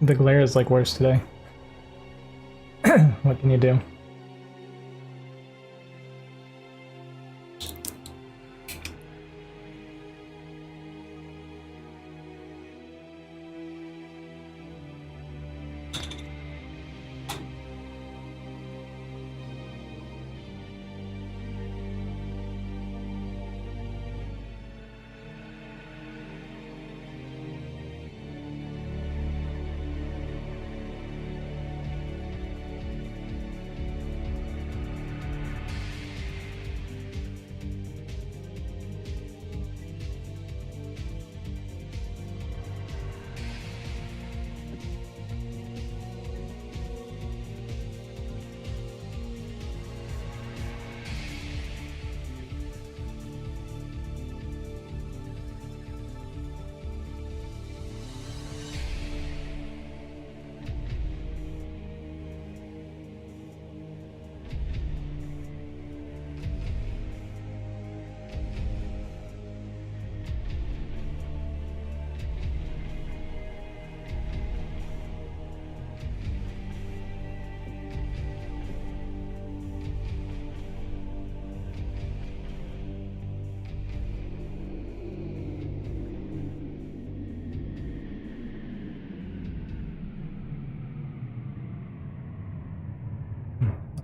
The glare is like worse today. What can you do?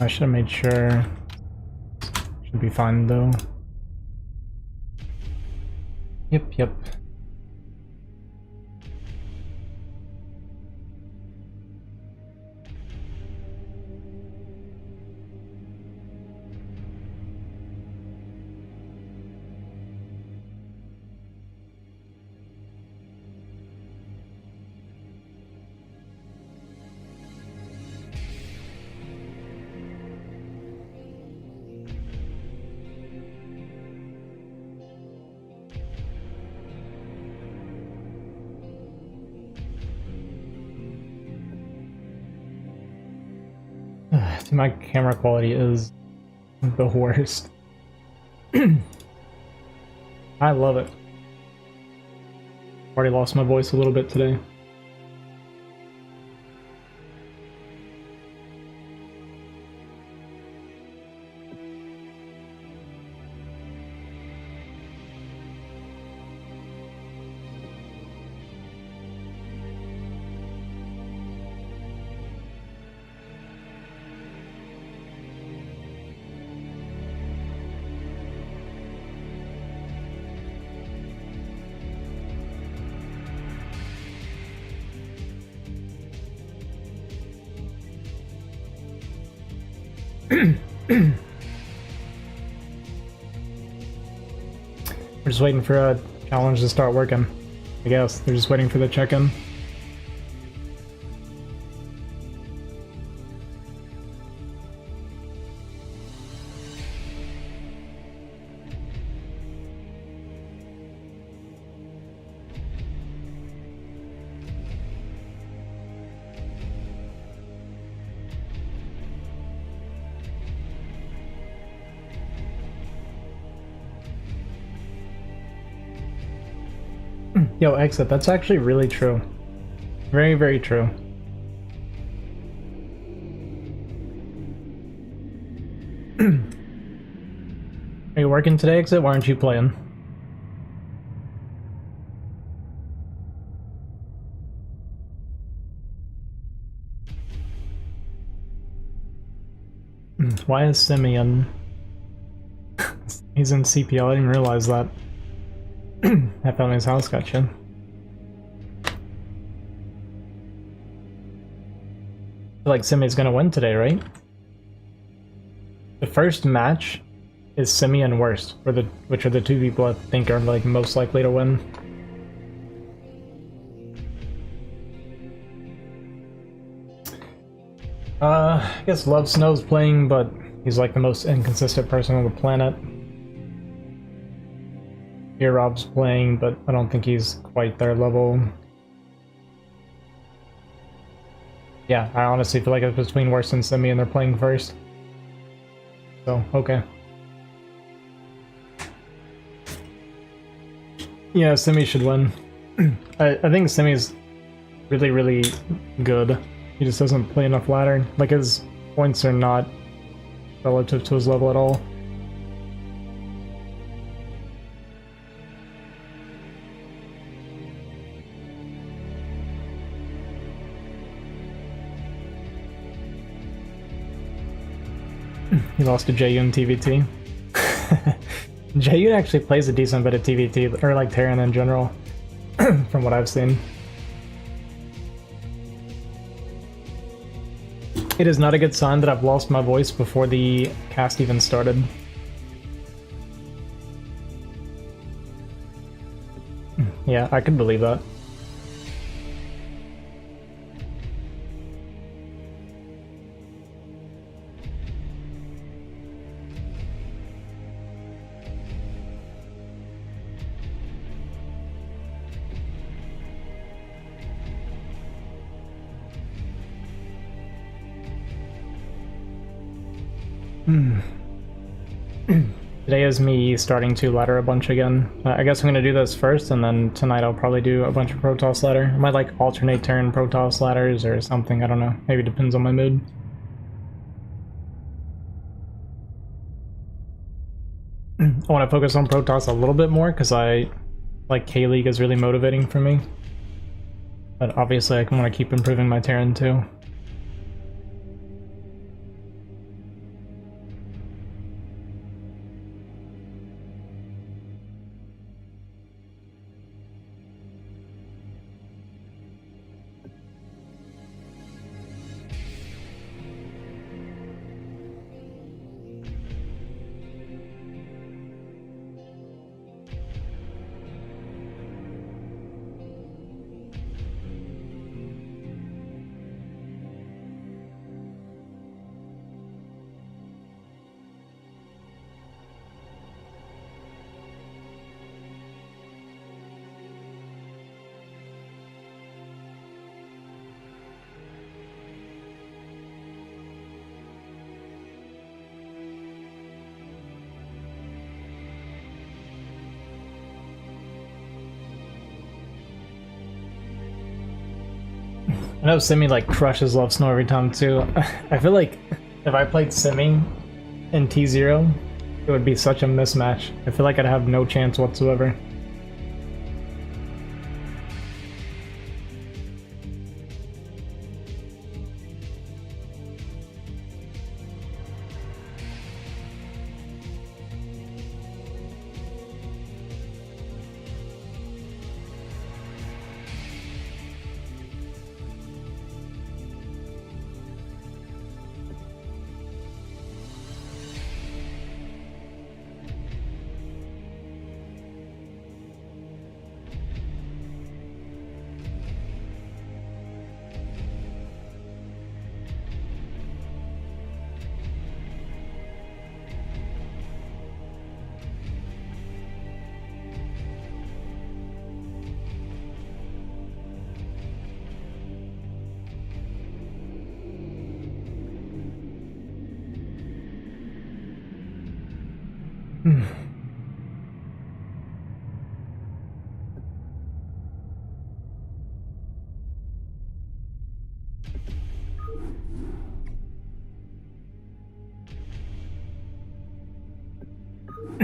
I should have made sure. Should be fine though. Yep. My camera quality is the worst. I love it. Already lost my voice a little bit today. We're just waiting for a challenge to start working. I guess they're just waiting for the check-in. Yo, exit, that's actually really true. Very, very true. Are you working today, exit? Why aren't you playing? Why is Simeon? He's in CPL, I didn't realize that. That family's house got you. I feel like Simeon's gonna win today, right? The first match is Simeon worst, which are the two people I think are like most likely to win. I guess Love Snow's playing, but he's like the most inconsistent person on the planet. Here Rob's playing, but I don't think he's quite their level. Yeah, I honestly feel like it's between Worst and Simi and they're playing first. So, okay. Yeah, Simi should win. I think Simi's really, really good. He just doesn't play enough ladder. Like, his points are not relative to his level at all. He lost to JU in TVT. JU actually plays a decent bit of TVT, or like Terran in general, from what I've seen. It is not a good sign that I've lost my voice before the cast even started. Yeah, I could believe that. Today is me starting to ladder a bunch again. I guess I'm gonna do this first, and then tonight I'll probably do a bunch of Protoss ladder. I might like alternate turn Protoss ladders or something, I don't know. Maybe it depends on my mood. I want to focus on Protoss a little bit more, because like K-League is really motivating for me. But obviously I want to keep improving my Terran too. I know Simi like crushes Love Snow every time too. I feel like if I played Simi in T0, it would be such a mismatch. I feel like I'd have no chance whatsoever.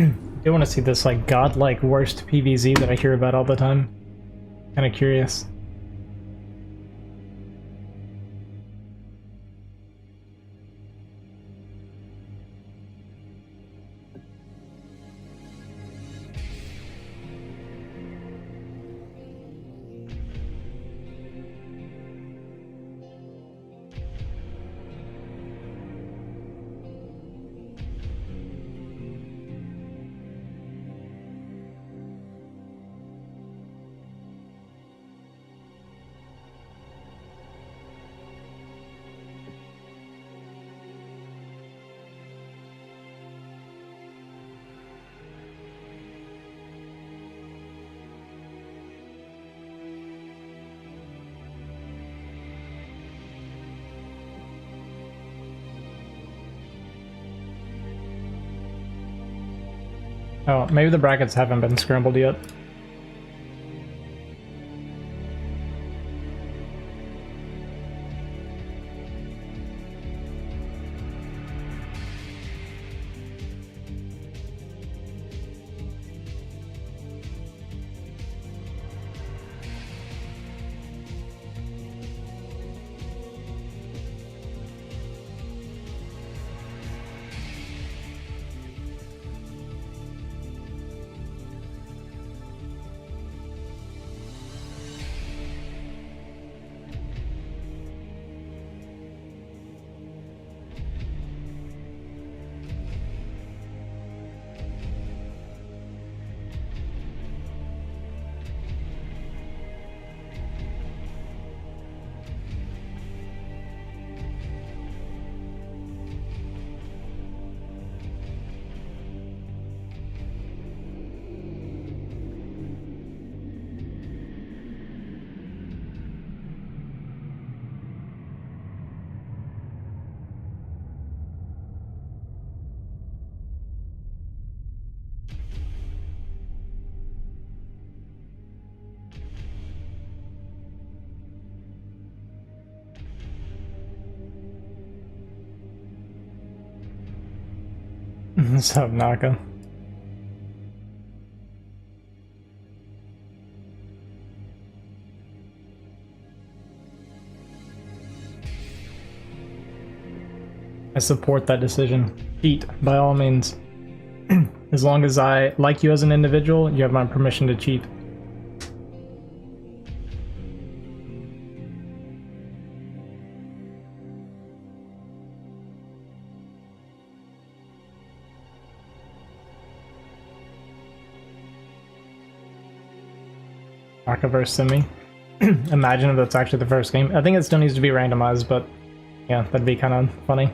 I do want to see this like godlike worst PVZ that I hear about all the time. Kind of curious. Oh, maybe the brackets haven't been scrambled yet. Sup, Naka? I support that decision. Cheat, by all means. As long as I like you as an individual, you have my permission to cheat. Naka versus Simi. Imagine if that's actually the first game. I think it still needs to be randomized, but yeah, that'd be kind of funny.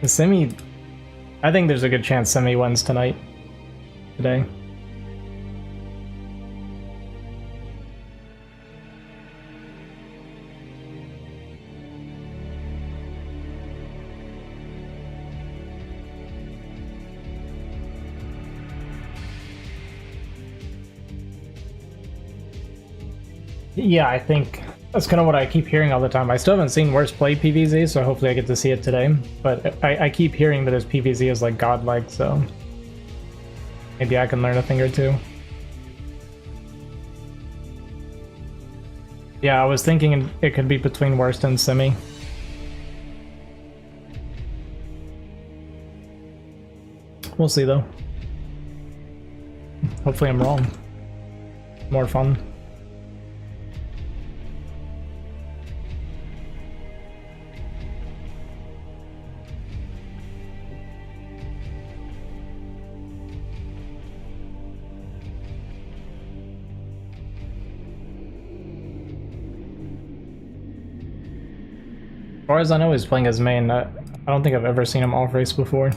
The Simi, I think there's a good chance Simi wins today. Yeah, I think that's kind of what I keep hearing all the time. I still haven't seen Worst play PvZ, so hopefully I get to see it today. But I keep hearing that his PvZ is like godlike, so maybe I can learn a thing or two. Yeah, I was thinking it could be between Worst and Simi. We'll see though. Hopefully I'm wrong. More fun. As far as I know, he's playing as main. I don't think I've ever seen him off race before.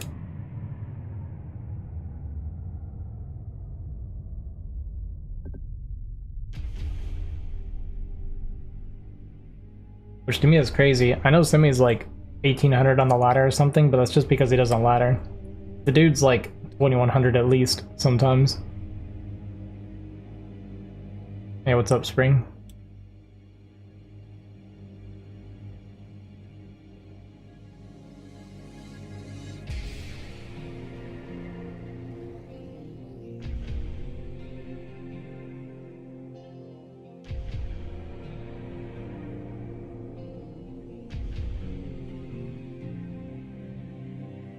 Which to me is crazy. I know Simi's like 1800 on the ladder or something, but that's just because he doesn't ladder. The dude's like 2100 at least sometimes. Hey, what's up, Spring?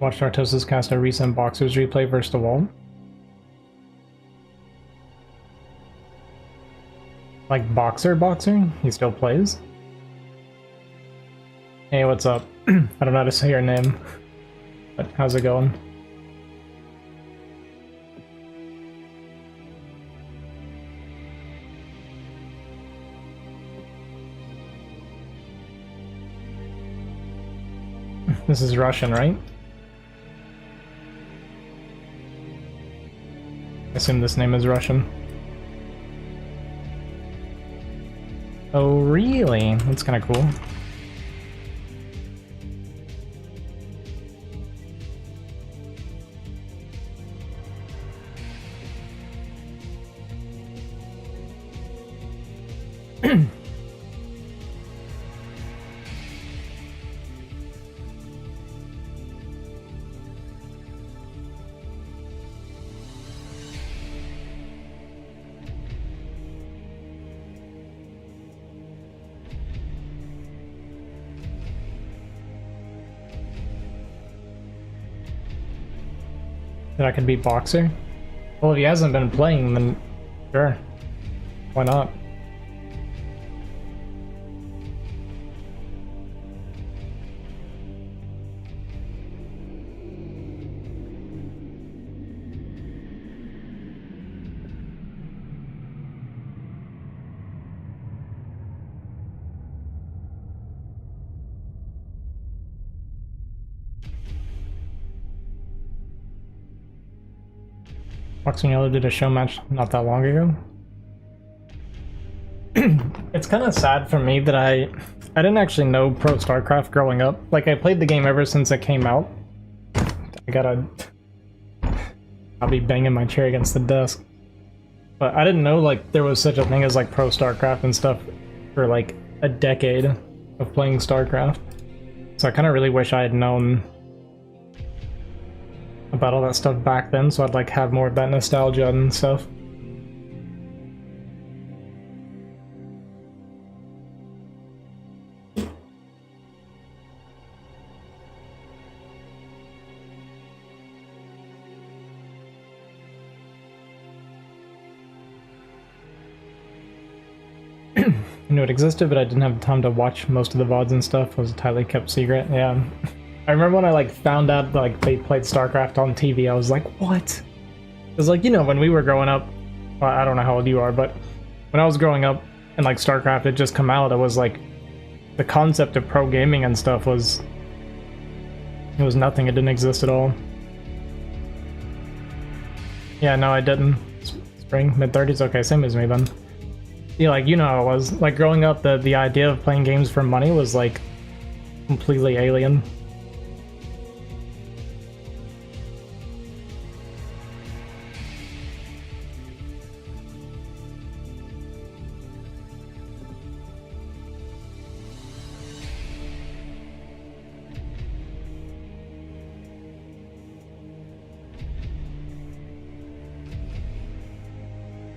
Watched Artosis cast a recent Boxers replay versus the wall. Like Boxer? He still plays? Hey, what's up? I don't know how to say your name, but how's it going? This is Russian, right? I assume this name is Russian. Oh, really? That's kind of cool. That I could beat Boxer? Well, if he hasn't been playing, then sure. Why not? Boxing Yellow did a show match not that long ago. It's kind of sad for me that I didn't actually know Pro StarCraft growing up. Like, I played the game ever since it came out. I'll be banging my chair against the desk. But I didn't know, like, there was such a thing as, like, Pro StarCraft and stuff for, like, a decade of playing StarCraft. So I kind of really wish I had known about all that stuff back then, so I'd like have more of that nostalgia and stuff. I knew it existed, but I didn't have time to watch most of the VODs and stuff. It was a tightly kept secret. Yeah. I remember when I like found out like they played StarCraft on TV, I was like, what? Because like, you know, when we were growing up, well, I don't know how old you are, but when I was growing up and like StarCraft had just come out, it was like the concept of pro gaming and stuff was, it was nothing. It didn't exist at all. Yeah, no, I didn't. Spring, mid-30s? Okay, same as me then. Yeah, like, you know how it was. Like, growing up, the idea of playing games for money was, like, completely alien.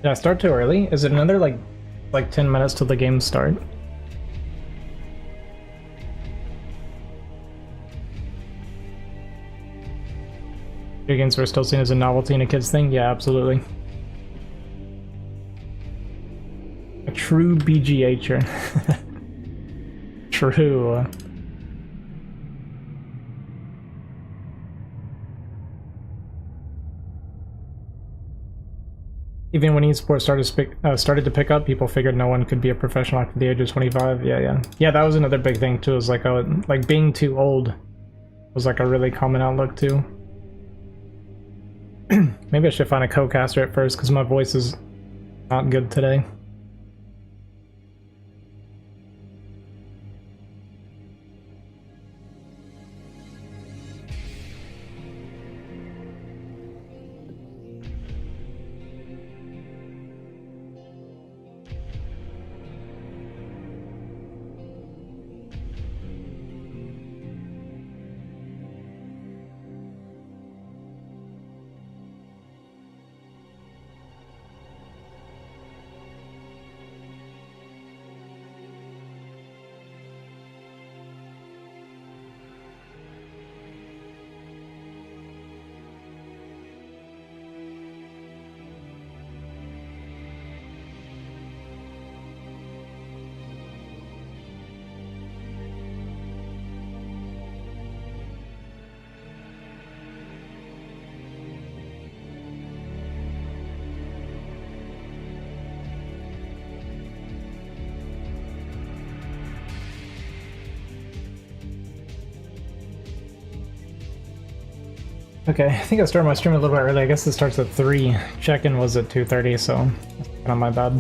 Did I start too early? Is it another, like 10 minutes till the games start? Video games were still seen as a novelty and a kid's thing? Yeah, absolutely. A true BGHer. True. Even when esports started to pick up, people figured no one could be a professional after the age of 25. Yeah. That was another big thing too. Is like being too old was like a really common outlook too. Maybe I should find a co-caster at first because my voice is not good today. Okay, I think I started my stream a little bit early. I guess it starts at 3. Check-in was at 2:30, so that's kind of my bad.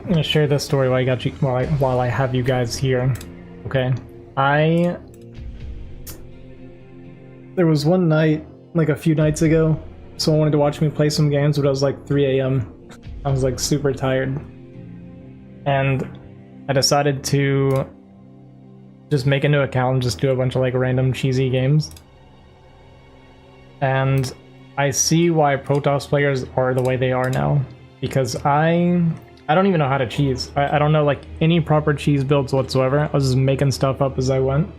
I'm gonna share this story while I got you, while I have you guys here. Okay, there was one night, like a few nights ago, someone wanted to watch me play some games, but it was like 3 a.m. I was like super tired, and I decided to just make a new account and just do a bunch of like random cheesy games. And I see why Protoss players are the way they are now. Because I don't even know how to cheese. I don't know like any proper cheese builds whatsoever. I was just making stuff up as I went.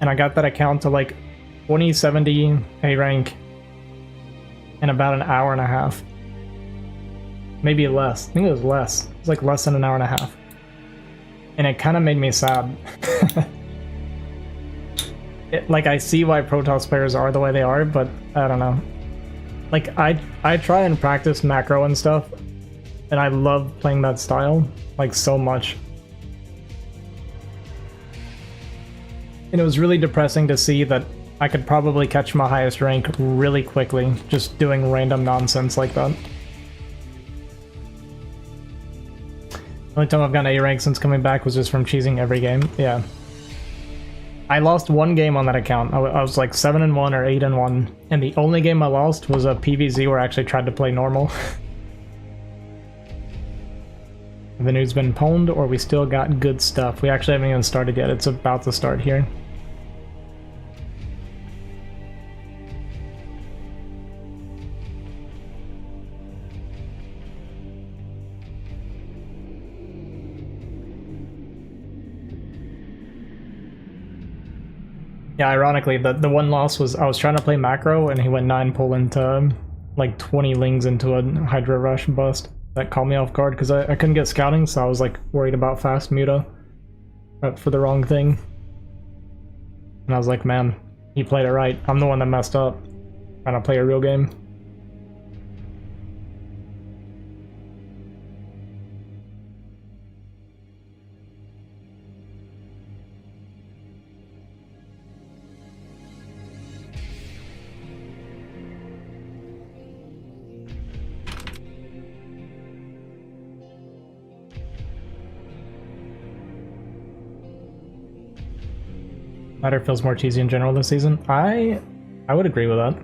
And I got that account to like 2070 A rank in about an hour and a half. Maybe less. I think it was less. It was like less than an hour and a half. And it kind of made me sad. Like, I see why Protoss players are the way they are, but I don't know. Like, I try and practice macro and stuff, and I love playing that style, like, so much. And it was really depressing to see that I could probably catch my highest rank really quickly, just doing random nonsense like that. The only time I've gotten A rank since coming back was just from cheesing every game. Yeah. I lost one game on that account. I was like 7-1 or 8-1, and the only game I lost was a PvZ where I actually tried to play normal. The news been pwned, or we still got good stuff? We actually haven't even started yet. It's about to start here. Yeah, ironically, the one loss was I was trying to play macro and he went 9 pull into like 20 lings into a Hydra Rush bust. That caught me off guard because I couldn't get scouting, so I was like worried about fast muta for the wrong thing. And I was like, man, he played it right. I'm the one that messed up trying to play a real game. Ladder feels more cheesy in general this season. I would agree with that.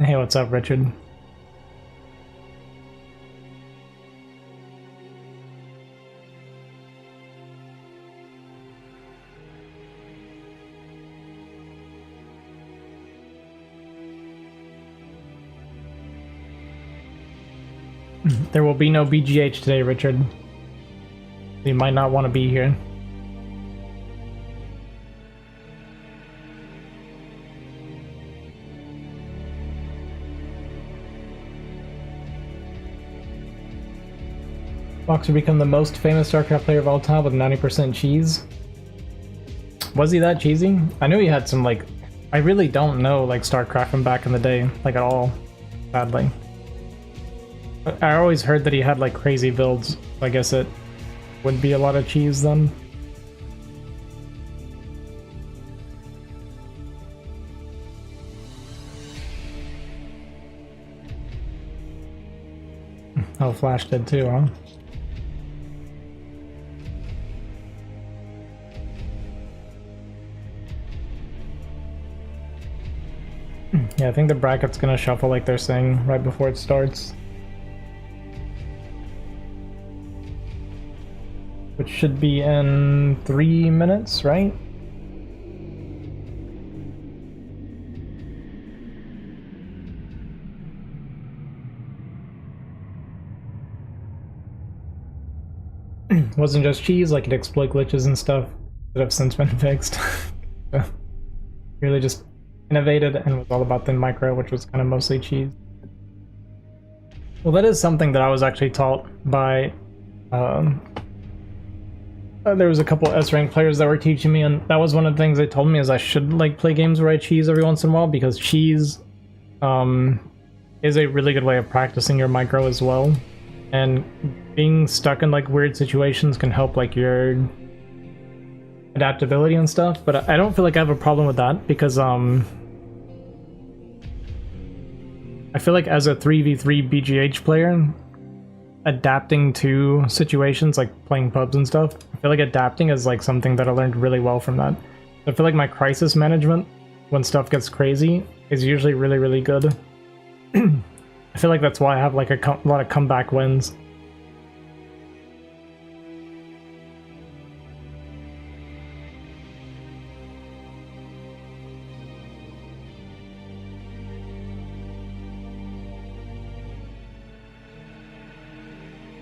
Hey, what's up, Richard? There will be no BGH today, Richard. You might not want to be here. Boxer become the most famous StarCraft player of all time with 90% cheese. Was he that cheesy? I knew he had some, like... I really don't know, like, StarCraft from back in the day, like, at all, sadly. I always heard that he had, like, crazy builds. I guess it would be a lot of cheese then. Oh, Flash did too, huh? Yeah, I think the bracket's gonna shuffle like they're saying right before it starts. Which should be in 3 minutes, right? Wasn't just cheese, like it exploit glitches and stuff that have since been fixed. Really just innovated and was all about the micro, which was kind of mostly cheese. Well, that is something that I was actually taught by there was a couple S-rank players that were teaching me, and that was one of the things they told me is I should like play games where I cheese every once in a while, because cheese is a really good way of practicing your micro as well. And being stuck in like weird situations can help like your adaptability and stuff, but I don't feel like I have a problem with that, because I feel like as a 3v3 BGH player, adapting to situations like playing pubs and stuff, I feel like adapting is like something that I learned really well from that. I feel like my crisis management when stuff gets crazy is usually really, really good. I feel like that's why I have like a lot of comeback wins.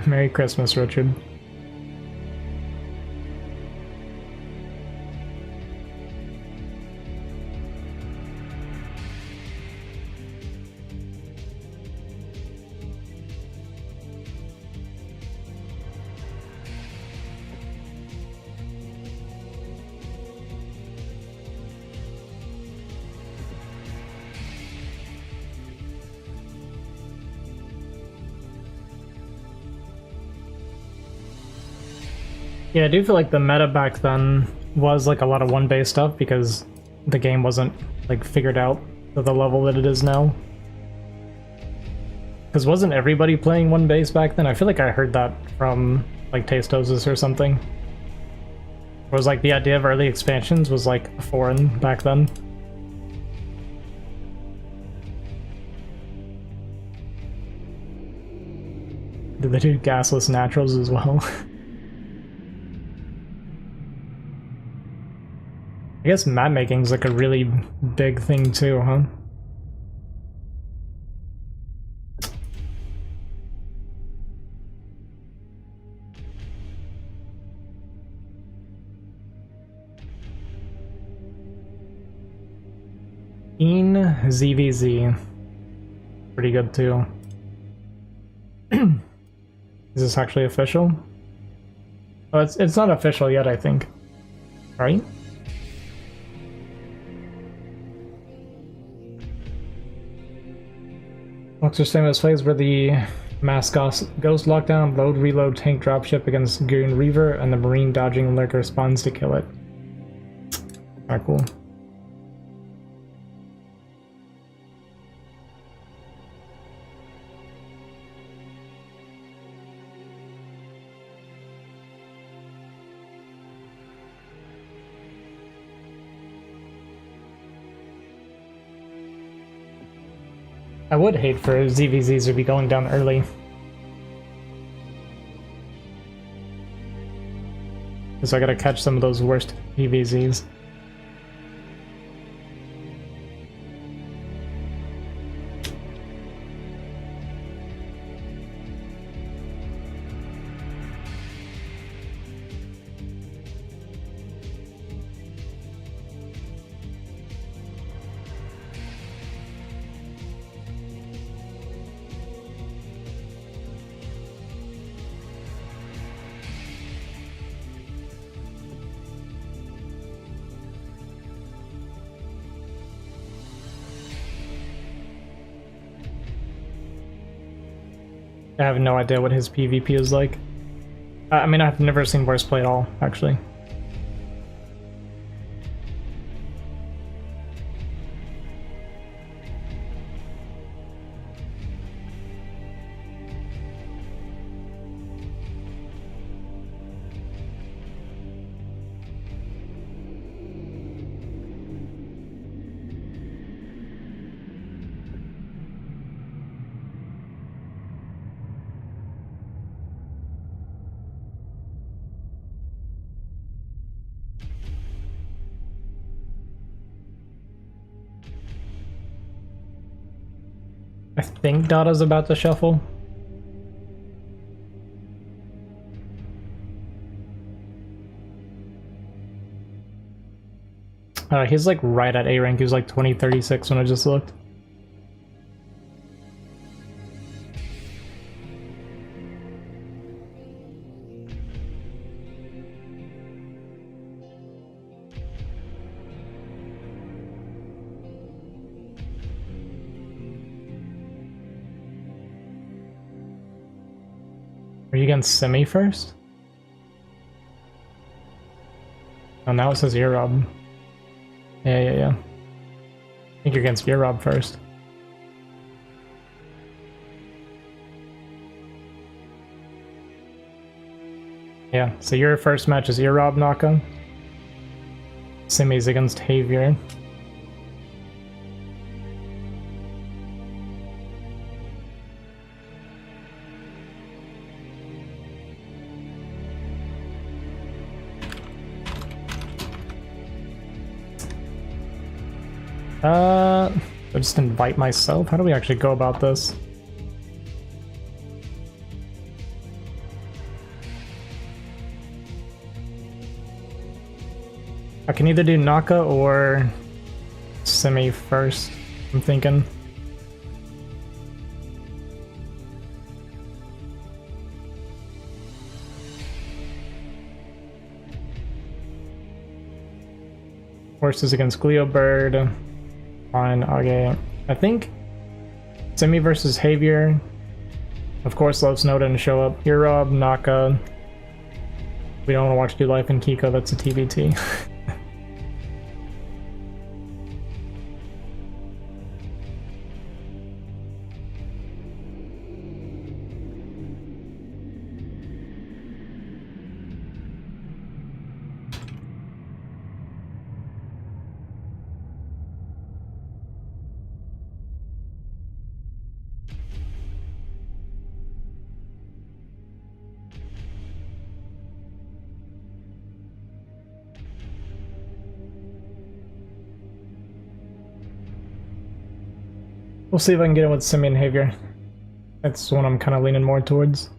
Merry Christmas, Richard. Yeah, I do feel like the meta back then was like a lot of one-base stuff because the game wasn't like figured out to the level that it is now. Because wasn't everybody playing one base back then? I feel like I heard that from like Tastosis or something. It was like the idea of early expansions was like foreign back then. Did they do gasless naturals as well? I guess map making's like a really big thing too, huh? ZVZ. Pretty good too. Is this actually official? Oh, it's not official yet, I think. Right? Looks are famous plays where the mascot Ghost Lockdown, load reload tank dropship against Goon Reaver, and the Marine dodging lurker spawns to kill it. Alright, cool. I would hate for ZVZs to be going down early. So I gotta catch some of those worst PVZs. I have no idea what his PvP is like. I mean, I've never seen worse play at all, actually. I think Dada's about to shuffle. He's like right at A rank. He was like 2036 when I just looked. Are you against Semi first? Oh, now it says Eurob. Yeah. I think you're against Eurob first. Yeah, so your first match is Eurob Naka. Simi's against Javier. I'll just invite myself. How do we actually go about this? I can either do Naka or Semi first, I'm thinking. Horses against Cleo Bird. Fine, okay. I think Semi versus Javier. Of course, Love Snow didn't show up. Hirob, Naka. We don't want to watch Do Life and Kiko, that's a TBT. We'll see if I can get it with Simi and Javier. That's one I'm kind of leaning more towards.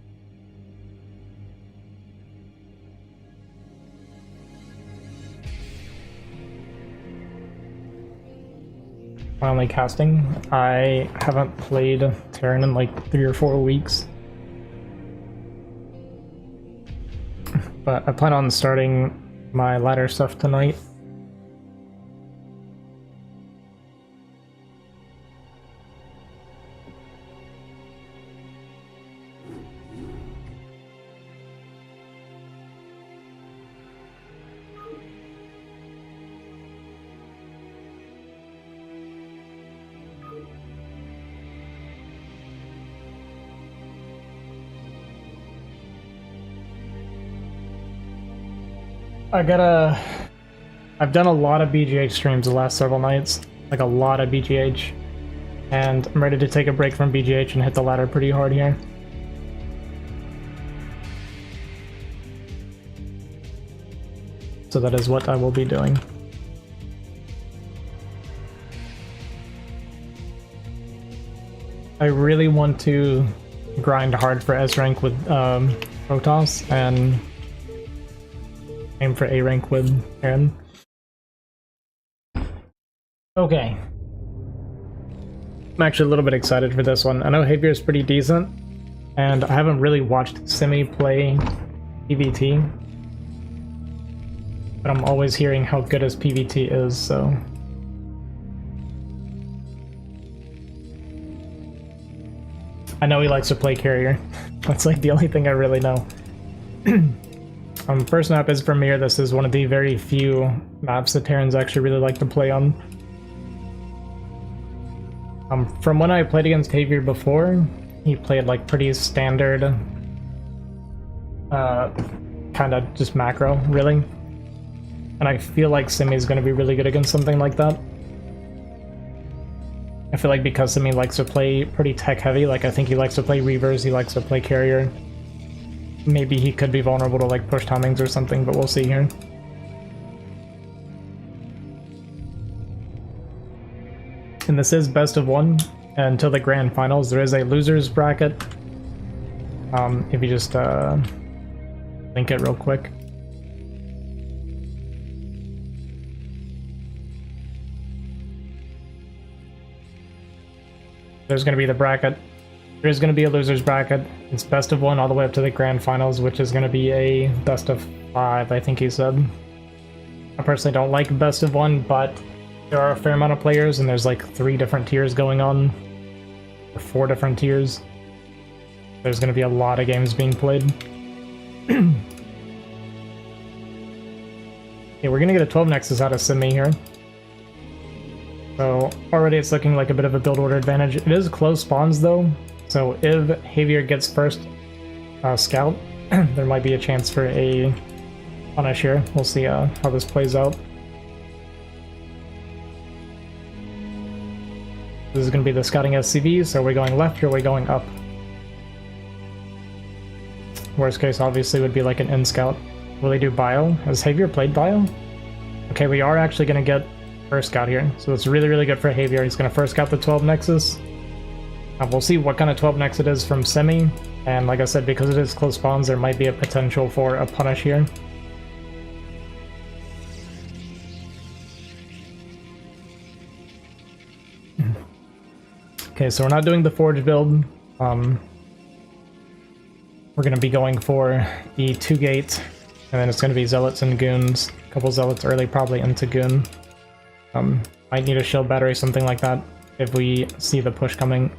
Finally casting. I haven't played Terran in like 3 or 4 weeks. But I plan on starting my ladder stuff tonight. I've done a lot of BGH streams the last several nights, like a lot of BGH, and I'm ready to take a break from BGH and hit the ladder pretty hard here. So that is what I will be doing. I really want to grind hard for S rank with Protoss and aim for A rank with Aaron. Okay. I'm actually a little bit excited for this one. I know Javier is pretty decent, and I haven't really watched Simi play PvT, but I'm always hearing how good his PvT is, so... I know he likes to play carrier. That's like the only thing I really know. First map is Premier. This is one of the very few maps that Terrans actually really like to play on. From when I played against Javier before, he played like pretty standard, kind of just macro, really. And I feel like Simi is going to be really good against something like that. I feel like because Simi likes to play pretty tech heavy, like I think he likes to play Reavers, he likes to play carrier. Maybe he could be vulnerable to like push timings or something, but we'll see here. And this is best of 1 until the grand finals. There is a losers bracket. If you just link it real quick. There's going to be the bracket. There's going to be a losers bracket. It's best of 1 all the way up to the grand finals, which is going to be a best of 5, I think he said. I personally don't like best of 1, but there are a fair amount of players, and there's like 3 different tiers going on, or 4 different tiers. There's going to be a lot of games being played. Okay, we're going to get a 12 Nexus out of Simi here. So already it's looking like a bit of a build order advantage. It is close spawns though, so if Javier gets first scout, there might be a chance for a punish here. We'll see how this plays out. This is going to be the scouting SCV, so we're going left, or we're going up. Worst case obviously would be like an in-scout. Will they do bio? Has Javier played bio? Okay, we are actually going to get first scout here, so it's really, really good for Javier. He's going to first scout the 12 Nexus. We'll see what kind of 12 Nexus it is from Semi, and like I said, because it is close spawns, there might be a potential for a punish here. Okay, so we're not doing the Forge build. We're going to be going for the 2-gate, and then it's going to be Zealots and Goons. A couple Zealots early, probably into Goon. Might need a shield battery, something like that, if we see the push coming.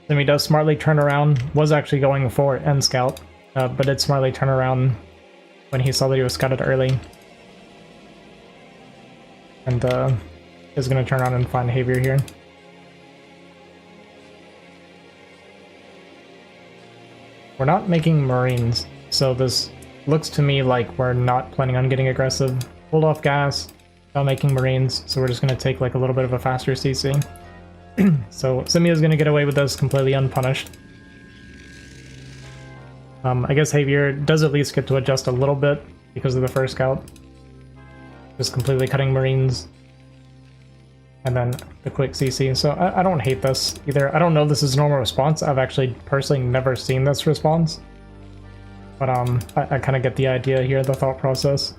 Then he does smartly turn around, was actually going for End Scout, but did smartly turn around when he saw that he was scouted early. And is going to turn around and find Havier here. We're not making Marines, so this looks to me like we're not planning on getting aggressive. Hold off gas, not making Marines, so we're just going to take like a little bit of a faster CC. So Simi is going to get away with this completely unpunished. I guess Havier does at least get to adjust a little bit because of the first scout. Just completely cutting Marines. And then the quick CC. So I don't hate this either. I don't know if this is normal response. I've actually personally never seen this response. But I kind of get the idea here, the thought process.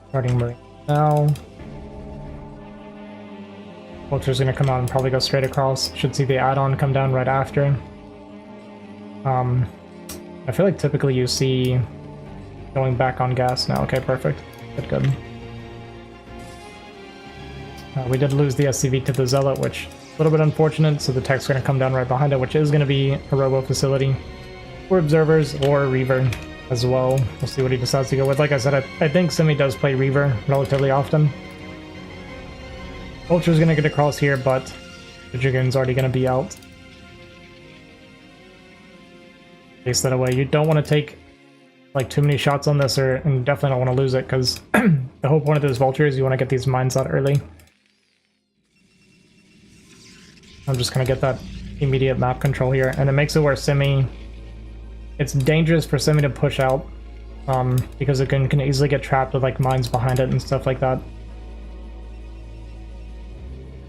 Starting Marine now. Vulture's gonna come out and probably go straight across. Should see the add-on come down right after. I feel like typically you see going back on gas now. Okay, perfect. Good. We did lose the SCV to the Zealot, which is a little bit unfortunate, so the tech's going to come down right behind it, which is going to be a robo facility for observers or Reaver as well. We'll see what he decides to go with. Like I said, I think Simi does play Reaver relatively often. Vulture's going to get across here, but the Dragoon's already going to be out. Chase that away. You don't want to take like too many shots on this, and definitely don't want to lose it, because the whole point of this Vulture is you want to get these mines out early. I'm just going to get that immediate map control here, and it makes it where Simi... It's dangerous for Simi to push out, because it can easily get trapped with like mines behind it and stuff like that.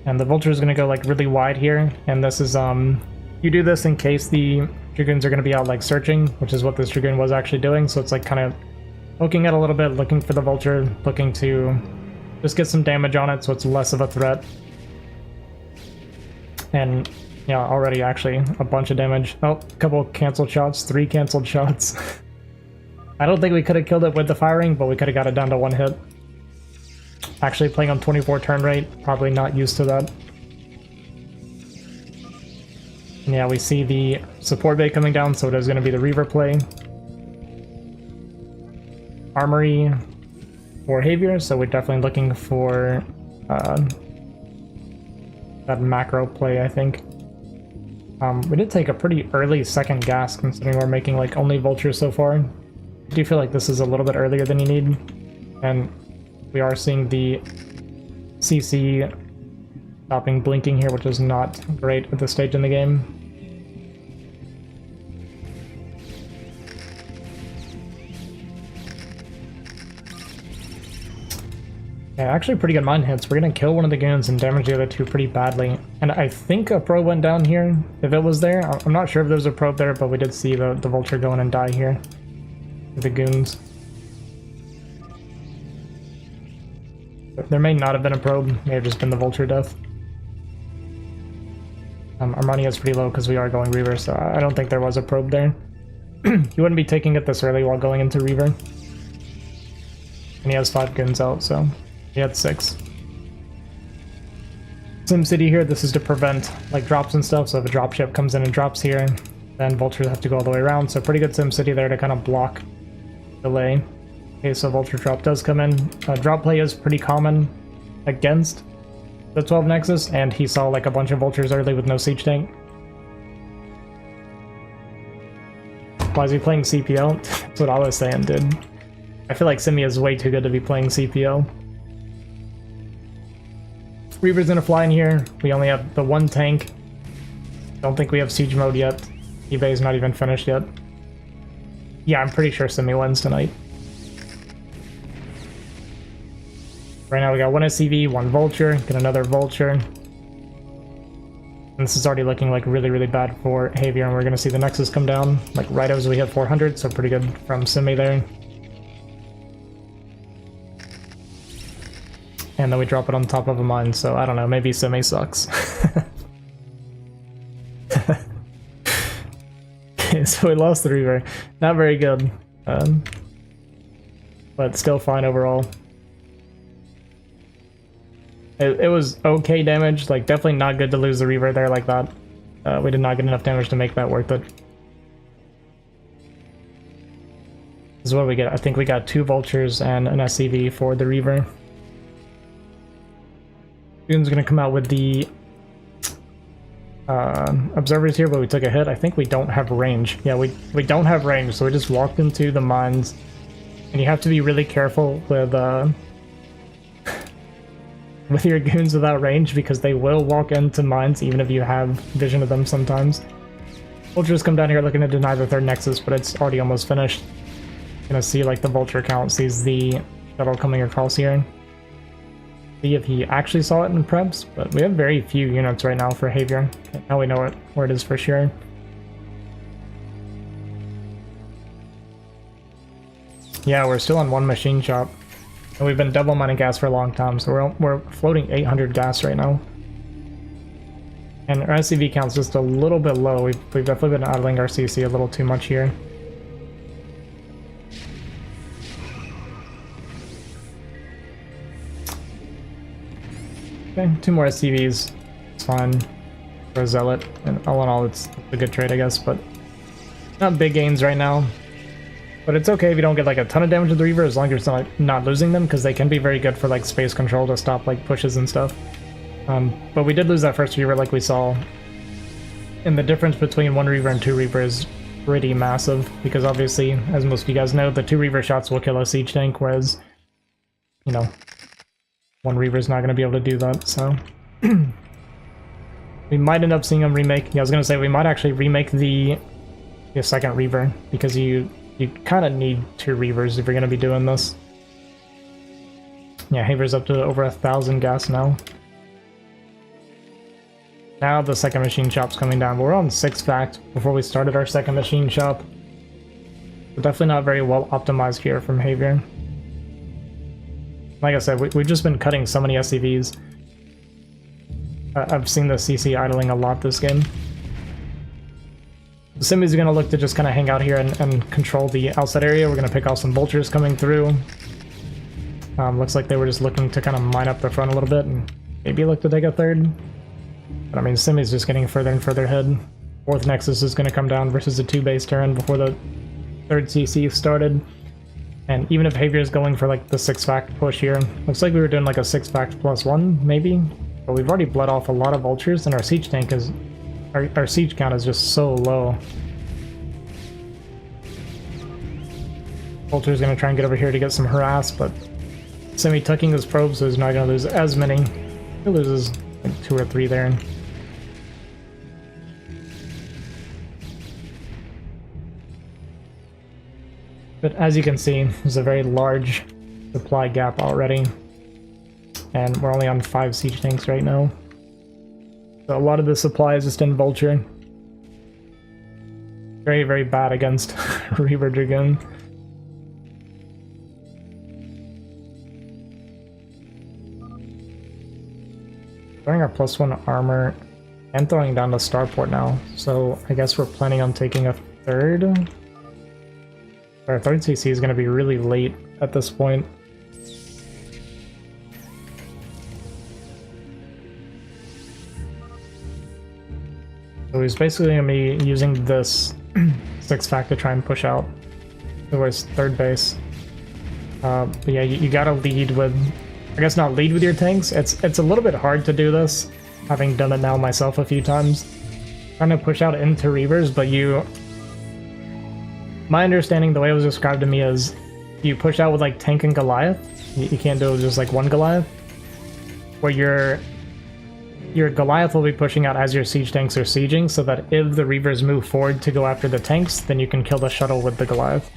And the Vulture is going to go like really wide here, and this is you do this in case the Dragoons are going to be out like searching, which is what this Dragoon was actually doing, so it's like kind of poking it a little bit, looking for the Vulture, looking to just get some damage on it so it's less of a threat. And yeah, already actually a bunch of damage. Oh, a couple canceled shots, 3 canceled shots. I don't think we could have killed it with the firing, but we could have got it down to 1 hit. Actually playing on 24 turn rate, probably not used to that. And yeah, we see the support bay coming down, so it is going to be the Reaver play. Armory for Havier, so we're definitely looking for that macro play, I think. We did take a pretty early second gas, considering we're making like only Vultures so far. I do feel like this is a little bit earlier than you need, and we are seeing the CC stopping blinking here, which is not great at this stage in the game. Yeah, actually pretty good mine hits. We're gonna kill one of the goons and damage the other 2 pretty badly. And I think a probe went down here, if it was there. I'm not sure if there's a probe there, but we did see the Vulture go in and die here with the goons. There may not have been a probe, may have just been the Vulture death. Our money is pretty low because we are going Reaver, so I don't think there was a probe there. You wouldn't be taking it this early while going into Reaver. And he has 5 goons out, so he had 6. SimCity here, this is to prevent like drops and stuff, so if a dropship comes in and drops here, then Vultures have to go all the way around, so pretty good SimCity there to kind of block delay. Okay, so Vulture drop does come in. Drop play is pretty common against the 12 Nexus, and he saw like a bunch of Vultures early with no siege tank. Why is he playing CPL? That's what I was saying, dude. I feel like Simi is way too good to be playing CPL. Reaver's gonna fly in here. We only have the 1 tank. Don't think we have siege mode yet. eBay's not even finished yet. Yeah, I'm pretty sure Simi wins tonight. Right now we got 1 SCV, 1 Vulture, get another Vulture. And And this is already looking like really bad for Javier, and we're going to see the Nexus come down, like right as we hit 400, so pretty good from Simi there. And then we drop it on top of a mine, so I don't know, maybe Simi sucks. Okay, so we lost the Reaver. Not very good, but still fine overall. It was okay damage, like definitely not good to lose the Reaver there like that. We did not get enough damage to make that worth it. This is what we get. I think we got 2 Vultures and an SCV for the Reaver. June's gonna come out with the observers here, but we took a hit. I think we don't have range. Yeah, we don't have range, so we just walked into the mines. And you have to be really careful with your goons without range, because they will walk into mines even if you have vision of them sometimes. Vultures come down here looking to deny the 3rd Nexus, but it's already almost finished. Gonna see like the Vulture count, sees the shuttle coming across here. See if he actually saw it in preps, but we have very few units right now for Javier. Okay, now we know where it is for sure. Yeah, we're still on 1 machine shop. And we've been double mining gas for a long time, so we're floating 800 gas right now. And our SCV count's just a little bit low. We've definitely been idling our CC a little too much here. Okay, 2 more SCVs. It's fine for a Zealot. And all in all, it's a good trade, I guess, but not big gains right now. But it's okay if you don't get like a ton of damage with the Reaver, as long as you're not losing them, because they can be very good for like space control to stop like pushes and stuff. But we did lose that first Reaver like we saw. And the difference between 1 Reaver and 2 Reaver is pretty massive, because obviously, as most of you guys know, the 2 Reaver shots will kill a siege tank, whereas, you know, 1 Reaver is not going to be able to do that, so... we might end up seeing them remake... Yeah, I was going to say, we might actually remake the 2nd Reaver, because you kind of need 2 Reavers if you're going to be doing this. Yeah, Javier's up to over 1,000 gas now. Now the 2nd machine shop's coming down, but we're on 6 fact before we started our 2nd machine shop. We're definitely not very well optimized here from Javier. Like I said, we've just been cutting so many SCVs. I've seen the CC idling a lot this game. Simi's gonna look to just kind of hang out here and control the outside area. We're gonna pick off some Vultures coming through. Looks like they were just looking to kind of mine up the front a little bit and maybe look to take a 3rd. But I mean, Simi's just getting further and further ahead. 4th Nexus is gonna come down versus a 2 base turn before the 3rd CC started. And even if Javier is going for like the 6 fact push here, looks like we were doing like a 6 fact +1 maybe. But we've already bled off a lot of Vultures, and our siege tank is... Our siege count is just so low. Vulture's gonna try and get over here to get some harass, but Simi tucking his probes, so he's not gonna lose as many. He loses like 2 or 3 there. But as you can see, there's a very large supply gap already. And we're only on 5 siege tanks right now. So a lot of the supply is just in Vulture. Very bad against Reaver Dragoon. Throwing our +1 armor and throwing down the starport now. So I guess we're planning on taking a 3rd. Our 3rd CC is going to be really late at this point. So he's basically going to be using this 6 fact to try and push out towards 3rd base. But yeah, you gotta lead with... I guess not lead with your tanks. It's a little bit hard to do this, having done it now myself a few times. Trying to push out into Reavers, but you... My understanding, the way it was described to me is you push out with like tank and Goliath. You can't do it with just like 1 Goliath. Where your Goliath will be pushing out as your siege tanks are sieging, so that if the Reavers move forward to go after the tanks, then you can kill the shuttle with the Goliath.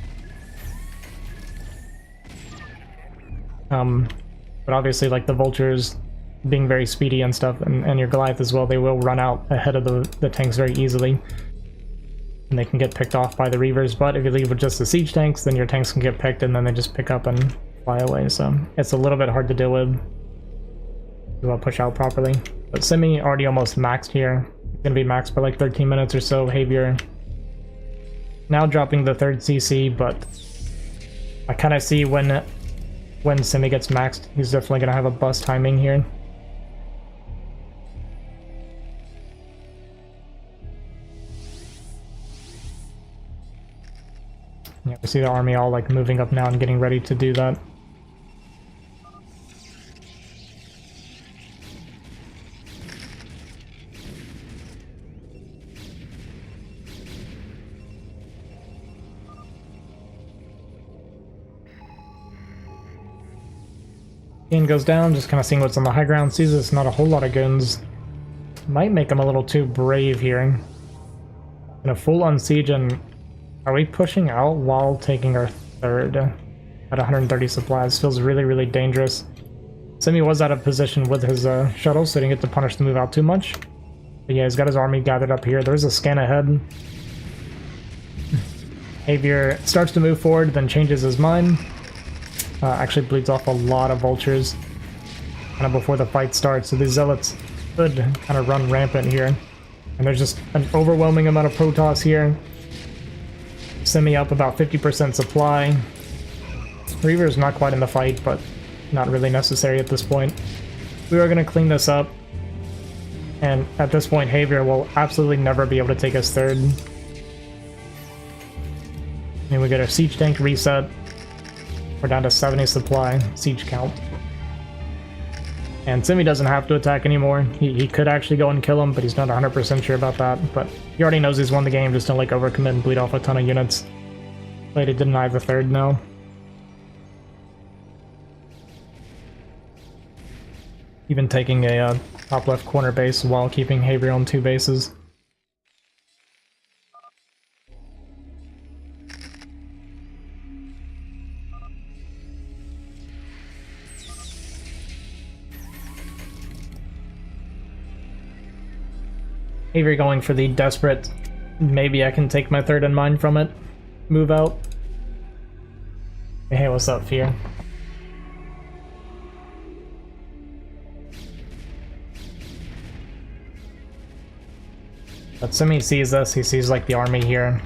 But obviously, like, the Vultures being very speedy and stuff, and your Goliath as well, they will run out ahead of the tanks very easily. And they can get picked off by the Reavers, but if you leave with just the siege tanks, then your tanks can get picked and then they just pick up and fly away, so it's a little bit hard to deal with. We'll push out properly. But Simi already almost maxed here. It's gonna be maxed by like 13 minutes or so. Javier now dropping the third CC, but I kind of see when Simi gets maxed, he's definitely gonna have a bust timing here. Yeah, we see the army all like moving up now and getting ready to do that. Ian goes down, just kind of seeing what's on the high ground, sees it's not a whole lot of guns. Might make him a little too brave here. In a full on siege, and are we pushing out while taking our third at 130 supplies? Feels really, really dangerous. Simi was out of position with his shuttle, so he didn't get to punish the move out too much. But yeah, he's got his army gathered up here. There's a scan ahead. Javier starts to move forward, then changes his mind. Actually bleeds off a lot of vultures kind of before the fight starts, so these zealots could kind of run rampant here. And there's just an overwhelming amount of Protoss here. Simi up about 50% supply. Reaver's not quite in the fight, but not really necessary at this point. We are going to clean this up. And at this point, Javier will absolutely never be able to take his third. And we get our siege tank reset. We're down to 70 supply, siege count. And Simi doesn't have to attack anymore. He could actually go and kill him, but he's not 100% sure about that. But he already knows he's won the game, just don't like overcommit and bleed off a ton of units. Way to deny the third now. Even taking a top left corner base while keeping Javier on 2 bases. Javier going for the desperate, maybe I can take my third in mind from it, move out. Hey, what's up, Fear? But Simi sees this, he sees like the army here.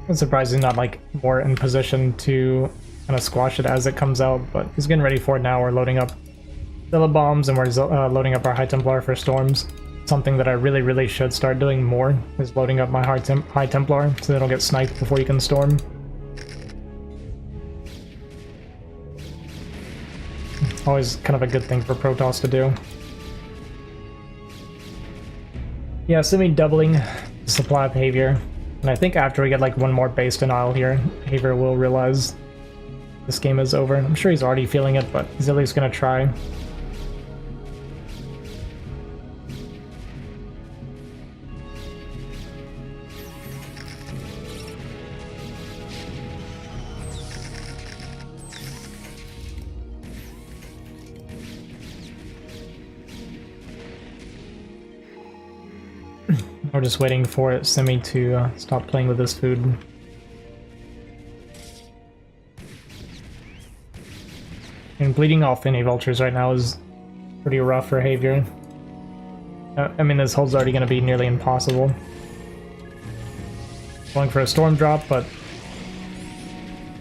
I'm surprised he's not like more in position to kind of squash it as it comes out, but he's getting ready for it now. We're loading up Zilla bombs and we're loading up our High Templar for storms. Something that I really should start doing more is loading up my High Templar so they don't get sniped before you can storm. Always kind of a good thing for Protoss to do. Yeah, Simi doubling the supply of Javier. And I think after we get like one more base denial here, Javier will realize this game is over. I'm sure he's already feeling it, but he's at least gonna try. We're just waiting for Simi to stop playing with his food. And bleeding off any vultures right now is pretty rough for Javier. I mean, this hold's already going to be nearly impossible. Going for a storm drop, but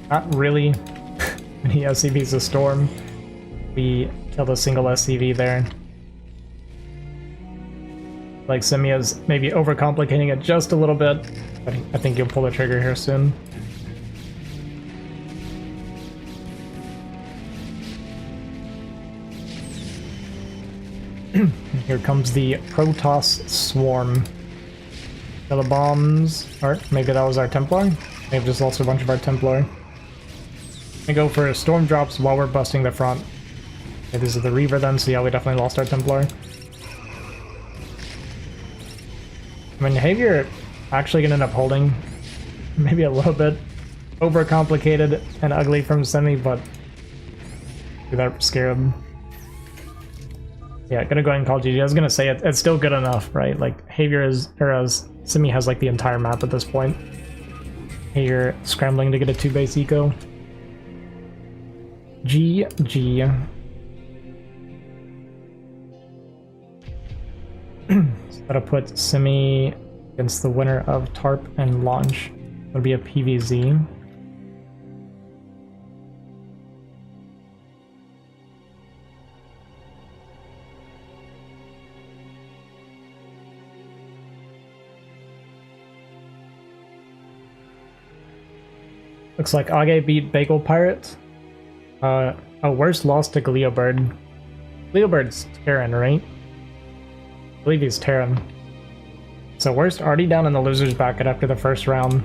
not really. When he SCVs a storm, we killed a single SCV there. Like, Simi is maybe overcomplicating it just a little bit, but I think he'll pull the trigger here soon. Here comes the Protoss Swarm. The bombs, or maybe that was our Templar? Maybe just lost a bunch of our Templar. We go for storm drops while we're busting the front. Okay, this is the Reaver then, so yeah, we definitely lost our Templar. I mean, Javier actually gonna end up holding maybe a little bit overcomplicated and ugly from Simi, but that scared him. Yeah, gonna go ahead and call GG. I was gonna say it's still good enough, right? Like Havier is, or Simi has like the entire map at this point. Havier scrambling to get a 2-base eco. GG. So that'll put Simi against the winner of Tarp and Launch. It'll be a PVZ. Looks like Age beat Bagel Pirate. A worse loss to Gleobird. Gleobird's Terran, right? I believe he's Terran. So worst already down in the loser's bracket after the first round.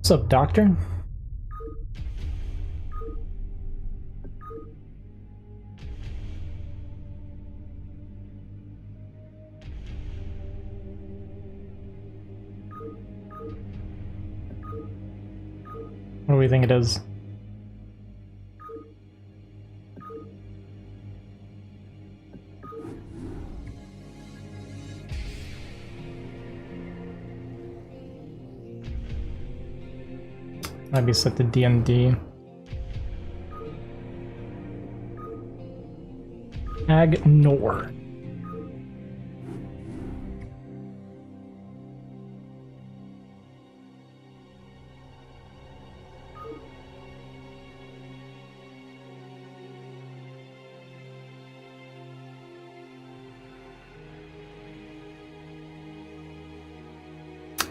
What's up, Doctor? What do we think it is? Might be set to D&D. Agnor.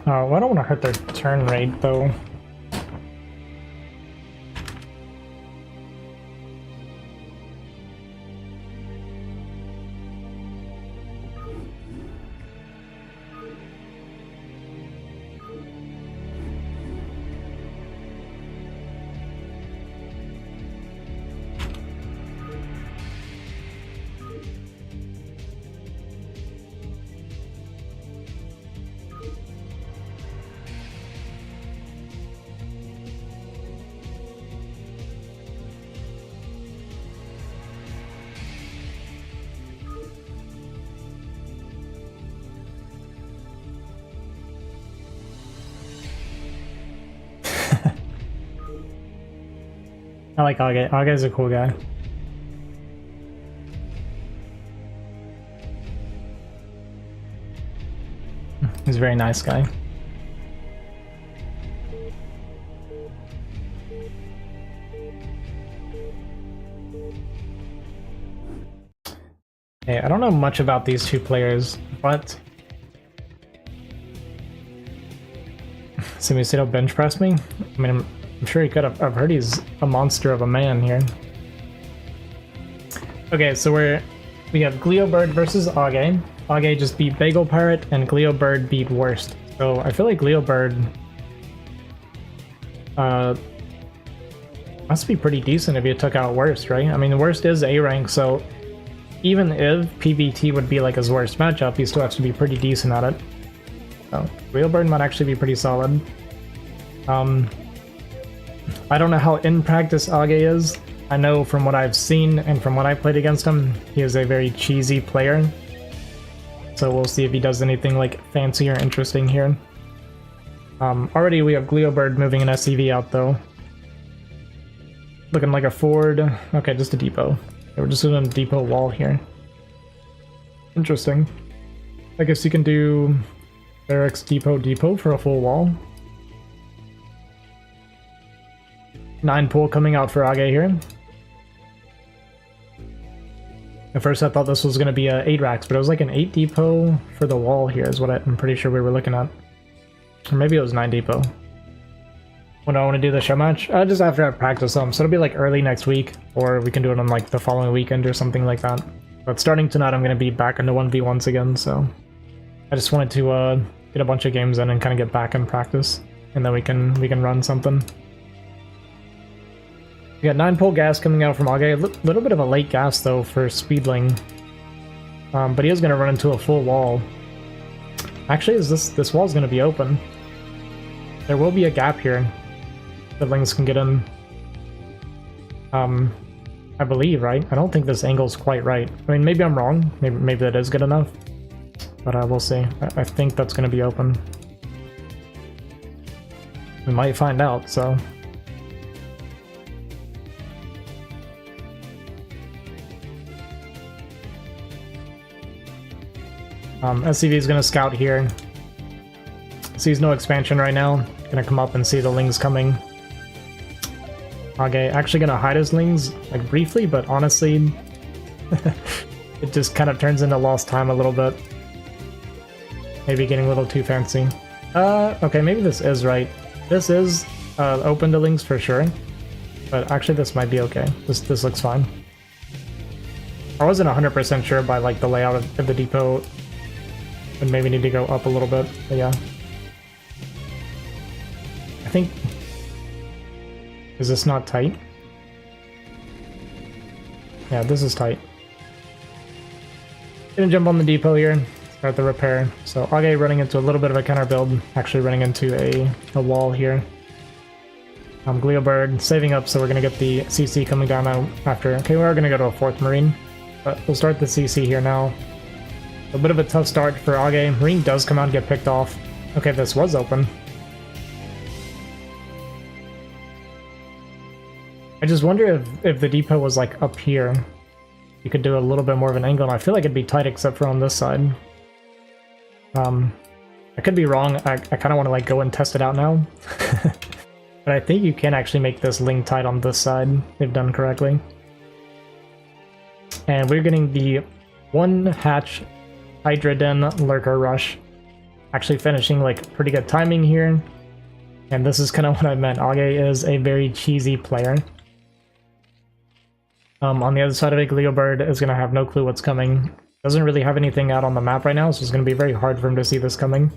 Oh, I don't want to hurt their turn rate though. I like Age. Age's a cool guy. He's a very nice guy. Hey, I don't know much about these two players, but Simicito bench press me? I mean, I'm sure he could have. I've heard he's a monster of a man here. Okay, so we have Gleobird versus Age. Age just beat Bagel Pirate, and Gleobird beat Worst. So I feel like Gleobird must be pretty decent if you took out Worst, right? I mean, Worst is A rank, so even if PBT would be like his worst matchup, he still has to be pretty decent at it. So Gleobird might actually be pretty solid. I don't know how in practice Age is. I know from what I've seen and from what I played against him, he is a very cheesy player. So we'll see if he does anything like fancy or interesting here. Already we have Gleobird moving an SCV out though. Looking like a Ford. Okay, just a depot. Okay, we're just doing a depot wall here. Interesting. I guess you can do barracks depot for a full wall. 9 pull coming out for Age here. At first I thought this was going to be a 8 racks, but it was like an 8 depot for the wall here is what I'm pretty sure we were looking at. Or maybe it was 9 depot. When do I want to do the show match? Just after I practice them. So it'll be like early next week, or we can do it on like the following weekend or something like that. But starting tonight I'm going to be back into 1v1s again, so I just wanted to get a bunch of games in and kind of get back in practice, and then we can run something. We got 9 pull gas coming out from Age. A little bit of a late gas though for Speedling, but he is going to run into a full wall. Actually, this wall's going to be open. There will be a gap here that Lings can get in. I believe, right? I don't think this angle's quite right. I mean, maybe I'm wrong. Maybe that is good enough, but we'll see. I think that's going to be open. We might find out. So. SCV is going to scout here. Sees no expansion right now. Gonna come up and see the Lings coming. Age actually gonna hide his Lings, like briefly, but honestly, it just kind of turns into lost time a little bit. Maybe getting a little too fancy. Okay, maybe this is right. This is open to Lings for sure, but actually this might be okay. This looks fine. I wasn't 100% sure by like the layout of the depot. Would maybe need to go up a little bit, but yeah. I think... Is this not tight? Yeah, this is tight. Gonna jump on the depot here, start the repair. So Age running into a little bit of a counter build, actually running into a wall here. Gleobird saving up, so we're gonna get the CC coming down out after. Okay, we are gonna go to a 4th Marine, but we'll start the CC here now. A bit of a tough start for Age. Marine does come out and get picked off. Okay, this was open. I just wonder if the depot was like up here. You could do a little bit more of an angle, and I feel like it'd be tight except for on this side. I could be wrong. I kind of want to like go and test it out now. But I think you can actually make this Ling tight on this side, if done correctly. And we're getting the 1 hatch Hydra Den Lurker Rush. Actually finishing like pretty good timing here. And this is kind of what I meant. Age is a very cheesy player. On the other side of it, Gleobird is going to have no clue what's coming. Doesn't really have anything out on the map right now, so it's going to be very hard for him to see this coming.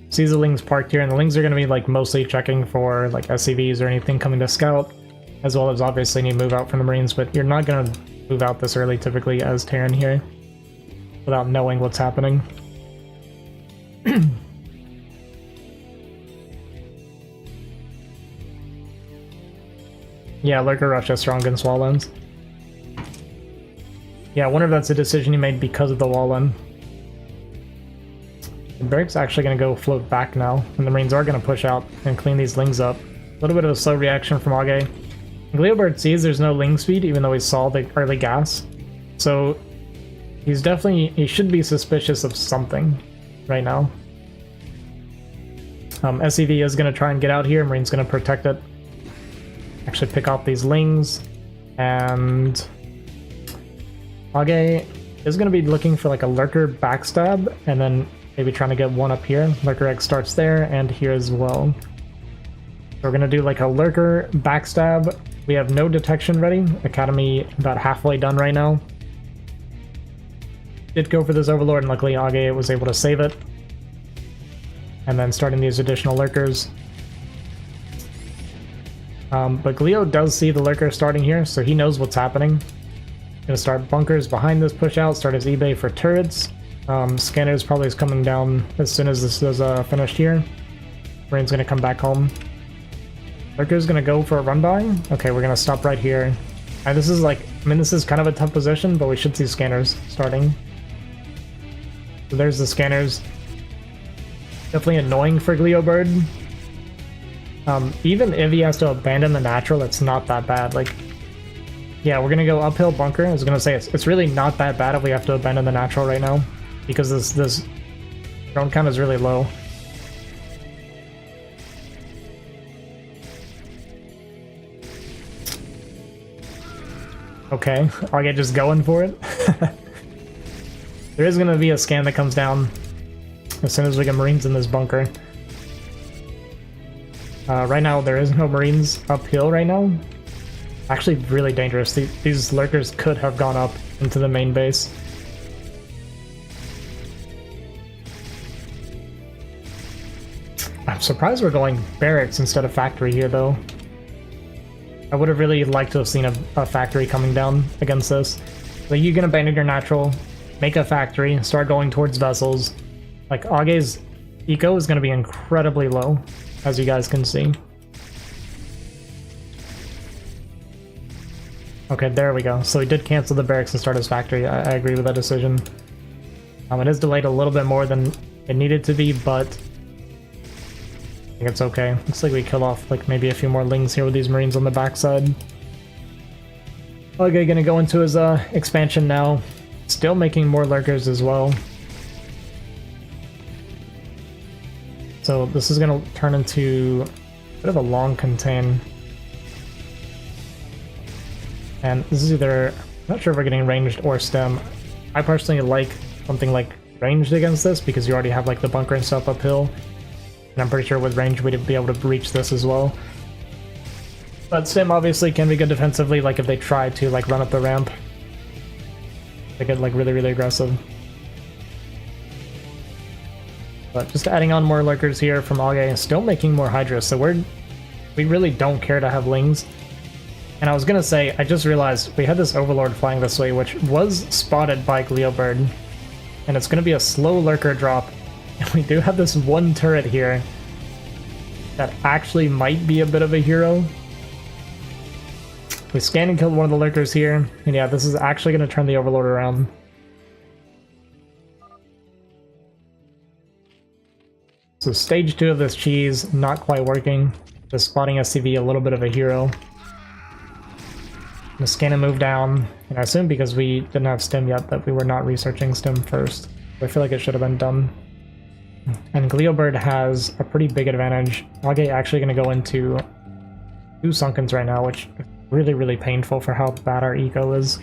Sees the Lings parked here, and the Lings are going to be like mostly checking for like SCVs or anything coming to scout, as well as obviously need to move out from the Marines, but you're not going to move out this early typically as Terran here without knowing what's happening. Yeah, Lurker Rush is strong against wall ends. Yeah, I wonder if that's a decision he made because of the wall end. The Barrack's actually going to go float back now, and the Marines are going to push out and clean these Lings up. A little bit of a slow reaction from Age. Gleobird sees there's no Ling speed, even though he saw the early gas. So he's definitely, he should be suspicious of something right now. SCV is going to try and get out here. Marine's going to protect it. Actually pick off these Lings. And Age is going to be looking for like a Lurker backstab, and then maybe trying to get one up here. Lurker Egg starts there and here as well. So we're going to do like a Lurker backstab. We have no detection ready. Academy about halfway done right now. Did go for this Overlord, and luckily Age was able to save it. And then starting these additional Lurkers. But Gleo does see the Lurker starting here, so he knows what's happening. Gonna start bunkers behind this push out, start his eBay for turrets. Scanners probably is coming down as soon as this is finished here. Marine's gonna come back home. Lurker's gonna go for a run by. Okay, we're gonna stop right here. And this is like, I mean, this is kind of a tough position, but we should see scanners starting. So there's the scanners. Definitely annoying for Gleobird. Even if he has to abandon the natural, it's not that bad. Like, yeah, we're gonna go uphill bunker. I was gonna say it's really not that bad if we have to abandon the natural right now, because this drone count is really low. Okay, Auge just going for it. There is gonna be a scan that comes down as soon as we get Marines in this bunker. Right now, there is no Marines uphill right now. Actually, really dangerous. These lurkers could have gone up into the main base. I'm surprised we're going barracks instead of factory here, though. I would have really liked to have seen a factory coming down against this. Like, you can abandon your natural, make a factory, start going towards vessels. Like, Auge's eco is going to be incredibly low, as you guys can see. Okay, there we go. So he did cancel the barracks and start his factory. I agree with that decision. It is delayed a little bit more than it needed to be, but I think it's okay. Looks like we kill off like maybe a few more lings here with these Marines on the backside. Okay, gonna go into his expansion now. Still making more lurkers as well. So this is gonna turn into a bit of a long contain. And this is either, I'm not sure if we're getting ranged or stem. I personally like something like ranged against this because you already have like the bunker and stuff uphill. And I'm pretty sure with range we'd be able to breach this as well. But stem obviously can be good defensively, like if they try to like run up the ramp. They get like really, really aggressive. But just adding on more lurkers here from Auge, still making more Hydras, so we really don't care to have lings. And I was gonna say, I just realized we had this Overlord flying this way, which was spotted by Gleobird. And it's gonna be a slow lurker drop. And we do have this one turret here that actually might be a bit of a hero. We scan and kill one of the lurkers here. And yeah, this is actually gonna turn the Overlord around. So stage 2 of this cheese, not quite working. Just spotting SCV a little bit of a hero. The scan and move down, and I assume because we didn't have stem yet that we were not researching stem first. I feel like it should have been done. And Gleobird has a pretty big advantage. Auge actually going to go into 2 sunkens right now, which is really, really painful for how bad our eco is.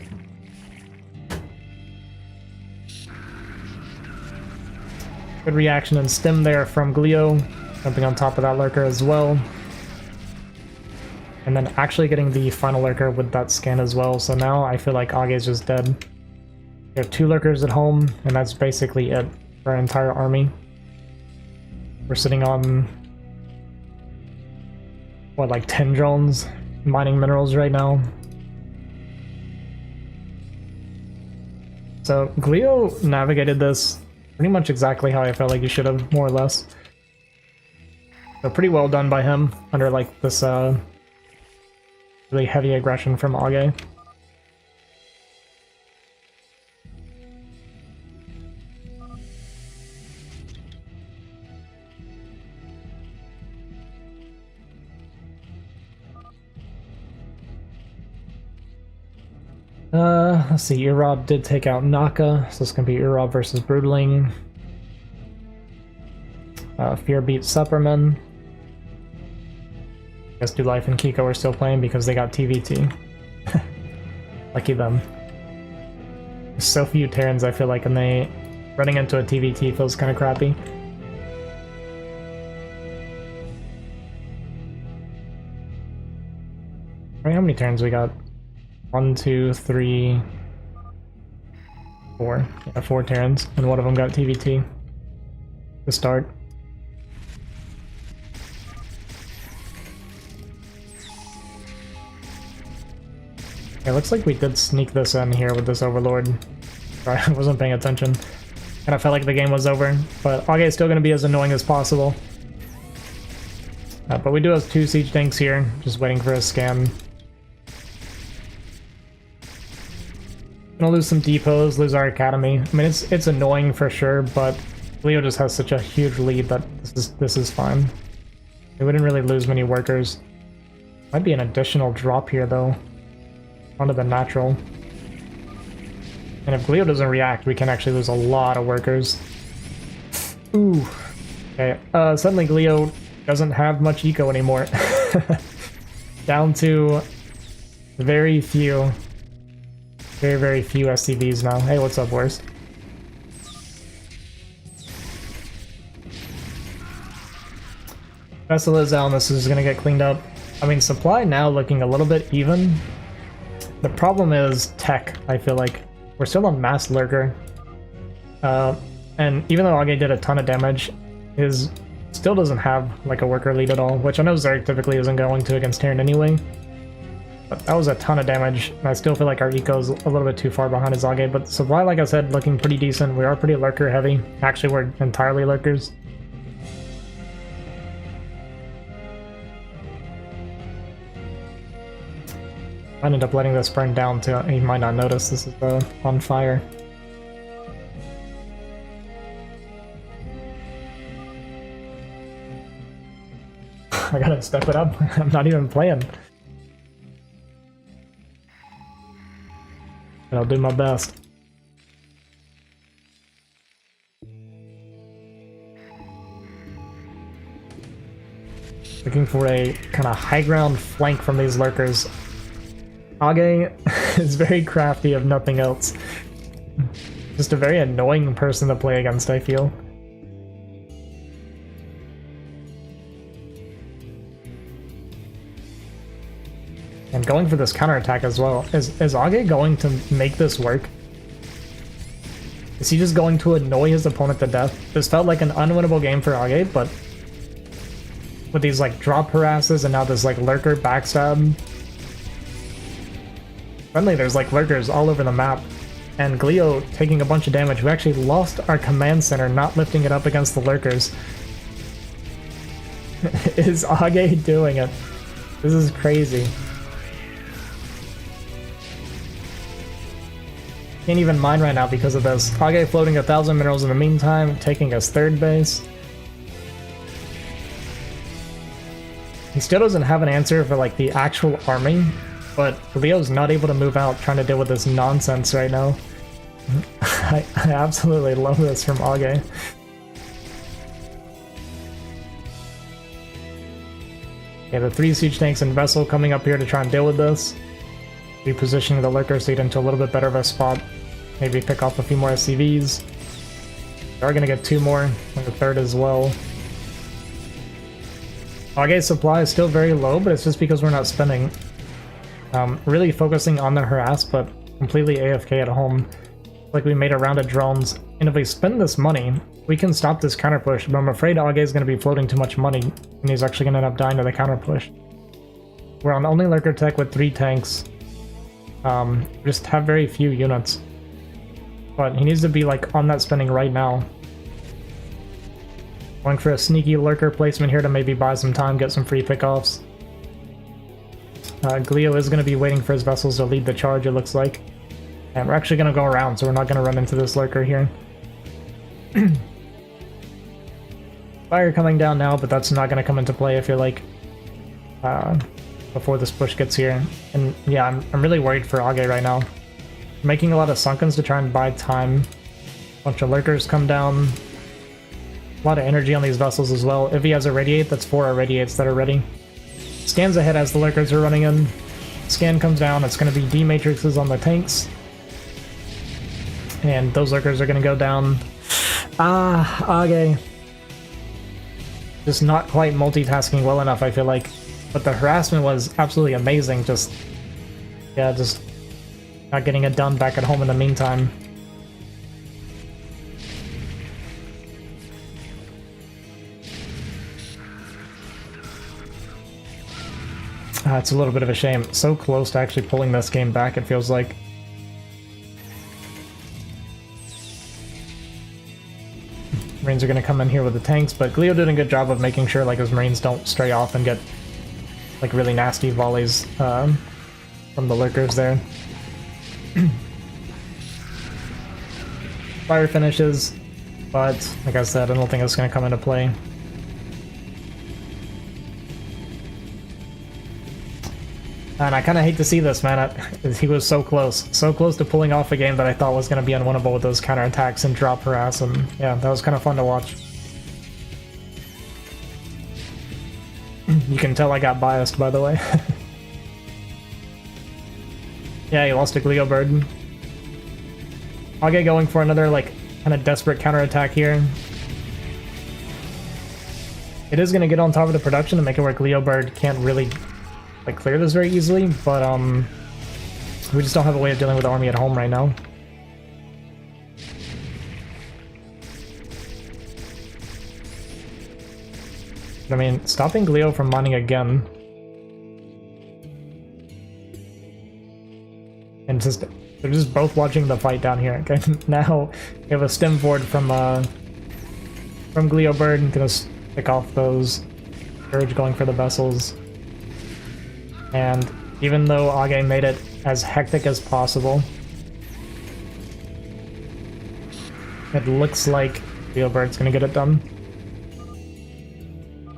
Good reaction and stem there from Gleo, jumping on top of that lurker as well. And then actually getting the final lurker with that scan as well, so now I feel like Auge is just dead. We have 2 lurkers at home, and that's basically it for our entire army. We're sitting on, what, like 10 drones mining minerals right now. So Gleo navigated this pretty much exactly how I felt like he should have, more or less. So pretty well done by him under like this really heavy aggression from Auge. Let's see, Urob did take out Naka, so it's gonna be Urob versus Broodling. Fear beats Supperman. I guess Do Life and Kiko are still playing because they got TVT. Lucky them. So few Terrans, I feel like, and they running into a TVT feels kind of crappy. Right, how many Terrans we got? 1, 2, 3, 4. Yeah, 4 Terrans, and one of them got TVT to start. It looks like we did sneak this in here with this Overlord. Sorry, I wasn't paying attention. And I felt like the game was over, but Auge is still going to be as annoying as possible. But we do have 2 siege tanks here, just waiting for a scan. Gonna lose some depots, lose our academy. I mean, it's annoying for sure, but Leo just has such a huge lead that this is fine. We wouldn't really lose many workers. Might be an additional drop here though, onto the natural. And if Leo doesn't react, we can actually lose a lot of workers. Ooh. Okay. Suddenly Leo doesn't have much eco anymore. Down to very few. Very few SCVs now. Hey, what's up, worst? Vessel is out and this is gonna get cleaned up. I mean, supply now looking a little bit even. The problem is tech, I feel like. We're still on mass lurker. And even though Age did a ton of damage, his still doesn't have like a worker lead at all, which I know Zerg typically isn't going to against Terran anyway. But that was a ton of damage, and I still feel like our eco's a little bit too far behind his Age, but supply, like I said, looking pretty decent. We are pretty lurker heavy. Actually, we're entirely lurkers. I ended up letting this burn down too. He might not notice this is on fire. I gotta step it up. I'm not even playing. But I'll do my best. Looking for a kind of high ground flank from these lurkers. Age is very crafty if nothing else. Just a very annoying person to play against, I feel. And going for this counterattack as well. Is Age going to make this work? Is he just going to annoy his opponent to death? This felt like an unwinnable game for Age, but with these like drop harasses and now this like lurker backstab. Suddenly there's like lurkers all over the map. And Gleo taking a bunch of damage. We actually lost our command center, not lifting it up against the lurkers. Is Age doing it? This is crazy. Can't even mine right now because of this. Age floating 1,000 minerals in the meantime, taking us third base. He still doesn't have an answer for like the actual army, but Leo's not able to move out trying to deal with this nonsense right now. I absolutely love this from Age. Okay, the 3 siege tanks and vessel coming up here to try and deal with this. Repositioning the lurker seat into a little bit better of a spot. Maybe pick off a few more SCVs. We are going to get 2 more, and a third as well. Age's supply is still very low, but it's just because we're not spending. Really focusing on the harass, but completely AFK at home. Like we made a round of drones, and if we spend this money, we can stop this counter push, but I'm afraid Age is going to be floating too much money, and he's actually going to end up dying to the counter push. We're on only lurker tech with 3 tanks. Just have very few units. But he needs to be like on that spending right now. Going for a sneaky lurker placement here to maybe buy some time, get some free pickoffs. Gleo is going to be waiting for his vessels to lead the charge, it looks like. And we're actually going to go around, so we're not going to run into this lurker here. Fire coming down now, but that's not going to come into play, I feel like, before this push gets here. And yeah, I'm really worried for Age right now. Making a lot of sunkens to try and buy time. Bunch of lurkers come down. A lot of energy on these vessels as well. If he has a radiate, that's 4 irradiates that are ready. Scans ahead as the lurkers are running in. Scan comes down, it's going to be D-matrixes on the tanks. And those lurkers are going to go down. Age. Just not quite multitasking well enough, I feel like. But the harassment was absolutely amazing. Just not getting it done back at home in the meantime. It's a little bit of a shame. So close to actually pulling this game back, it feels like. Marines are going to come in here with the tanks, but Gleo did a good job of making sure like his Marines don't stray off and get like really nasty volleys from the lurkers there. fire finishes, but like I said, I don't think it's going to come into play. And I kind of hate to see this, man. He was so close to pulling off a game that I thought was going to be unwinnable with those counterattacks and drop harass, and yeah, that was kind of fun to watch. You can tell I got biased, by the way. Yeah, he lost to Gleo Bird. I'll get going for another, like, kind of desperate counterattack here. It is going to get on top of the production to make it where Gleo Bird can't really, like, clear this very easily, but we just don't have a way of dealing with the army at home right now. I mean, stopping Gleo from mining again. And just, they're just both watching the fight down here. Okay, now we have a stem forward from Gleo Bird and gonna pick off those Courage going for the vessels. And even though Age made it as hectic as possible, it looks like Gleo Bird's gonna get it done.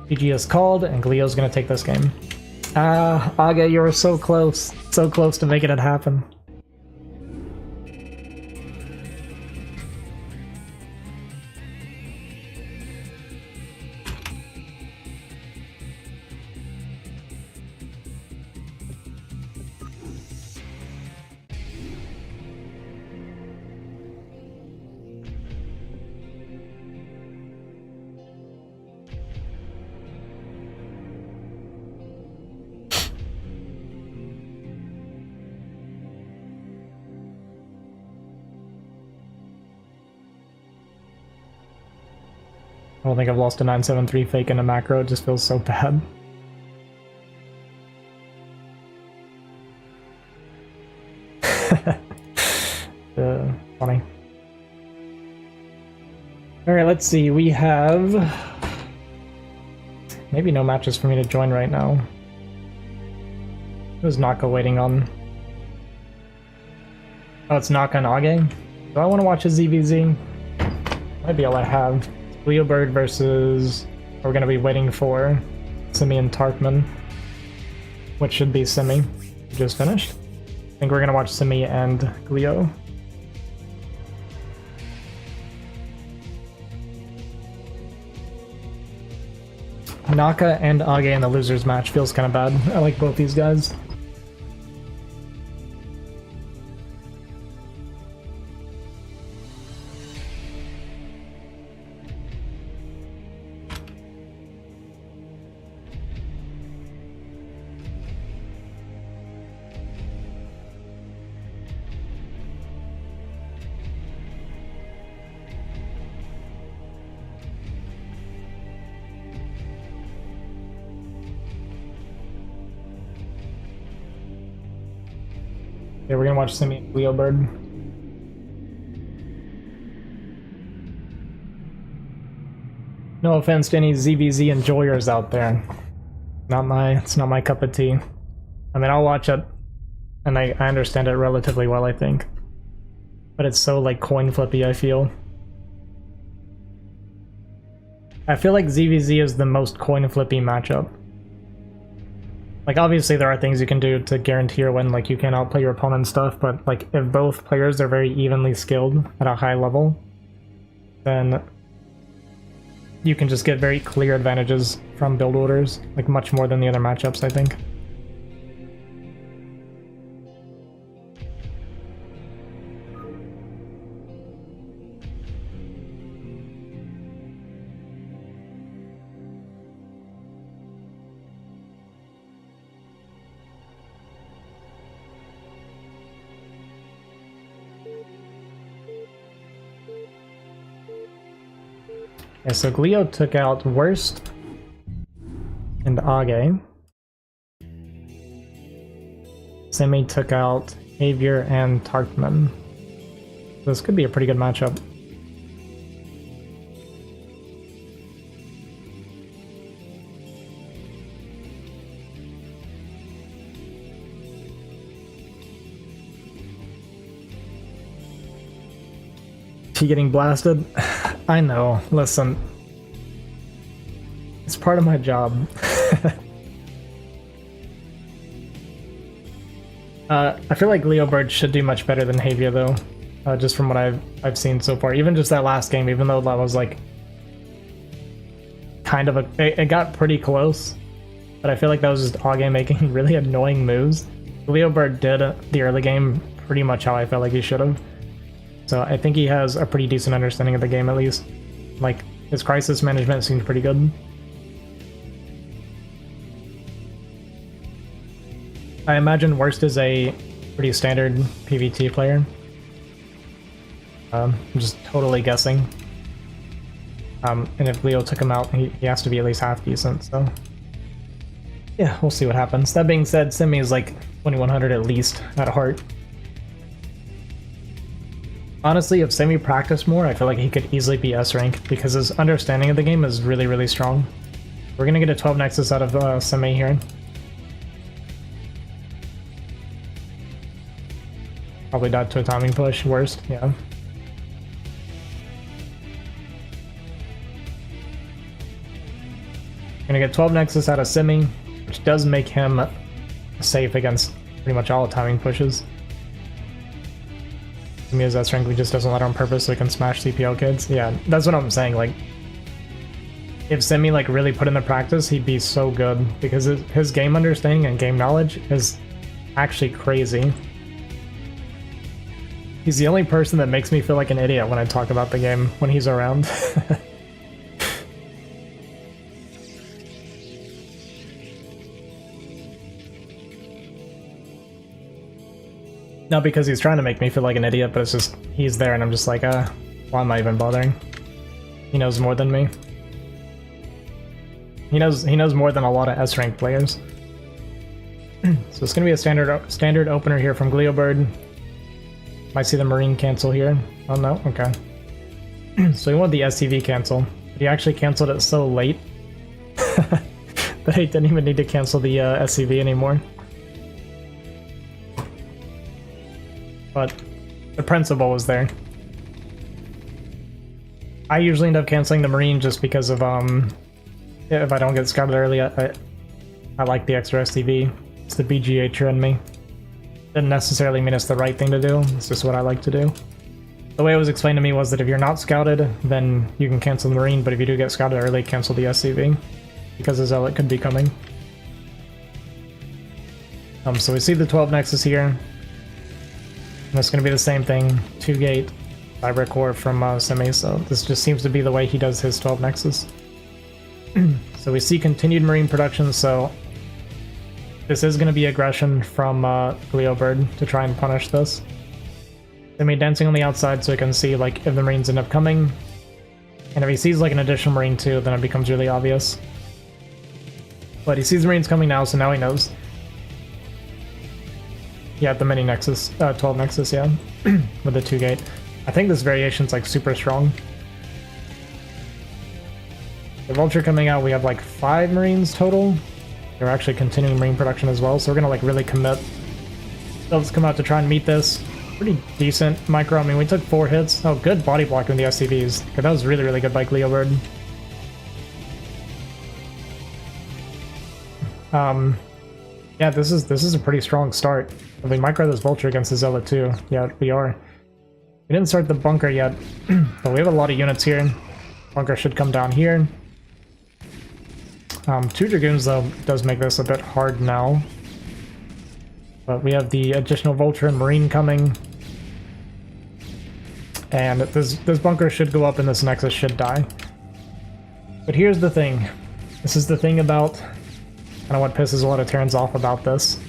GG is called, and Gleo's gonna take this game. Age, you were so close to making it happen. I don't think I've lost a 973 fake in a macro, it just feels so bad. Funny. Alright, let's see, we have... maybe no matches for me to join right now. Who's Naka waiting on? Oh, it's Naka and Age? Do I want to watch a ZVZ? Might be all I have. Gleo Bird versus... we're going to be waiting for Simi and Tarkman, which should be Simi. Just finished. I think we're going to watch Simi and Gleo. Naka and Age in the losers match feels kind of bad. I like both these guys. Okay, we're gonna watch Simi and Gleo Bird. No offense to any ZVZ enjoyers out there. It's not my cup of tea. I mean, I'll watch it, and I understand it relatively well, I think. But it's so, like, coin flippy, I feel. I feel like ZVZ is the most coin flippy matchup. Like, obviously there are things you can do to guarantee your win, like you can outplay your opponent and stuff, but like if both players are very evenly skilled at a high level, then you can just get very clear advantages from build orders, like much more than the other matchups, I think. Okay, so Gleo took out Worst and Age. Simi took out Avier and Tarkman. So this could be a pretty good matchup. He getting blasted? I know, listen. It's part of my job. I feel like Leo Bird should do much better than Havia though, just from what I've seen so far. Even just that last game, even though that was like kind of it got pretty close, but I feel like that was just Auge making really annoying moves. Leo Bird did the early game pretty much how I felt like he should have. So I think he has a pretty decent understanding of the game at least. Like, his crisis management seems pretty good. I imagine Worst is a pretty standard PvT player. I'm just totally guessing. And if Leo took him out, he has to be at least half decent, so... yeah, we'll see what happens. That being said, Simi is like 2100 at least at heart. Honestly, if Simi practiced more, I feel like he could easily be S rank because his understanding of the game is really, really strong. We're gonna get a 12 Nexus out of Simi here. Probably died to a timing push, Worst, yeah. Gonna get 12 Nexus out of Simi, which does make him safe against pretty much all timing pushes. Simi is S rank, he just doesn't let it on purpose so he can smash CPL kids. Yeah, that's what I'm saying, like, if Simi like really put in the practice, he'd be so good, because his game understanding and game knowledge is actually crazy. He's the only person that makes me feel like an idiot when I talk about the game when he's around. Not because he's trying to make me feel like an idiot, but it's just he's there and I'm just like, why am I even bothering? He knows more than me. He knows more than a lot of S-rank players. So it's gonna be a standard opener here from Gleobird. Might see the Marine cancel here. Oh no, okay. So he wanted the SCV cancel. But he actually canceled it so late that he didn't even need to cancel the SCV anymore. But the principle was there. I usually end up canceling the Marine just because of if I don't get scouted early, I like the extra SCV. It's the BGH in me. Doesn't necessarily mean it's the right thing to do, it's just what I like to do. The way it was explained to me was that if you're not scouted, then you can cancel the Marine, but if you do get scouted early, cancel the SCV, because the Zealot could be coming. So we see the 12 Nexus here. And it's going to be the same thing, 2 gate, Cyber Core from Simi, so this just seems to be the way he does his 12 Nexus. So we see continued Marine production, so this is going to be aggression from Gleobird to try and punish this. Simi dancing on the outside so he can see like if the Marines end up coming, and if he sees like an additional Marine too, then it becomes really obvious. But he sees Marines coming now, so now he knows. Yeah, the mini Nexus, 12 Nexus, yeah, with the 2 gate. I think this variation's like super strong. The Vulture coming out, we have like 5 Marines total. They're actually continuing Marine production as well, so we're gonna like really commit. Let's come out to try and meet this. Pretty decent micro. I mean, we took 4 hits. Oh, good body blocking the SCVs. Okay, that was really, really good by Gleobird. Yeah, this is a pretty strong start. If we micro this Vulture against the Zealot too. Yeah, we are. We didn't start the bunker yet, but we have a lot of units here. Bunker should come down here. 2 Dragoons, though, does make this a bit hard now. But we have the additional Vulture and Marine coming. And this bunker should go up and this Nexus should die. But here's the thing. This is the thing about kind of what pisses a lot of Terrans off about this.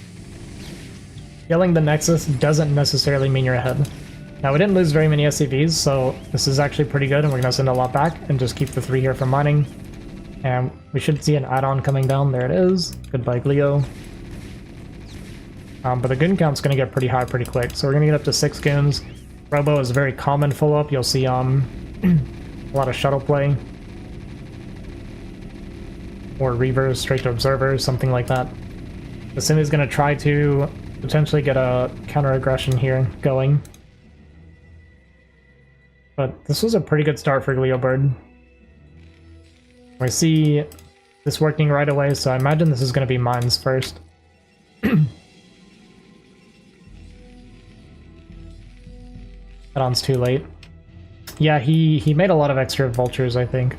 Killing the Nexus doesn't necessarily mean you're ahead. Now, we didn't lose very many SCVs, so this is actually pretty good, and we're going to send a lot back and just keep the 3 here for mining. And we should see an add-on coming down. There it is. Goodbye, Leo. But the goon count's going to get pretty high pretty quick, so we're going to get up to 6 goons. Robo is very common full-up. You'll see a lot of shuttle play. Or Reavers, straight to Observers, something like that. The Simi's going to try to potentially get a counter-aggression here going. But this was a pretty good start for Gleobird. We see this working right away, so I imagine this is going to be mines first. Head-on's too late. Yeah, he made a lot of extra vultures, I think.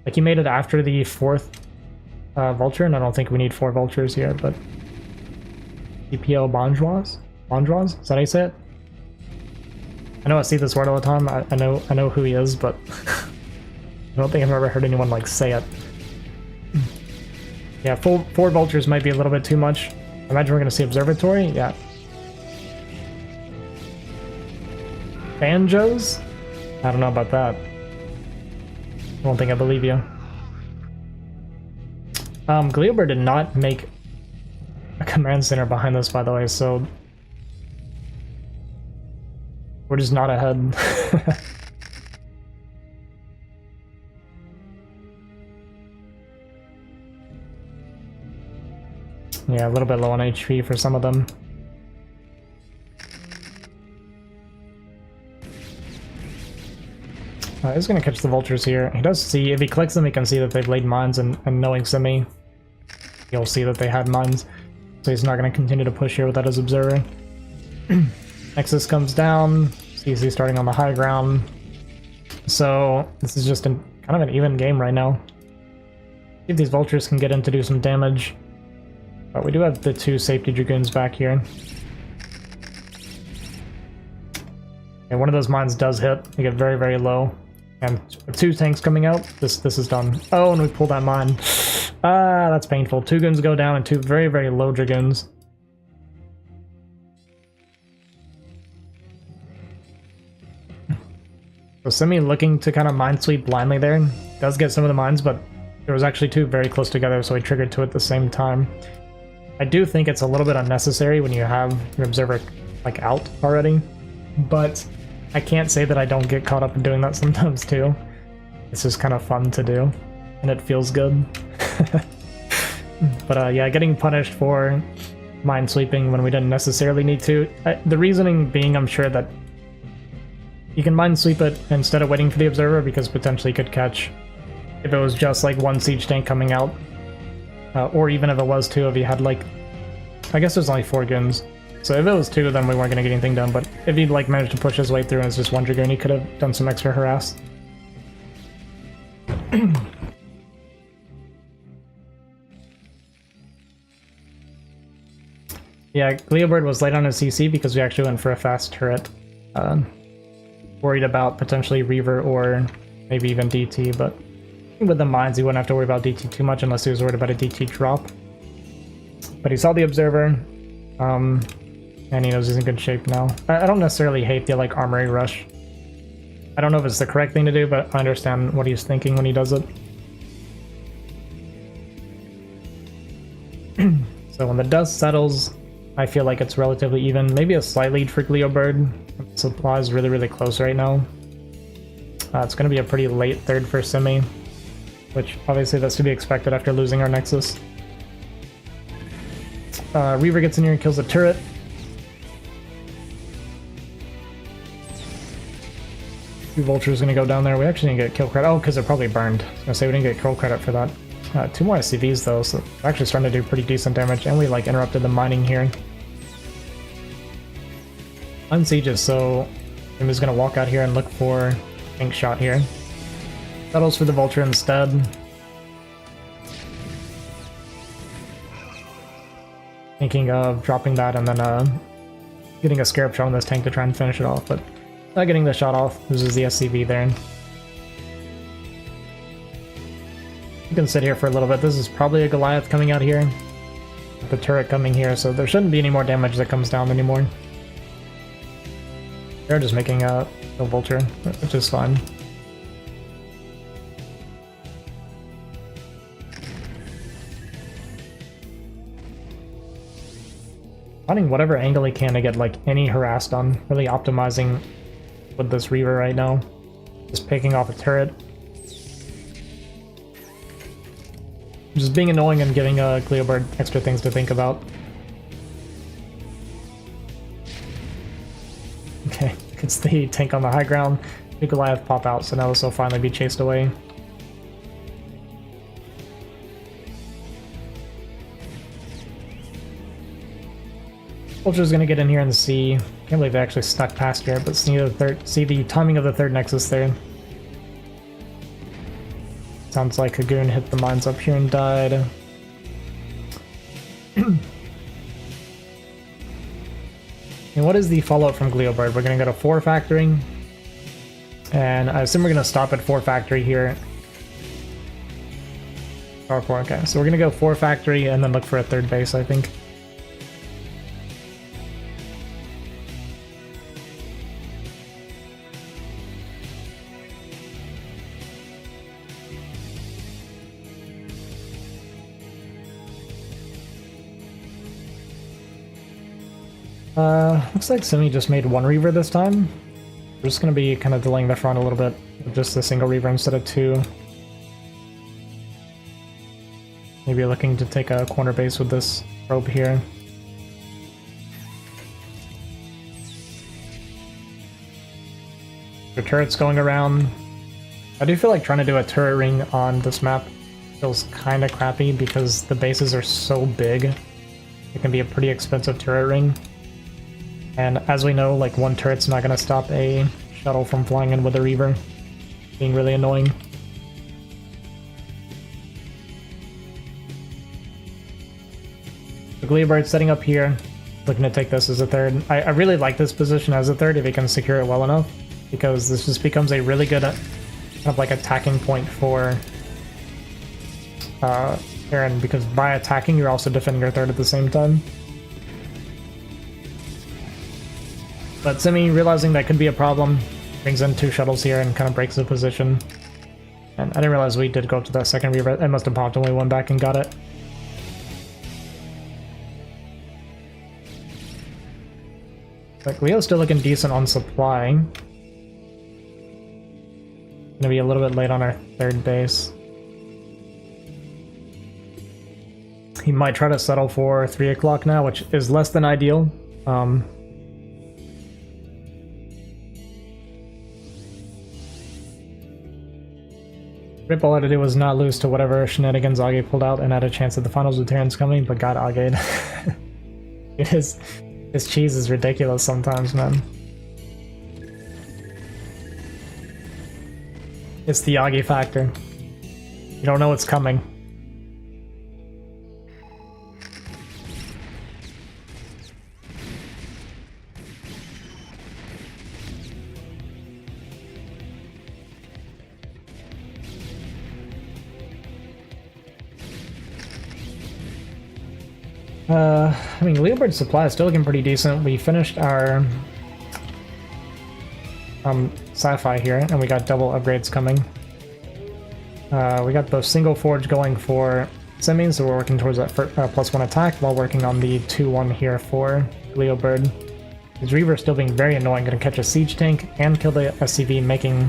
Like, he made it after the 4th vulture, and I don't think we need 4 vultures here, but... CPL Bonjois? Bonjois? Is that how you say it? I know I see this word all the time. I know who he is, but... I don't think I've ever heard anyone, like, say it. Yeah, 4 vultures might be a little bit too much. Imagine we're gonna see Observatory? Yeah. Banjos? I don't know about that. I don't think I believe you. Gleobird did not make a command center behind this, by the way, so we're just not ahead. Yeah, a little bit low on HP for some of them. He's gonna catch the vultures here. He does see, if he clicks them, he can see that they've laid mines, and knowing Simi, he'll see that they had mines. So he's not gonna continue to push here without his observer. Nexus comes down, CC starting on the high ground. So this is just kind of an even game right now. See if these vultures can get in to do some damage. But we do have the 2 safety dragoons back here. And one of those mines does hit. They get very, very low. And with 2 tanks coming out, this is done. Oh, and we pulled that mine. Ah, that's painful. 2 goons go down and 2 very, very low dragoons. So Simi looking to kind of mine sweep blindly there. Does get some of the mines, but there was actually 2 very close together, so he triggered 2 at the same time. I do think it's a little bit unnecessary when you have your observer like out already, but I can't say that I don't get caught up in doing that sometimes too. It's just kind of fun to do, and it feels good. But yeah, getting punished for mine sweeping when we didn't necessarily need to. The reasoning being, I'm sure that you can mine sweep it instead of waiting for the observer because potentially you could catch if it was just like 1 siege tank coming out. Or even if it was 2, if you had like... I guess there's only 4 goons. So if it was 2, then we weren't going to get anything done, but if he'd like managed to push his way through and it's just 1 dragoon, he could have done some extra harass. Yeah, Gleobird was late on his CC because we actually went for a fast turret. Worried about potentially Reaver or maybe even DT, but with the mines, he wouldn't have to worry about DT too much unless he was worried about a DT drop. But he saw the observer, and he knows he's in good shape now. I don't necessarily hate the like armory rush. I don't know if it's the correct thing to do, but I understand what he's thinking when he does it. So when the dust settles, I feel like it's relatively even. Maybe a slight lead for Gleobird. Supply is really, really close right now. It's going to be a pretty late 3rd for Simi, which obviously that's to be expected after losing our Nexus. Reaver gets in here and kills the turret. Two vultures gonna go down there. We actually didn't get kill credit. Oh, because they're probably burned. I was gonna say we didn't get kill credit for that. 2 more SCVs though, so we're actually starting to do pretty decent damage, and we like interrupted the mining here. Unsieges, so Jimmy's gonna walk out here and look for Ink Shot here. Settles for the vulture instead. Thinking of dropping that and then getting a scarab shot on this tank to try and finish it off, but not getting the shot off. Loses the SCV there. You can sit here for a little bit. This is probably a Goliath coming out here. The turret coming here, so there shouldn't be any more damage that comes down anymore. They're just making a vulture, which is fine. Finding whatever angle he can to get like any harass done. Really optimizing with this Reaver right now. Just picking off a turret. Just being annoying and giving Gleobird extra things to think about. Okay, It's the tank on the high ground. The Goliath pop out, so now this will finally be chased away. Vulture's gonna get in here and see. Can't believe they actually snuck past here, but see the timing of the third Nexus there. Sounds like a goon hit the mines up here and died. And what is the fallout from Gleobird? We're gonna go to 4 factory. And I assume we're gonna stop at 4 factory here. Or 4, okay. So we're gonna go 4 factory and then look for a third base, I think. Looks like Simi just made 1 Reaver this time. We're just going to be kind of delaying the front a little bit with just a single Reaver instead of 2. Maybe looking to take a corner base with this rope here. The turret's going around. I do feel like trying to do a turret ring on this map feels kind of crappy because the bases are so big. It can be a pretty expensive turret ring. And as we know, like 1 turret's not going to stop a shuttle from flying in with a Reaver. Being really annoying. The Gleebird's setting up here, looking to take this as a third. I really like this position as a third if he can secure it well enough, because this just becomes a really good kind of like attacking point for Aaron, because by attacking you're also defending your third at the same time. But Simi, realizing that could be a problem, brings in 2 shuttles here and kind of breaks the position. And I didn't realize we did go up to that second Reaver. I must have popped only 1 back and got it. But Leo's still looking decent on supply. Gonna be a little bit late on our third base. He might try to settle for 3 o'clock now, which is less than ideal. Rip all I had to do was not lose to whatever shenanigans Age pulled out and had a chance at the finals with Terran's coming, but got Age. His cheese is ridiculous sometimes, man. It's the Age factor. You don't know what's coming. I mean, Leopard's supply is still looking pretty decent. We finished our sci-fi here, and we got double upgrades coming. We got the single forge going for semis, so we're working towards that +1 attack while working on the 2-1 here for Leopard. His Reaver still being very annoying, gonna catch a siege tank and kill the SCV, making.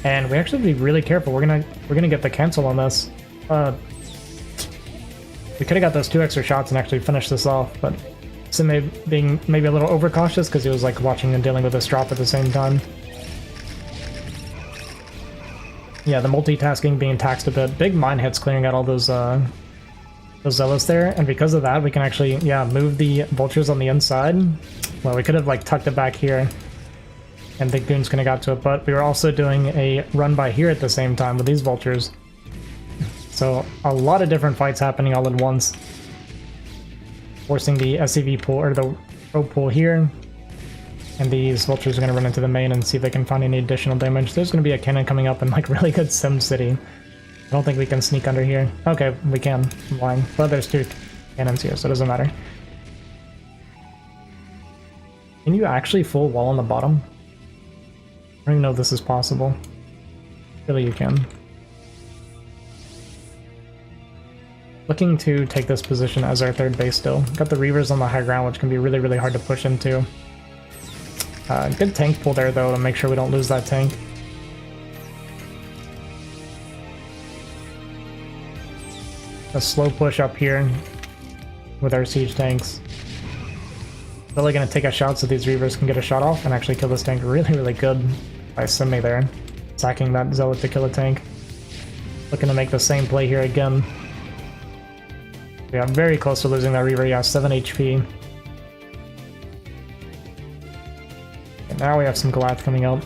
And we actually have to be really careful. We're gonna get the cancel on this. We could have got those 2 extra shots and actually finished this off, but Sim being maybe a little overcautious because he was like watching and dealing with this drop at the same time. Yeah, the multitasking being taxed a bit. Big mine hits clearing out all those zealots there, and because of that we can actually, yeah, move the vultures on the inside. Well, we could have like tucked it back here and the goons could have got to it, but we were also doing a run by here at the same time with these vultures. So a lot of different fights happening all at once. Forcing the SCV pool, or the rope pool here. And these vultures are going to run into the main and see if they can find any additional damage. There's going to be a cannon coming up in like really good Sim City. I don't think we can sneak under here. Okay, we can. I'm lying. But there's 2 cannons here, so it doesn't matter. Can you actually full wall on the bottom? I don't even know if this is possible. Really, you can. Looking to take this position as our third base still. Got the Reavers on the high ground, which can be really, really hard to push into. Good tank pull there, though, to make sure we don't lose that tank. A slow push up here with our siege tanks. Really gonna take a shot so these Reavers can get a shot off and actually kill this tank really, really good by Simi there. Sacking that Zealot to kill a tank. Looking to make the same play here again. We got very close to losing that Reaver, yeah, 7 HP. And now we have some Goliath coming out.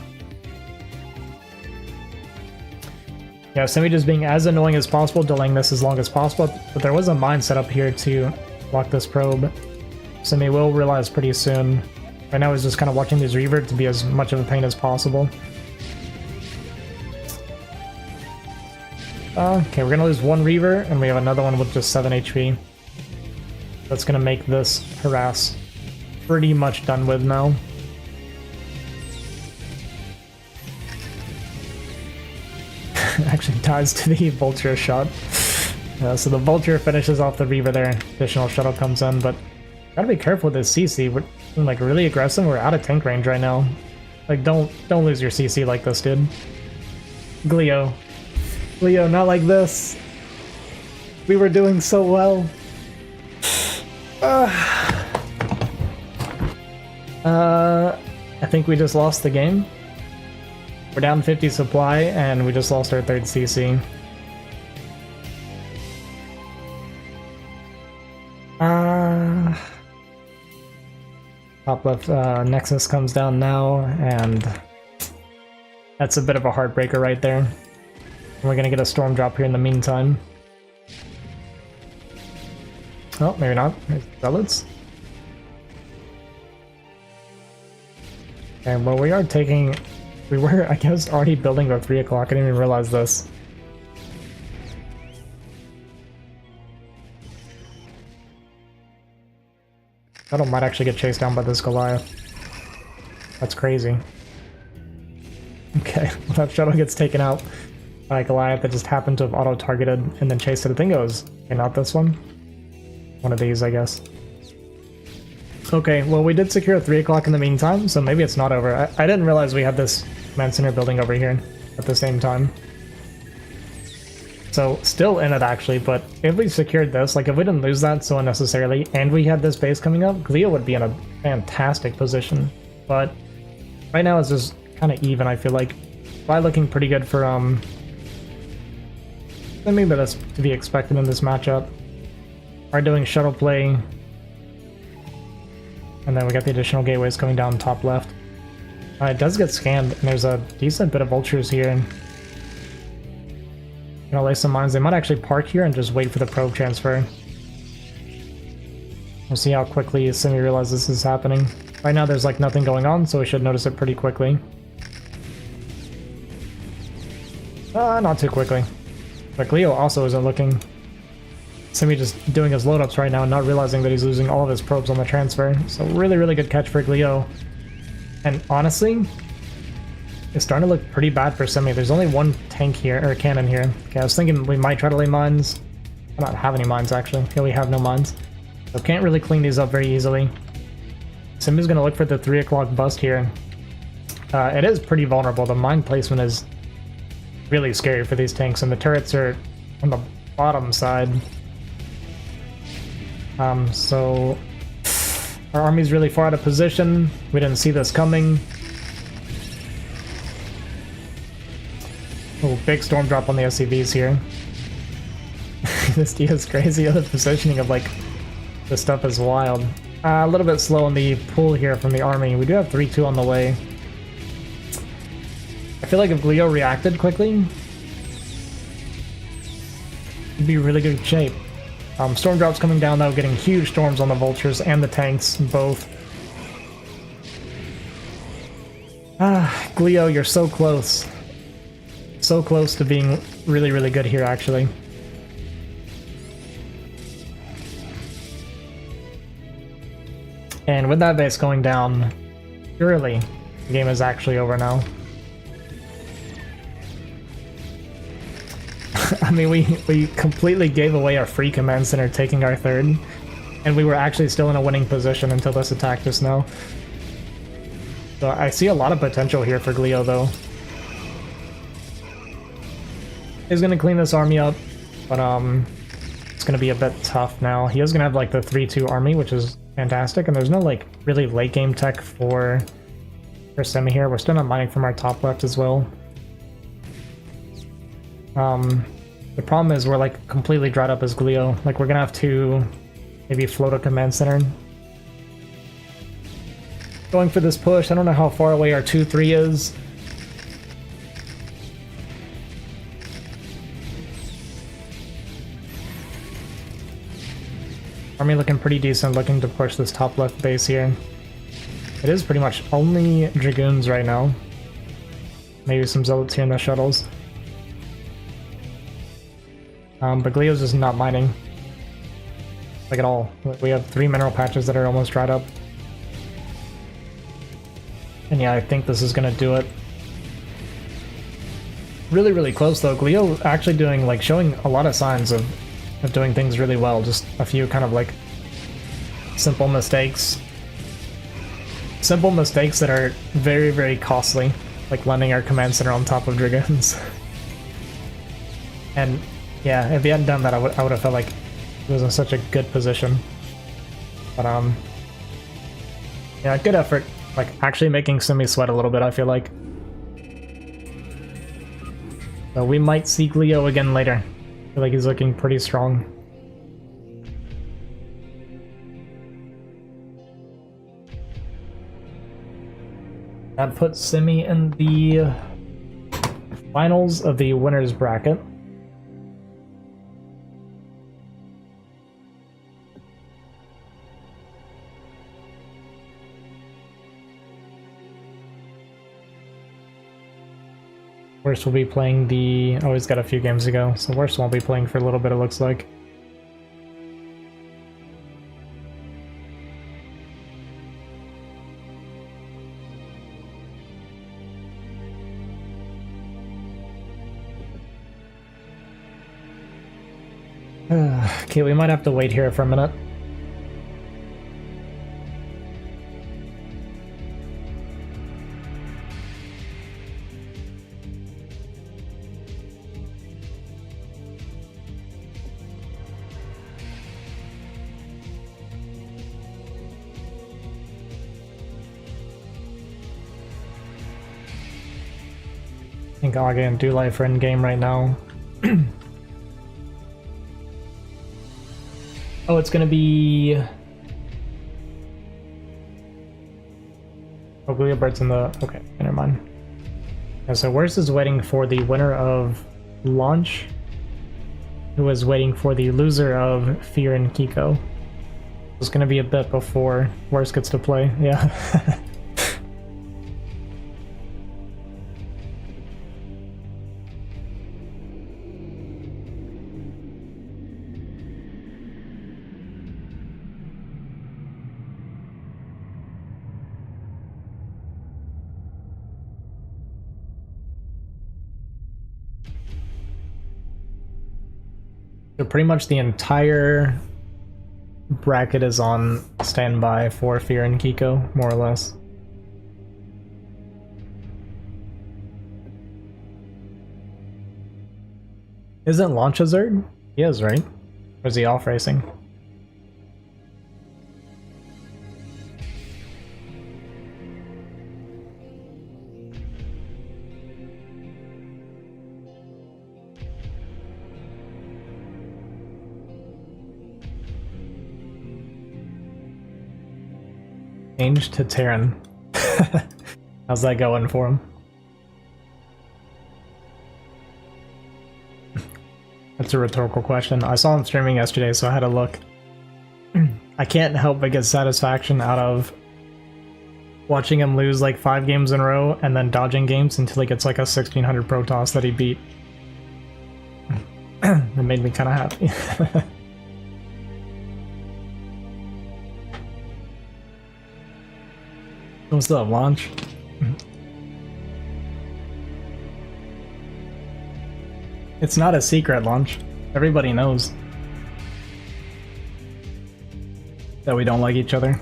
Yeah, Simi just being as annoying as possible, delaying this as long as possible, but there was a mine set up here to block this probe. Simi will realize pretty soon. Right now he's just kind of watching these Reaver to be as much of a pain as possible. Okay, we're gonna lose one Reaver, and we have another one with just 7 HP. That's gonna make this harass pretty much done with now. Actually ties to the Vulture shot. So the Vulture finishes off the Reaver there. Additional shuttle comes in, but gotta be careful with this CC. We're like really aggressive. We're out of tank range right now. Like don't lose your CC like this, dude. Glio, not like this. We were doing so well. I think we just lost the game. We're down 50 supply, and we just lost our third CC. Top left Nexus comes down now, and that's a bit of a heartbreaker right there. And we're gonna get a storm drop here in the meantime. Oh, maybe not. There's Zealots. Okay, well we are taking... We were, I guess, already building by 3 o'clock. I didn't even realize this. Shuttle might actually get chased down by this Goliath. That's crazy. Okay, well, that shuttle gets taken out by a Goliath that just happened to have auto-targeted and then chased it. I think it was... Okay, not this one. One of these, I guess. Okay, well, we did secure 3 o'clock in the meantime, so maybe it's not over. I didn't realize we had this command center building over here at the same time. So, still in it, actually, but if we secured this, like, if we didn't lose that so unnecessarily, and we had this base coming up, Glio would be in a fantastic position. But right now it's just kind of even, I feel like. By looking pretty good for, maybe that's to be expected in this matchup. Are doing shuttle play. And then we got the additional gateways coming down top left. It does get scanned, and there's a decent bit of vultures here. Gonna lay some mines. They might actually park here and just wait for the probe transfer. We'll see how quickly Simi realizes this is happening. Right now there's like nothing going on, so we should notice it pretty quickly. Not too quickly. But Glio also isn't looking. Simi just doing his load-ups right now and not realizing that he's losing all of his probes on the transfer. So really, really good catch for Glio. And honestly, it's starting to look pretty bad for Simi. There's only one tank here, or cannon here. Okay, I was thinking we might try to lay mines. I don't have any mines, actually. Okay, we have no mines. So can't really clean these up very easily. Simi's going to look for the 3 o'clock bust here. It is pretty vulnerable. The mine placement is really scary for these tanks, and the turrets are on the bottom side. So our army's really far out of position. We didn't see this coming. Oh, big storm drop on the SCVs here. This D is crazy. The positioning of like this stuff is wild. A little bit slow on the pull here from the army. We do have 3-2 on the way. I feel like if Glio reacted quickly, it'd be really good shape. Storm drops coming down though, getting huge storms on the vultures and the tanks, both. Glio, you're so close. So close to being really, really good here, actually. And with that base going down, surely the game is actually over now. I mean, we completely gave away our free command center, taking our third, and we were actually still in a winning position until this attack just now. So I see a lot of potential here for Glio, though. He's gonna clean this army up, but it's gonna be a bit tough now. He is gonna have like the 3-2 army, which is fantastic. And there's no like really late game tech for Semi here. We're still not mining from our top left as well. The problem is we're like completely dried up as Glio. Like we're gonna have to maybe float a command center. Going for this push. I don't know how far away our 2-3 is. Army looking pretty decent, looking to push this top left base here. It is pretty much only Dragoons right now. Maybe some Zealots here in the shuttles. But Glio's just not mining. Like at all. We have 3 mineral patches that are almost dried up. And yeah, I think this is gonna do it. Really, really close though. Glio actually doing, like, showing a lot of signs of doing things really well. Just a few kind of like simple mistakes. Simple mistakes that are very, very costly. Like landing our command center on top of Dragoons. And yeah, if he hadn't done that, I would have felt like he was in such a good position. But yeah, good effort. Like actually making Simi sweat a little bit, I feel like. So we might see Glio again later. I feel like he's looking pretty strong. That puts Simi in the finals of the winners bracket. Worst will be playing the... Oh, he's got a few games to go, so Worst won't be playing for a little bit, it looks like. Okay, we might have to wait here for a minute. I think Aga and Life are in game right now. Oh, it's gonna be... Oh, Glio Bird's in the... Okay, never mind. Yeah, so Worst is waiting for the winner of Launch, who is waiting for the loser of Fear and Kiko. It's gonna be a bit before Worst gets to play, yeah. So pretty much the entire bracket is on standby for Fear and Kiko, more or less. Isn't Launch a Zerg? He is, right? Or is he off racing? Change to Terran. How's that going for him? That's a rhetorical question. I saw him streaming yesterday, so I had to look. I can't help but get satisfaction out of watching him lose like 5 games in a row and then dodging games until he gets like a 1600 Protoss that he beat. It made me kind of happy. What's up, Launch? It's not a secret, Launch. Everybody knows that we don't like each other.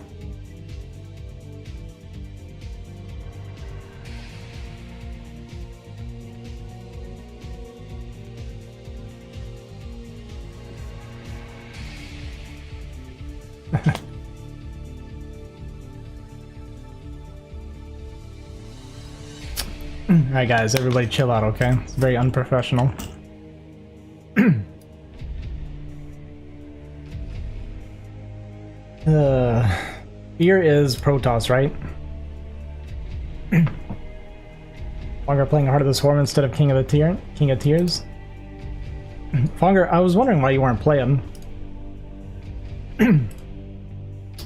Alright guys, everybody chill out, okay? It's very unprofessional. Fear is Protoss, right? Fonger playing Heart of the Swarm instead of King of Tears. Fonger, I was wondering why you weren't playing.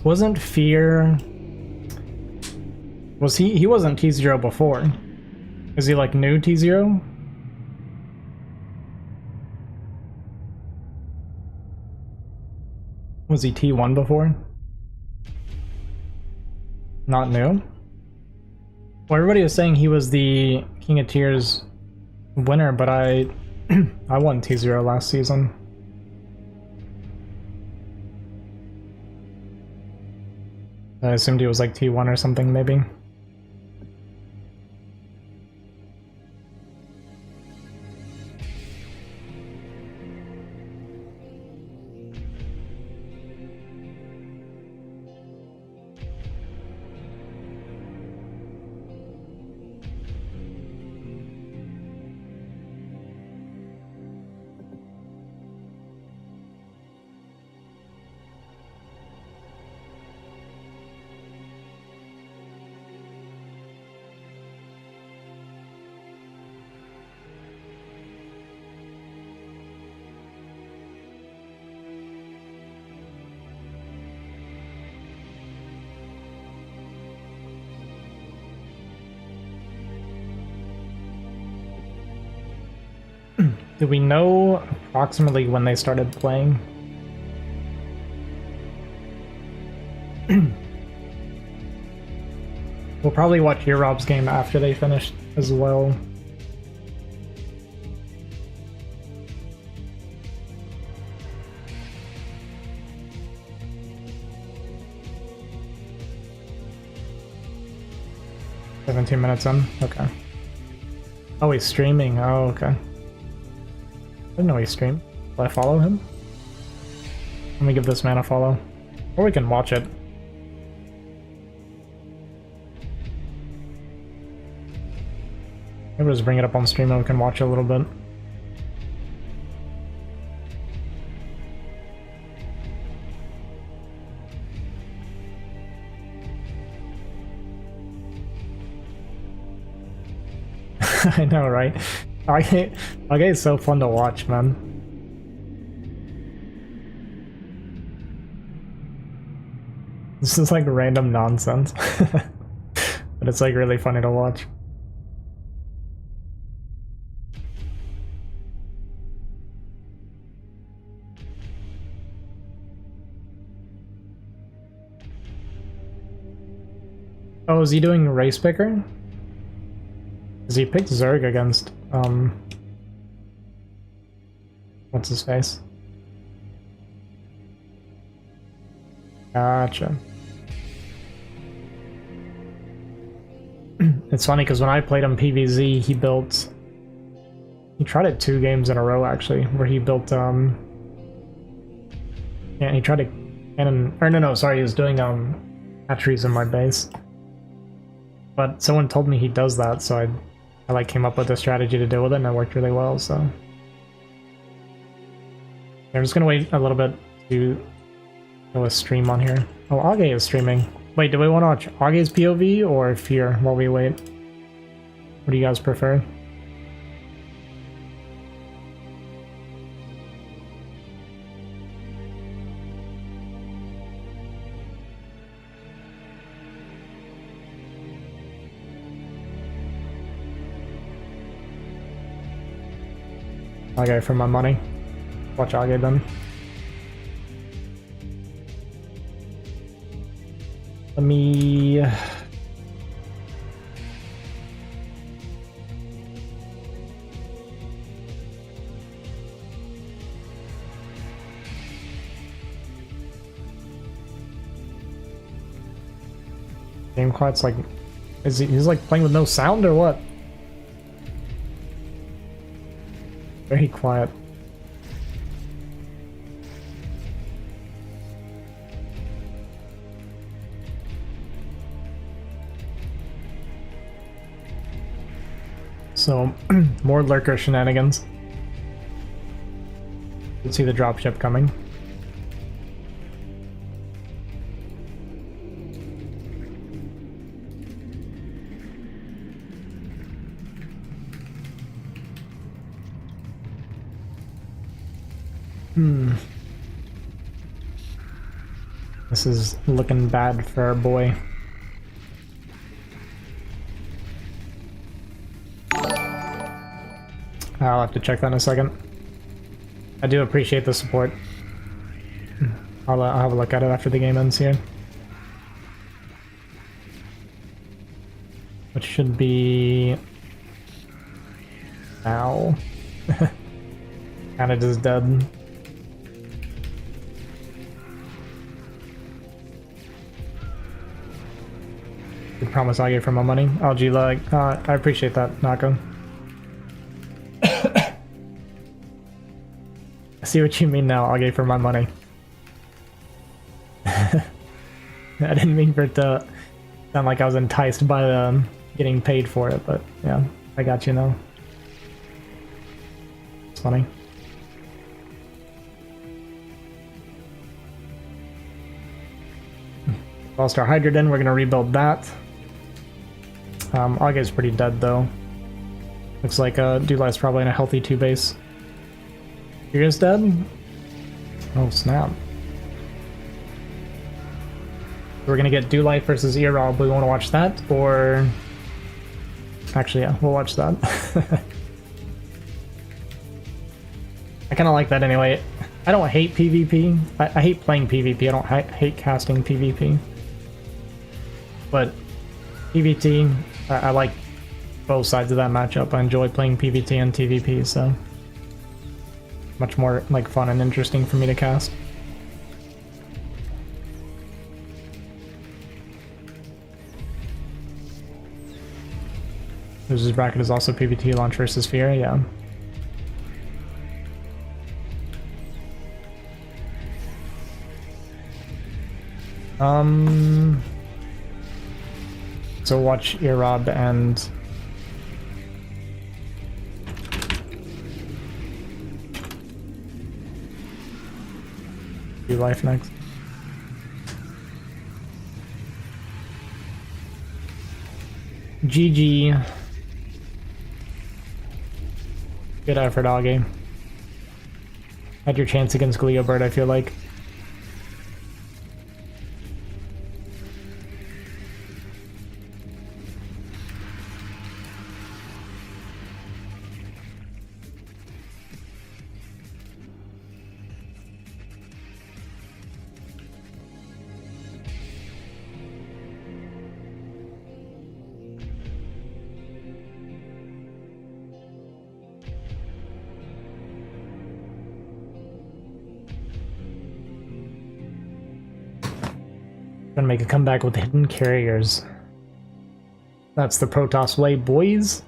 Wasn't Fear... Was he wasn't T0 before. Is he like new T0? Was he T1 before? Not new? Well, everybody was saying he was the King of Tears winner, but I won T0 last season. I assumed he was like T1 or something, maybe. Do we know approximately when they started playing? We'll probably watch your Rob's game after they finish as well. "17 minutes in? Okay. Oh, he's streaming. Oh, okay. I didn't know he streamed. Will I follow him? Let me give this man a follow. Or we can watch it. Maybe just bring it up on stream and we can watch it a little bit. I know, right? Okay, it's so fun to watch, man. This is like random nonsense. But it's like really funny to watch. Oh, is he doing Race Picker? Because he picked Zerg against, what's his face? Gotcha. It's funny because when I played him PvZ, he tried it 2 games in a row actually, where he built, yeah, he tried to cannon, or no, sorry, he was doing, hatcheries in my base. But someone told me he does that, so I like came up with a strategy to deal with it, and it worked really well, so. I'm just gonna wait a little bit to do a stream on here. Oh, Age is streaming. Wait, do we want to watch Age's POV or Fear while we wait? What do you guys prefer? Age for my money. Watch Age then. Let me... Game quiet's like... He's like playing with no sound or what? Very quiet. so more lurker shenanigans. Let's see the dropship coming. This is looking bad for our boy. I'll have to check that in a second. I do appreciate the support. I'll have a look at it after the game ends here. Which should be... Ow. Kinda just dead. Good promise I'll get for my money. Oh, Gila, I appreciate that, Nako. I see what you mean now, I'll get for my money. I didn't mean for it to sound like I was enticed by getting paid for it, but yeah, I got you now. It's funny. Lost our Hydroden, we're gonna rebuild that. Augie's pretty dead though. Looks like Dulai's probably in a healthy 2 base. Furious dead? Oh snap. We're gonna get Dulai versus Earrob. We want to watch that, or... Actually, yeah, we'll watch that. I kind of like that anyway. I don't hate PvP. I hate playing PvP. I don't hate casting PvP. But PvT, I like both sides of that matchup. I enjoy playing PvT and TvP, so much more like fun and interesting for me to cast. Losers bracket is also PvT launch versus Fear, yeah. So watch Earrob and do life next. GG. Good effort, Augie. Had your chance against Gleobird, I feel like. Gonna make a comeback with hidden carriers. That's the Protoss way, boys.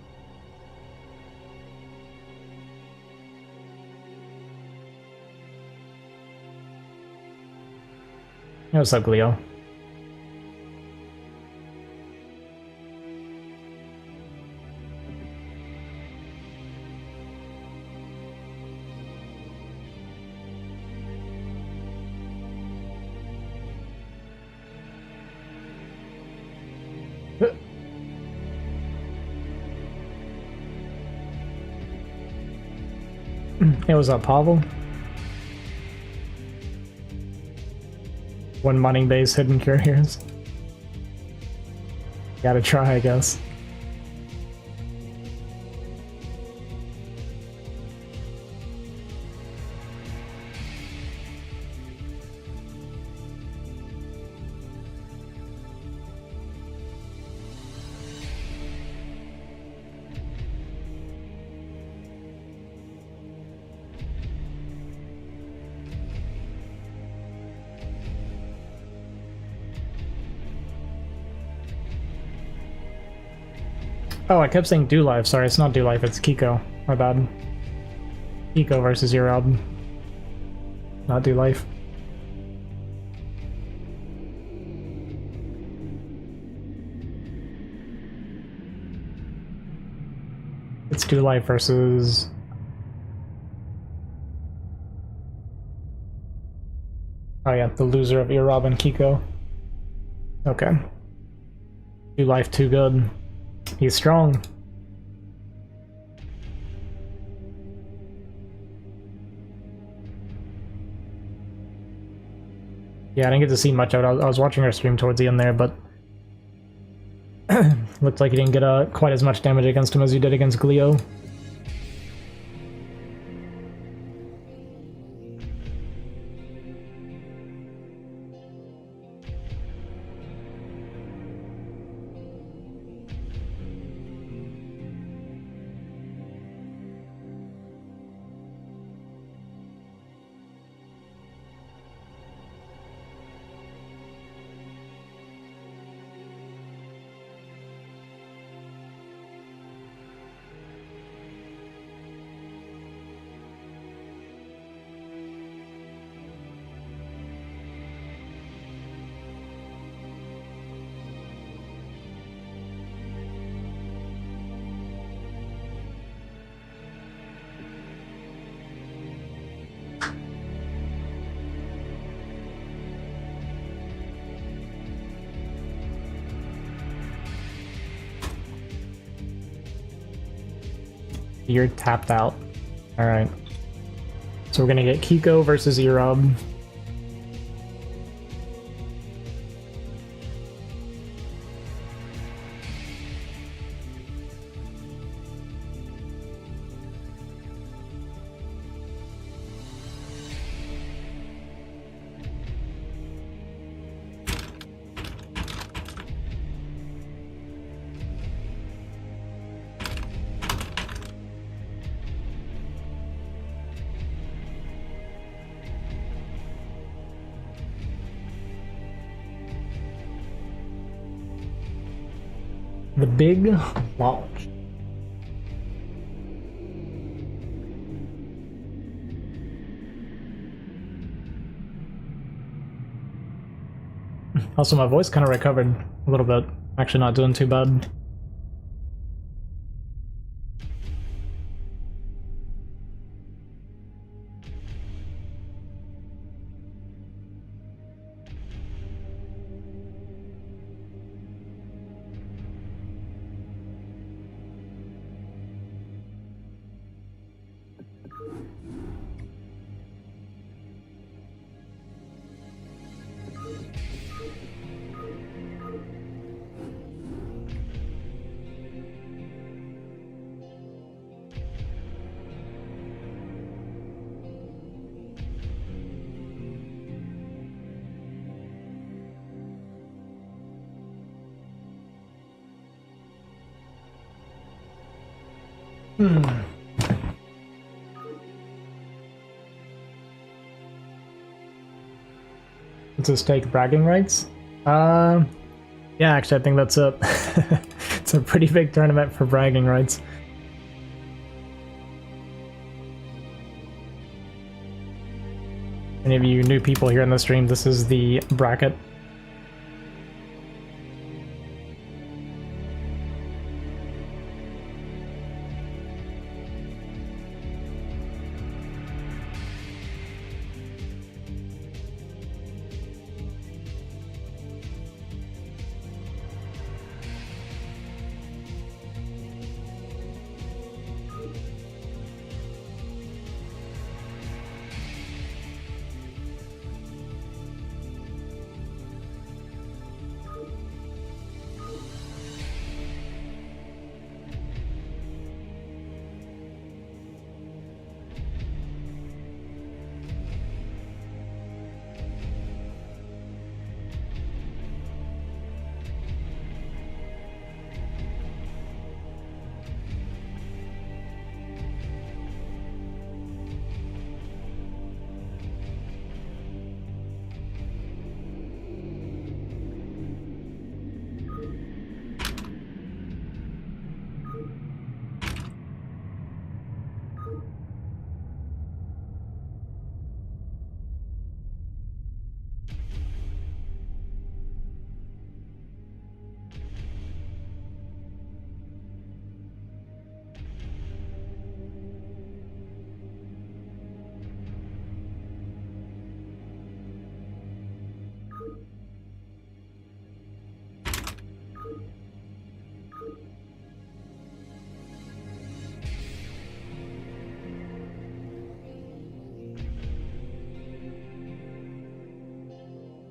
Hey, what's up, Leo? Hey, what's up, Pavel? One mining base, hidden carriers. Gotta try, I guess. Oh, I kept saying Do Life. Sorry, it's not Do Life, it's Kiko. My bad. Kiko versus Earrob. Not Do Life. it's 2 life versus... Oh yeah, the loser of Erob and Kiko. Okay. 2 life, 2 good. He's strong. Yeah, I didn't get to see much of it. I was watching her stream towards the end there, but looked like you didn't get quite as much damage against him as you did against Glio. You're tapped out. Alright. So we're gonna get Kiko versus Erob. The big launch. Also, my voice kind of recovered a little bit. Actually not doing too bad. It's a stake bragging rights? Yeah, actually I think that's a it's a pretty big tournament for bragging rights. Any of you new people here in the stream, this is the bracket.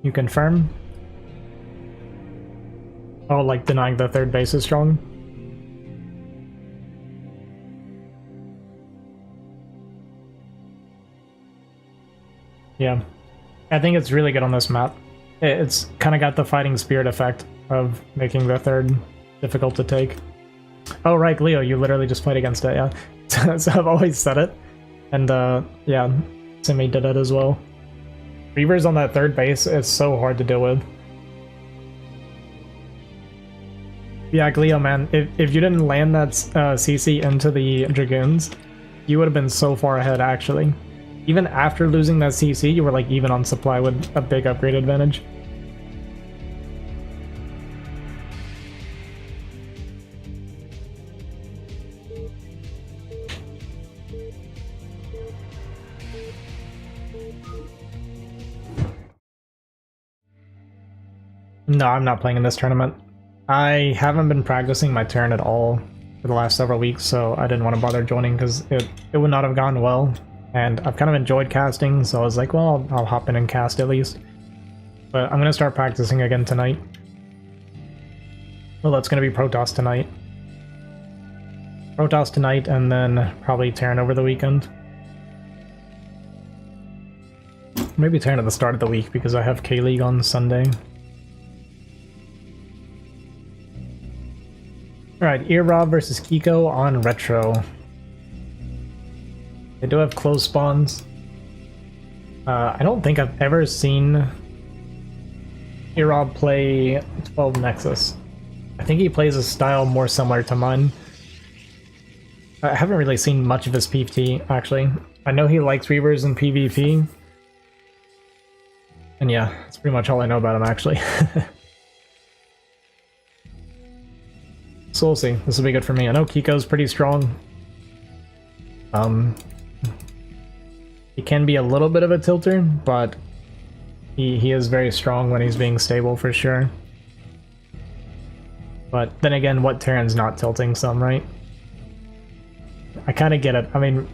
You confirm? Oh, like denying the third base is strong? Yeah. I think it's really good on this map. It's kind of got the fighting spirit effect of making the third difficult to take. Oh, right, Leo, you literally just played against it, yeah. So I've always said it. And, yeah, Simi did it as well. Reavers on that third base is so hard to deal with. Yeah, Leo, man, if you didn't land that CC into the Dragoons, you would have been so far ahead, actually. Even after losing that CC, you were like even on supply with a big upgrade advantage. No, I'm not playing in this tournament. I haven't been practicing my turn at all for the last several weeks, so I didn't want to bother joining because it would not have gone well. And I've kind of enjoyed casting, so I was like, well, I'll hop in and cast at least. But I'm going to start practicing again tonight. Well, that's going to be Protoss tonight. Protoss tonight, and then probably Terran over the weekend. Maybe Terran at the start of the week, because I have K-League on Sunday. Alright, Earrob versus Kiko on Retro. They do have close spawns. I don't think I've ever seen Earrob play 12 Nexus. I think he plays a style more similar to mine. I haven't really seen much of his PvT, actually. I know he likes Reavers in PvP. And yeah, that's pretty much all I know about him, actually. So we'll see. This will be good for me. I know Kiko's pretty strong. He can be a little bit of a tilter, but he is very strong when he's being stable for sure. But then again, what Terran's not tilting some, right? I kind of get it. I mean,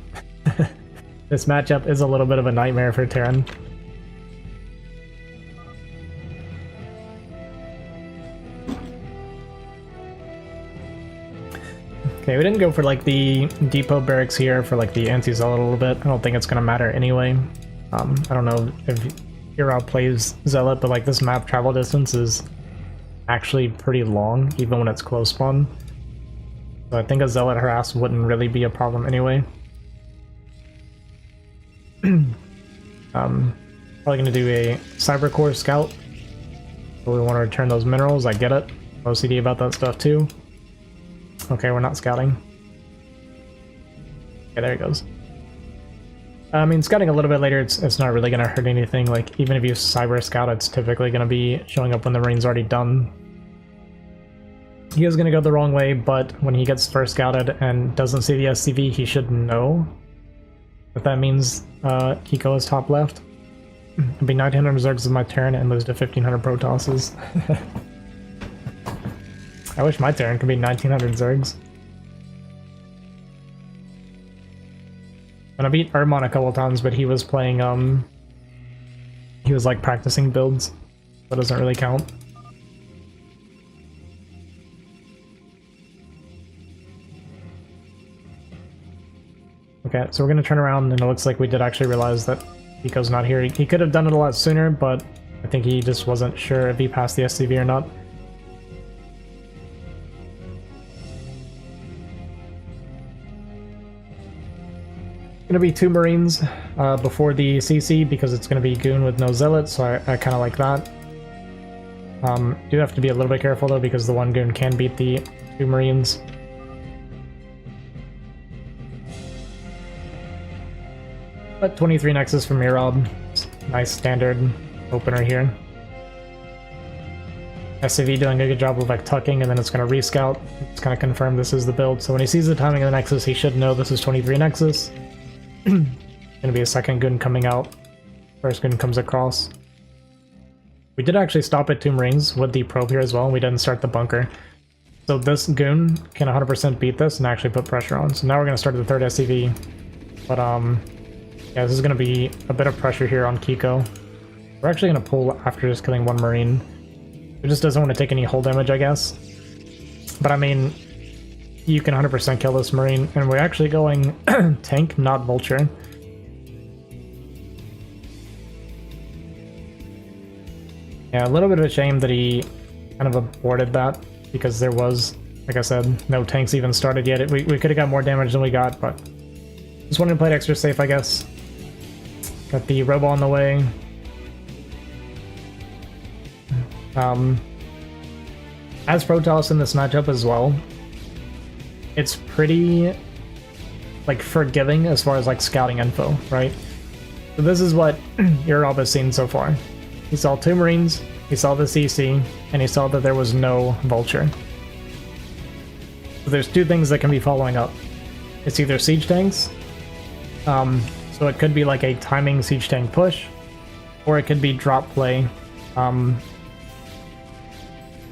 this matchup is a little bit of a nightmare for Terran. Okay, we didn't go for like the depot barracks here for like the anti-zealot a little bit. I don't think it's gonna matter anyway. I don't know if Earrob plays zealot, but like this map travel distance is actually pretty long, even when it's close spawn. So I think a zealot harass wouldn't really be a problem anyway. Probably gonna do a cyber core scout. So we want to return those minerals. I get it. OCD about that stuff too. Okay, we're not scouting. Okay, there he goes. I mean, scouting a little bit later, it's not really going to hurt anything. Like, even if you cyber scout, it's typically going to be showing up when the rain's already done. He is going to go the wrong way, but when he gets first scouted and doesn't see the SCV, he should know that that means Kiko is top left. It'll be 1900 Zergs with my turn and lose to 1500 Protosses. I wish my turn could be 1900 Zergs. And I beat Urmon a couple times, but he was playing, he was like practicing builds. That doesn't really count. Okay, so we're gonna turn around, and it looks like we did actually realize that Kiko's not here. He could have done it a lot sooner, but I think he just wasn't sure if he passed the SCV or not. Gonna be 2 Marines before the CC because it's gonna be Goon with no Zealot, so I kind of like that. Do have to be a little bit careful though because the one Goon can beat the 2 Marines. But 23 Nexus from Earrob. Nice standard opener here. SCV doing a good job of like tucking, and then it's gonna rescout. It's gonna confirm this is the build. So when he sees the timing of the Nexus, he should know this is 23 Nexus. Gonna be a second Goon coming out. First Goon comes across. We did actually stop at 2 Marines with the probe here as well, and we didn't start the bunker. So this Goon can 100% beat this and actually put pressure on. So now we're gonna start the 3rd SCV. But yeah, this is gonna be a bit of pressure here on Kiko. We're actually going to pull after just killing one Marine. It just doesn't want to take any hull damage, I guess. But I mean, you can 100% kill this Marine, and we're actually going tank, not Vulture. Yeah, a little bit of a shame that he kind of aborted that, because there was, like I said, no tanks even started yet. We could have got more damage than we got, but just wanted to play it extra safe, I guess. Got the Robo on the way. As Protoss in this matchup as well, it's pretty, like, forgiving as far as, like, scouting info, right? So this is what Eurob has seen so far. He saw 2 Marines, he saw the CC, and he saw that there was no Vulture. So there's 2 things that can be following up. It's either siege tanks, so it could be like a timing siege tank push, or it could be drop play.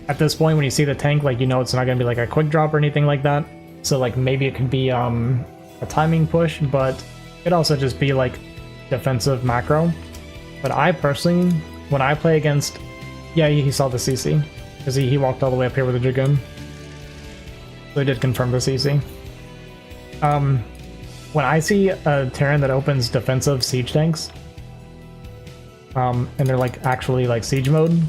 At this point, when you see the tank, like, you know it's not going to be like a quick drop or anything like that. So like maybe it could be a timing push, but it could also just be like defensive macro. But I personally, when I play against, yeah, he saw the CC because he walked all the way up here with a Dragoon. So he did confirm the CC. When I see a Terran that opens defensive siege tanks, and they're like actually like siege mode,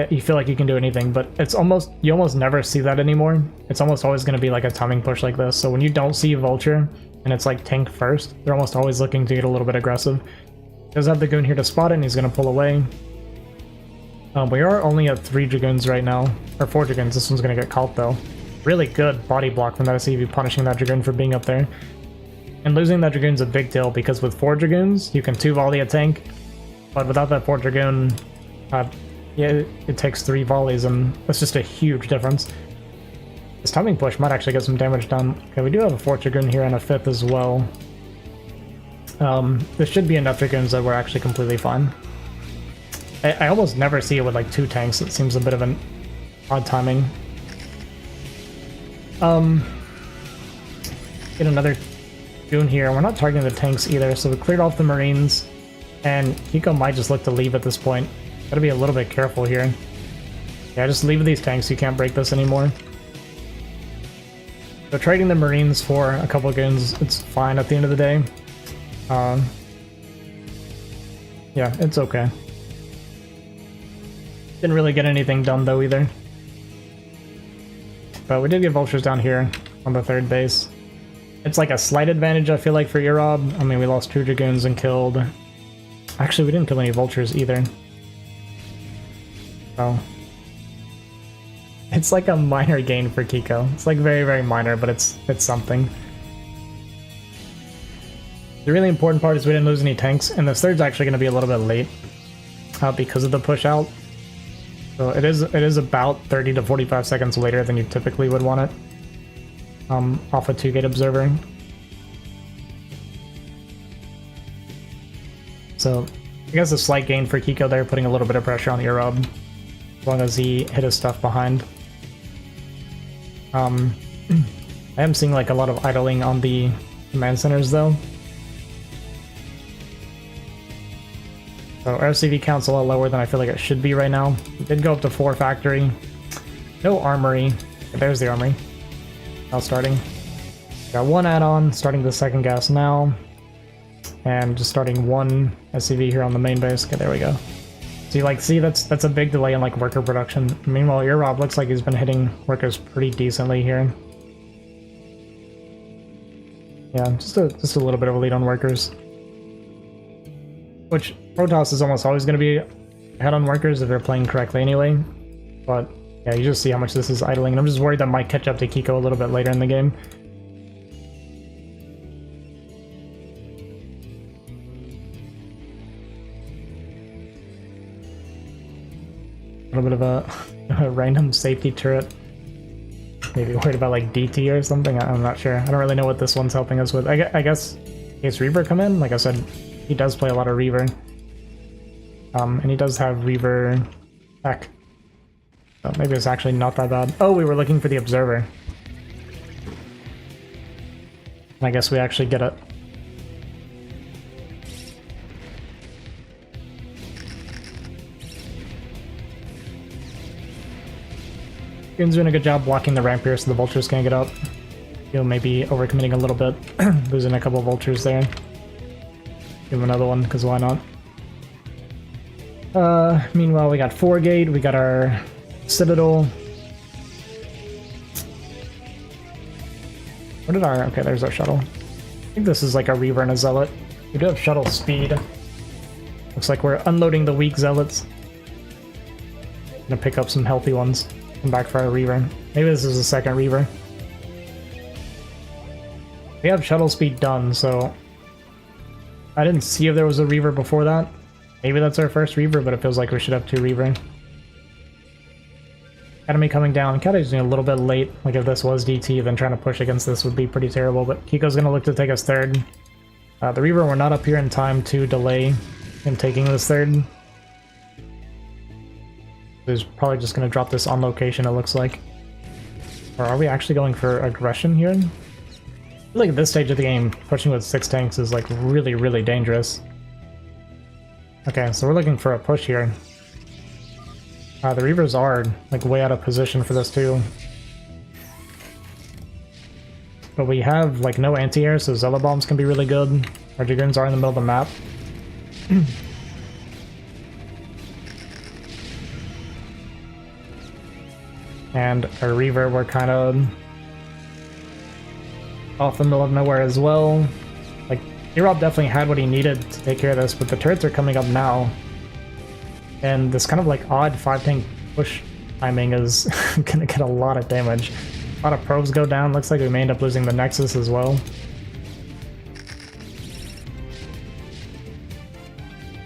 you feel like you can do anything, but it's almost, you almost never see that anymore. It's almost always going to be like a timing push like this. So when you don't see Vulture and it's like tank first, they're almost always looking to get a little bit aggressive. He does have the Goon here to spot it, and he's going to pull away. We are only at 3 Dragoons right now, or 4 Dragoons. This one's going to get caught though. Really good body block from that SCV, punishing that Dragoon for being up there. And losing that Dragoon's a big deal, because with 4 Dragoons, you can 2-volley a tank, but without that 4 Dragoon, yeah, it takes 3 volleys, and that's just a huge difference. This timing push might actually get some damage done. Okay, we do have a 4th Dragoon here and a 5th as well. There should be enough Dragoons that we're actually completely fine. I almost never see it with like 2 tanks. It seems a bit of an odd timing. Get another Goon here. We're not targeting the tanks either, so we cleared off the Marines, and Hiko might just look to leave at this point. Gotta be a little bit careful here. Yeah, just leave these tanks. You can't break this anymore. So trading the Marines for a couple of Goons, it's fine at the end of the day. Yeah, it's okay. Didn't really get anything done though either. But we did get Vultures down here on the 3rd base. It's like a slight advantage, I feel like, for Eurob. I mean, we lost 2 Dragoons and killed... Actually, we didn't kill any Vultures either. So... It's like a minor gain for Kiko. It's like very, very minor, but it's something. The really important part is we didn't lose any tanks, and this 3rd's actually going to be a little bit late because of the push out. So it is about 30 to 45 seconds later than you typically would want it. Off a 2-gate observer. So I guess a slight gain for Kiko there, putting a little bit of pressure on the Eurob, as long as he hit his stuff behind. I am seeing like a lot of idling on the command centers though. So RCV count's a lot lower than I feel like it should be right now. We did go up to 4 factory. No armory. There's the armory. Now starting. Got 1 add-on, starting the 2nd gas now. And just starting 1 SCV here on the main base. Okay, there we go. So you like see that's a big delay in like worker production. Meanwhile, Eurob looks like he's been hitting workers pretty decently here. Yeah, just a little bit of a lead on workers. Which Protoss is almost always going to be ahead on workers if they're playing correctly anyway. But yeah, you just see how much this is idling, and I'm just worried that might catch up to Kiko a little bit later in the game. A little bit of a random safety turret. Maybe worried about like DT or something. I'm not sure. I don't really know what this one's helping us with. I guess in case Reaver come in, like I said, he does play a lot of Reaver. And he does have Reaver tech. So maybe it's actually not that bad. Oh, we were looking for the observer. And I guess we actually get it. Goon's doing a good job blocking the ramp here so the vultures can't get up. He'll maybe overcommitting a little bit, losing a couple of vultures there. Give him another one, because why not? Meanwhile, we got 4-gate, we got our Citadel. Where did our... Okay, there's our shuttle. I think this is like a Reaver and a Zealot. We do have shuttle speed. Looks like we're unloading the weak Zealots. Gonna pick up some healthy ones. Come back for our Reaver. Maybe this is a second Reaver. We have shuttle speed done, so... I didn't see if there was a Reaver before that. Maybe that's our first Reaver, but it feels like we should have 2 Reaver. Academy coming down. Academy's a little bit late. Like if this was DT, then trying to push against this would be pretty terrible, but Kiko's gonna look to take us third. The Reaver, we're not up here in time to delay him taking this third. He's probably just gonna drop this on location, it looks like. Or are we actually going for aggression here? I feel like at this stage of the game, pushing with 6 tanks is like really, really dangerous. Okay, so we're looking for a push here. The Reavers are like way out of position for this too. But we have like no anti-air, so Zealot bombs can be really good. Our Dragoons are in the middle of the map. And our Reaver, we're kind of off the middle of nowhere as well. Like, Europe definitely had what he needed to take care of this, but the turrets are coming up now. And this kind of like odd 5-tank push timing is gonna get a lot of damage. A lot of probes go down. Looks like we may end up losing the Nexus as well.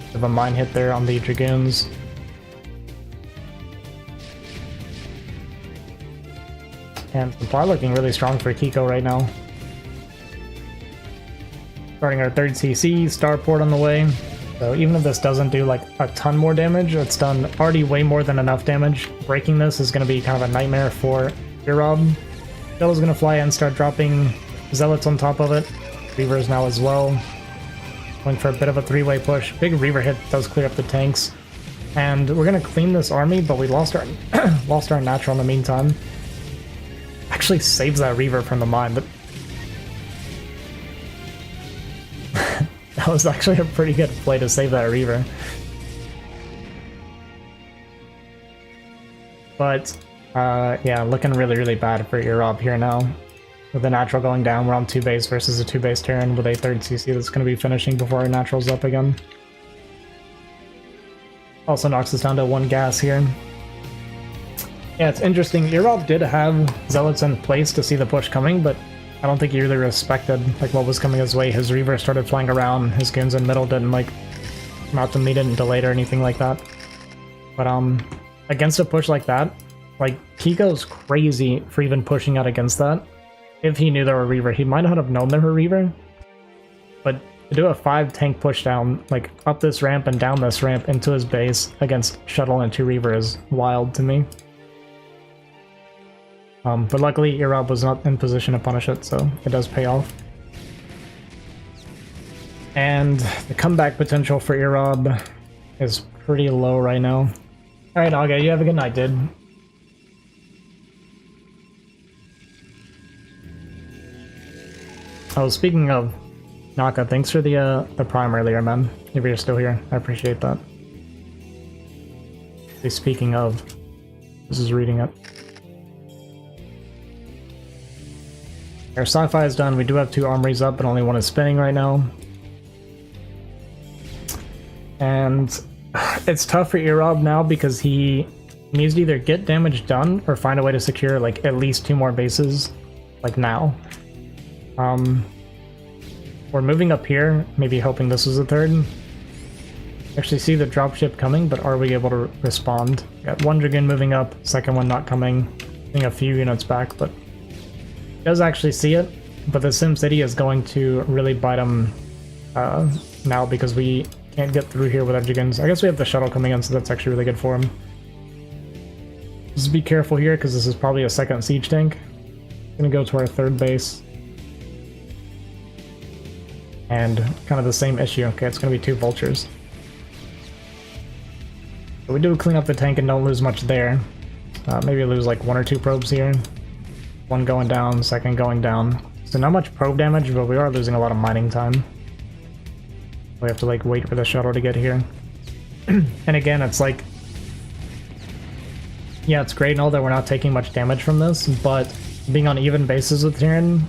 Bit of a mine hit there on the Dragoons. And supply looking really strong for Kiko right now. Starting our 3rd CC, Starport on the way. So even if this doesn't do like a ton more damage, it's done already way more than enough damage. Breaking this is going to be kind of a nightmare for Rob. Shuttle's going to fly in, start dropping Zealots on top of it. Reavers now as well. Going for a bit of a 3-way push. Big Reaver hit does clear up the tanks. And we're going to clean this army, but we lost our lost our natural in the meantime. Actually saves that Reaver from the mine, but that was actually a pretty good play to save that Reaver. But, yeah, looking really, really bad for Europe here now. With the natural going down, we're on 2 base versus a 2 base Terran with a 3rd CC that's going to be finishing before our natural's up again. Also knocks us down to 1 gas here. Yeah, it's interesting. Europe did have Zealots in place to see the push coming, but I don't think he really respected like what was coming his way. His Reaver started flying around, his Goons in middle didn't like come out to meet it and delay it or anything like that. But against a push like that, like Kiko's crazy for even pushing out against that. If he knew there were Reaver, he might not have known there were Reaver. But to do a 5-tank push down, like up this ramp and down this ramp into his base against Shuttle and 2 Reaver is wild to me. But luckily, Irab was not in position to punish it, so it does pay off. And the comeback potential for Irab is pretty low right now. Alright, Aga, you have a good night, dude. Oh, speaking of Naka, thanks for the prime earlier, man. If you're still here, I appreciate that. Speaking of, this is reading it. Our sci-fi is done. We do have 2 armories up, but only 1 is spinning right now. And it's tough for Irab now because he needs to either get damage done or find a way to secure like at least 2 more bases, like now. We're moving up here, maybe hoping this was the 3rd. Actually see the dropship coming, but are we able to respond? Got 1 Dragoon moving up, 2nd one not coming. I think a few units back, but does actually see it, but the SimCity is going to really bite him now because we can't get through here with our Dragoons. I guess we have the shuttle coming in, so that's actually really good for him. Just be careful here because this is probably a 2nd siege tank. Gonna go to our 3rd base. And kind of the same issue. Okay, it's gonna be 2 vultures. So we do clean up the tank and don't lose much there. Maybe lose like 1 or 2 probes here. One going down, second going down. So not much probe damage, but we are losing a lot of mining time. We have to like wait for the shuttle to get here. And again, it's like, yeah, it's great and all that we're not taking much damage from this, but being on even bases with Terran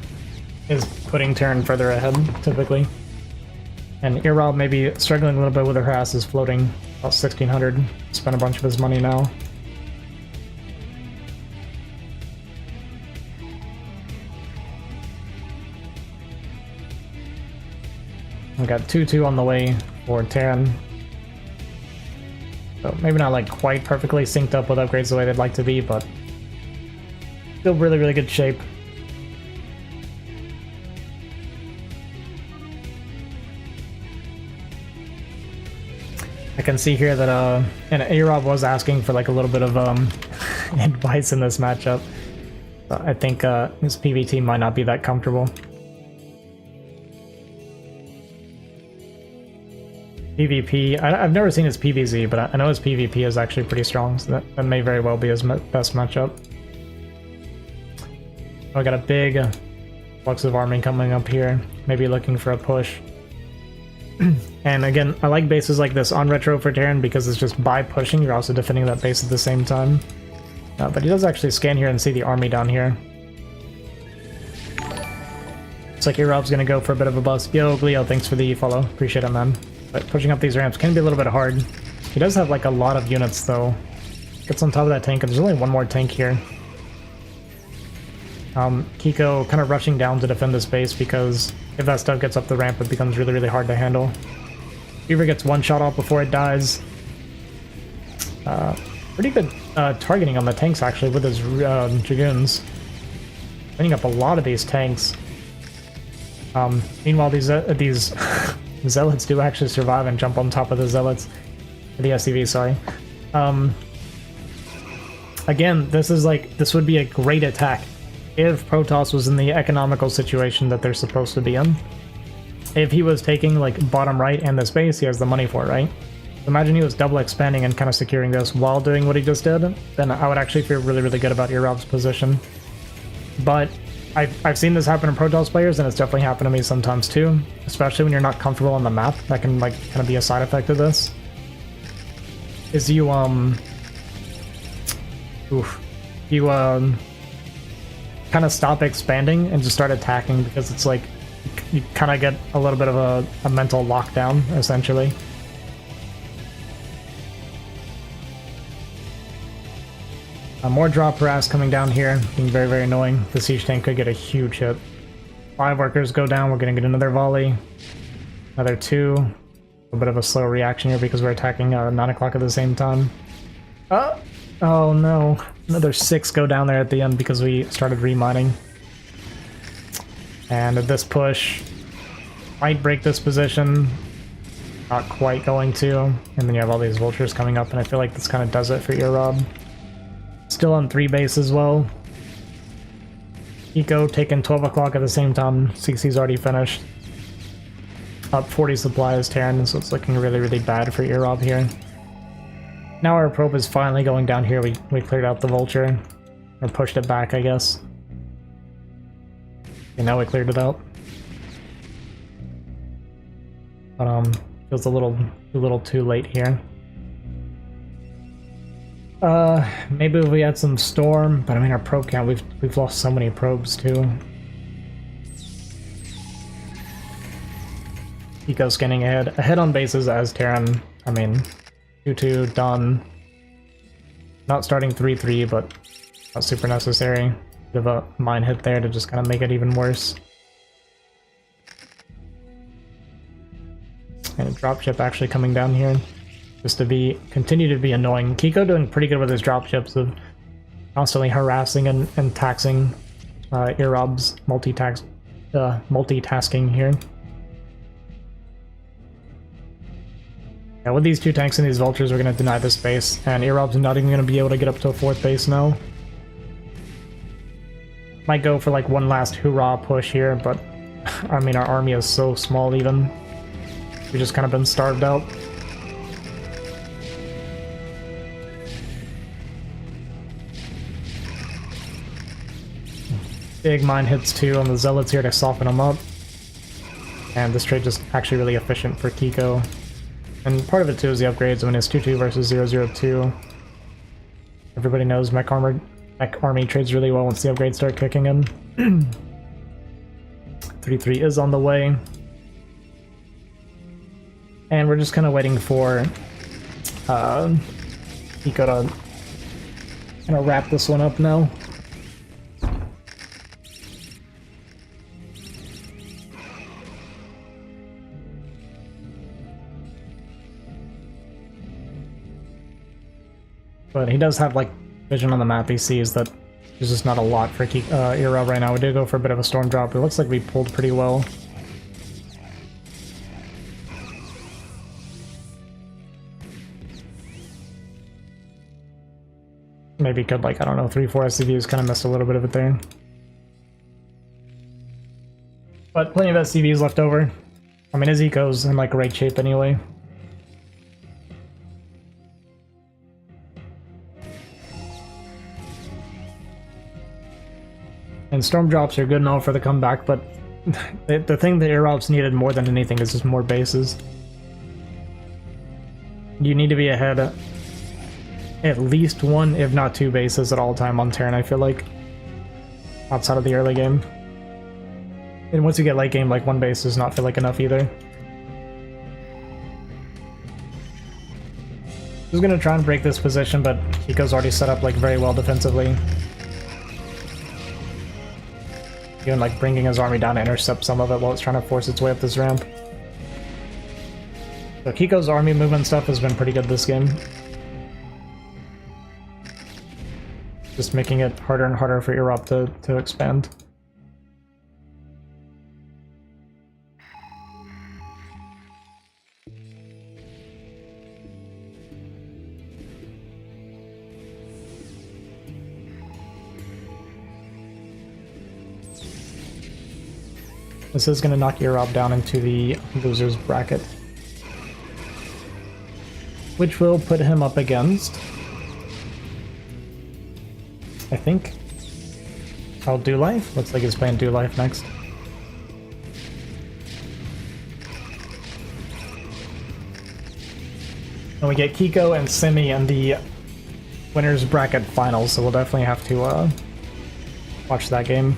is putting Terran further ahead, typically. And Earrob maybe struggling a little bit with her harass is floating about 1600. Spent a bunch of his money now. We got 2-2 on the way for Terran. So maybe not like quite perfectly synced up with upgrades the way they'd like to be, but still really, really good shape. I can see here that and A-Rob was asking for like a little bit of advice in this matchup. So I think his PvT might not be that comfortable. PvP, I've never seen his PvZ, but I know his PvP is actually pretty strong, so that may very well be his best matchup. I got a big flux of army coming up here, maybe looking for a push. And again, I like bases like this on Retro for Terran because it's just by pushing, you're also defending that base at the same time. But he does actually scan here and see the army down here. Looks like Erob's gonna go for a bit of a bust. Yo, Gleo, thanks for the follow. Appreciate it, man. But pushing up these ramps can be a little bit hard. He does have like a lot of units though. Gets on top of that tank, and there's only one more tank here. Kiko kind of rushing down to defend this base because if that stuff gets up the ramp, it becomes really, really hard to handle. Beaver gets one shot off before it dies. Pretty good targeting on the tanks actually with his Dragoons. Cleaning up a lot of these tanks. Meanwhile, these Zealots do actually survive and jump on top of the Zealots. The SCV, sorry. Again, this would be a great attack if Protoss was in the economical situation that they're supposed to be in. If he was taking like bottom right and this base, he has the money for it, right? Imagine he was double expanding and kind of securing this while doing what he just did, then I would actually feel really, really good about Erob's position. But I've seen this happen in Protoss players, and it's definitely happened to me sometimes too, especially when you're not comfortable on the map. That can like kind of be a side effect of this. Is you kind of stop expanding and just start attacking because it's like you kind of get a little bit of a mental lockdown essentially. More drop harass coming down here, being very, very annoying. The siege tank could get a huge hit. 5 workers go down, we're gonna get another volley. Another 2. A bit of a slow reaction here because we're attacking 9 o'clock at the same time. Oh no. Another 6 go down there at the end because we started remining. And this push might break this position. Not quite going to. And then you have all these vultures coming up, and I feel like this kind of does it for Erob. Still on 3 base as well. Eco taking 12 o'clock at the same time. CC's already finished. Up 40 supplies Terran, so it's looking really, really bad for Erob here. Now our probe is finally going down here. We cleared out the vulture. Or pushed it back, I guess. And now we cleared it out. But feels a little too late here. Maybe if we had some storm, but I mean our probe count, we've lost so many probes too. Eco scanning ahead on bases as Terran. I mean, 2-2 done. Not starting 3-3, but not super necessary. Bit of a mine hit there to just kind of make it even worse. And a dropship actually coming down here. Just to continue to be annoying. Kiko doing pretty good with his dropships of constantly harassing and taxing Erob's multitasking here. Yeah, with these 2 tanks and these vultures, we're going to deny this base, and Erob's not even going to be able to get up to a 4th base now. Might go for like one last hoorah push here, but I mean our army is so small even. We've just kind of been starved out. Big mine hits too on the Zealots here to soften them up. And this trade is actually really efficient for Kiko. And part of it too is the upgrades. I mean, it's 2-2 versus 0-0-2. Everybody knows mech army trades really well once the upgrades start kicking in. 3-3 is on the way. And we're just kind of waiting for Kiko to kind of wrap this one up now. But he does have, like, vision on the map. He sees that there's just not a lot for Era right now. We did go for a bit of a storm drop. It looks like we pulled pretty well. Maybe could, like, I don't know, 3-4 SCVs, kind of missed a little bit of it there. But plenty of SCVs left over. I mean, his eco's in, like, great shape anyway. And storm drops are good and all for the comeback, but the thing that Aerops needed more than anything is just more bases. You need to be ahead at least one, if not two bases at all time on Terran, I feel like. Outside of the early game. And once you get late game, like, one base does not feel like enough either. He's gonna try and break this position, but Kiko's already set up, like, very well defensively. Even, like, bringing his army down to intercept some of it while it's trying to force its way up this ramp. So Kiko's army movement stuff has been pretty good this game. Just making it harder and harder for Europe to expand. This is going to knock Europe down into the loser's bracket, which will put him up against, I think, I'll Do Life. Looks like he's playing Do Life next. And we get Kiko and Simi in the winner's bracket finals, so we'll definitely have to watch that game.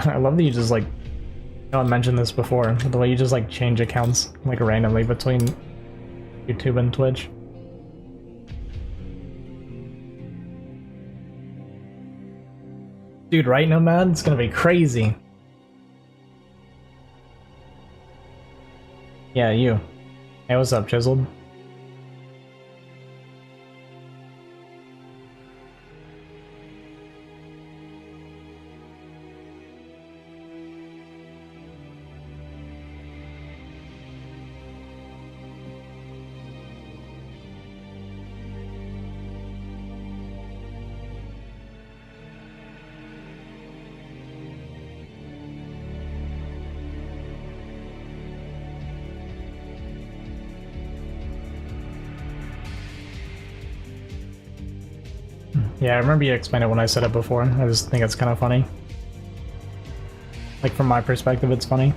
I love that you just, like, I mentioned this before, but the way you just, like, change accounts, like, randomly between YouTube and Twitch. Dude, right, Nomad? It's gonna be crazy. Yeah, you. Hey, what's up, Chiseled? Yeah, I remember you explained it when I said it before. I just think it's kind of funny. Like, from my perspective, it's funny.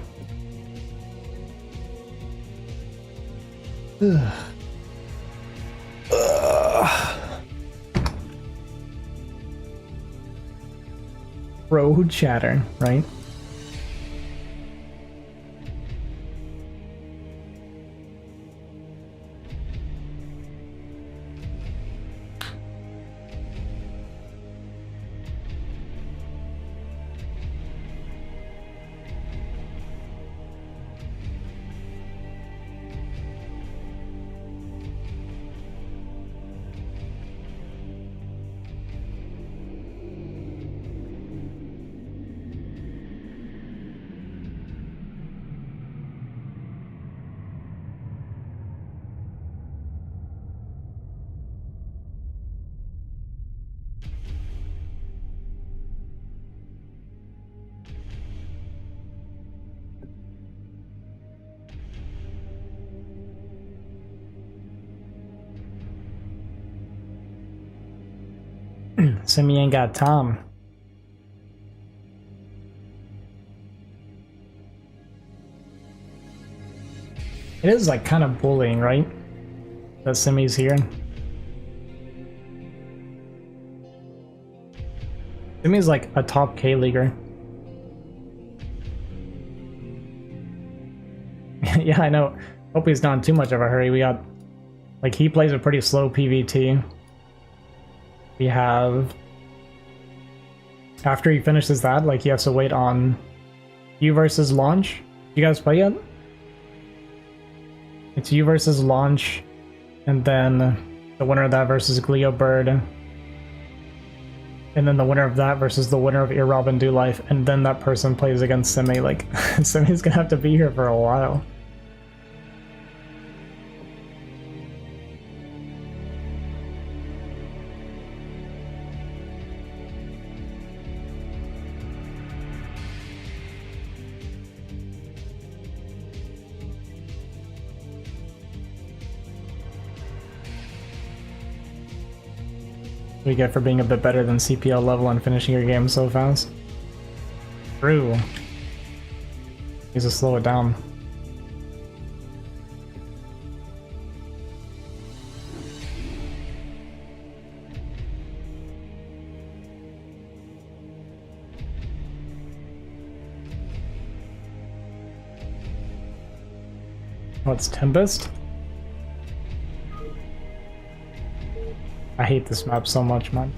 Bro chatter, right? Simi ain't got Tom. It is like kind of bullying, right? That Simi's here. Simi's like a top K leaguer. Yeah, I know. Hope he's not in too much of a hurry. We got, like, he plays a pretty slow PvT. We have, after he finishes that, like, he has to wait on you versus launch. You guys play yet? It's you versus launch, and then the winner of that versus Gleo Bird, and then the winner of that versus the winner of Ear Robin Do Life, and then that person plays against Simi. Like, Simi's gonna have to be here for a while. We get for being a bit better than CPL level and finishing your game so fast. True. Needs to slow it down. What's Tempest? I hate this map so much, man.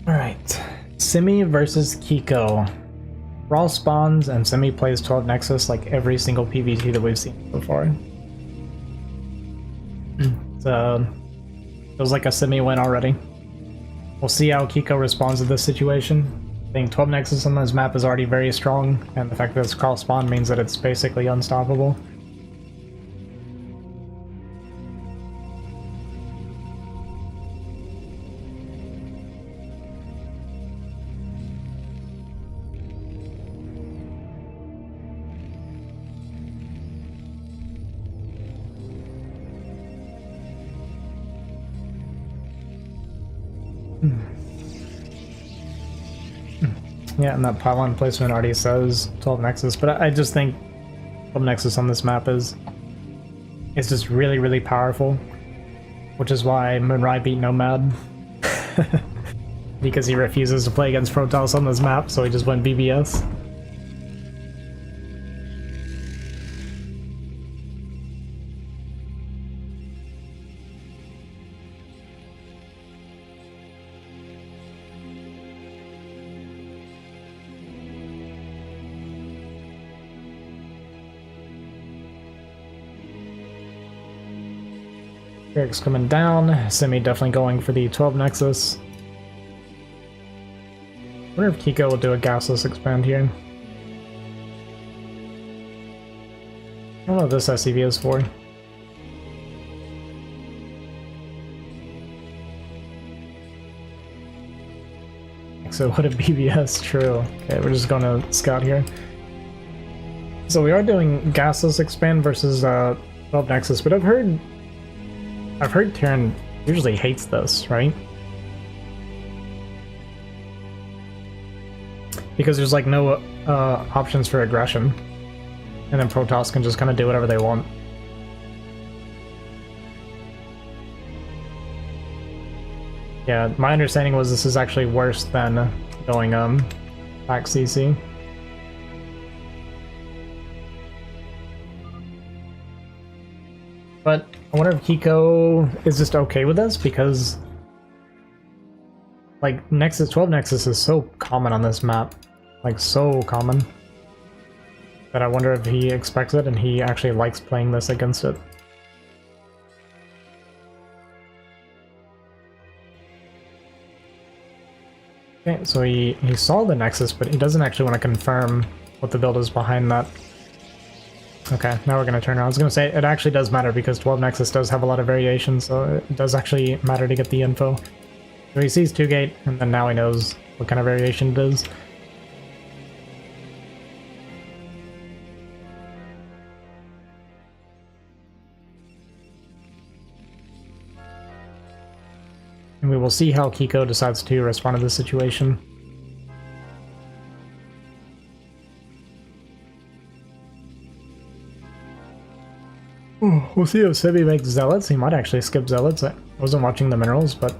Alright. Simi versus Kiko. Raw spawns and Simi plays 12 Nexus like every single PvT that we've seen so far. So, feels like a Simi win already. We'll see how Kiko responds to this situation. I think 12 Nexus on this map is already very strong, and the fact that it's cross spawn means that it's basically unstoppable. Yeah, and that pylon placement already says 12 Nexus, but I just think 12 Nexus on this map is just really, really powerful, which is why Moonrai beat Nomad. Because he refuses to play against Protoss on this map, so he just went BBS. Eric's coming down. Simi definitely going for the 12 Nexus. I wonder if Kiko will do a gasless expand here. I don't know what this SCV is for. So what a BBS, true. Okay, we're just gonna scout here. So we are doing gasless expand versus 12 Nexus, but I've heard Terran usually hates this, right? Because there's like no options for aggression, and then Protoss can just kind of do whatever they want. Yeah, my understanding was this is actually worse than going back CC. But I wonder if Kiko is just okay with this, because like Nexus 12 Nexus is so common on this map, like so common, that I wonder if he expects it and he actually likes playing this against it. Okay, so he saw the Nexus, but he doesn't actually want to confirm what the build is behind that. Okay, now we're going to turn around. I was going to say, it actually does matter because 12 Nexus does have a lot of variation, so it does actually matter to get the info. So he sees 2-gate, and then now he knows what kind of variation it is. And we will see how Kiko decides to respond to this situation. We'll see if Sibby makes Zealots. He might actually skip Zealots. I wasn't watching the minerals, but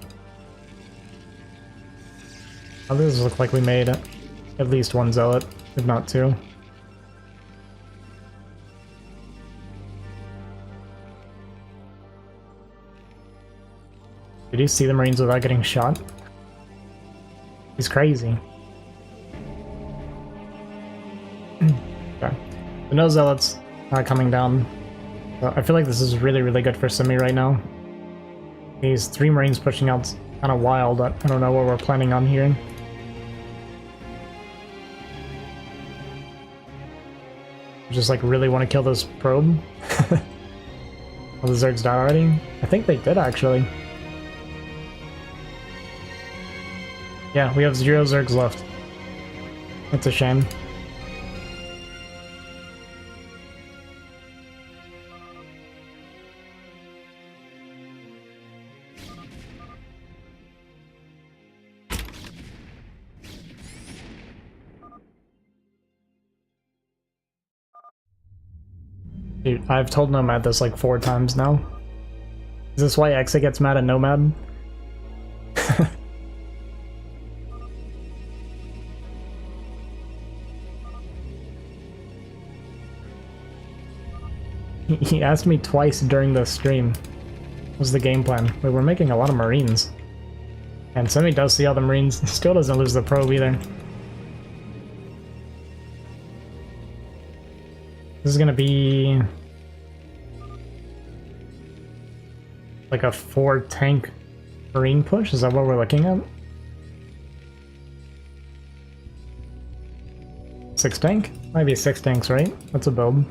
others look like we made at least one Zealot, if not two. Did you see the Marines without getting shot? He's crazy. Okay. So no Zealots coming down. So I feel like this is really, really good for Simi right now. These 3 Marines pushing out kind of wild. I don't know what we're planning on here. Just like really want to kill this probe. All the Zergs died already? I think they did actually. Yeah, we have 0 Zergs left. That's a shame. Dude, I've told Nomad this like 4 times now. Is this why Exa gets mad at Nomad? He asked me twice during the stream. What was the game plan? Wait, we're making a lot of Marines. And Semi does see all the Marines. Still doesn't lose the probe either. This is gonna be like a 4-tank Marine push? Is that what we're looking at? 6 tank? Might be 6 tanks, right? That's a build.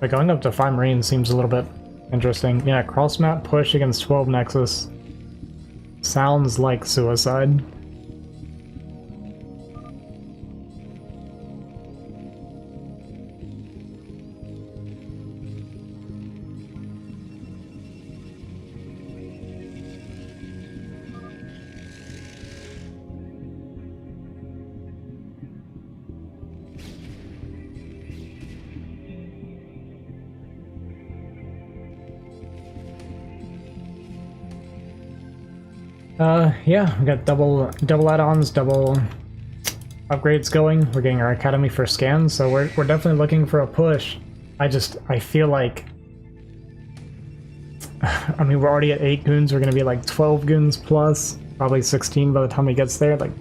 But going up to 5 Marines seems a little bit interesting. Yeah, cross map push against 12 Nexus. Sounds like suicide. Yeah, we got double add-ons, double upgrades going. We're getting our academy for scans, so we're definitely looking for a push. I feel like, I mean, we're already at 8 goons. We're gonna be like 12 goons plus, probably 16 by the time he gets there. Like,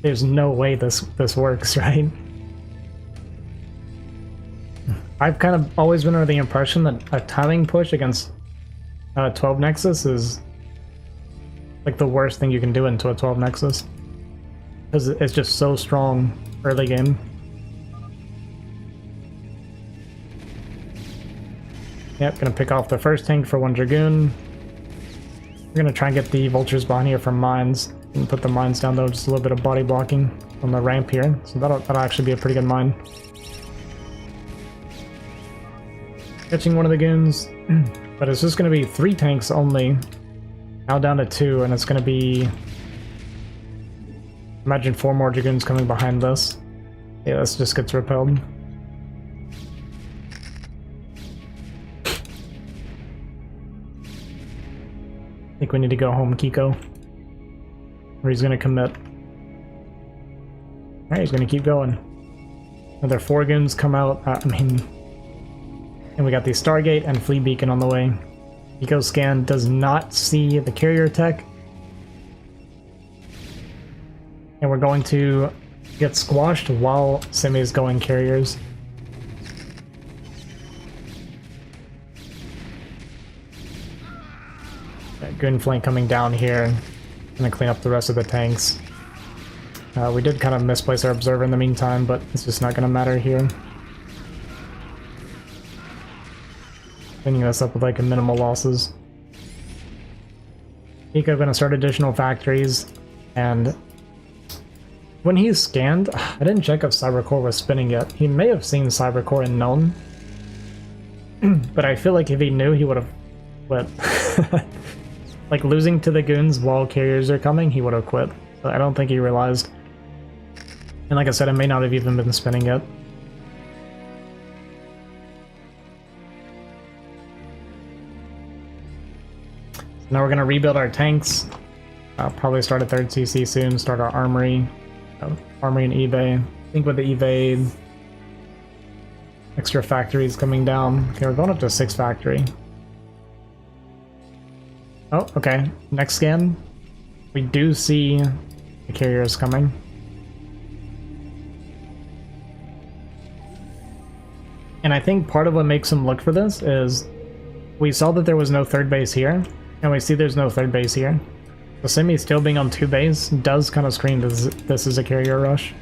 there's no way this works, right? I've kind of always been under the impression that a timing push against 12 Nexus is like the worst thing you can do into a 12 Nexus, because it's just so strong early game. Yep, gonna pick off the first tank for 1 Dragoon. We're gonna try and get the vultures behind here from mines and put the mines down though, just a little bit of body blocking on the ramp here, so that'll actually be a pretty good mine. Catching one of the goons, but it's just gonna be 3 tanks only. Now down to 2, and it's going to be... Imagine 4 more Dragoons coming behind this. Yeah, this just gets repelled. I think we need to go home, Kiko. Or he's going to commit. Alright, he's going to keep going. Another 4 goons come out. And we got the Stargate and Fleet Beacon on the way. Eco Scan does not see the carrier tech. And we're going to get squashed while Simi is going carriers. Got Goon flank coming down here. Gonna clean up the rest of the tanks. We did kind of misplace our observer in the meantime, but it's just not gonna matter here. Cleaning this up with like minimal losses. Nico gonna start additional factories, and when he's scanned, I didn't check if Cybercore was spinning yet. He may have seen Cybercore and known, but I feel like if he knew, he would have quit. Like, losing to the goons while carriers are coming, he would have quit. So I don't think he realized. And like I said, it may not have even been spinning yet. So now we're going to rebuild our tanks. Probably start a 3rd CC soon, start our armory. Armory and eBay. I think with the eBay, extra factories coming down. Okay, we're going up to 6 factory. Oh, okay. Next scan. We do see the carriers coming. And I think part of what makes him look for this is we saw that there was no 3rd base here, and we see there's no 3rd base here. So Simi still being on 2 base does kind of scream this is a carrier rush.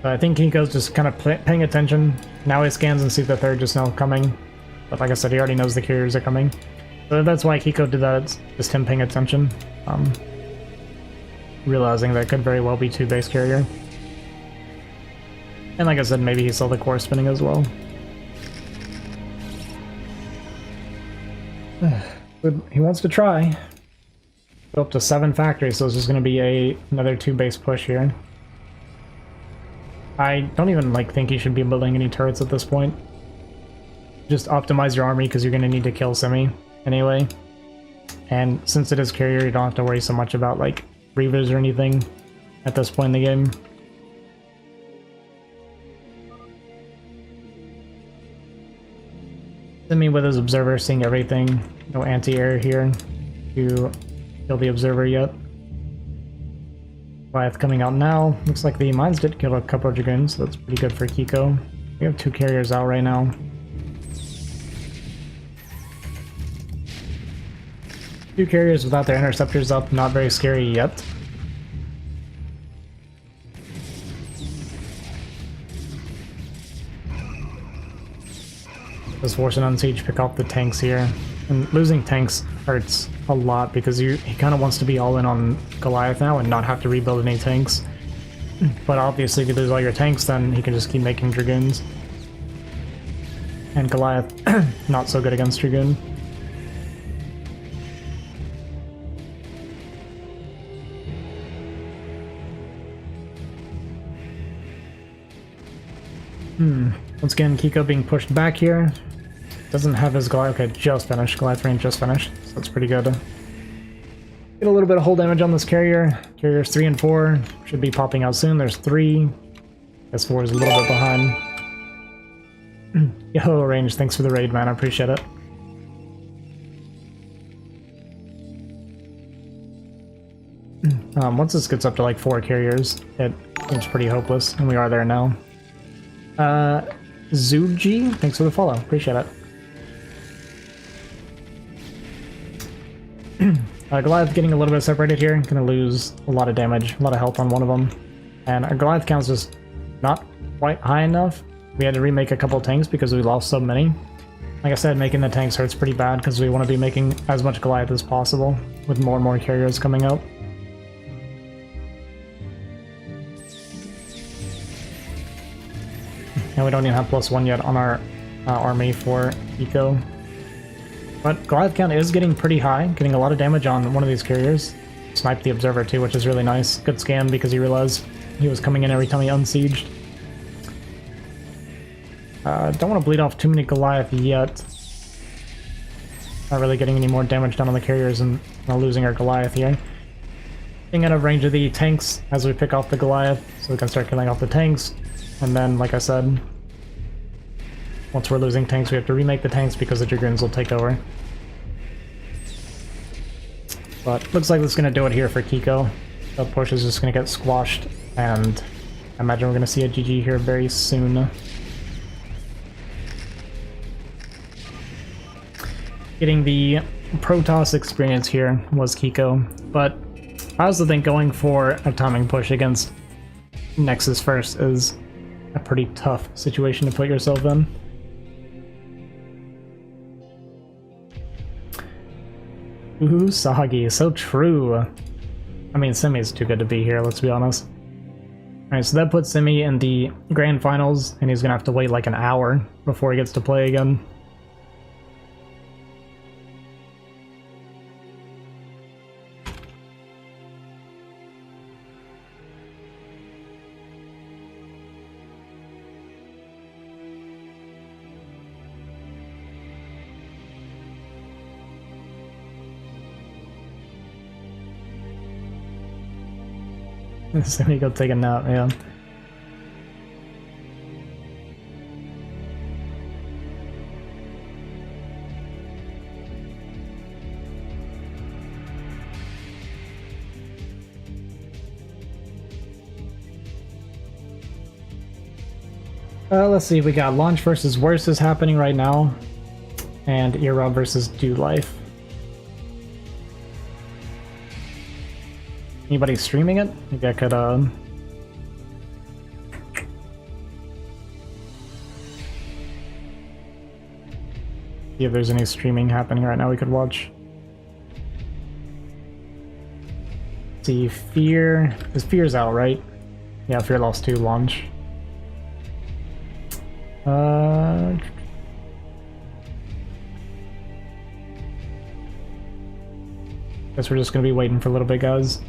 So I think Kiko's just kind of paying attention. Now he scans and sees the 3rd just now coming. But like I said, he already knows the carriers are coming. So that's why Kiko did that. It's just him paying attention. Realizing that could very well be 2 base carrier. And like I said, maybe he saw the core spinning as well. He wants to try. Go up to 7 factories, so it's just going to be another 2 base push here. I don't even think he should be building any turrets at this point. Just optimize your army because you're going to need to kill Simi anyway. And since it is carrier, you don't have to worry so much about Reavers or anything at this point in the game. Simi with his observer seeing everything. No anti-air here to kill the observer yet. Goliath coming out now. Looks like the mines did kill a couple of dragoons, so that's pretty good for Kiko. We have 2 carriers out right now. Two carriers without their interceptors up, not very scary yet. Just force an unsiege, pick off the tanks here. And losing tanks hurts a lot because he kind of wants to be all in on Goliath now and not have to rebuild any tanks. But obviously if you lose all your tanks, then he can just keep making dragoons. And Goliath, not so good against dragoon. Once again, Kiko being pushed back here. Doesn't have his Goliath. Okay, just finished. Goliath range just finished. So that's pretty good. Get a little bit of hull damage on this carrier. Carriers 3 and 4 should be popping out soon. There's 3. Guess 4 is a little bit behind. Yo, range, thanks for the raid, man. I appreciate it. Once this gets up to 4 carriers, it seems pretty hopeless, and we are there now. Zuji, thanks for the follow. Appreciate it. Goliath getting a little bit separated here. Gonna lose a lot of damage, a lot of health on one of them. And our Goliath count's just not quite high enough. We had to remake a couple tanks because we lost so many. Like I said, making the tanks hurts pretty bad because we want to be making as much Goliath as possible with more and more carriers coming up. And we don't even have +1 yet on our army for Eco. But Goliath count is getting pretty high, getting a lot of damage on one of these carriers. Sniped the observer too, which is really nice. Good scan because he realized he was coming in every time he unsieged. Don't want to bleed off too many Goliath yet. Not really getting any more damage done on the carriers and not losing our Goliath here. Getting out of range of the tanks as we pick off the Goliath, so we can start killing off the tanks. And then, like I said, once we're losing tanks, we have to remake the tanks because the Dragoons will take over. But looks like that's going to do it here for Kiko. The push is just going to get squashed, and I imagine we're going to see a GG here very soon. Getting the Protoss experience here was Kiko, but I also think going for a timing push against Nexus first is a pretty tough situation to put yourself in. Ooh, Sagi, so true. I mean, Simi is too good to be here, let's be honest. Alright, so that puts Simi in the Grand Finals, and he's gonna have to wait like an hour before he gets to play again. So we go take a nap, yeah. Let's see, we got Launch versus Worst is happening right now, and Era versus Do Life. Anybody streaming it? Maybe I could, see if there's any streaming happening right now we could watch. Let's see, Fear... Because Fear's out, right? Yeah, Fear lost 2 Launch. Guess we're just gonna be waiting for a little bit, guys.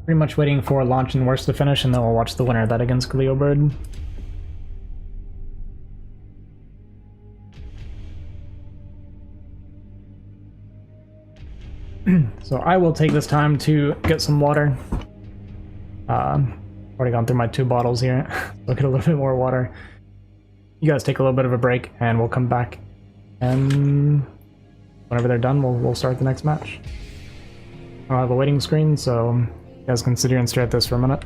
Pretty much waiting for Launch and Worst to finish, and then we'll watch the winner of that against Gleobird. So I will take this time to get some water. Already gone through my 2 bottles here. Look at a little bit more water. You guys take a little bit of a break, and we'll come back. And whenever they're done, we'll start the next match. I'll have a waiting screen, so you guys can sit here and stare at this for a minute.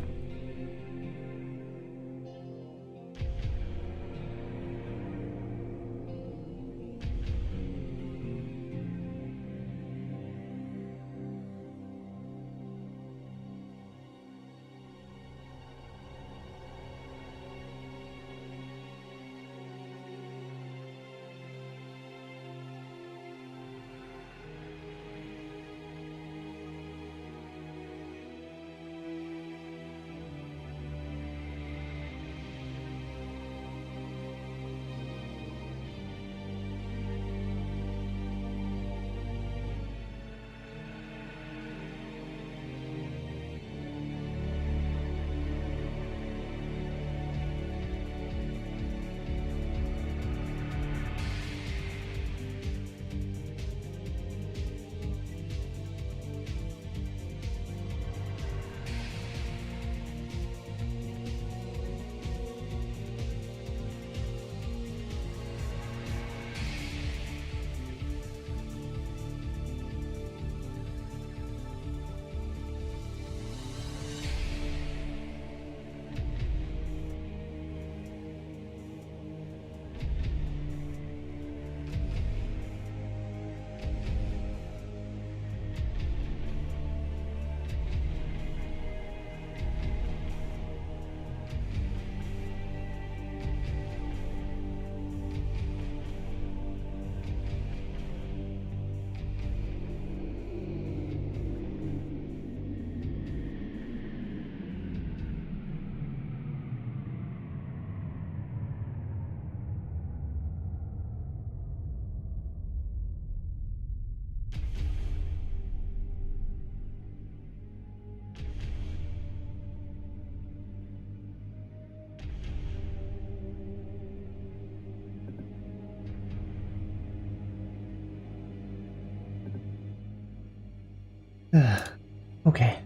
Okay.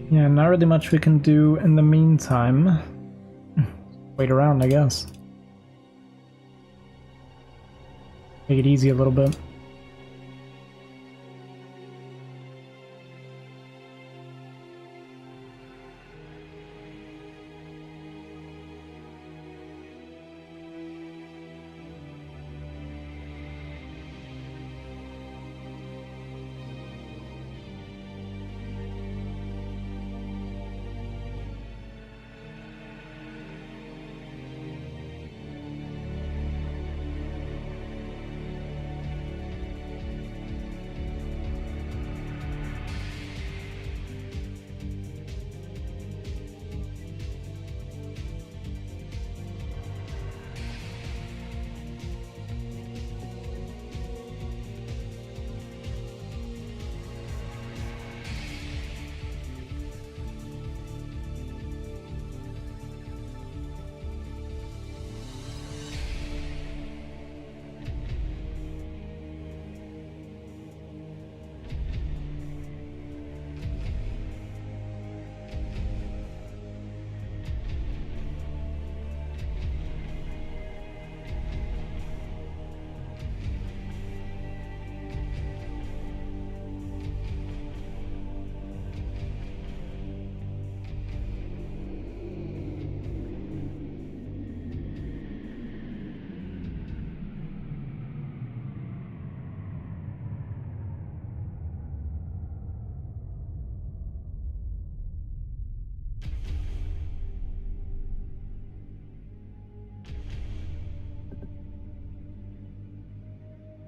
Yeah, not really much we can do in the meantime. Wait around, I guess. Make it easy a little bit.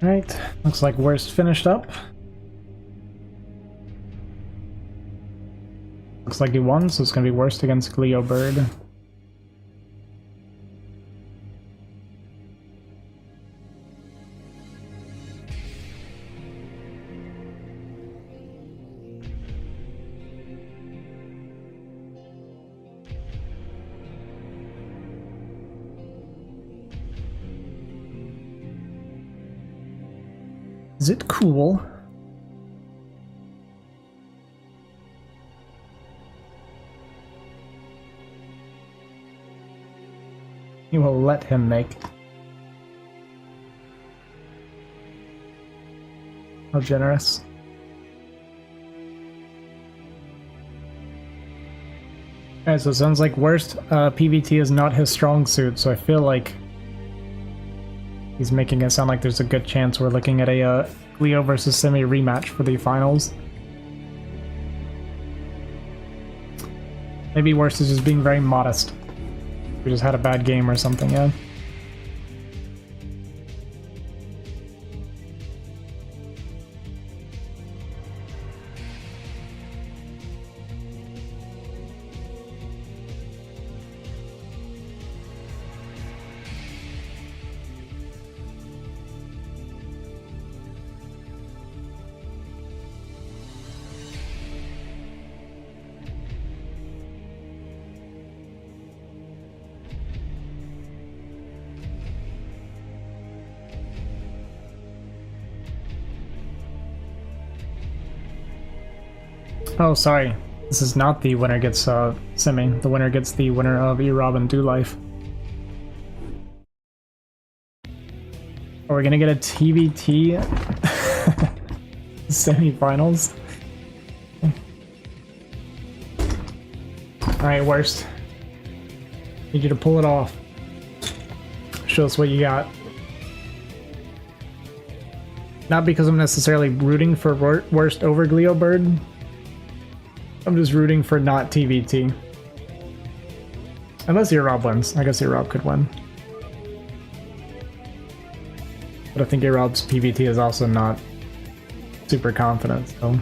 Alright, looks like worst finished up. Looks like he won, so it's gonna be worst against Gleo Bird. Is it cool? You will let him make. How generous. Alright, so it sounds like worst PvT is not his strong suit, so I feel like he's making it sound like there's a good chance we're looking at a Gleo versus Simi rematch for the finals. Maybe worst is just being very modest. We just had a bad game or something, yeah. Oh, sorry. This is not the winner gets Simi. The winner gets the winner of E-Rob and Do Life. Are we gonna get a TBT semi-finals? Alright, worst. Need you to pull it off. Show us what you got. Not because I'm necessarily rooting for worst over Gleo Bird. I'm just rooting for not TVT. Unless E-Rob wins. I guess E-Rob could win. But I think E-Rob's PvT is also not super confident, so...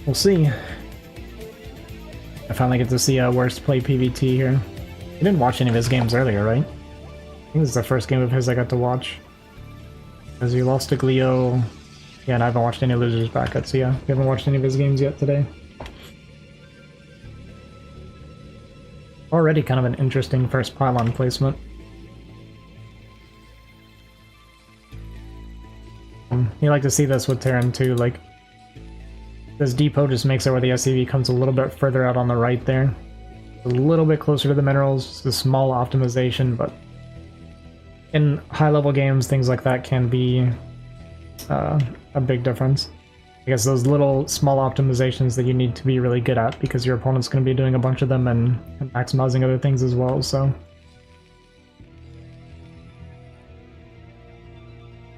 we'll see. I finally get to see a worst play PvT here. I didn't watch any of his games earlier, right? I think this is the first game of his I got to watch. Because he lost to Gleo. Yeah, and I haven't watched any losers brackets, so yeah, we haven't watched any of his games yet today. Already kind of an interesting first pylon placement. You like to see this with Terran too, like this depot just makes it where the SCV comes a little bit further out on the right there. A little bit closer to the minerals, just a small optimization, but in high-level games, things like that can be a big difference. I guess those little small optimizations that you need to be really good at because your opponent's going to be doing a bunch of them and maximizing other things as well, so.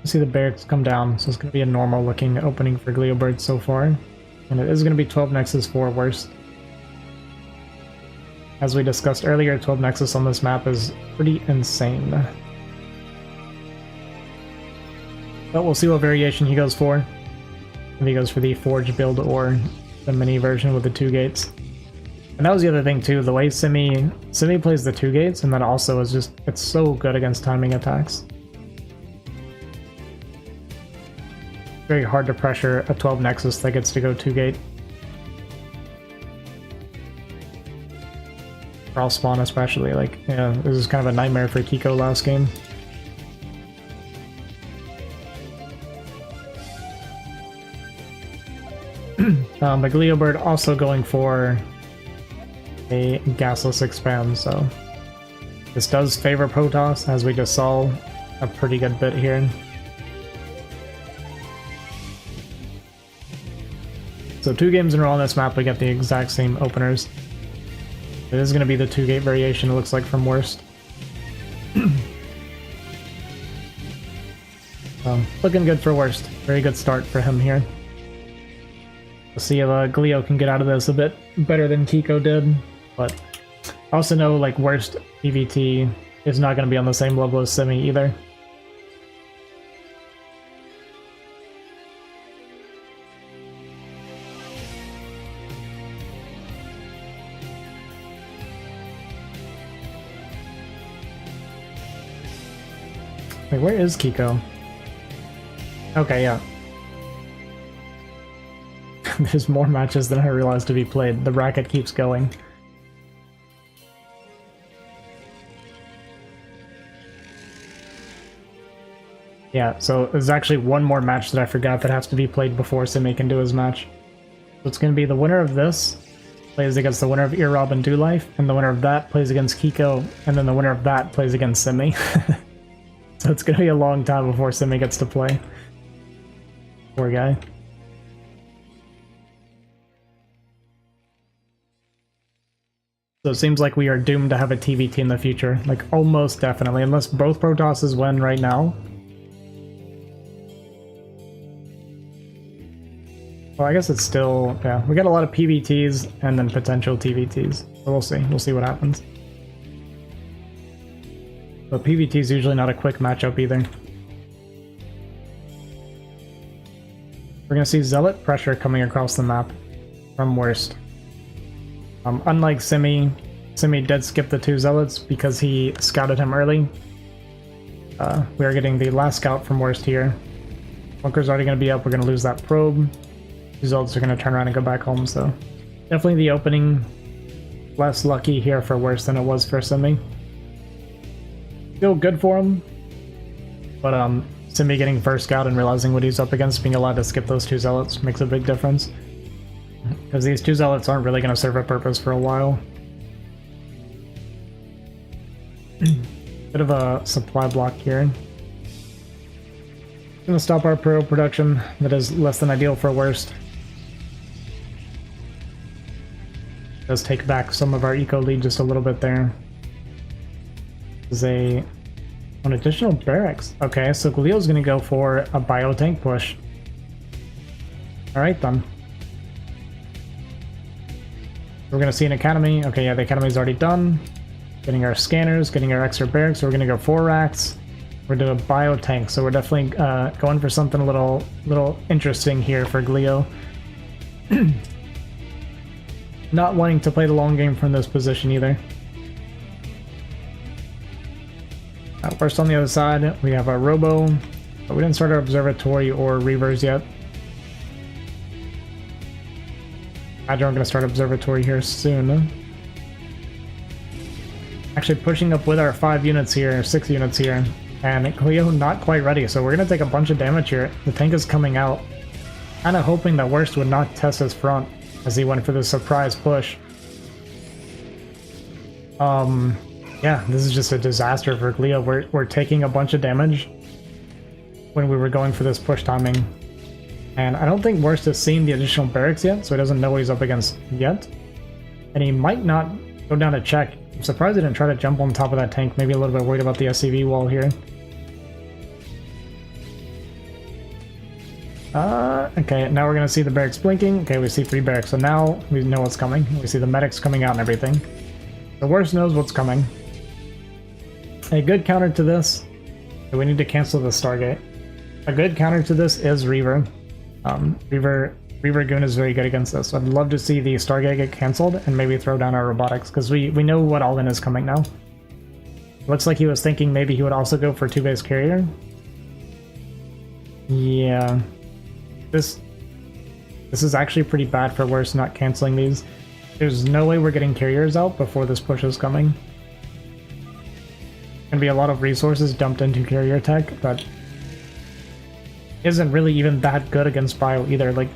You see the barracks come down, so it's going to be a normal looking opening for Gleo Bird so far. And it is going to be 12 Nexus 4 worst. As we discussed earlier, 12 Nexus on this map is pretty insane. But we'll see what variation he goes for. If he goes for the Forge build or the mini version with the 2 gates. And that was the other thing too, the way Simi plays the 2 gates, and then also is just, it's so good against timing attacks. Very hard to pressure a 12 Nexus that gets to go 2 gate. Brawl spawn especially, like, yeah, this is kind of a nightmare for Kiko last game. But Gleo Bird also going for a gasless expand, so this does favor Protoss, as we just saw a pretty good bit here. So 2 games in a row on this map, we get the exact same openers. It is going to be the 2 gate variation, it looks like, from worst. Looking good for worst. Very good start for him here. We'll see if Gleo can get out of this a bit better than Kiko did, but I also know, like, worst PvT is not going to be on the same level as Simi either. Wait, where is Kiko? Okay, yeah. There's more matches than I realized to be played. The bracket keeps going. Yeah, so there's actually one more match that I forgot that has to be played before Simi can do his match. So it's going to be the winner of this plays against the winner of Earrob and Do Life, and the winner of that plays against Kiko, and then the winner of that plays against Simi. So it's going to be a long time before Simi gets to play. Poor guy. So it seems like we are doomed to have a TVT in the future. Like, almost definitely, unless both Protosses win right now. Well, I guess it's still... yeah, we got a lot of PVTs and then potential TVTs. So we'll see. We'll see what happens. But PVT is usually not a quick matchup either. We're going to see Zealot pressure coming across the map from Worst. Unlike Simi, Simi did skip the 2 Zealots because he scouted him early. We are getting the last scout from Worst here. Bunker's already going to be up. We're going to lose that probe. 2 Zealots are going to turn around and go back home, so definitely the opening less lucky here for Worst than it was for Simi. Still good for him, but Simi getting first scout and realizing what he's up against, being allowed to skip those 2 Zealots makes a big difference. Because these 2 Zealots aren't really going to serve a purpose for a while. Bit of a supply block here. Gonna stop our pro production. That is less than ideal for Worst. Does take back some of our eco lead just a little bit there. This is an additional barracks. Okay, so Glio's gonna go for a biotank push. Alright then. We're gonna see an academy. Okay, yeah, the academy's already done. Getting our scanners, getting our extra barracks. So we're gonna go 4 racks. We're doing a biotank, so we're definitely going for something a little interesting here for Glio. Not wanting to play the long game from this position either. First on the other side, we have our Robo, but we didn't start our Observatory or Reavers yet. I'm going to start Observatory here soon. Actually pushing up with our 5 units here, 6 units here, and Cleo not quite ready, so we're going to take a bunch of damage here. The tank is coming out. Kind of hoping that Worst would not test his front as he went for the surprise push. Yeah, this is just a disaster for Cleo. We're taking a bunch of damage when we were going for this push timing. And I don't think Worst has seen the additional barracks yet, so he doesn't know what he's up against yet. And he might not go down to check. I'm surprised he didn't try to jump on top of that tank. Maybe a little bit worried about the SCV wall here. Okay, now we're going to see the barracks blinking. Okay, we see 3 barracks, so now we know what's coming. We see the medics coming out and everything. The Worst knows what's coming. A good counter to this, we need to cancel the Stargate. A good counter to this is Reaver. Reaver Goon is very good against this. So I'd love to see the Stargate get cancelled and maybe throw down our robotics, because we know what all-in is coming now. Looks like he was thinking maybe he would also go for 2-base carrier. Yeah. This is actually pretty bad for Worst not cancelling these. There's no way we're getting carriers out before this push is coming. Gonna be a lot of resources dumped into carrier tech that isn't really even that good against bio either. Like,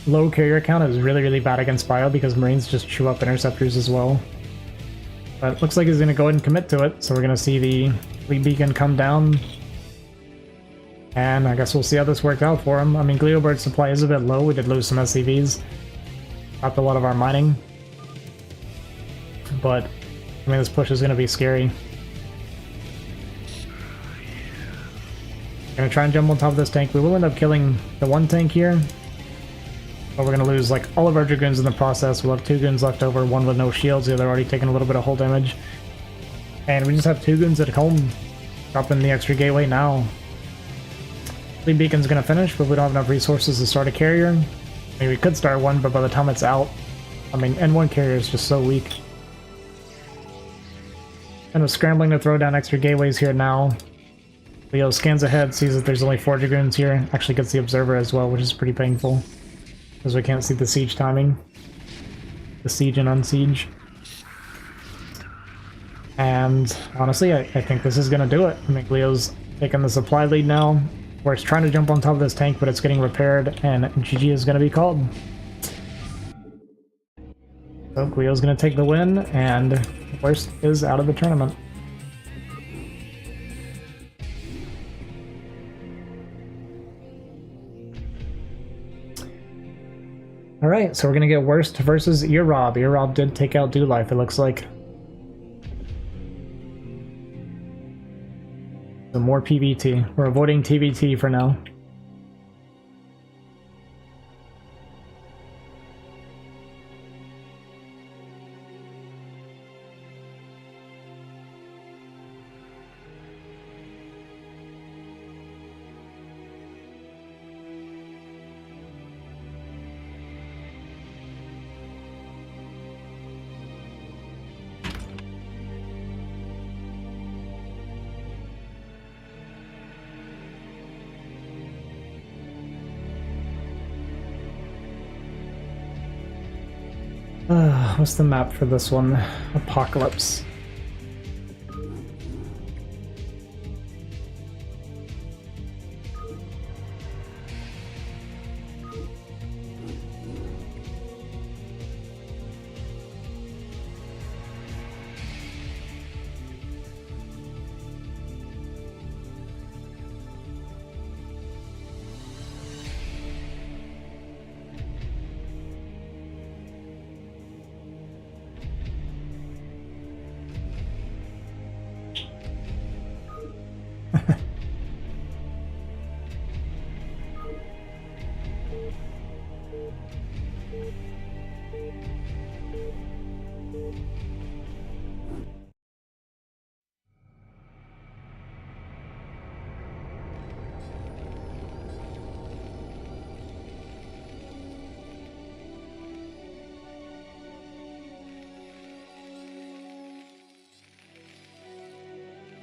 low carrier count is really bad against bio because Marines just chew up interceptors as well. But it looks like he's gonna go ahead and commit to it, so we're gonna see the fleet beacon come down. And I guess we'll see how this worked out for him. I mean, Gleobird's supply is a bit low. We did lose some SCVs. Stopped a lot of our mining. But, I mean, this push is going to be scary. Gonna try and jump on top of this tank. We will end up killing the 1 tank here. But we're going to lose, like, all of our Dragoons in the process. We'll have 2 goons left over, 1 with no shields. The other already taking a little bit of hull damage. And we just have 2 goons at home. Dropping the extra gateway now. Fleet Beacon's gonna finish, but we don't have enough resources to start a carrier. I mean, we could start one, but by the time it's out, I mean, N1 carrier is just so weak. Kind of scrambling to throw down extra gateways here now. Leo scans ahead, sees that there's only 4 Dragoons here. Actually gets the Observer as well, which is pretty painful. Because we can't see the siege timing. The siege and unsiege. And honestly, I think this is going to do it. I mean, Leo's taking the supply lead now. Where it's trying to jump on top of this tank, but it's getting repaired, and GG is going to be called. So Leo's going to take the win, and Worst is out of the tournament. Alright, so we're going to get Worst versus Earrob. Earrob did take out Do Life, it looks like. So more PVT. We're avoiding TVT for now. What's the map for this one? Apocalypse.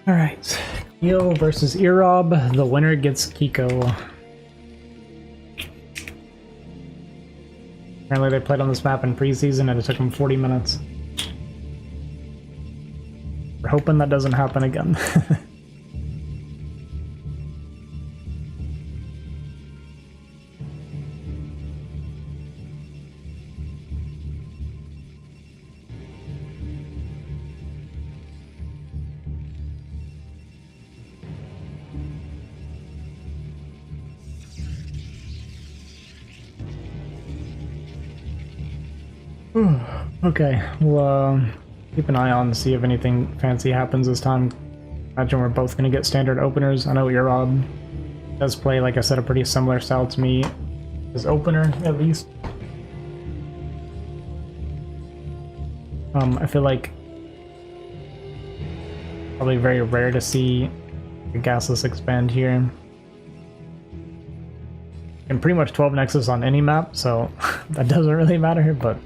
Alright, Keo versus Earrob. The winner gets Kiko. Apparently they played on this map in preseason and it took them 40 minutes. We're hoping that doesn't happen again. Okay, we'll keep an eye on to see if anything fancy happens this time. Imagine we're both going to get standard openers. I know Earrob does play, like I said, a pretty similar style to me. His opener, at least. I feel like probably very rare to see a gasless expand here. And pretty much 12 Nexus on any map, so that doesn't really matter here, but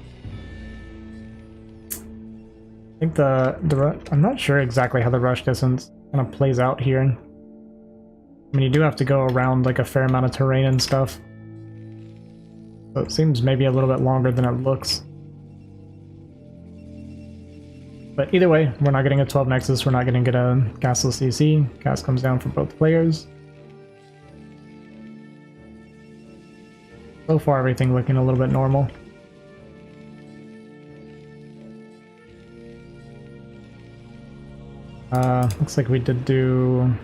I think I'm not sure exactly how the rush distance kind of plays out here. I mean, you do have to go around like a fair amount of terrain and stuff. So it seems maybe a little bit longer than it looks. But either way, we're not getting a 12 Nexus, we're not going to get a gasless CC. Gas comes down for both players. So far, everything looking a little bit normal. Looks like we did do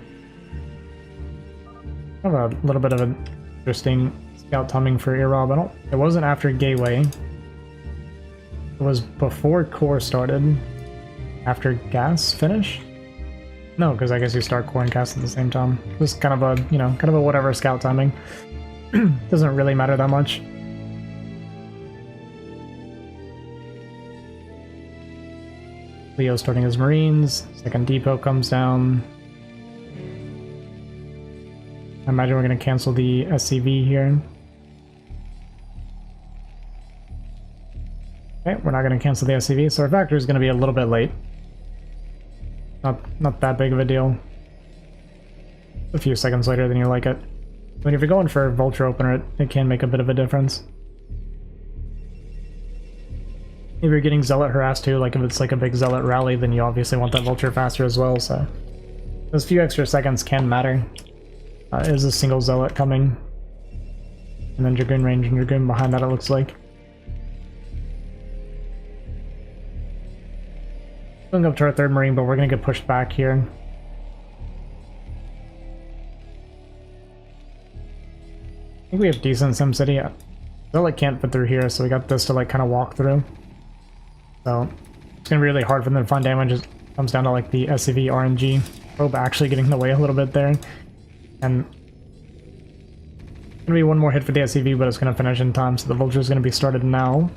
kind of a little bit of an interesting scout timing for Earrob. It wasn't after Gateway. It was before Core started. After Gas finish? No, because I guess you start Core and Gas at the same time. It was kind of a, kind of a whatever scout timing. Doesn't really matter that much. Leo starting his Marines. Second depot comes down. I imagine we're going to cancel the SCV here. Okay, we're not going to cancel the SCV, so our factory is going to be a little bit late. Not that big of a deal. A few seconds later than you like it. I mean, if you're going for a Vulture opener, it can make a bit of a difference. If you're getting Zealot harassed too, like if it's like a big Zealot rally, then you obviously want that Vulture faster as well, so those few extra seconds can matter. Is a single Zealot coming? And then Dragoon range and Dragoon behind that, it looks like. Going up to our 3rd Marine, but we're going to get pushed back here. I think we have decent SimCity. Zealot can't fit through here, so we got this to like kind of walk through. So it's going to be really hard for them to find damage. It comes down to like the SCV RNG probe actually getting in the way a little bit there. And going to be one more hit for the SCV, but it's going to finish in time, so the Vulture is going to be started now.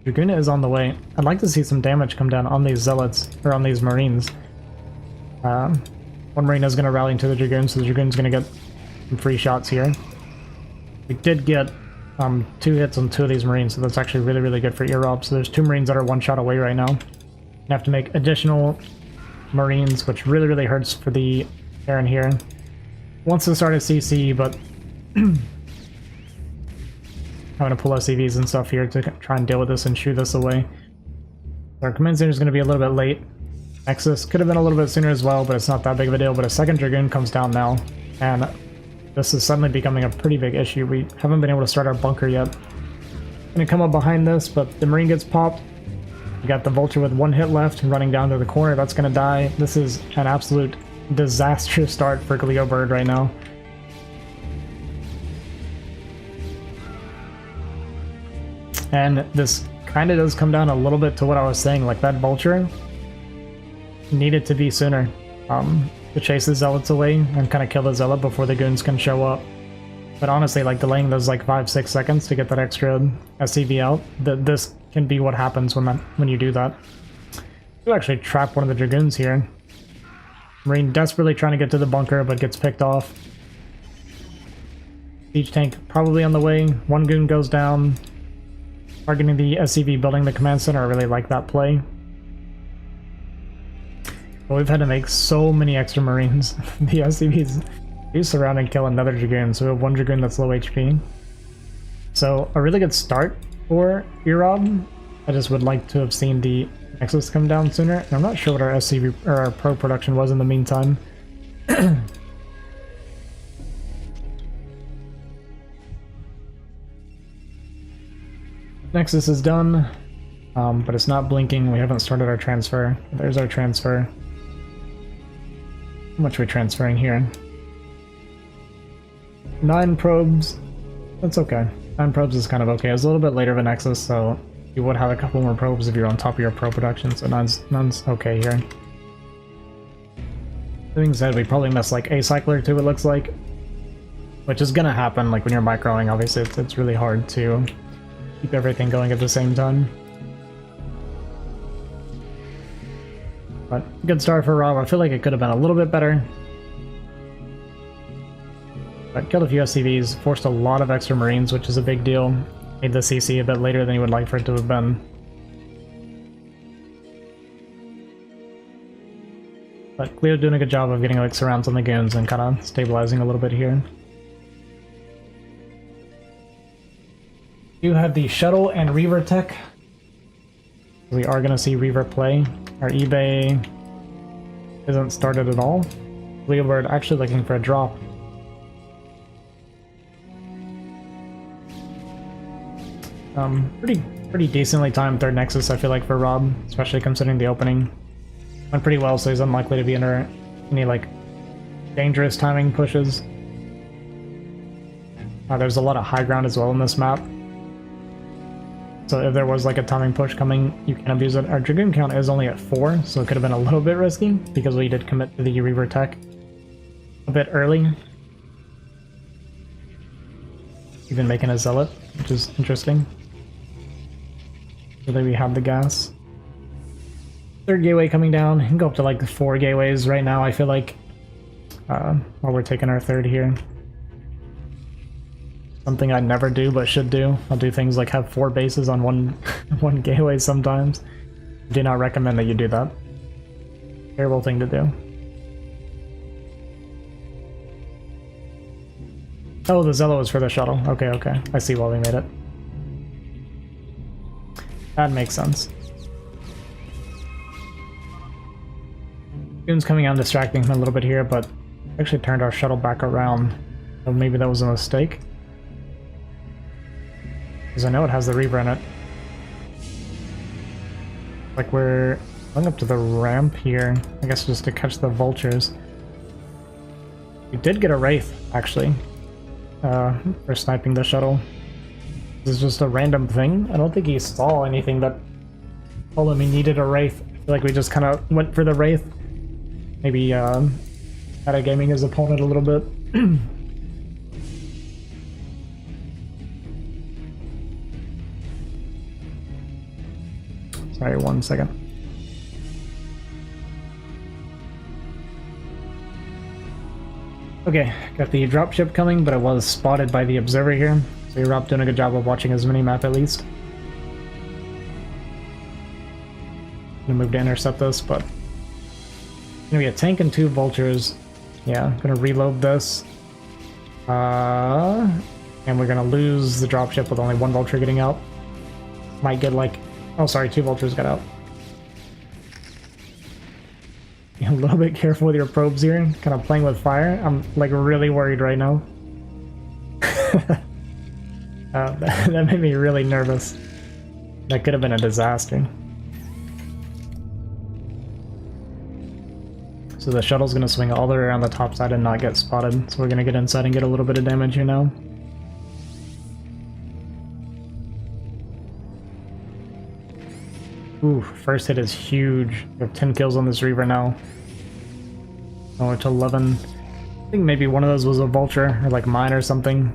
Dragoon is on the way. I'd like to see some damage come down on these Zealots, or on these Marines. One Marine is going to rally into the Dragoon, so the Dragoon's going to get some free shots here. We did get 2 hits on 2 of these Marines, so that's actually really, really good for Earrob. So there's 2 Marines that are 1 shot away right now. You have to make additional Marines, which really, really hurts for the Baron here. Wants to start a CC, but having to pull SCVs and stuff here to try and deal with this and shoo this away. Our command center is going to be a little bit late. Nexus could have been a little bit sooner as well, but it's not that big of a deal. But a 2nd Dragoon comes down now, and this is suddenly becoming a pretty big issue. We haven't been able to start our bunker yet. Going to come up behind this, but the Marine gets popped. We got the Vulture with 1 hit left and running down to the corner. That's going to die. This is an absolute disastrous start for Cleo Bird right now. And this kind of does come down a little bit to what I was saying, like that Vulture needed to be sooner to chase the Zealots away and kind of kill the Zealot before the Goons can show up. But honestly, like delaying those like 5-6 seconds to get that extra SCV out, this can be what happens when you do that. You actually trap one of the Dragoons here. Marine desperately trying to get to the bunker, but gets picked off. Siege tank probably on the way. 1 Goon goes down. Targeting the SCV building the command center. I really like that play. But we've had to make so many extra Marines. The SCVs do surround and kill another Dragoon, so we have 1 Dragoon that's low HP. So a really good start for Earrob. I just would like to have seen the Nexus come down sooner. And I'm not sure what our SCV or our pro production was in the meantime. Nexus is done, but it's not blinking. We haven't started our transfer. There's our transfer. How much are we transferring here? 9 probes. That's okay. 9 probes is kind of okay. It's a little bit later of a Nexus, so you would have a couple more probes if you're on top of your pro production, so none's okay here. That being said, we probably missed like a cycle or 2, it looks like. Which is gonna happen, like when you're microing, obviously it's really hard to keep everything going at the same time. But good start for Rob. I feel like it could have been a little bit better. But killed a few SCVs, forced a lot of extra Marines, which is a big deal. Made the CC a bit later than you would like for it to have been. But Cleo doing a good job of getting like surrounds on the Goons and kind of stabilizing a little bit here. You have the Shuttle and Reaver tech. We are going to see Reaver play. Our eBay isn't started at all. Cleo Bird actually looking for a drop. Pretty decently timed 3rd Nexus, I feel like, for Rob, especially considering the opening. Went pretty well, so he's unlikely to be under any, like, dangerous timing pushes. There's a lot of high ground as well in this map. So if there was, like, a timing push coming, you can abuse it. Our Dragoon count is only at 4, so it could have been a little bit risky, because we did commit to the Reaver tech a bit early. Even making a Zealot, which is interesting. Really, we have the gas. Third gateway coming down. You can go up to like 4 gateways right now, I feel like. While we're taking our third here. Something I never do, but should do. I'll do things like have 4 bases on one gateway sometimes. Do not recommend that you do that. Terrible thing to do. Oh, the Zello is for the shuttle. Okay, okay. I see why we made it. That makes sense. Goon's coming out and distracting him a little bit here, but actually turned our shuttle back around. So maybe that was a mistake. Because I know it has the Reaver in it. Like we're going up to the ramp here, I guess just to catch the vultures. We did get a Wraith, actually, for sniping the shuttle. This is just a random thing. I don't think he saw anything that told him he needed a Wraith. I feel like we just kind of went for the Wraith. Maybe meta-gaming his opponent a little bit. Sorry, 1 second. Okay, got the dropship coming, but it was spotted by the observer here. So Rob doing a good job of watching his mini-map at least. Gonna move to intercept this, but gonna be a tank and 2 vultures. Yeah, gonna reload this. And we're gonna lose the dropship with only 1 vulture getting out. Might get like... Oh, sorry, 2 vultures got out. Be a little bit careful with your probes here. Kind of playing with fire. I'm like really worried right now. That made me really nervous. That could have been a disaster. So the shuttle's going to swing all the way around the top side and not get spotted. So we're going to get inside and get a little bit of damage here now. Ooh, first hit is huge. We have 10 kills on this Reaver now. Oh, we're to 11. I think maybe one of those was a vulture, or like mine or something.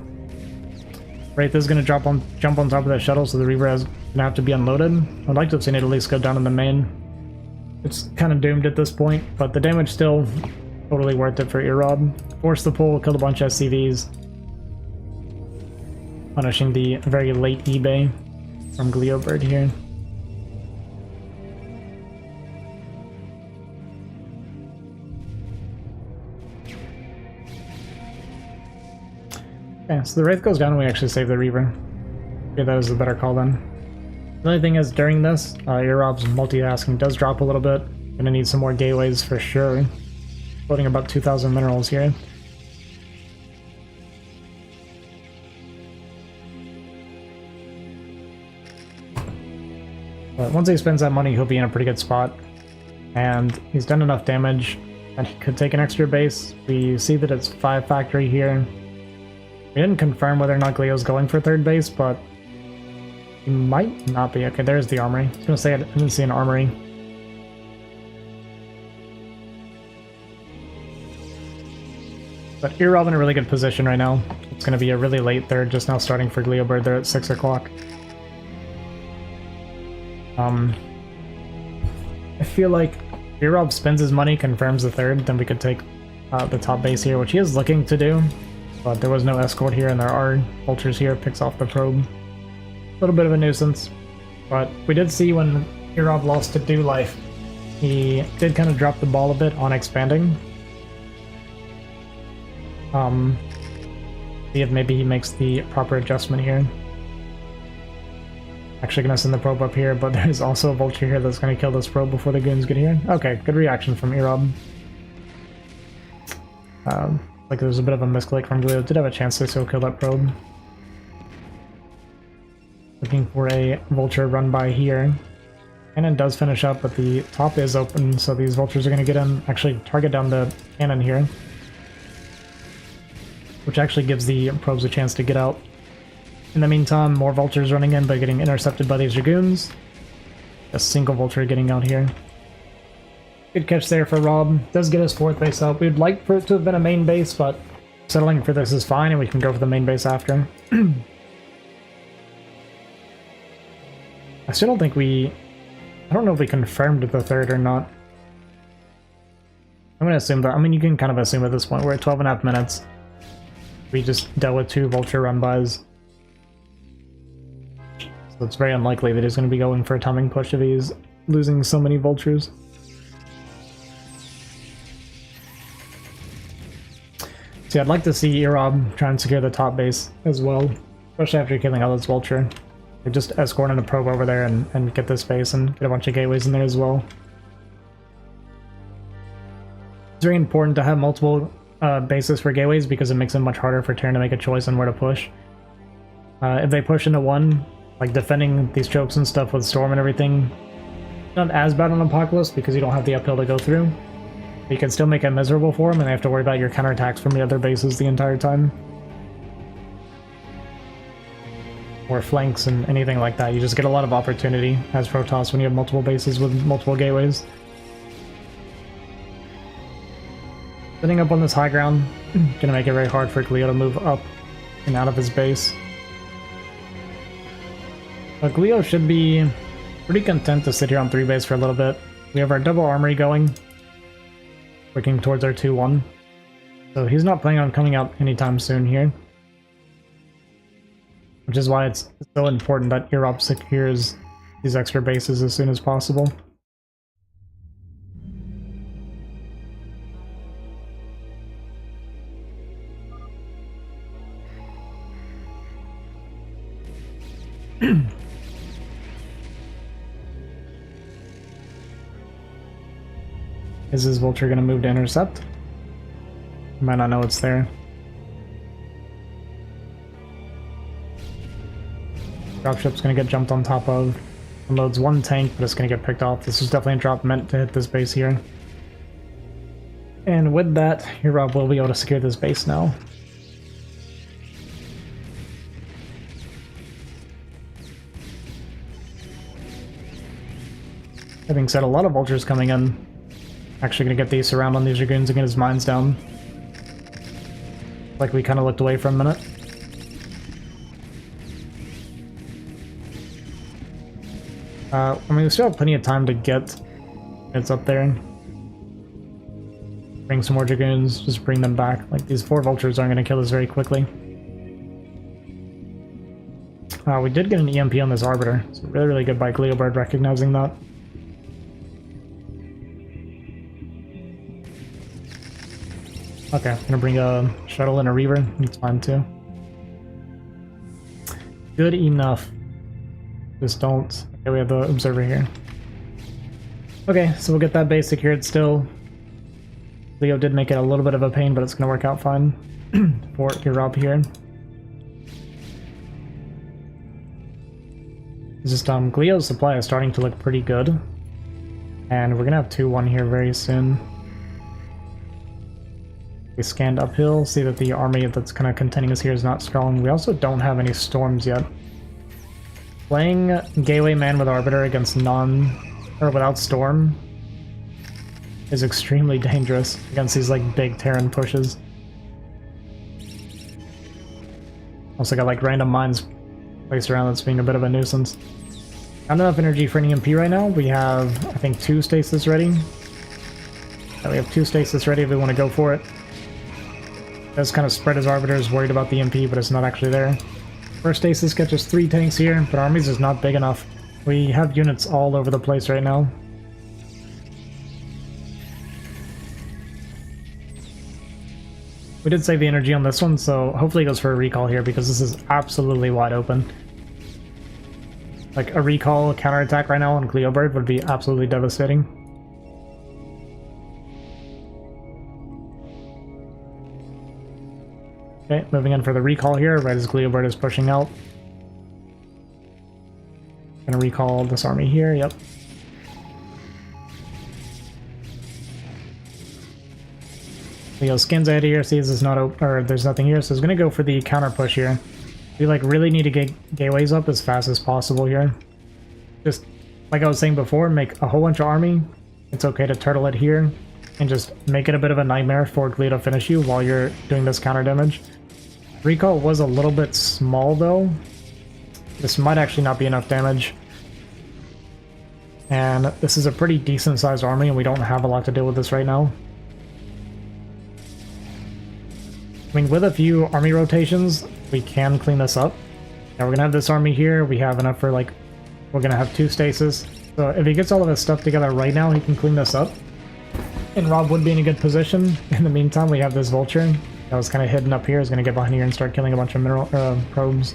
Wraith is going to jump on top of that shuttle, so the Reaver is going to have to be unloaded. I'd like to have seen it at least go down in the main. It's kind of doomed at this point, but the damage still totally worth it for Earrob. Force the pull, killed a bunch of SCVs. Punishing the very late eBay from Gleobird here. Okay, so the Wraith goes down and we actually save the Reaver. Okay, that was a better call then. The only thing is, during this, Earrob's multitasking does drop a little bit. Gonna need some more gateways for sure. Floating about 2,000 minerals here. But once he spends that money, he'll be in a pretty good spot. And he's done enough damage that he could take an extra base. We see that it's 5 factory here. We didn't confirm whether or not Gleo's going for 3rd base, but he might not be. Okay, there's the armory. I was gonna say I didn't see an armory. But Earrob in a really good position right now. It's gonna be a really late 3rd, just now starting for Gleobird. They're at 6 o'clock. I feel like if Earrob spends his money, confirms the 3rd, then we could take the top base here, which he is looking to do. But there was no escort here, and there are vultures here. Picks off the probe. A little bit of a nuisance. But we did see when Earrob lost to Do Life, he did kind of drop the ball a bit on expanding. See if maybe he makes the proper adjustment here. Actually gonna send the probe up here, but there's also a vulture here that's gonna kill this probe before the goons get here. Okay, good reaction from Earrob. Like there's a bit of a misclick from Gleo. Did have a chance to still kill that probe. Looking for a vulture run by here. Cannon does finish up, but the top is open, so these vultures are going to get in, actually target down the cannon here. Which actually gives the probes a chance to get out. In the meantime, more vultures running in, but getting intercepted by these dragoons. A single vulture getting out here. Good catch there for Rob. Does get his 4th base up. We'd like for it to have been a main base, but settling for this is fine, and we can go for the main base after. I still don't think I don't know if we confirmed the third or not. I'm gonna assume that. I mean, you can kind of assume at this point. We're at 12.5 minutes. We just dealt with 2 vulture run-bys. So it's very unlikely that he's going to be going for a timing push if he's losing so many vultures. See, I'd like to see Erob try and secure the top base as well, especially after killing out this vulture. Like just escort in a probe over there and get this base and get a bunch of gateways in there as well. It's very important to have multiple bases for gateways because it makes it much harder for Terran to make a choice on where to push. If they push into one, like defending these tropes and stuff with Storm and everything, not as bad on Apocalypse because you don't have the uphill to go through. But you can still make it miserable for them and they have to worry about your counterattacks from the other bases the entire time. Or flanks and anything like that. You just get a lot of opportunity as Protoss when you have multiple bases with multiple gateways. Sitting up on this high ground, gonna make it very hard for Glio to move up and out of his base. But Glio should be pretty content to sit here on 3 base for a little bit. We have our double armory going, working towards our 2-1. So he's not planning on coming out anytime soon here. Which is why it's so important that Erob secures these extra bases as soon as possible. Is this vulture going to move to intercept? You might not know it's there. Dropship's going to get jumped on top of. Unloads 1 tank, but it's going to get picked off. This is definitely a drop meant to hit this base here. And with that, Erob will be able to secure this base now. That being said, a lot of vultures coming in. Actually gonna get the surround on these Dragoons and get his mines down. Like we kind of looked away for a minute. I mean, we still have plenty of time to get it's up there. Bring some more Dragoons, just bring them back. Like, these 4 vultures aren't gonna kill us very quickly. We did get an EMP on this Arbiter, so really, really good by Gleobird recognizing that. Okay, I'm gonna bring a shuttle and a Reaver. That's fine too. Good enough. Just don't. Okay, we have the observer here. Okay, so we'll get that base secured still. Leo did make it a little bit of a pain, but it's gonna work out fine for Erob here. It's just Glio's supply is starting to look pretty good. And we're gonna have 2-1 here very soon. We scanned uphill, see that the army that's kind of containing us here is not strong. We also don't have any storms yet. Playing Gateway Man with Arbiter against without storm is extremely dangerous against these like big Terran pushes. Also got like random mines placed around that's being a bit of a nuisance. Not enough energy for an EMP right now. We have, I think, 2 stasis ready. Yeah, we have 2 stasis ready if we want to go for it. Does kind of spread his Arbiters, worried about the EMP, but it's not actually there. First stasis catches 3 tanks here, but armies is not big enough. We have units all over the place right now. We did save the energy on this one, so hopefully he goes for a recall here because this is absolutely wide open. Like a recall counterattack right now on Gleobird would be absolutely devastating. Okay, moving in for the recall here, right as Gleobird is pushing out. Gonna recall this army here, yep. Leo skins ahead here, sees there's there's nothing here, so he's gonna go for the counter push here. We like really need to get gateways up as fast as possible here. Just like I was saying before, make a whole bunch of army. It's okay to turtle it here and just make it a bit of a nightmare for Glio to finish you while you're doing this counter damage. Recall was a little bit small though. This might actually not be enough damage. And this is a pretty decent sized army, and we don't have a lot to deal with this right now. I mean, with a few army rotations, we can clean this up. Now we're gonna have this army here. We have enough for, like, we're gonna have 2 stasis. So if he gets all of his stuff together right now, he can clean this up. And Rob would be in a good position. In the meantime, we have this vulture that was kind of hidden up here. Is gonna get behind here and start killing a bunch of mineral probes.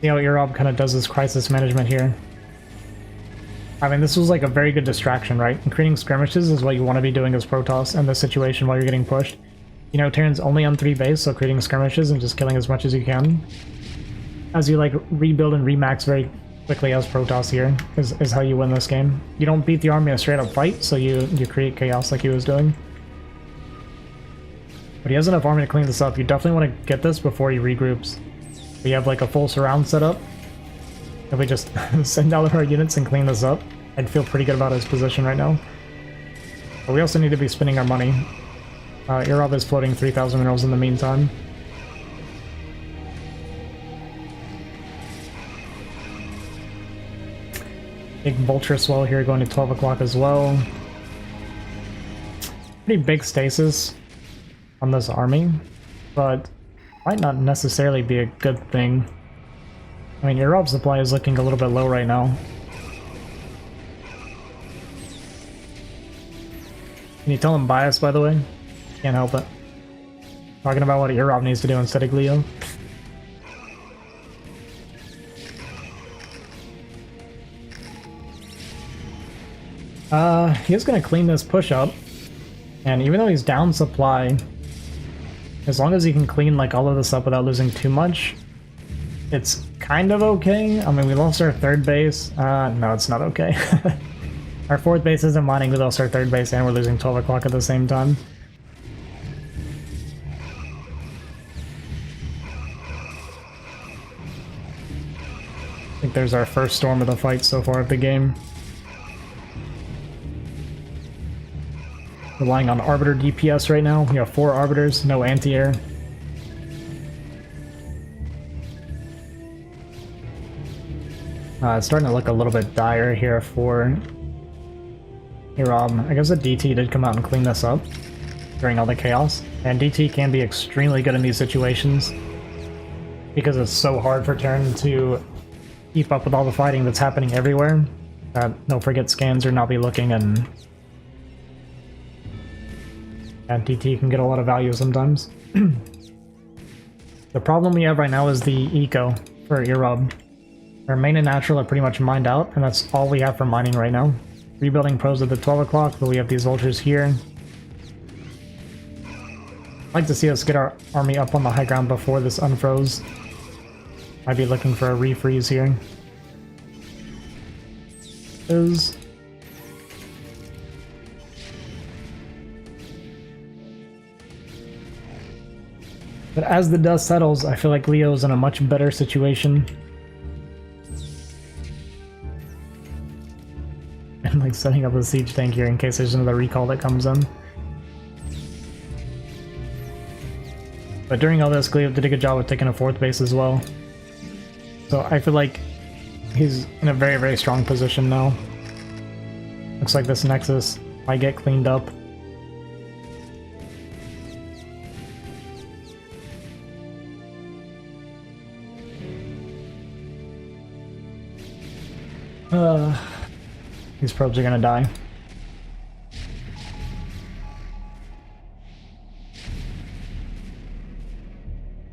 See how Rob kind of does this crisis management here. I mean, this was like a very good distraction, right? And creating skirmishes is what you want to be doing as Protoss in this situation while you're getting pushed. You know, Terran's only on 3 base, so creating skirmishes and just killing as much as you can. As you, like, rebuild and remax very quickly as Protoss here, is how you win this game. You don't beat the army in a straight-up fight, so you create chaos like he was doing. But he has enough army to clean this up. You definitely want to get this before he regroups. We have, like, a full surround set up. If we just send out our units and clean this up, I'd feel pretty good about his position right now. But we also need to be spending our money. Irab is floating 3,000 minerals in the meantime. Big vulture swell here going to 12 o'clock as well. Pretty big stasis on this army, but might not necessarily be a good thing. I mean, your Irab's supply is looking a little bit low right now. Can you tell him bias, by the way? Can't help it. Talking about what Irab needs to do instead of Glio. He's gonna clean this push up. And even though he's down supply, as long as he can clean like all of this up without losing too much, it's kind of okay. I mean, we lost our 3rd base. No, it's not okay. Our 4th base isn't mining, we lost our 3rd base, and we're losing 12 o'clock at the same time. I think there's our first storm of the fight so far of the game. Relying on Arbiter DPS right now. We have 4 Arbiters, no anti-air. It's starting to look a little bit dire here for Irab. I guess the DT did come out and clean this up during all the chaos. And DT can be extremely good in these situations because it's so hard for Terran to keep up with all the fighting that's happening everywhere. Don't forget scans or not be looking, and DT can get a lot of value sometimes. The problem we have right now is the eco for Irab. Our main and natural are pretty much mined out, and that's all we have for mining right now. Rebuilding pros at the 12 o'clock, but we have these vultures here. I'd like to see us get our army up on the high ground before this unfroze. Might be looking for a refreeze here. But as the dust settles, I feel like Leo's in a much better situation. And like setting up a siege tank here in case there's another recall that comes in. But during all this, Glio did a good job of taking a 4th base as well. So I feel like he's in a very, very strong position now. Looks like this Nexus might get cleaned up. These probes are gonna die.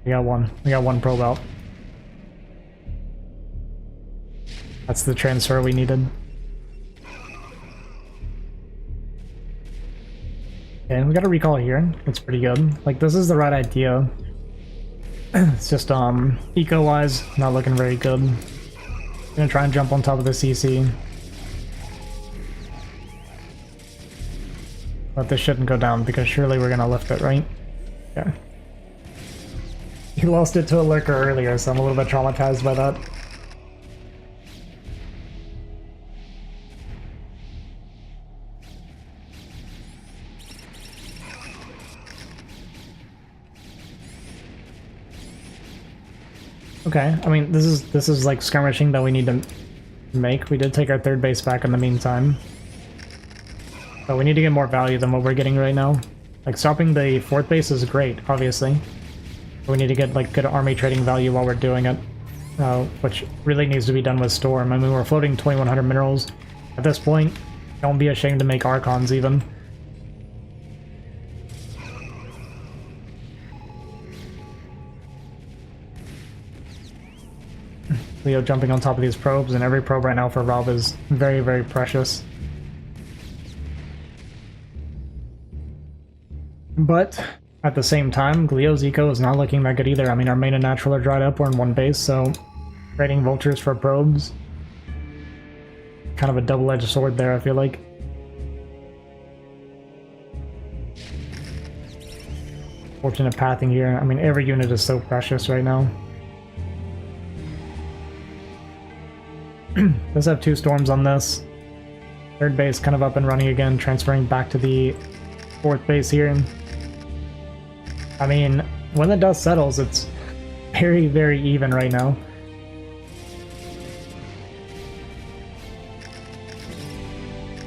We got one probe out. That's the transfer we needed. Okay, we got a recall here. That's pretty good. Like, this is the right idea. It's just, eco-wise, not looking very good. Gonna try and jump on top of the CC. But this shouldn't go down because surely we're gonna lift it, right? Yeah. He lost it to a lurker earlier, so I'm a little bit traumatized by that. Okay, I mean, this is like skirmishing that we need to make. We did take our third base back in the meantime. But we need to get more value than what we're getting right now. Like, stopping the fourth base is great, obviously. But we need to get, like, good army trading value while we're doing it. Which really needs to be done with Storm. I mean, we're floating 2100 minerals. At this point, don't be ashamed to make Archons, even. Leo jumping on top of these probes, and every probe right now for Rob is very, very precious. But at the same time, Leo's eco is not looking that good either. I mean, our main and natural are dried up, we're in one base, so trading vultures for probes. Kind of a double-edged sword there, I feel like. Fortunate pathing here. I mean, every unit is so precious right now. Does have 2 storms on this. Third base kind of up and running again, transferring back to the fourth base here. I mean, when the dust settles, it's very, very even right now.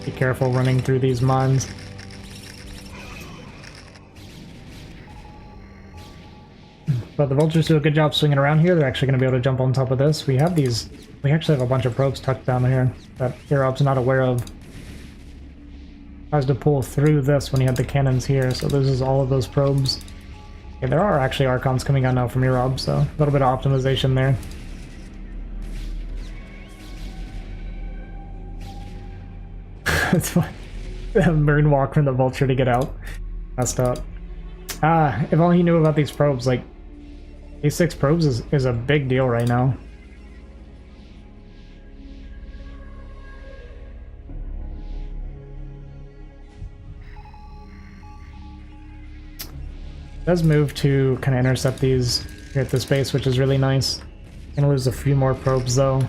Be careful running through these mines. But the vultures do a good job swinging around here. They're actually going to be able to jump on top of this. We have these... We actually have a bunch of probes tucked down here that Irob's not aware of. Tries to pull through this when he had the cannons here, so this is all of those probes. Yeah, there are actually Archons coming out now from Irob, so a little bit of optimization there. That's fine. Moonwalk from the vulture to get out. Messed up. Ah, if only he knew about these probes. Like, these 6 probes is a big deal right now. Does move to kind of intercept these here at this base, which is really nice. Gonna lose a few more probes though.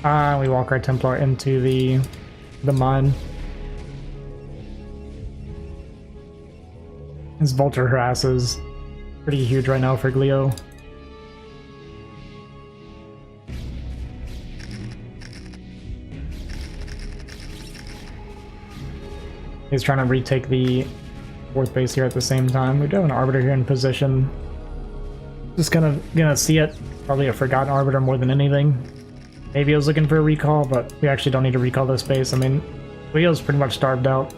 Ah, we walk our Templar into the mine. His vulture harass is pretty huge right now for Gleo. He's trying to retake the fourth base here at the same time. We do have an Arbiter here in position. Just kind of gonna see it. Probably a forgotten Arbiter more than anything. Maybe I was looking for a recall, but we actually don't need to recall this base. I mean, Leo's pretty much starved out.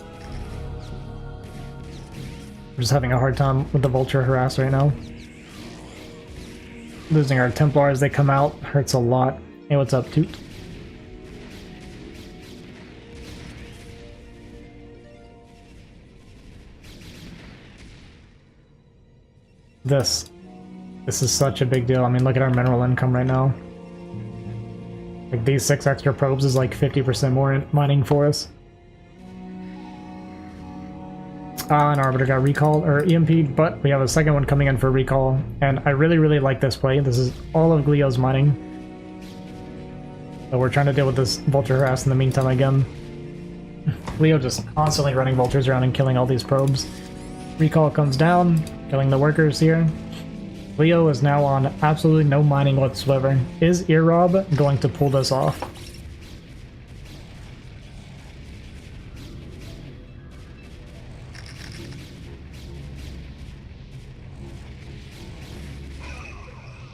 We're just having a hard time with the vulture harass right now. Losing our Templar as they come out hurts a lot. Hey, what's up, Toot? This is such a big deal. I mean, look at our mineral income right now. Like, these 6 extra probes is like 50% more mining for us. An Arbiter got recalled, or EMP'd, but we have a second one coming in for recall, and I really, really like this play. This is all of Gleo's mining. So we're trying to deal with this vulture harass in the meantime again. Gleo just constantly running vultures around and killing all these probes. Recall comes down, killing the workers here. Leo is now on absolutely no mining whatsoever. Is Irob going to pull this off?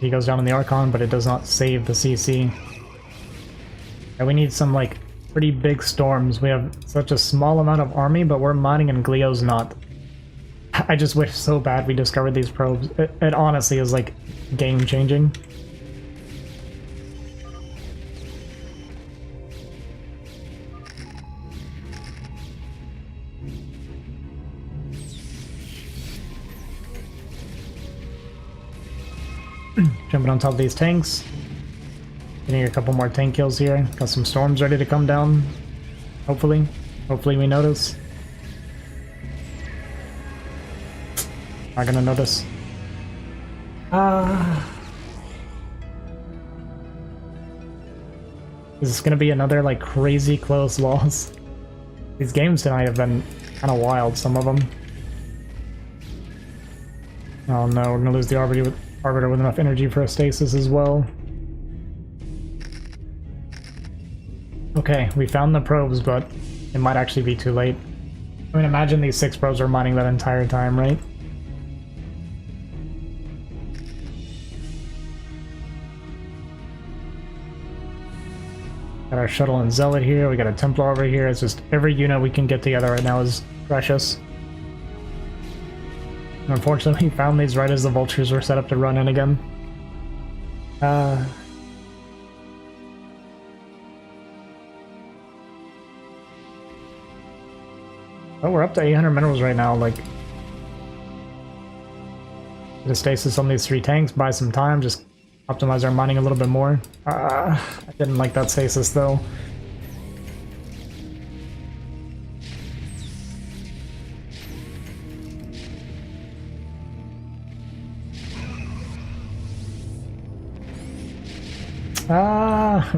He goes down in the Archon, but it does not save the CC. And we need some, like, pretty big storms. We have such a small amount of army, but we're mining and Gleo's not. I just wish so bad we discovered these probes. It honestly is, like, game-changing. Jumping on top of these tanks. Getting a couple more tank kills here. Got some storms ready to come down. Hopefully. Hopefully we notice. Not gonna notice. Is this gonna be another, like, crazy close loss? These games tonight have been kind of wild, some of them. Oh no, we're gonna lose the Arbiter Arbiter with enough energy for a stasis as well. Okay, we found the probes, but it might actually be too late. I mean, imagine these 6 probes are mining that entire time, right? Got our shuttle and zealot here, we got a Templar over here. It's just every unit we can get together right now is precious. And unfortunately, we found these right as the vultures were set up to run in again. Oh, we're up to 800 minerals right now, like... Get a stasis on these 3 tanks, buy some time, just optimize our mining a little bit more. I didn't like that stasis though.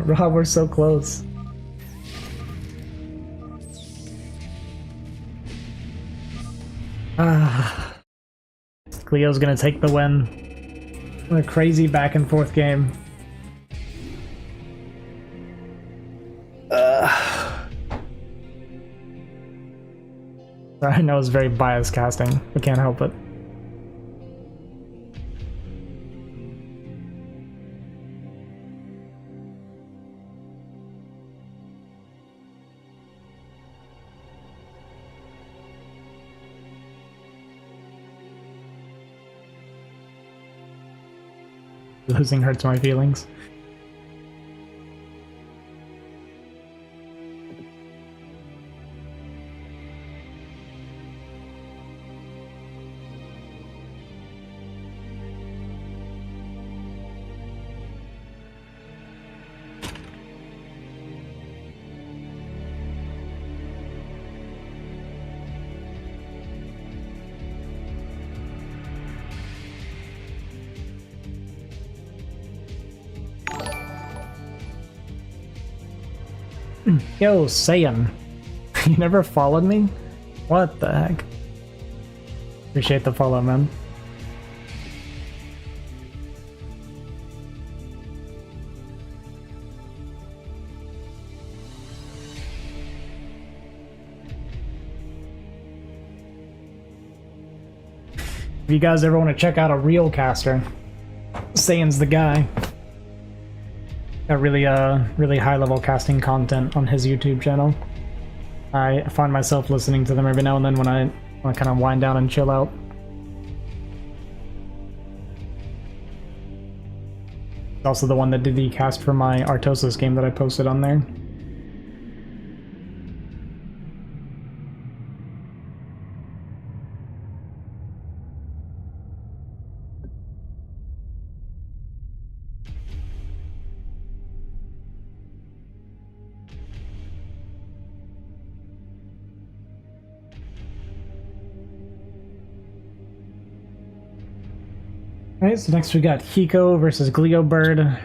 Rob, we're so close. Cleo's gonna take the win. What a crazy back and forth game. I know it's very biased casting, I can't help it. Losing hurts my feelings. Yo, Saiyan. You never followed me? What the heck? Appreciate the follow, man. If you guys ever want to check out a real caster, Saiyan's the guy. Got really high level casting content on his YouTube channel. I find myself listening to them every now and then when I kind of wind down and chill out. He's also the one that did the cast for my Artosis game that I posted on there. Alright, so next we got Hiko versus Gleobird,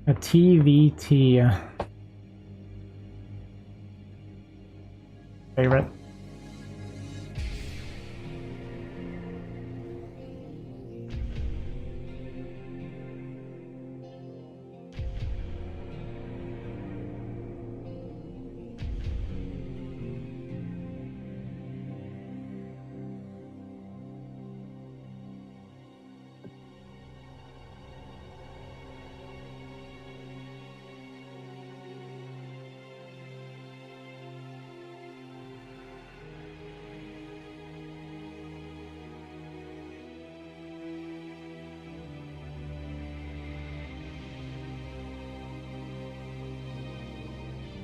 a TVT. Favorite.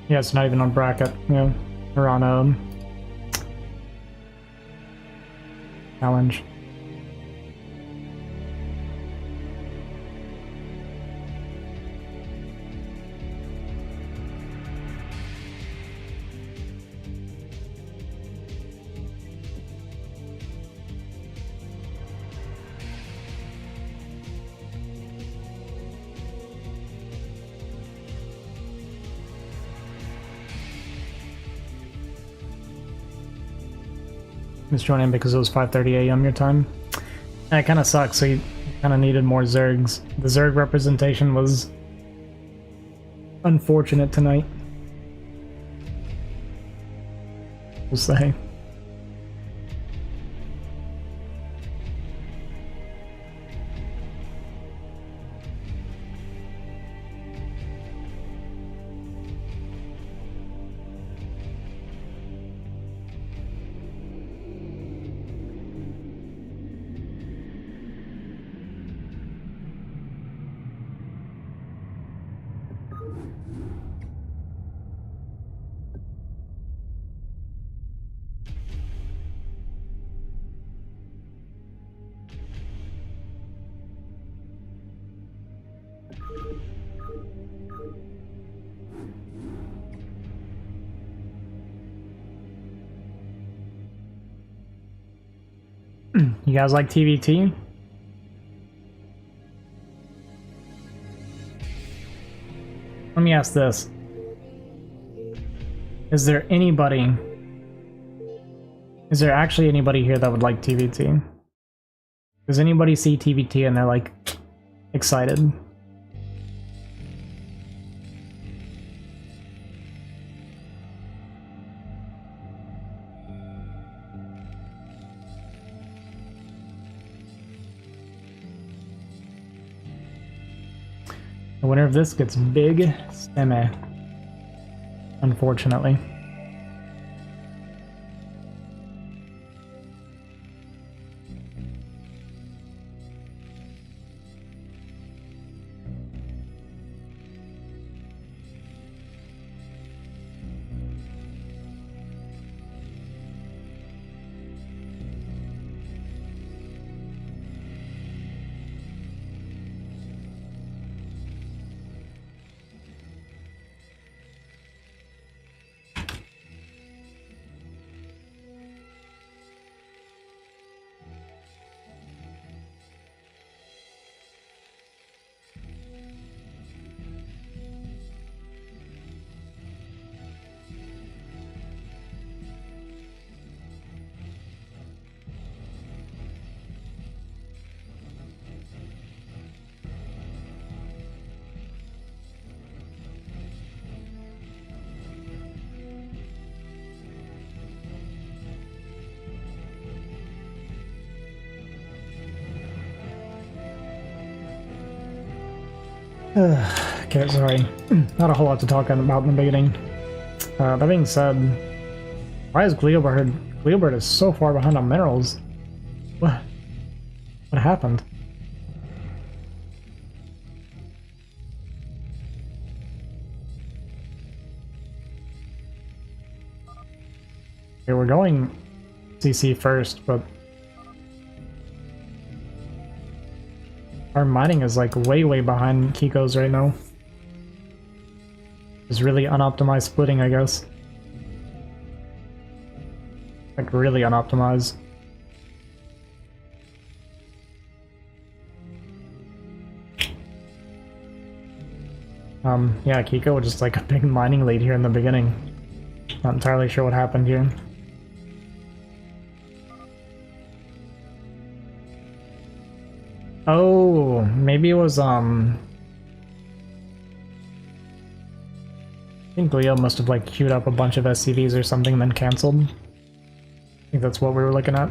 Yeah, it's not even on bracket, you know, or on challenge. Just join in because it was 5:30 a.m. your time. And it kind of sucks. So Kind of needed more Zergs. The Zerg representation was unfortunate tonight, we'll say. You guys like TVT? Let me ask this. Is there actually anybody here that would like TVT? Does anybody see TVT and they're like excited? The winner of this gets big semi, unfortunately. Okay, sorry. Not a whole lot to talk about in the beginning. That being said, why is Gleobird? Gleobird is so far behind on minerals. What happened? Okay, we're going CC first, but our mining is like way behind Kiko's right now. It's really unoptimized splitting, I guess. Like really unoptimized. Yeah, Kiko was just like a big mining lead here in the beginning. Not entirely sure what happened here. Oh, maybe it was, I think Leo must have, like, queued up a bunch of SCVs or something and then cancelled. I think that's what we were looking at.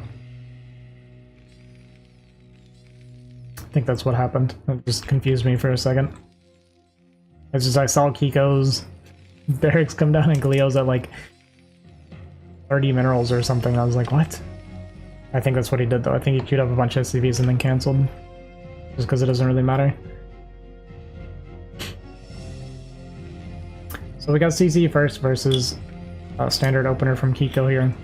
I think that's what happened. It just confused me for a second. It's just I saw Kiko's barracks come down and Leo's at, like, 30 minerals or something. I was like, what? I think that's what he did, though. I think he queued up a bunch of SCVs and then cancelled. Just because it doesn't really matter. So we got CC first versus a standard opener from Kiko here.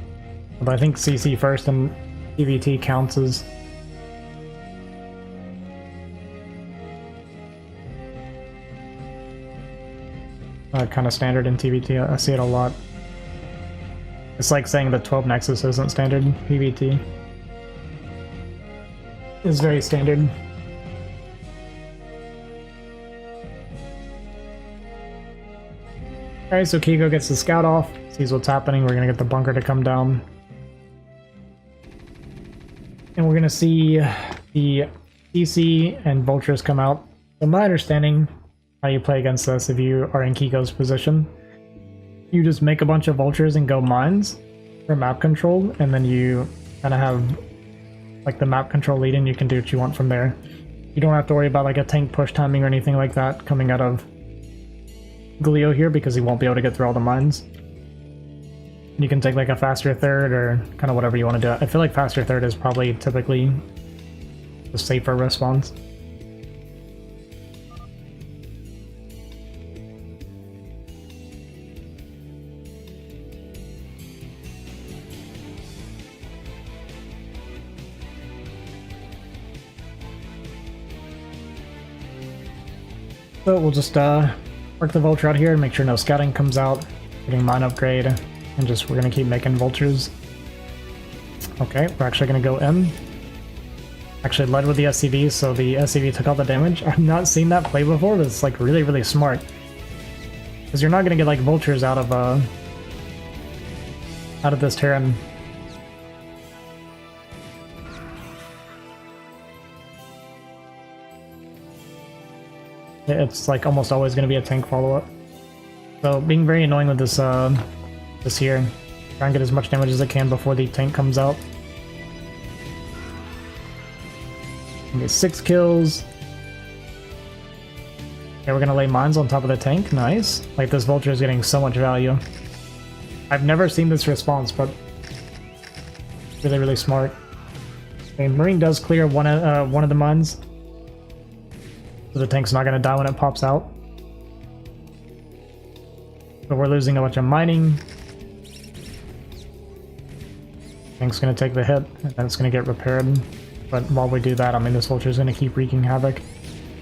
But I think CC first and TVT counts as kind of standard in TVT. I see it a lot. It's like saying the 12 Nexus isn't standard in PVT. It's very standard. Alright, so Kiko gets the scout off, sees what's happening, we're gonna get the bunker to come down. And we're gonna see the CC and vultures come out. So my understanding how you play against this, if you are in Kiko's position, you just make a bunch of vultures and go mines for map control, and then you kind of have like the map control lead, and you can do what you want from there. You don't have to worry about like a tank push timing or anything like that coming out of Glio here, because he won't be able to get through all the mines. You can take like a faster third or kind of whatever you want to do. I feel like faster third is probably typically the safer response. So we'll just work the vulture out here and make sure no scouting comes out, getting mine upgrade, and just we're gonna keep making vultures. Okay, we're actually gonna go in. Actually led with the SCV, so the SCV took all the damage. I've not seen that play before, but it's like really, really smart. Because you're not gonna get like vultures out of this Terran. It's like almost always going to be a tank follow-up. So being very annoying with this this here. Try and get as much damage as I can before the tank comes out. Get 6 kills. Okay, we're going to lay mines on top of the tank. Nice. Like, this vulture is getting so much value. I've never seen this response, but really, really smart. Okay, Marine does clear one of the mines. So the tank's not going to die when it pops out. But we're losing a bunch of mining. Tank's going to take the hit, and then it's going to get repaired. But while we do that, I mean, this vulture's going to keep wreaking havoc.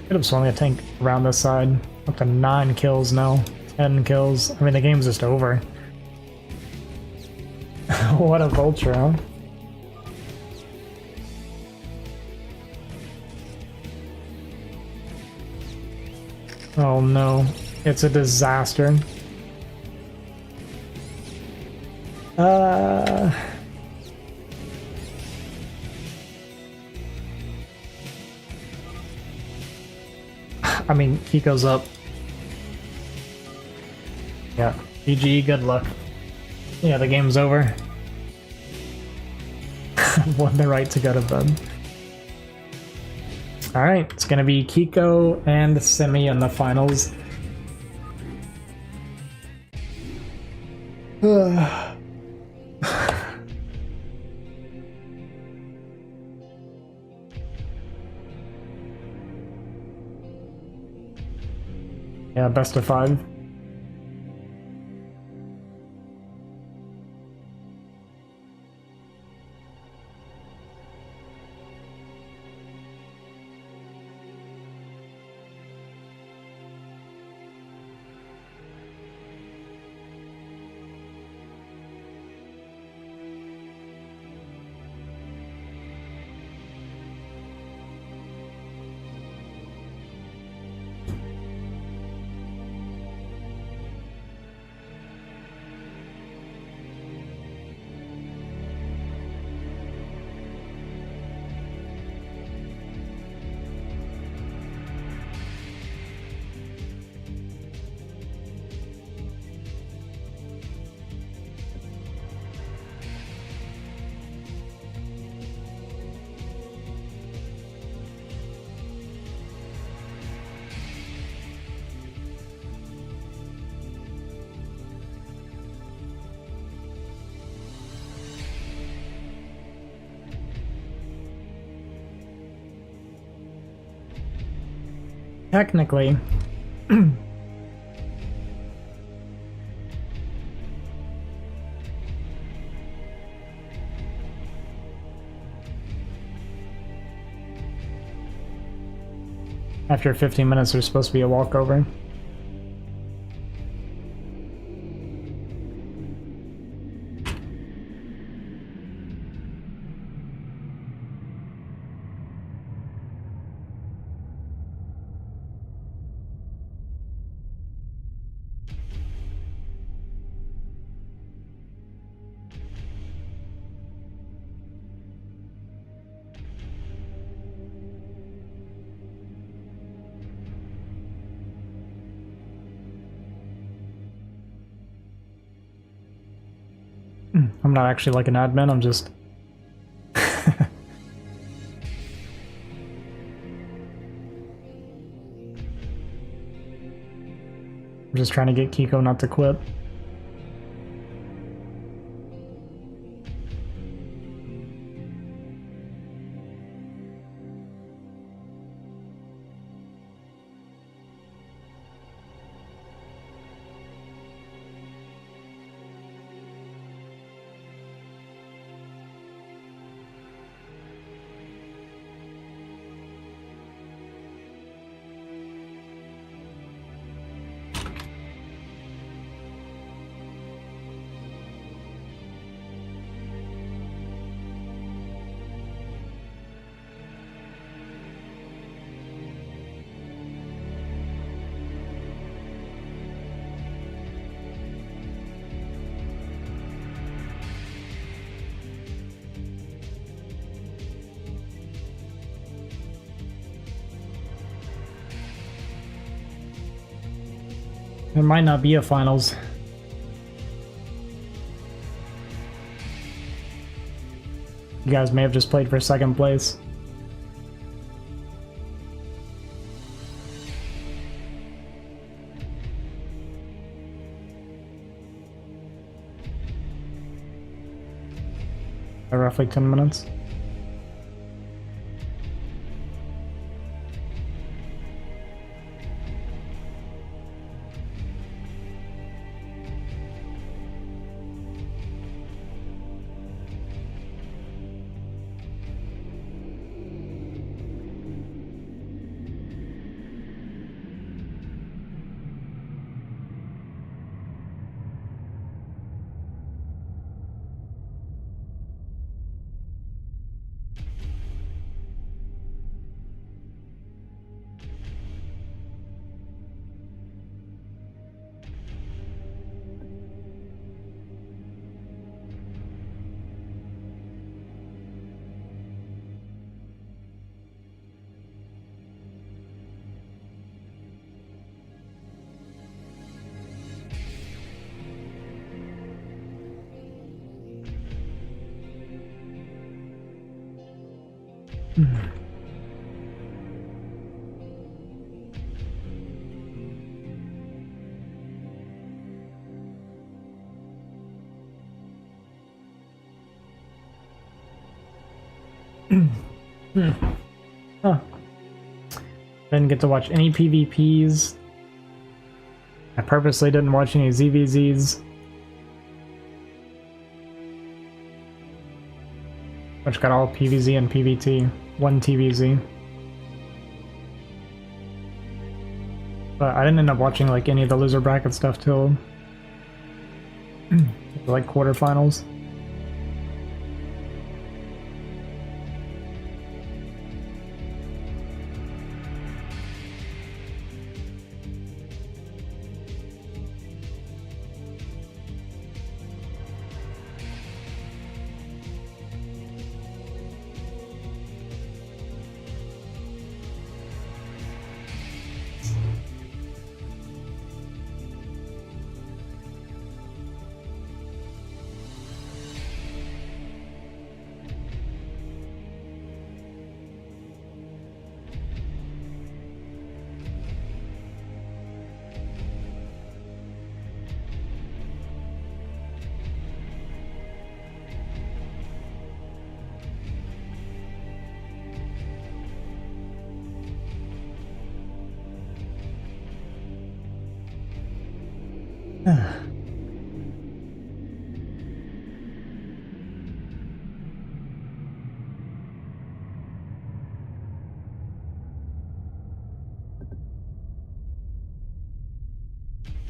Could have swung a tank around this side. Up to 9 kills now. 10 kills. I mean, the game's just over. What a vulture, huh? Oh no, it's a disaster. I mean, Kiko's up. Yeah, GG, good luck. Yeah, the game's over. Won the right to go to bed. Alright, it's gonna be Kiko and Simi in the finals. Yeah, best of 5. Technically, after 15 minutes, there's supposed to be a walkover. I'm not actually like an admin, I'm just... I'm just trying to get Kiko not to quit. There might not be a finals. You guys may have just played for second place. By roughly 10 minutes. Huh. Didn't get to watch any PvPs. I purposely didn't watch any ZVZs. Which got all PvZ and PvT. One TVZ. But I didn't end up watching like any of the loser bracket stuff till like quarterfinals.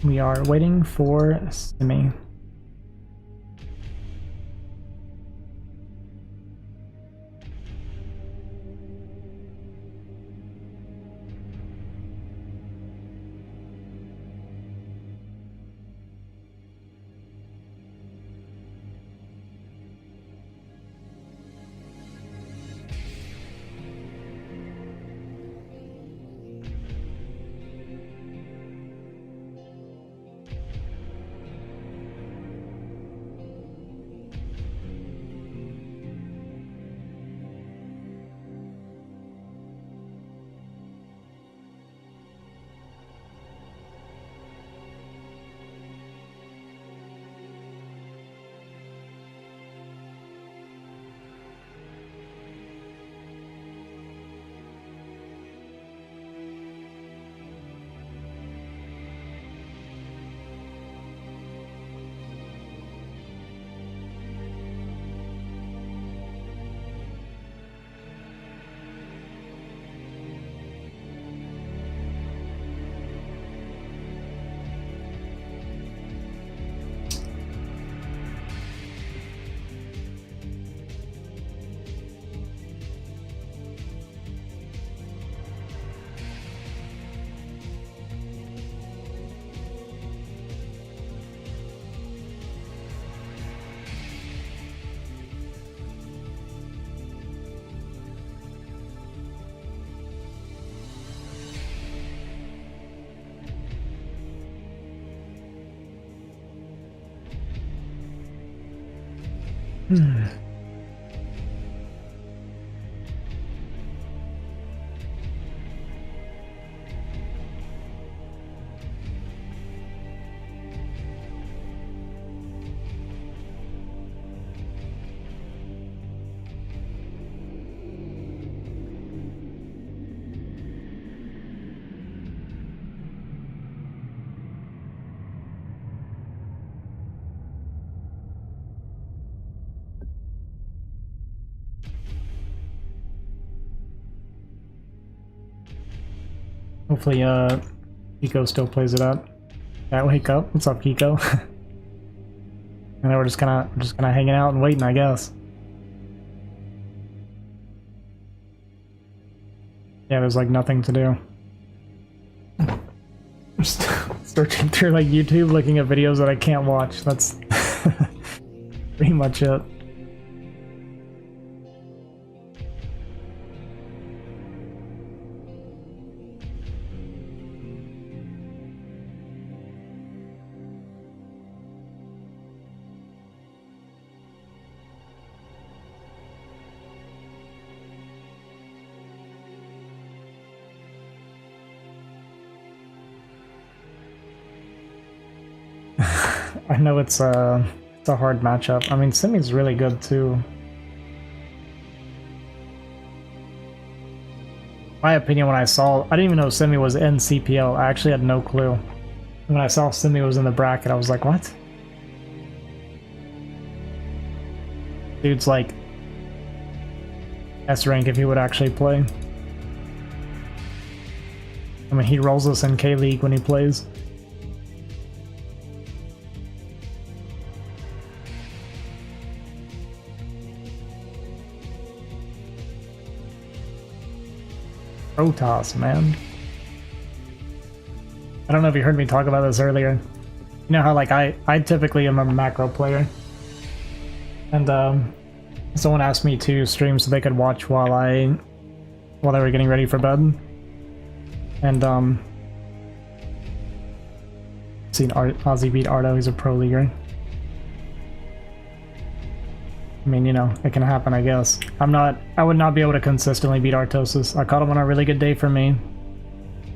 We are waiting for Simi. Hopefully, Kiko still plays it out. Yeah, wake up. What's up, Kiko? And then we're just kind of hanging out and waiting, I guess. Yeah, there's like nothing to do. Just searching through like YouTube, looking at videos that I can't watch. That's pretty much it. I know it's a hard matchup. I mean, Simi's really good too. My opinion, when I didn't even know Simi was in CPL. I actually had no clue. When I saw Simi was in the bracket, I was like, what? Dude's like S rank if he would actually play. I mean, he rolls us in K-League when he plays. Protoss, man. I don't know if you heard me talk about this earlier. You know how like I typically am a macro player. And someone asked me to stream so they could watch while they were getting ready for bed. And seen Ozzy beat Ardo, he's a pro leaguer. I mean, you know, it can happen, I guess. I would not be able to consistently beat Artosis. I caught him on a really good day for me.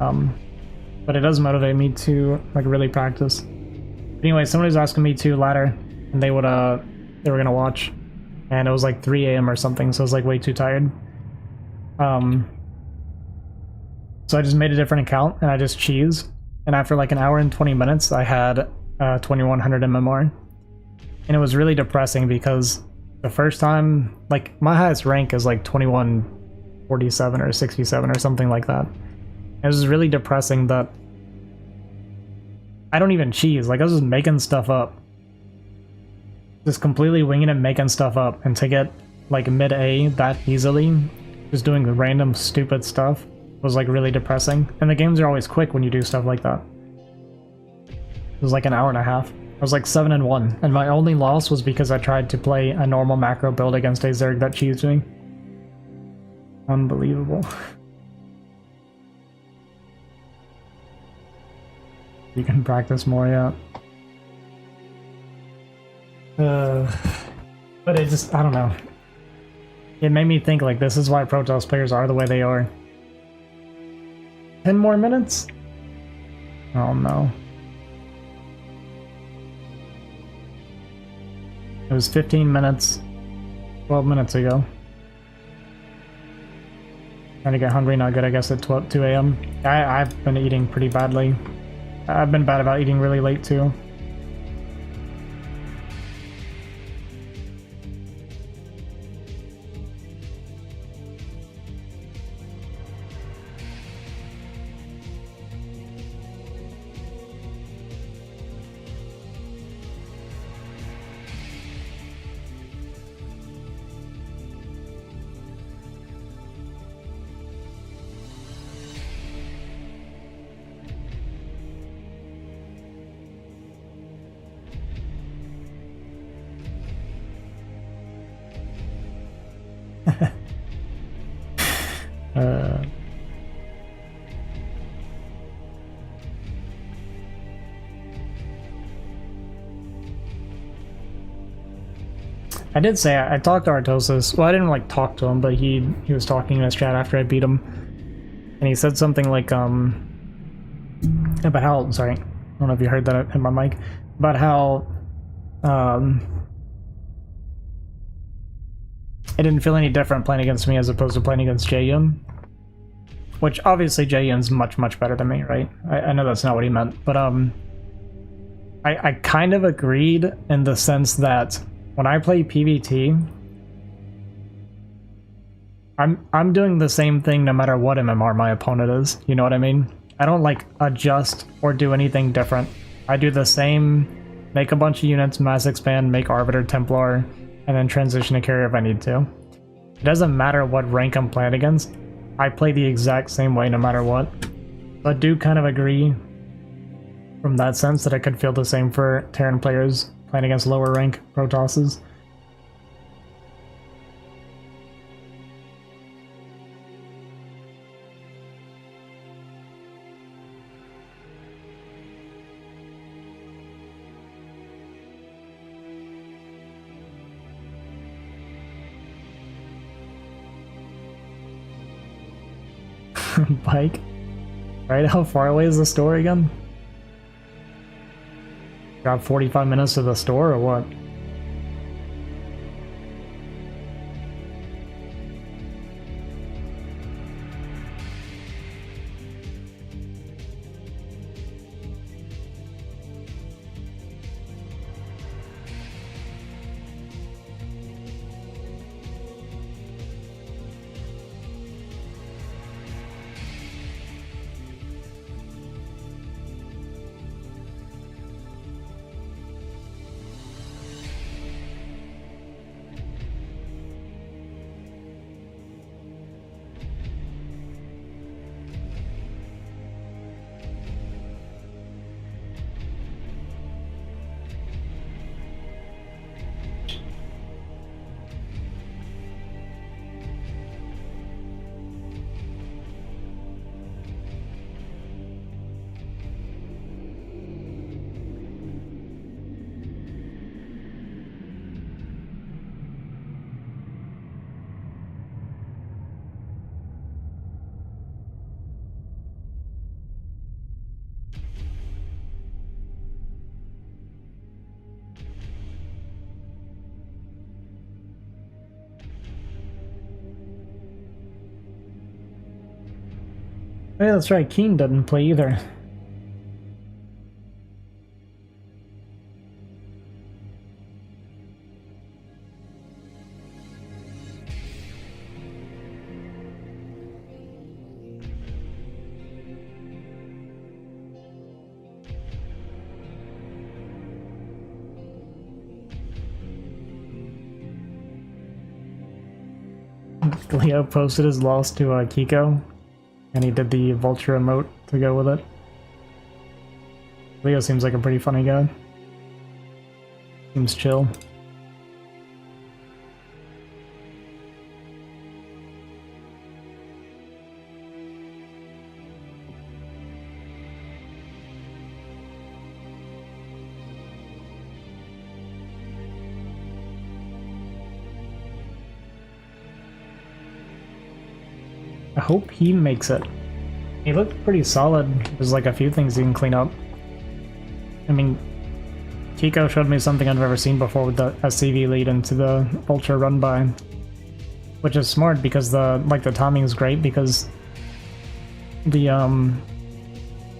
But it does motivate me to, like, really practice. But anyway, somebody was asking me to ladder, and they were gonna watch. And it was like 3 AM or something, so I was like way too tired. So I just made a different account, and I just cheesed. And after like an hour and 20 minutes, I had 2100 MMR. And it was really depressing because the first time, like, my highest rank is like 2147 or 67 or something like that. It was really depressing that I don't even cheese. Like, I was just making stuff up. Just completely winging it, making stuff up. And to get, like, mid-A that easily, just doing random stupid stuff, was, like, really depressing. And the games are always quick when you do stuff like that. It was like an hour and a half. I was like 7-1, and my only loss was because I tried to play a normal macro build against a Zerg that cheesed me. Unbelievable. You can practice more, yeah. But it just, I don't know. It made me think, like, this is why Protoss players are the way they are. 10 more minutes? Oh no. It was 15 minutes, 12 minutes ago. Trying to get hungry, not good, I guess, at 2 AM. I've been eating pretty badly. I've been bad about eating really late, too. I did say I talked to Artosis. Well, I didn't like talk to him, but he was talking in his chat after I beat him, and he said something like about how, sorry, I don't know if you heard that in my mic, about how it didn't feel any different playing against me as opposed to playing against Jaeyun. Which obviously Jaeyun's much better than me, right? I know that's not what he meant, but I kind of agreed in the sense that when I play PvT, I'm doing the same thing no matter what MMR my opponent is. You know what I mean? I don't like adjust or do anything different. I do the same, make a bunch of units, mass expand, make Arbiter, Templar, and then transition to carrier if I need to. It doesn't matter what rank I'm playing against. I play the exact same way no matter what. So I do kind of agree from that sense that it could feel the same for Terran players playing against lower rank Protosses. Bike? Right, how far away is the store again? Got 45 minutes to the store or what? Yeah, that's right, Keen doesn't play either. Leo posted his loss to Kiko, and he did the vulture emote to go with it. Leo seems like a pretty funny guy. Seems chill. I hope he makes it. He looked pretty solid. There's like a few things he can clean up. I mean, Kiko showed me something I've never seen before with the SCV lead into the Vulture run by, which is smart because the timing is great because the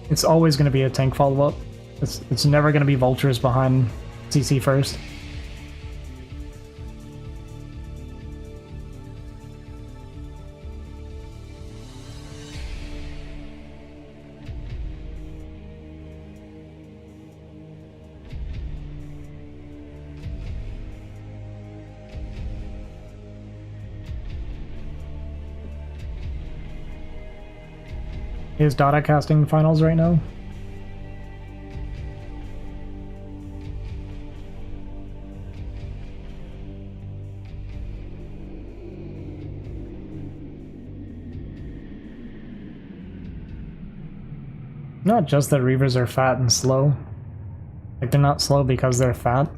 it's always going to be a tank follow up. It's never going to be Vultures behind CC first. Is Data casting finals right now? Not just that Reavers are fat and slow. Like, they're not slow because they're fat.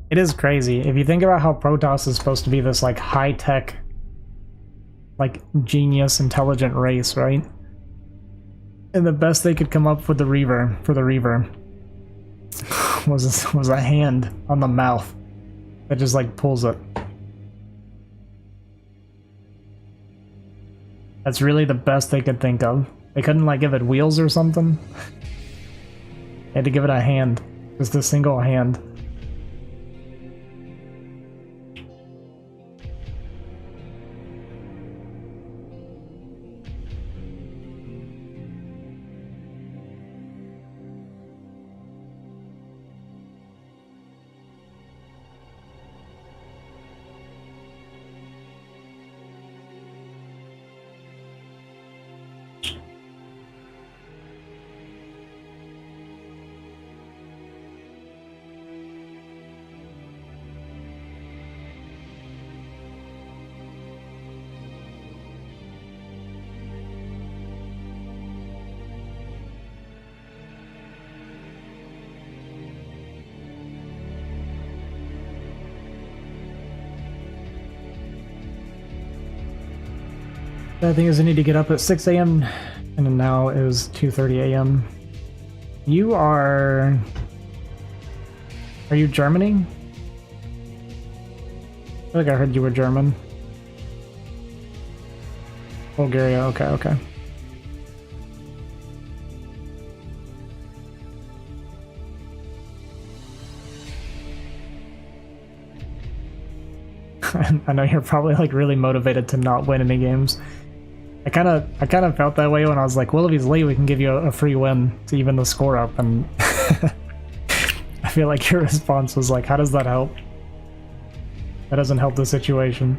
It is crazy. If you think about how Protoss is supposed to be this like high-tech, like genius, intelligent race, right? And the best they could come up with the Reaver for the Reaver was a hand on the mouth that just like pulls it. That's really the best they could think of. They couldn't like give it wheels or something. They had to give it a hand, just a single hand. The thing is, I need to get up at 6 a.m. and now it is 2:30 a.m. You are you Germany? I feel like I heard you were German. Bulgaria, okay, okay. I know you're probably like really motivated to not win any games. I kind of felt that way when I was like, well, if he's late, we can give you a free win to even the score up, and I feel like your response was like, how does that help? That doesn't help the situation.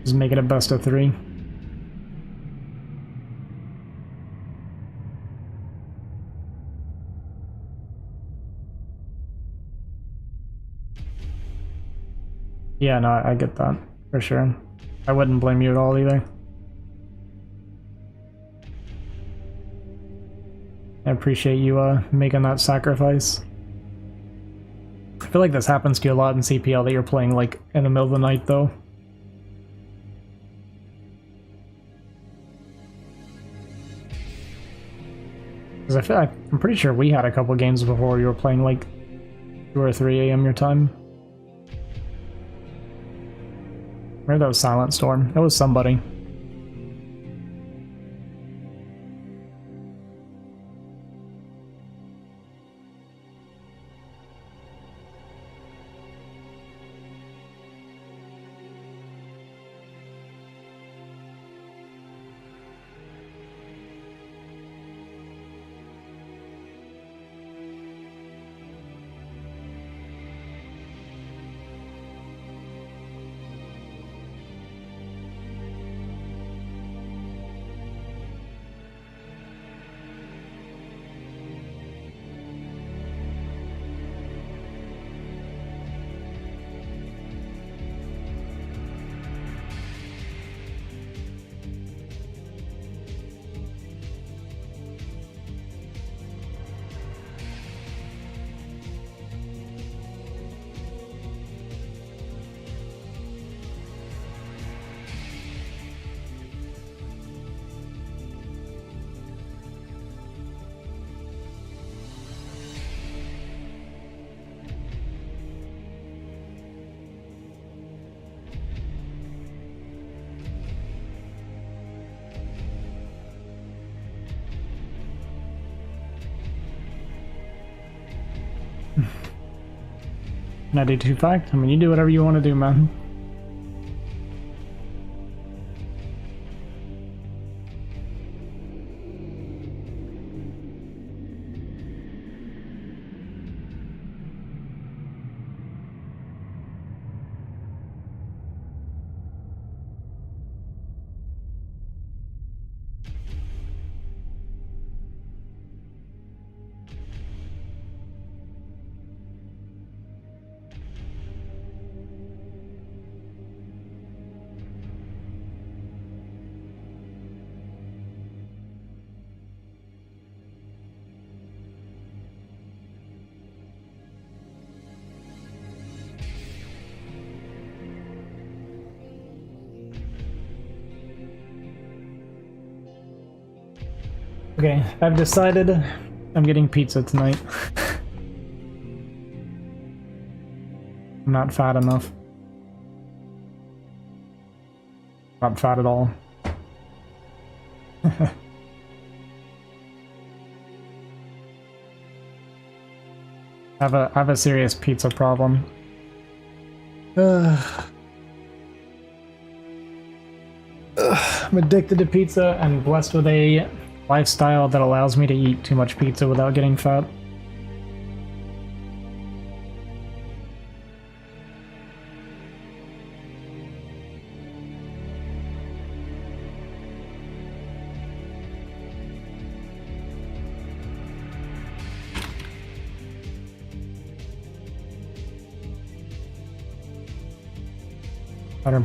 Just make it a best of 3. Yeah, no, I get that, for sure. I wouldn't blame you at all either. I appreciate you making that sacrifice. I feel like this happens to you a lot in CPL, that you're playing like in the middle of the night though. Because I feel like, I'm pretty sure we had a couple games before you were playing like 2 or 3 a.m. your time. Maybe that was Silent Storm. That was somebody. Can I do 2-5? I mean, you do whatever you want to do, man. Okay, I've decided I'm getting pizza tonight. I'm not fat enough. Not fat at all. I have a serious pizza problem. I'm addicted to pizza and blessed with a lifestyle that allows me to eat too much pizza without getting fat.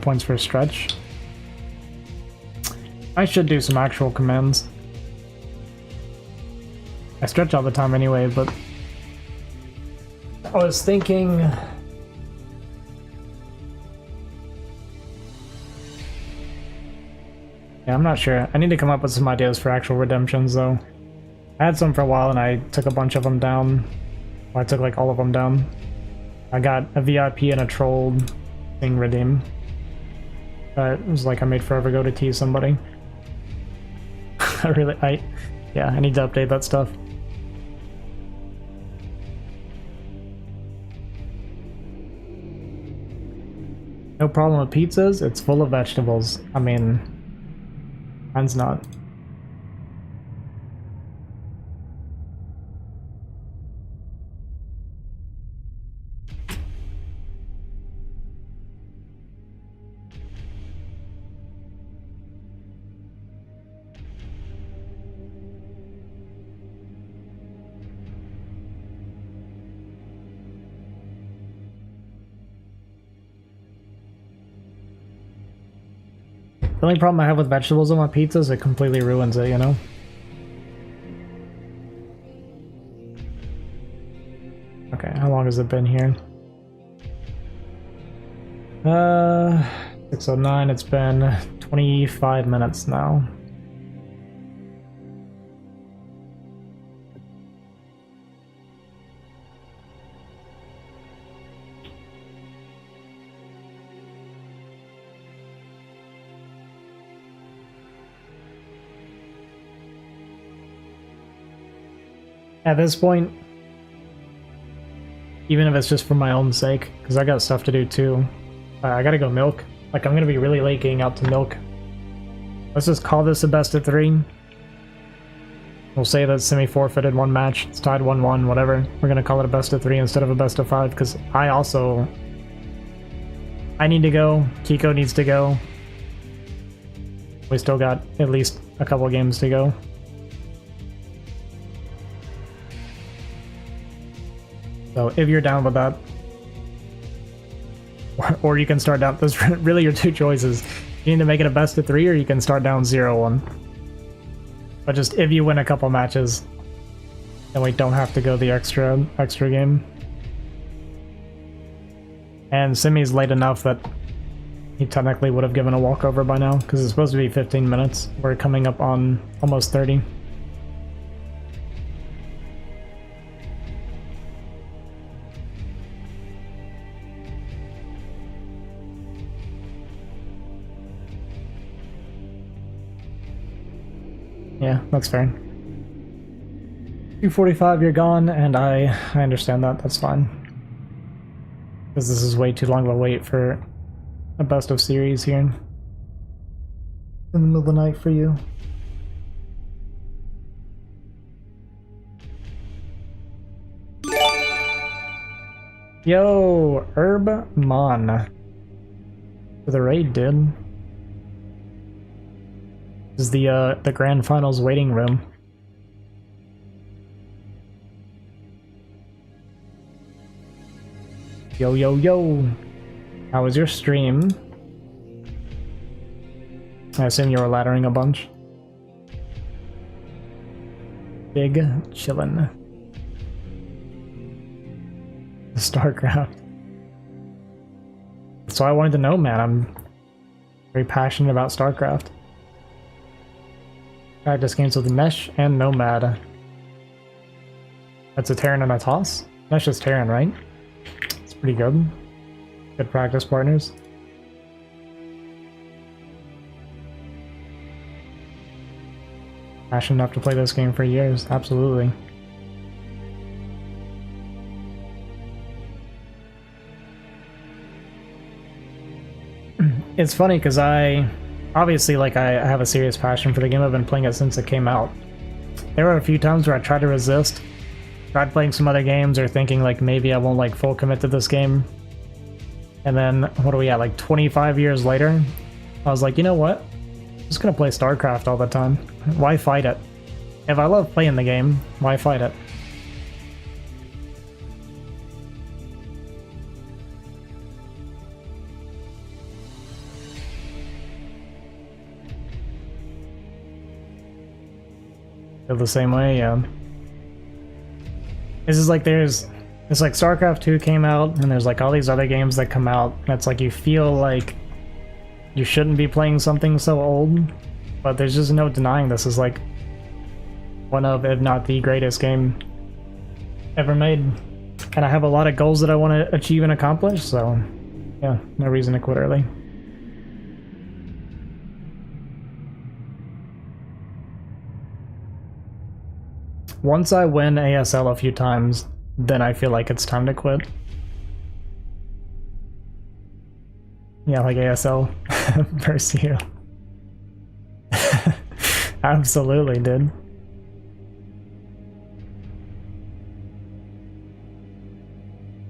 Points for a stretch. I should do some actual commands. I stretch all the time anyway, but I was thinking yeah, I'm not sure. I need to come up with some ideas for actual redemptions though. I had some for a while and I took a bunch of them down. Well, I took like all of them down. I got a VIP and a troll thing redeemed. It was like I made forever go to T somebody. Yeah, I need to update that stuff. No problem with pizzas, it's full of vegetables. I mean, mine's not. The only problem I have with vegetables on my pizza is it completely ruins it, you know? Okay, how long has it been here? 6:09, it's been 25 minutes now. At this point, even if it's just for my own sake, because I got stuff to do too, I gotta go milk. Like, I'm gonna be really late getting out to milk. Let's just call this a best of 3. We'll say that Simi forfeited one match, it's tied 1-1, whatever. We're gonna call it a best of 3 instead of a best of 5, because I need to go, Kiko needs to go. We still got at least a couple games to go. So if you're down with that, or you can start down, those are really your two choices. You need to make it a best of 3 or you can start down 0-1. But just if you win a couple matches, then we don't have to go the extra game. And Simi's late enough that he technically would have given a walkover by now, because it's supposed to be 15 minutes. We're coming up on almost 30. Yeah, that's fair. 2:45, you're gone, and I understand that. That's fine. Because this is way too long of a wait for a best of series here in the middle of the night for you. Yo, Herb Mon. For the raid, dude. This is the grand finals waiting room. Yo, yo, yo. How was your stream? I assume you were laddering a bunch. Big chillin'. StarCraft. So I wanted to know, man. I'm very passionate about StarCraft. Practice games with Nesh and Nomad. That's a Terran and a Toss? Nesh is Terran, right? It's pretty good. Good practice partners. Passionate enough to play this game for years, absolutely. It's funny because obviously, like, I have a serious passion for the game. I've been playing it since it came out. There were a few times where I tried to resist, tried playing some other games or thinking like maybe I won't like full commit to this game. And then, what are we at, like 25 years later? I was like, you know what? I'm just gonna play StarCraft all the time. Why fight it? If I love playing the game, why fight it? Feel the same way, yeah. This is like it's like StarCraft 2 came out, and there's like all these other games that come out, and it's like you feel like you shouldn't be playing something so old, but there's just no denying this is like one of, if not the greatest game ever made. And I have a lot of goals that I want to achieve and accomplish, so yeah, no reason to quit early. Once I win ASL a few times, then I feel like it's time to quit. Yeah, like ASL versus you. Absolutely, dude.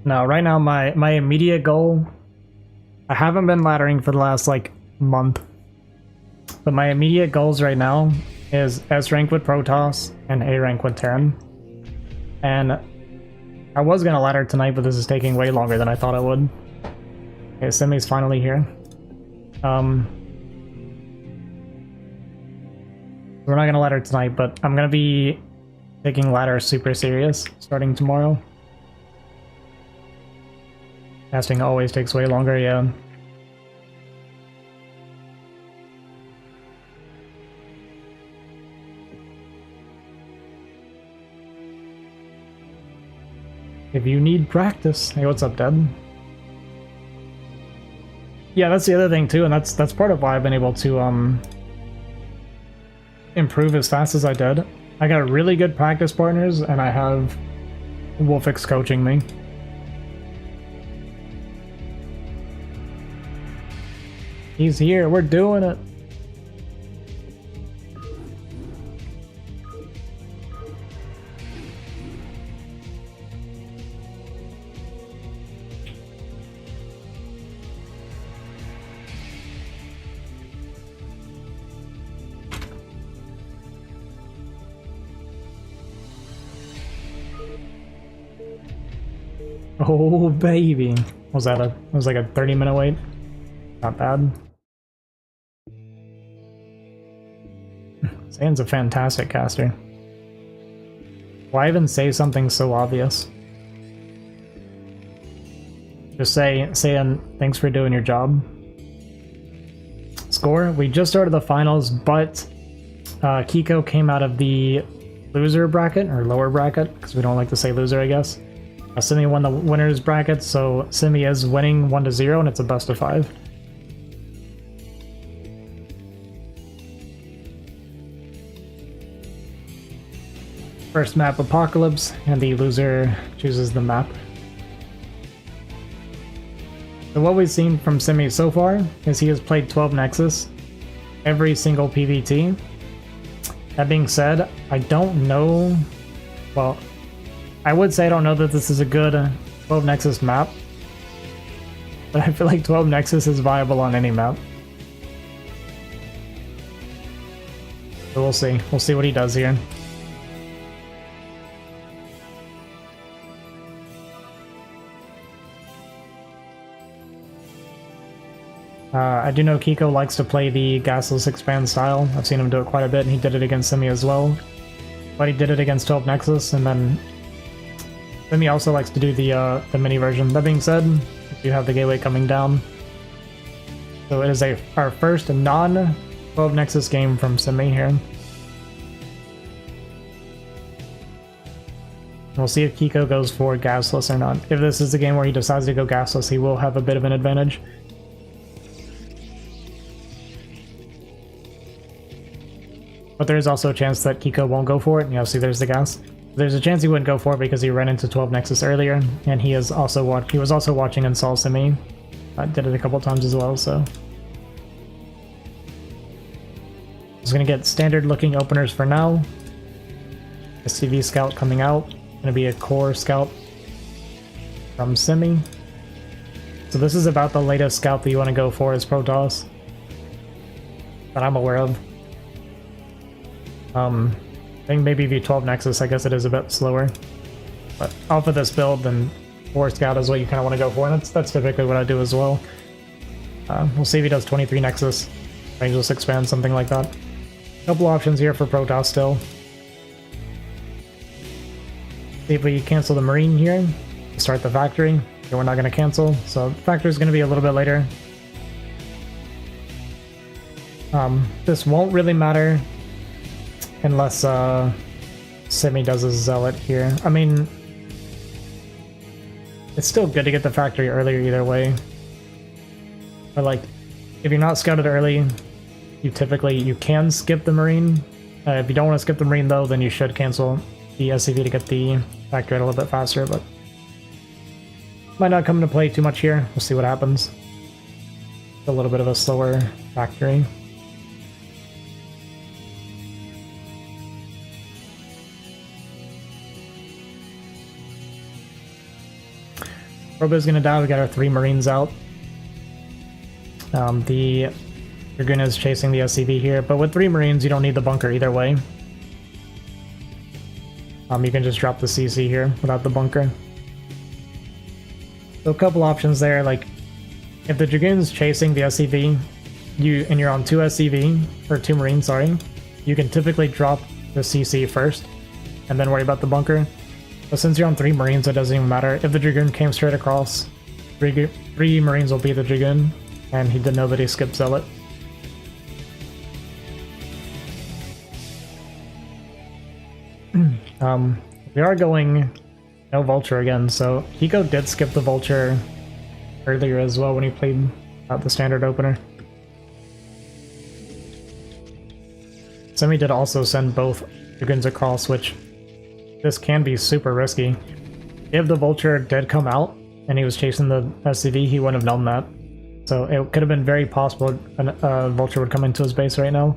No, right now my immediate goal, I haven't been laddering for the last like month, but my immediate goals right now is S rank with Protoss and A rank with Terran. And I was gonna ladder tonight, but this is taking way longer than I thought it would. Okay, Simi's finally here. We're not gonna ladder tonight, but I'm gonna be taking ladder super serious starting tomorrow. Casting always takes way longer, yeah. If you need practice. Hey, what's up, Deb? Yeah, that's the other thing too, and that's part of why I've been able to improve as fast as I did. I got really good practice partners, and I have Wolfix coaching me. He's here, we're doing it. Oh baby, was that like a 30-minute wait? Not bad. Zane's a fantastic caster. Why even say something so obvious? Just saying thanks for doing your job. Score, we just started the finals, but Kiko came out of the loser bracket, or lower bracket, because we don't like to say loser, I guess. Simi won the winner's bracket, so Simi is winning 1-0, and it's a best of 5. First map, Apocalypse, and the loser chooses the map. So what we've seen from Simi so far is he has played 12 Nexus, every single PvT. That being said, I don't know, well, I would say I don't know that this is a good 12 Nexus map, but I feel like 12 Nexus is viable on any map. So we'll see. We'll see what he does here. I do know Kiko likes to play the gasless expand style. I've seen him do it quite a bit, and he did it against Simi as well. But he did it against 12 Nexus, and then Simi also likes to do the mini version. That being said, we do have the gateway coming down. So it is our first non-12 Nexus game from Simi here. We'll see if Kiko goes for gasless or not. If this is the game where he decides to go gasless, he will have a bit of an advantage. But there is also a chance that Kiko won't go for it. You know, see, there's the gas. There's a chance he wouldn't go for it because he ran into 12 Nexus earlier, and he was also watching and saw Simi. I did it a couple times as well, so. Just gonna get standard looking openers for now. SCV Scout coming out. Gonna be a core Scout from Simi. So this is about the latest Scout that you want to go for as Protoss that I'm aware of. I think maybe V12 Nexus, I guess it is a bit slower. But off of this build, then 4 Scout is what you kind of want to go for, and that's typically what I do as well. We'll see if he does 23 Nexus, Rangeless Expand, something like that. Couple options here for Protoss still. See if we cancel the Marine here, start the Factory. Okay, we're not going to cancel, so the Factory is going to be a little bit later. This won't really matter unless Simi does a Zealot here. I mean, it's still good to get the Factory earlier either way. But like, if you're not scouted early, you can skip the Marine. If you don't want to skip the Marine though, then you should cancel the SCV to get the Factory a little bit faster, but might not come into play too much here. We'll see what happens. A little bit of a slower Factory. Robo's gonna die. We got our 3 Marines out. The Dragoon is chasing the SCV here, but with 3 Marines, you don't need the bunker either way. You can just drop the CC here without the bunker. So a couple options there, like if the Dragoon's chasing the SCV, and you're on 2 SCV, or 2 Marines, sorry, you can typically drop the CC first, and then worry about the bunker. But since you're on 3 Marines, it doesn't even matter. If the Dragoon came straight across, 3 Marines will be the Dragoon, and he did know that he skipped Zealot. We are going no Vulture again, so Kiko did skip the Vulture earlier as well when he played the standard opener. Simi did also send both Dragoons across, which this can be super risky. If the Vulture did come out and he was chasing the SCV, he wouldn't have known that. So it could have been very possible a Vulture would come into his base right now.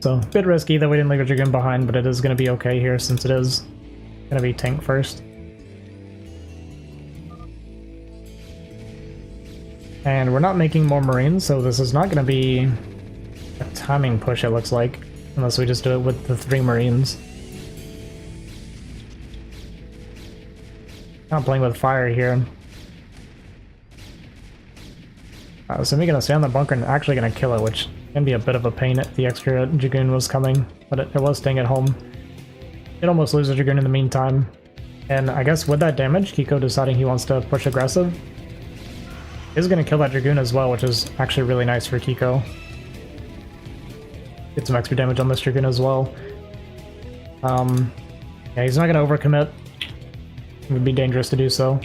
So, a bit risky that we didn't leave a Dragoon behind, but it is going to be okay here since it is going to be tank first. And we're not making more Marines, so this is not going to be a timing push, it looks like, unless we just do it with the 3 Marines. Not playing with fire here. So we're going to stay on the bunker and actually going to kill it, which can be a bit of a pain if the extra Dragoon was coming, but it was staying at home. It almost loses a Dragoon in the meantime. And I guess with that damage, Kiko deciding he wants to push aggressive is going to kill that Dragoon as well, which is actually really nice for Kiko. Get some extra damage on this Dragoon as well. Yeah, he's not going to overcommit. It would be dangerous to do so.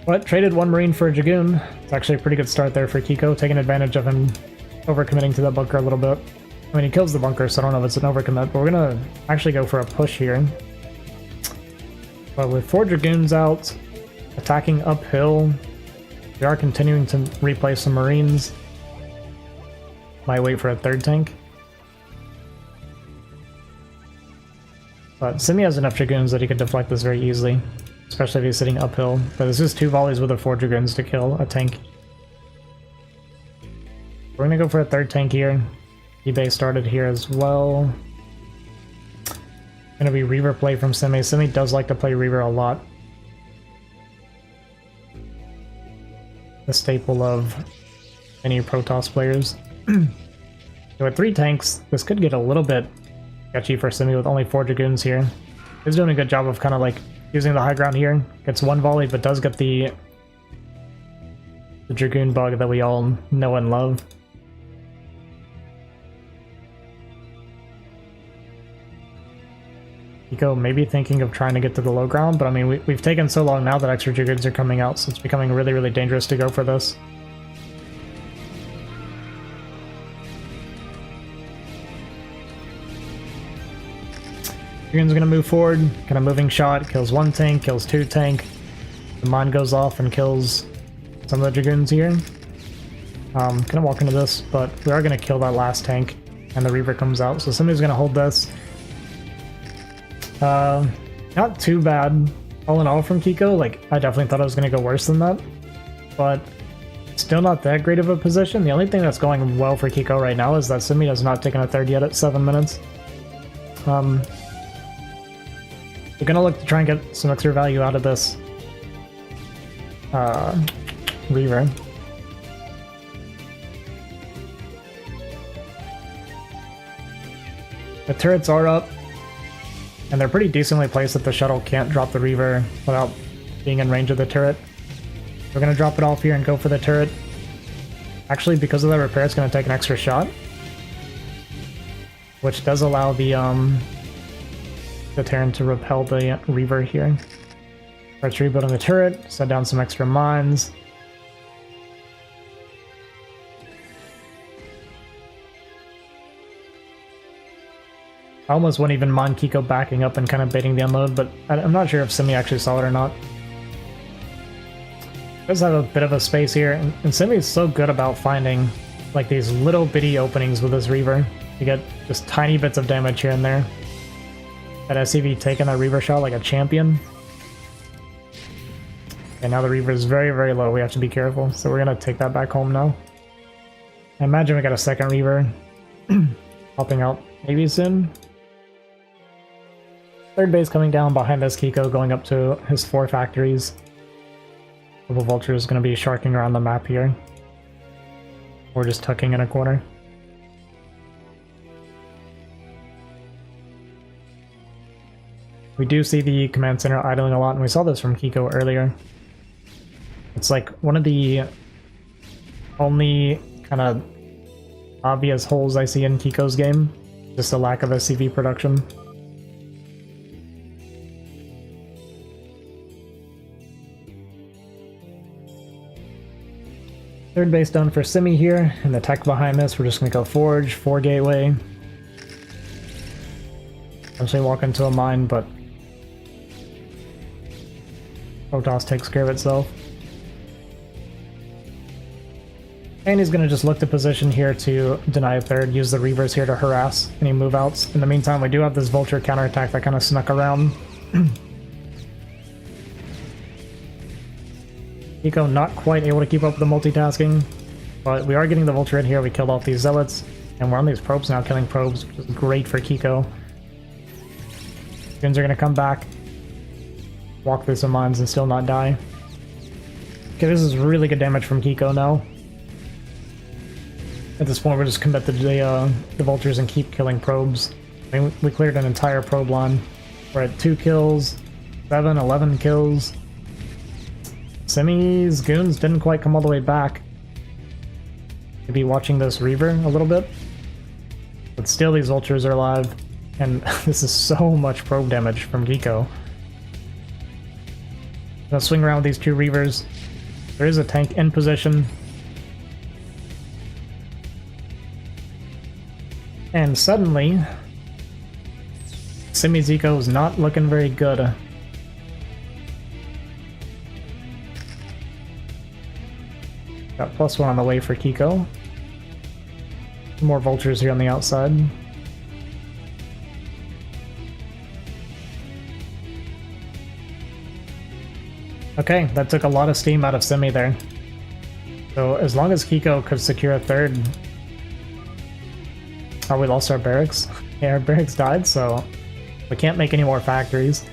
But traded 1 Marine for a Dragoon. It's actually a pretty good start there for Kiko, taking advantage of him overcommitting to that bunker a little bit. I mean, he kills the bunker, so I don't know if it's an overcommit, but we're gonna actually go for a push here. But with 4 Dragoons out, attacking uphill, we are continuing to replay some Marines. Might wait for a 3rd tank. But Simi has enough Dragoons that he could deflect this very easily, especially if he's sitting uphill. But this is 2 volleys with the 4 Dragoons to kill a tank. We're gonna go for a 3rd tank here. eBay started here as well. Gonna be Reaver play from Simi. Simi does like to play Reaver a lot. The staple of many Protoss players. So with 3 tanks, this could get a little bit sketchy for Simi with only 4 Dragoons here. He's doing a good job of kind of like using the high ground here. Gets 1 volley, but does get the Dragoon bug that we all know and love. Kiko maybe thinking of trying to get to the low ground, but I mean, we've taken so long now that extra Dragoons are coming out, so it's becoming really, really dangerous to go for this. Dragoon's gonna move forward, kind of moving shot, kills 1 tank, kills 2 tank. The mine goes off and kills some of the Dragoons here. Gonna walk into this, but we are gonna kill that last tank, and the Reaver comes out, so somebody's gonna hold this. Not too bad all in all from Kiko. Like, I definitely thought I was gonna go worse than that, but still not that great of a position. The only thing that's going well for Kiko right now is that Simi has not taken a third yet at 7 minutes. We're gonna look to try and get some extra value out of this Reaver. The turrets are up, and they're pretty decently placed that the shuttle can't drop the Reaver without being in range of the turret. We're gonna drop it off here and go for the turret. Actually, because of the repair, it's gonna take an extra shot, which does allow the Terran to repel the Reaver here. Starts rebuilding the turret, set down some extra mines. I almost wouldn't even mind Kiko backing up and kind of baiting the unload, but I'm not sure if Simi actually saw it or not. Does have a bit of a space here, and Simi is so good about finding like these little bitty openings with this Reaver. You get just tiny bits of damage here and there. That SCV taking that Reaver shot like a champion. And now the Reaver is very, very low. We have to be careful. So we're going to take that back home now. I imagine we got a second Reaver popping out maybe soon. Third base coming down behind this Kiko, going up to his 4 factories. Double Vulture is going to be sharking around the map here. Or just tucking in a corner. We do see the command center idling a lot, and we saw this from Kiko earlier. It's like one of the only kind of obvious holes I see in Kiko's game. Just the lack of SCV production. Third base done for Simi here, and the tech behind this, we're just going to go Forge, 4 Gateway. Eventually walk into a mine, but Protoss takes care of itself. And he's going to just look to position here to deny a third, use the Reavers here to harass any move outs. In the meantime, we do have this Vulture counterattack that kind of snuck around. Kiko not quite able to keep up with the multitasking, but we are getting the Vulture in here. We killed off these Zealots, and we're on these probes now, killing probes, which is great for Kiko. Goons are going to come back, walk through some mines, and still not die. Okay, this is really good damage from Kiko now. At this point, we're just commit to the Vultures and keep killing probes. I mean, we cleared an entire probe line. We're at 2 kills, 7, 11 kills. Simi's goons didn't quite come all the way back. Maybe watching this Reaver a little bit. But still, these Vultures are alive. And this is so much probe damage from Kiko. Gonna swing around with these 2 Reavers. There is a tank in position. And suddenly, Simi's eco is not looking very good. Got +1 on the way for Kiko. More Vultures here on the outside. Okay, that took a lot of steam out of Simi there. So as long as Kiko could secure a third... Oh, we lost our barracks. Yeah, our barracks died, so we can't make any more factories.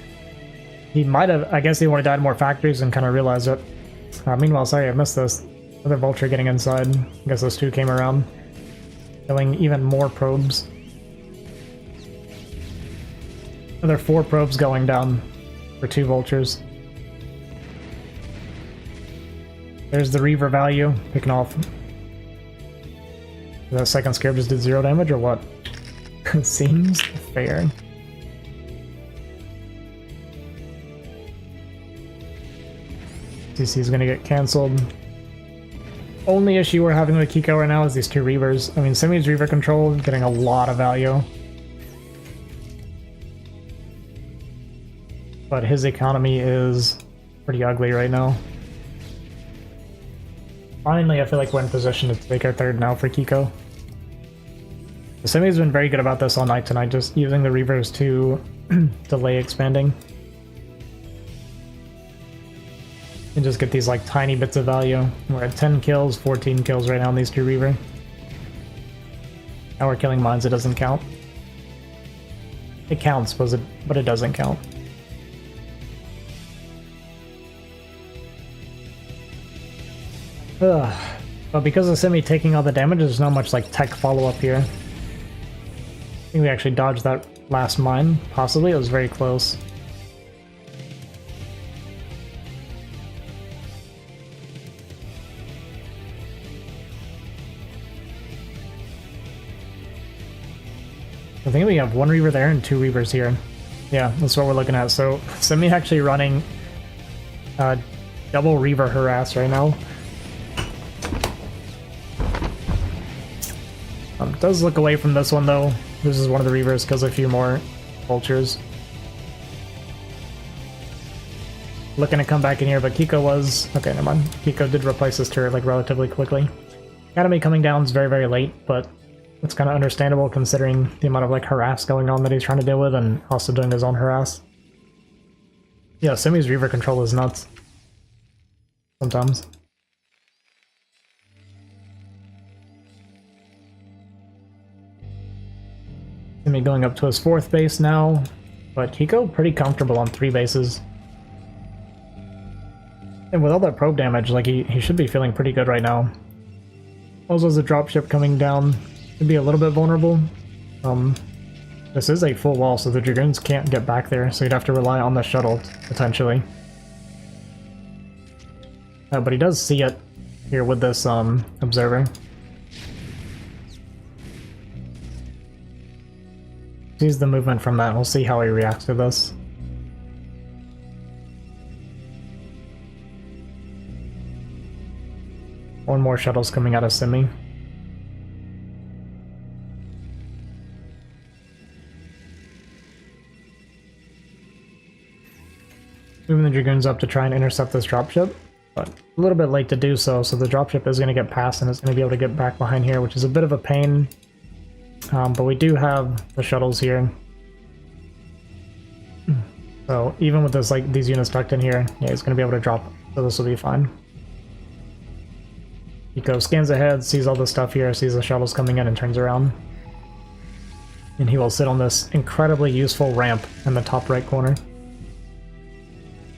He might have... I guess he would have died more factories and kind of realized it. Meanwhile, sorry, I missed this. Another Vulture getting inside. I guess those 2 came around. Killing even more probes. Another 4 probes going down for 2 Vultures. There's the Reaver value, picking off. That second Scarab just did 0 damage, or what? Seems fair. CC is going to get cancelled. Only issue we're having with Kiko right now is these two Reavers. I mean, Simi's Reaver control getting a lot of value. But his economy is pretty ugly right now. Finally, I feel like we're in position to take our third now for Kiko. Simi's been very good about this all night tonight, just using the Reavers to delay expanding. And just get these like tiny bits of value. We're at 10 kills, 14 kills right now on these two Reaver. Now we're killing mines, it doesn't count. It counts, but it doesn't count. Ugh. But because of Simi taking all the damage, there's not much like tech follow-up here. I think we actually dodged that last mine, possibly. It was very close. I think we have one Reaver there and two Reavers here. Yeah, that's what we're looking at. So Simi actually running double Reaver harass right now. Does look away from this one though. Loses one of the Reavers because a few more vultures. Looking to come back in here, but Kiko was... Okay, never mind. Kiko did replace his turret like relatively quickly. Academy coming down is very, very late, but it's kind of understandable considering the amount of like harass going on that he's trying to deal with and also doing his own harass. Yeah, Simi's Reaver control is nuts. Sometimes. Simi going up to his 4th base now, but Kiko pretty comfortable on 3 bases. And with all that probe damage, like he should be feeling pretty good right now. Also, as a dropship coming down, could be a little bit vulnerable. This is a full wall, so the Dragoons can't get back there, so you'd have to rely on the shuttle, potentially. But he does see it here with this observer. Sees the movement from that, we'll see how he reacts to this. One more shuttle's coming out of Simi. Moving the Dragoons up to try and intercept this dropship, but a little bit late to do so, so the dropship is going to get past and it's going to be able to get back behind here, which is a bit of a pain. But we do have the shuttles here. So even with this, like these units tucked in here, yeah, he's going to be able to drop, so this will be fine. Kiko scans ahead, sees all this stuff here, sees the shuttles coming in and turns around. And he will sit on this incredibly useful ramp in the top right corner.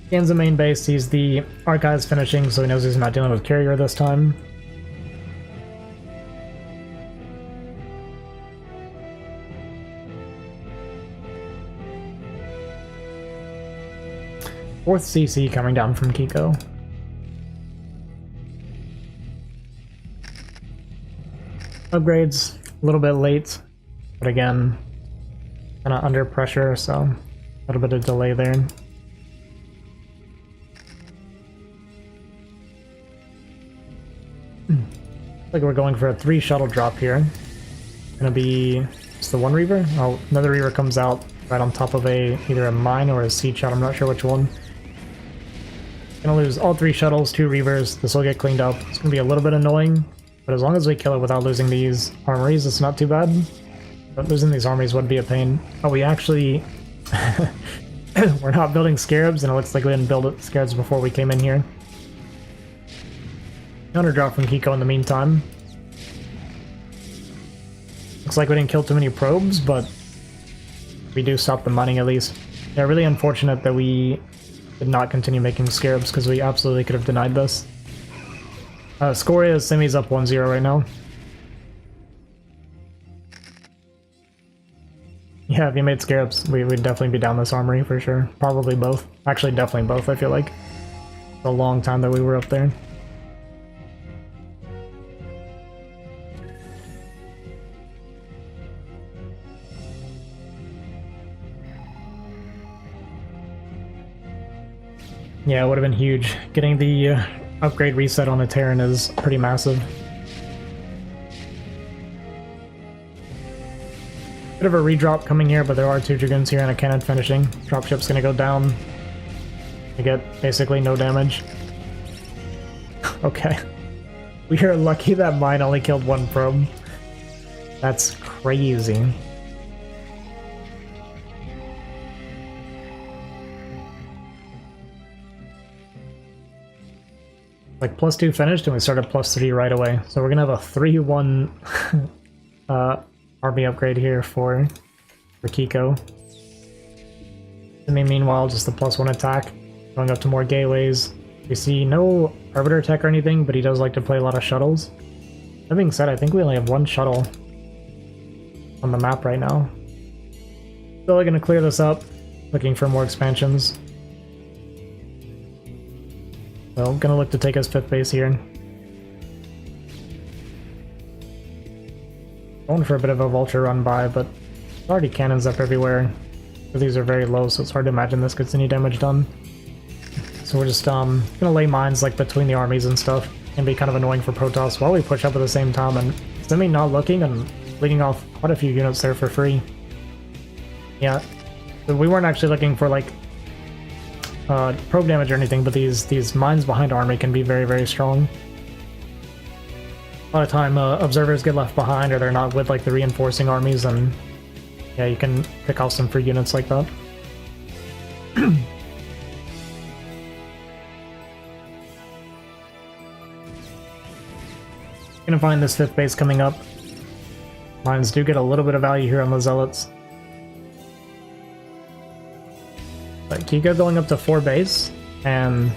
Scans the main base, sees the archives finishing, so he knows he's not dealing with carrier this time. Fourth CC coming down from Kiko. Upgrades, a little bit late, but again, kind of under pressure, so a little bit of delay there. Looks like we're going for a 3 shuttle drop here. Gonna be just the 1 Reaver. Oh, another Reaver comes out right on top of either a mine or a siege shot, I'm not sure which one. Gonna lose all 3 shuttles, 2 Reavers. This will get cleaned up. It's gonna be a little bit annoying, but as long as we kill it without losing these armories, it's not too bad. But losing these armories would be a pain. Oh, we actually... we're not building scarabs, and it looks like we didn't build scarabs before we came in here. Counter drop from Kiko in the meantime. Looks like we didn't kill too many probes, but we do stop the mining at least. Yeah, really unfortunate that we did not continue making scarabs, because we absolutely could have denied this. Score is Simi's up 1-0 right now. Yeah, if you made scarabs, we'd definitely be down this armory for sure. Probably both. Actually, definitely both, I feel like. It's a long time that we were up there. Yeah, it would have been huge. Getting the upgrade reset on the Terran is pretty massive. Bit of a redrop coming here, but there are 2 Dragoons here and a cannon finishing. Dropship's gonna go down. You get basically no damage. Okay. We are lucky that mine only killed 1 probe. That's crazy. Like +2 finished and we started +3 right away. So we're gonna have a 3-1 army upgrade here for Kiko. I mean, meanwhile, just the +1 attack, going up to more gateways. We see no Arbiter tech or anything, but he does like to play a lot of shuttles. That being said, I think we only have 1 shuttle on the map right now. Still gonna clear this up, looking for more expansions. So I'm gonna look to take his 5th base here. Going for a bit of a vulture run by, but there's already cannons up everywhere. These are very low, so it's hard to imagine this gets any damage done. So we're just gonna lay mines like between the armies and stuff, and be kind of annoying for Protoss while we push up at the same time, and Semi not looking and bleeding off quite a few units there for free. Yeah, so we weren't actually looking for like probe damage or anything, but these mines behind army can be very, very strong. A lot of time observers get left behind or they're not with like the reinforcing armies, and yeah, you can pick off some free units like that. Gonna find this 5th base coming up. Mines do get a little bit of value here on the Zealots. But Kiko going up to 4 base, and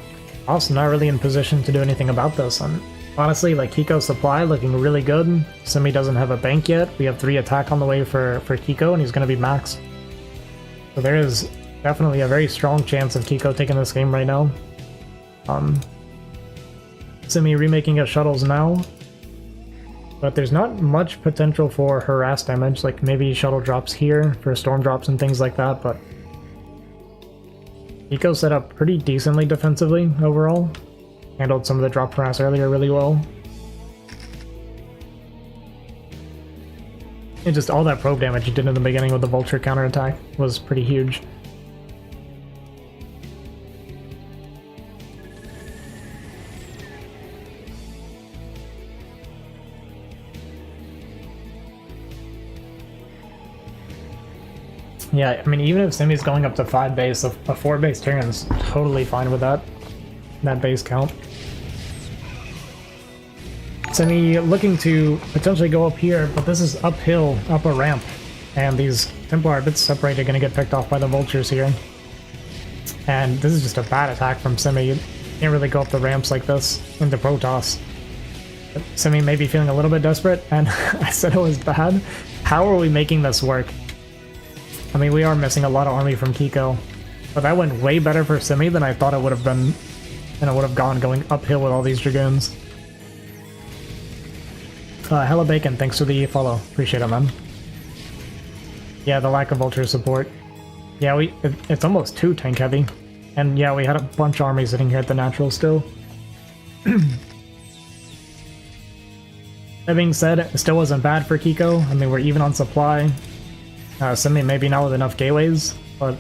also not really in position to do anything about this. And honestly, like Kiko's supply looking really good. Semi doesn't have a bank yet. We have 3 attack on the way for Kiko, and he's going to be maxed. So there is definitely a very strong chance of Kiko taking this game right now. Semi remaking his shuttles now, but there's not much potential for harass damage. Like maybe shuttle drops here for storm drops and things like that, but Kiko set up pretty decently defensively overall. Handled some of the drop harass earlier really well. And just all that probe damage he did in the beginning with the Vulture counterattack was pretty huge. Yeah, I mean, even if Semi's going up to 5 base, a 4 base Terran's totally fine with that base count. Semi looking to potentially go up here, but this is uphill, up a ramp, and these Templar a bit separated are going to get picked off by the Vultures here. And this is just a bad attack from Semi. You can't really go up the ramps like this into Protoss. But Semi may be feeling a little bit desperate, and I said it was bad. How are we making this work? I mean, we are missing a lot of army from Kiko, but that went way better for Semi than I thought it would have been, and it would have gone going uphill with all these Dragoons. Hello Bacon, thanks for the follow. Appreciate it, man. Yeah, the lack of Vulture support. Yeah, it's almost too tank heavy. And yeah, we had a bunch of armies sitting here at the natural still. That being said, it still wasn't bad for Kiko. I mean, we're even on supply. Semi maybe not with enough gateways, but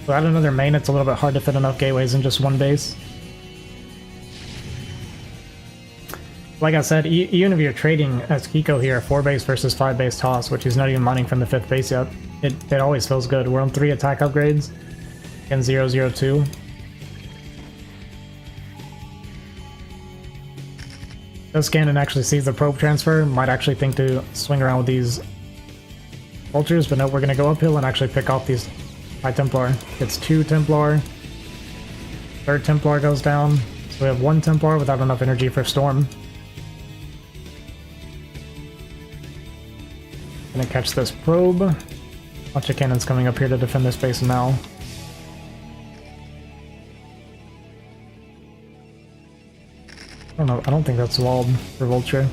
without another main, it's a little bit hard to fit enough gateways in just 1 base. Like I said, even if you're trading as Kiko here, 4 base versus 5 base toss, which he's not even mining from the 5th base yet, it always feels good. We're on 3 attack upgrades and 002. This cannon actually sees the probe transfer, might actually think to swing around with these Vultures, but no, we're going to go uphill and actually pick off these High Templar. It's 2 Templar. 3rd Templar goes down. So we have 1 Templar without enough energy for Storm. Gonna catch this probe. Bunch of cannons coming up here to defend this base now. I don't know, I don't think that's walled for Vulture.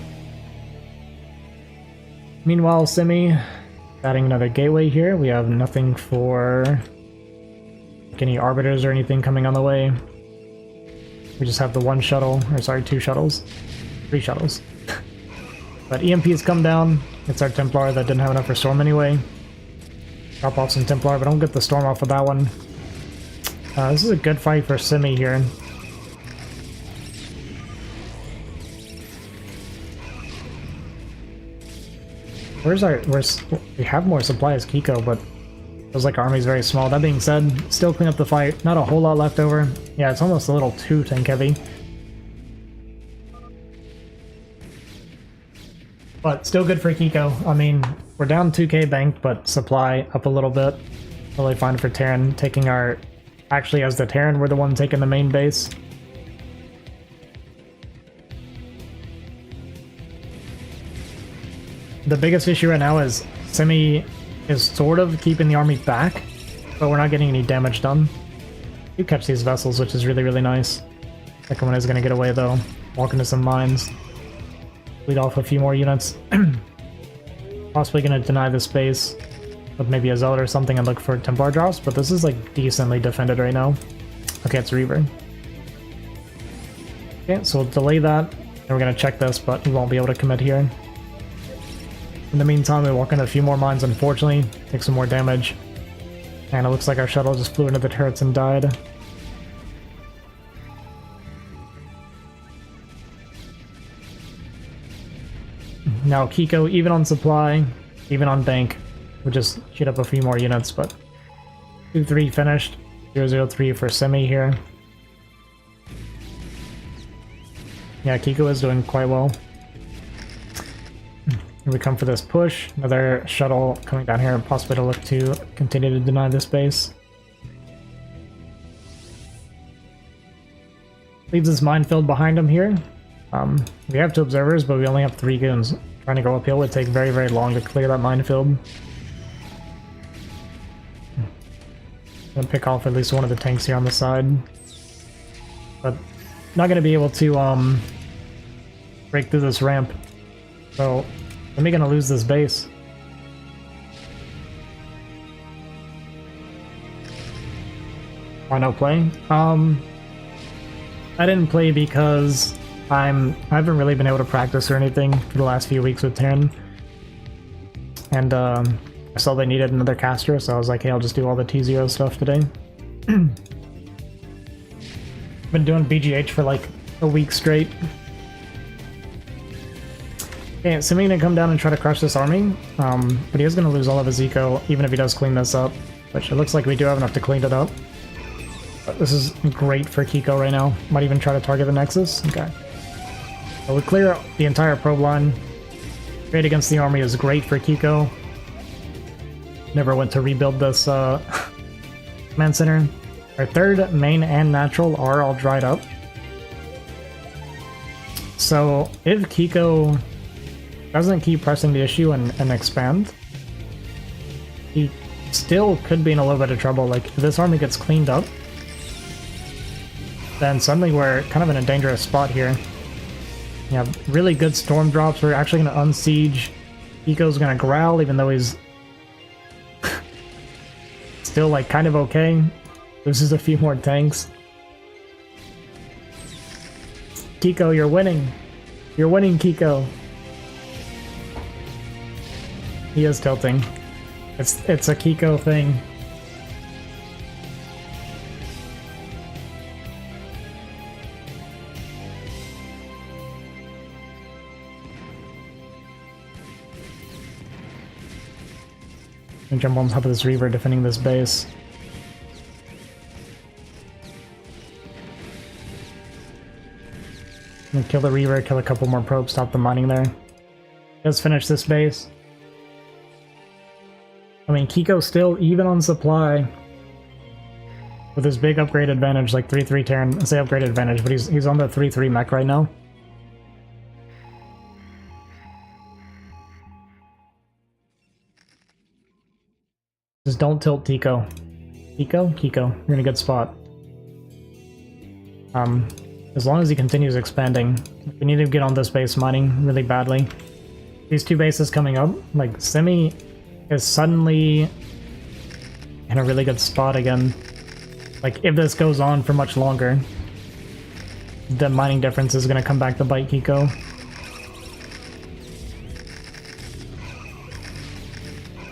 Meanwhile, Semi adding another gateway here. We have nothing for like any arbiters or anything coming on the way. We just have the one shuttle, or sorry, 2 shuttles. 3 shuttles. But EMPs come down. It's our Templar that didn't have enough for Storm anyway. Drop off some Templar, but don't get the Storm off of that one. This is a good fight for Simi here. We have more supply as Kiko, but feels like our army's very small. That being said, still clean up the fight. Not a whole lot left over. Yeah, it's almost a little too tank heavy. But still good for Kiko. I mean, we're down 2k banked, but supply up a little bit. Really fine for Terran. Taking our... Actually, as the Terran, we're the one taking the main base. The biggest issue right now is Simi is sort of keeping the army back, but we're not getting any damage done. You catch these vessels, which is really, really nice. Second one is going to get away, though. Walk into some mines. Lead off a few more units. Possibly going to deny this base with maybe a Zealot or something and look for Templar drops, but this is like decently defended right now. Okay, it's Reaver. Okay, so we'll delay that, and we're going to check this, but we won't be able to commit here. In the meantime, we walk into a few more mines, unfortunately, take some more damage. And it looks like our shuttle just flew into the turrets and died. Now Kiko, even on supply, even on bank, we'll just shoot up a few more units, but 2-3 finished. 0-0-3 for Simi here. Yeah, Kiko is doing quite well. Here we come for this push. Another shuttle coming down here and possibly to look to continue to deny this base. Leaves this minefield behind him here. We have 2 observers, but we only have 3 goons. Trying to go uphill would take very, very long to clear that minefield. Gonna pick off at least one of the tanks here on the side. But not gonna be able to break through this ramp. So am I gonna lose this base? Why no play? I didn't play because I haven't really been able to practice or anything for the last few weeks with Terran. And I saw they needed another caster, so I was like, hey, I'll just do all the T0 stuff today. Been doing BGH for like a week straight. Okay, Simi gonna come down and try to crush this army, but he is gonna lose all of his eco, even if he does clean this up, which it looks like we do have enough to clean it up. But this is great for Kiko right now. Might even try to target the Nexus. Okay. So we clear the entire probe line. Trade against the army is great for Kiko. Never went to rebuild this command center. Our 3rd main and natural are all dried up. So if Kiko doesn't keep pressing the issue and expand, he still could be in a little bit of trouble. Like, if this army gets cleaned up, then suddenly we're kind of in a dangerous spot here. You have really good storm drops. We're actually going to unsiege. Kiko's going to growl, even though he's still, like, kind of okay. This is a few more tanks. Kiko, you're winning. You're winning, Kiko. He is tilting. It's a Kiko thing. And jump on top of this Reaver defending this base. And kill the Reaver, kill a couple more probes, stop the mining there. Let's finish this base. I mean, Kiko's still even on supply with his big upgrade advantage, like 3-3 Terran. I say upgrade advantage, but he's on the 3-3 mech right now. Just don't tilt Kiko. Kiko, you're in a good spot. As long as he continues expanding, we need to get on this base mining really badly. These 2 bases coming up, like Simi is suddenly in a really good spot again. Like, if this goes on for much longer, the mining difference is going to come back to bite Kiko.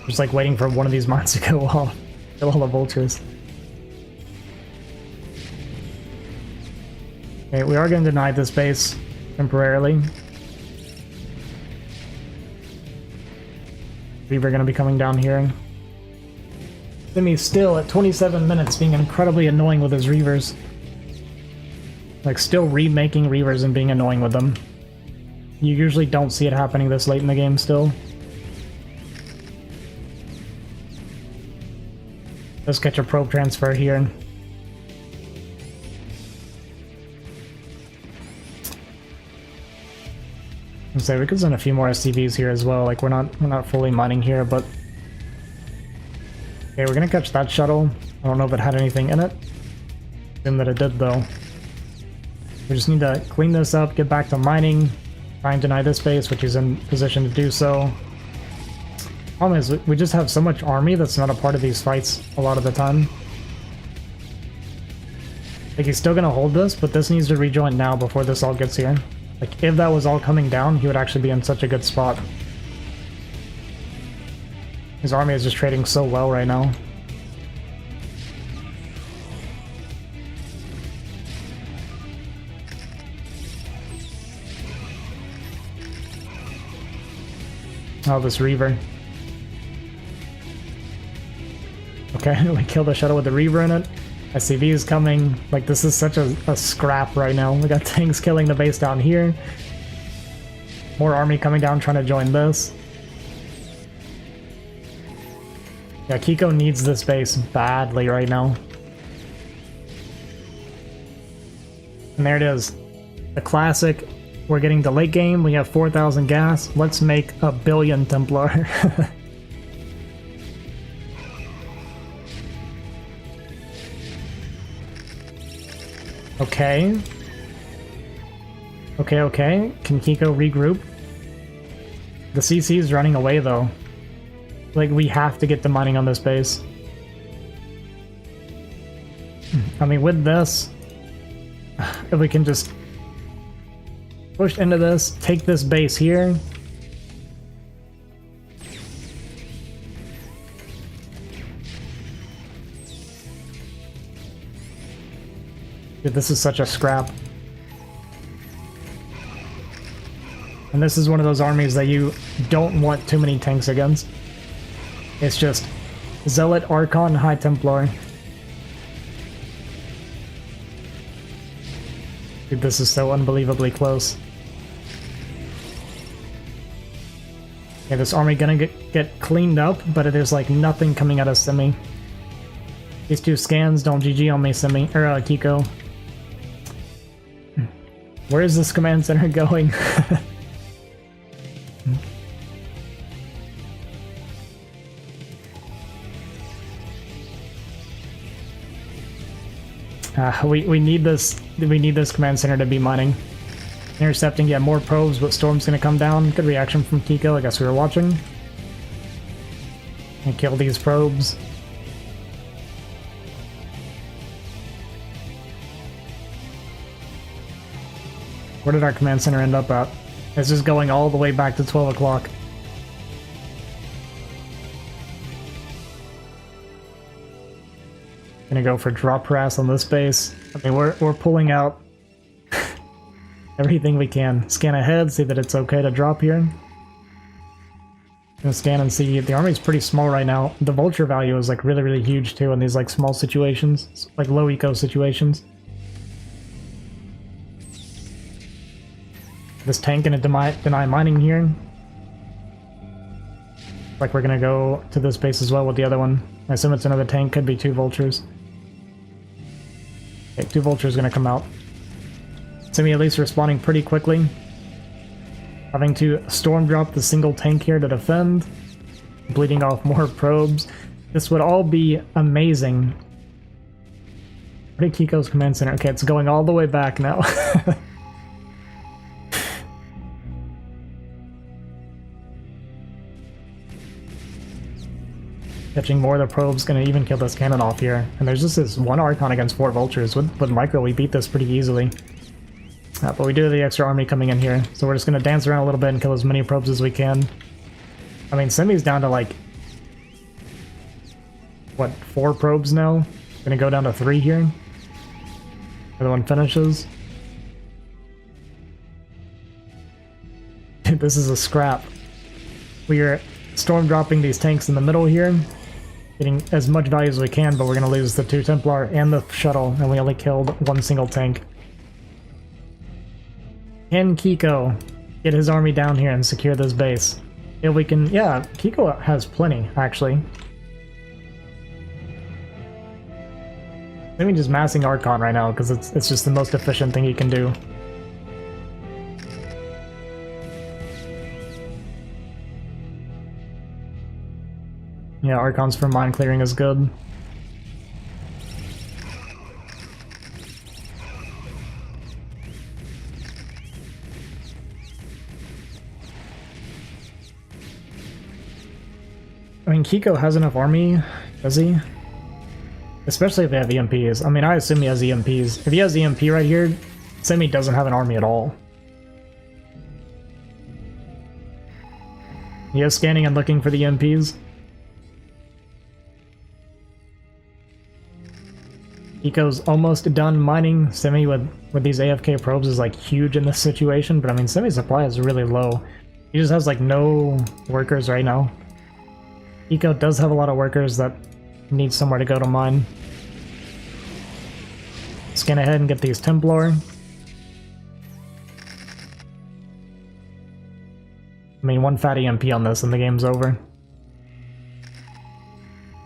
Just like waiting for one of these mines to go off. Kill all the vultures. Okay, we are going to deny this base temporarily. Reaver going to be coming down here. Simi's still at 27 minutes being incredibly annoying with his Reavers. Like, still remaking Reavers and being annoying with them. You usually don't see it happening this late in the game still. Let's catch a probe transfer here. I'd say we could send a few more SCVs here as well. Like, we're not fully mining here, but okay, we're gonna catch that shuttle. I don't know if it had anything in it. Assume that it did though. We just need to clean this up, get back to mining, try and deny this base, which is in position to do so. Problem is, we just have so much army that's not a part of these fights a lot of the time. Like, he's still gonna hold this, but this needs to rejoin now before this all gets here. Like, if that was all coming down, he would actually be in such a good spot. His army is just trading so well right now. Oh, this Reaver. Okay, we killed the shuttle with the Reaver in it. SCV is coming. Like, this is such a scrap right now. We got tanks killing the base down here. More army coming down trying to join this. Yeah, Kiko needs this base badly right now. And there it is. The classic. We're getting to late game. We have 4,000 gas. Let's make 1 billion Templar. Okay. Okay. Can Kiko regroup? The CC is running away though. Like, we have to get the mining on this base. I mean, with this, if we can just push into this, take this base here. Dude, this is such a scrap. And this is one of those armies that you don't want too many tanks against. It's just Zealot, Archon, High Templar. Dude, this is so unbelievably close. Yeah, this army gonna get cleaned up, but there's like nothing coming out of Simi. These two scans don't GG on me, Simi, or Kiko. Where is this command center going? We need this. We need this command center to be mining. Intercepting, yeah, more probes, but Storm's gonna come down. Good reaction from Kiko. I guess we were watching. And kill these probes. Where did our command center end up at? It's just going all the way back to 12 o'clock. Gonna go for drop harass on this base. I mean, we're pulling out everything we can. Scan ahead, see that it's okay to drop here. Gonna scan and see. The army's pretty small right now. The vulture value is like really huge too in these like small situations, like low eco situations. This tank gonna deny mining here. Like, we're gonna go to this base as well with the other one. I assume it's another tank, could be 2 vultures. Okay, 2 vultures gonna come out. Simi at least responding pretty quickly. Having to storm drop the single tank here to defend. Bleeding off more probes. This would all be amazing. Where did Kiko's command center? Okay, it's going all the way back now. Catching more of the probes, gonna even kill this cannon off here. And there's just this one Archon against 4 Vultures. With Micro, we beat this pretty easily. But we do have the extra army coming in here, so we're just gonna dance around a little bit and kill as many probes as we can. I mean, Simi's down to like... what, 4 probes now? Gonna go down to 3 here. The other one finishes. This is a scrap. We are storm dropping these tanks in the middle here, getting as much value as we can, but we're gonna lose the 2 Templar and the shuttle, and we only killed 1 single tank. Can Kiko get his army down here and secure this base? If we can... yeah, Kiko has plenty, actually. Maybe just massing Archon right now, because it's just the most efficient thing he can do. Yeah, Archons for mine clearing is good. I mean, Kiko has enough army, does he? Especially if they have EMPs. I mean, I assume he has EMPs. If he has EMP right here, Simi doesn't have an army at all. He is scanning and looking for the EMPs. Kiko's almost done mining. Simi with these AFK probes is like huge in this situation, but I mean, Simi's supply is really low. He just has like no workers right now. Kiko does have a lot of workers that need somewhere to go to mine. Scan ahead and get these Templar. I mean, 1 fat EMP on this and the game's over.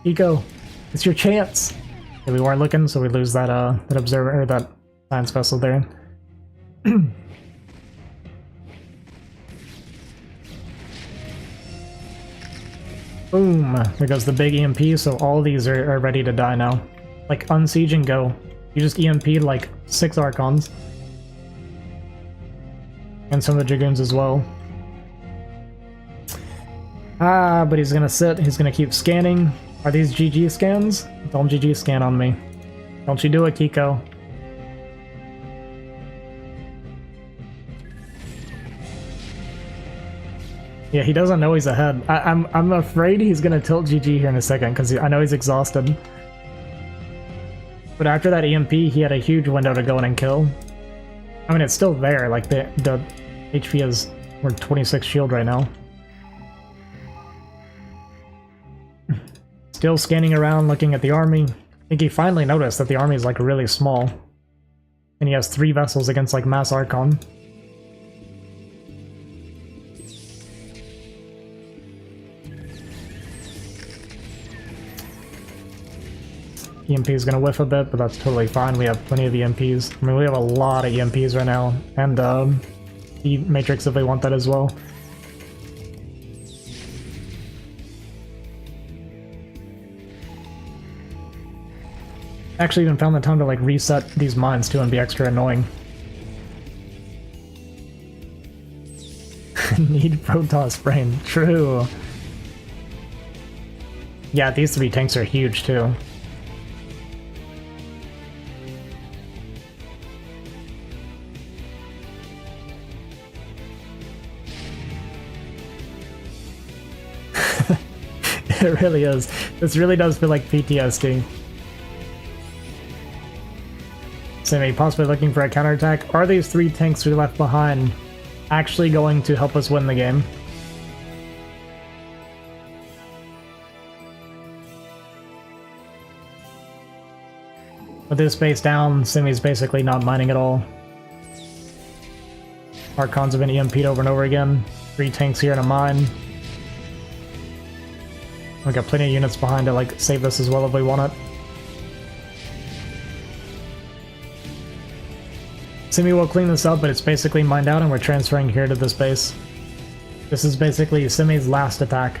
Kiko, it's your chance! Yeah, we weren't looking, so we lose that that observer, or that science vessel there. Boom! There goes the big EMP, so all these are ready to die now. Like, unsiege and go. You just EMP'd like 6 Archons. And some of the Dragoons as well. Ah, but he's gonna sit, he's gonna keep scanning. Are these GG scans? Don't GG scan on me. Don't you do it, Kiko. Yeah, he doesn't know he's ahead. I'm afraid he's gonna tilt GG here in a second, because I know he's exhausted. But after that EMP, he had a huge window to go in and kill. I mean, it's still there, like the HP is... we're 26 shield right now. Still scanning around, looking at the army. I think he finally noticed that the army is like really small. And he has 3 vessels against like mass Archon. EMP is going to whiff a bit, but that's totally fine. We have plenty of EMPs. I mean, we have a lot of EMPs right now. And E-Matrix if we want that as well. Actually even found the time to like reset these mines too and be extra annoying. Need Protoss brain. True. Yeah, these 3 tanks are huge too. It really is. This really does feel like PTSD. Simi, possibly looking for a counterattack. Are these 3 tanks we left behind actually going to help us win the game? With this base down, Simi's basically not mining at all. Archons have been EMP'd over and over again. 3 tanks here in a mine. We got plenty of units behind to like save this as well if we want it. Simi will clean this up, but it's basically mined out and we're transferring here to this base. This is basically Simi's last attack.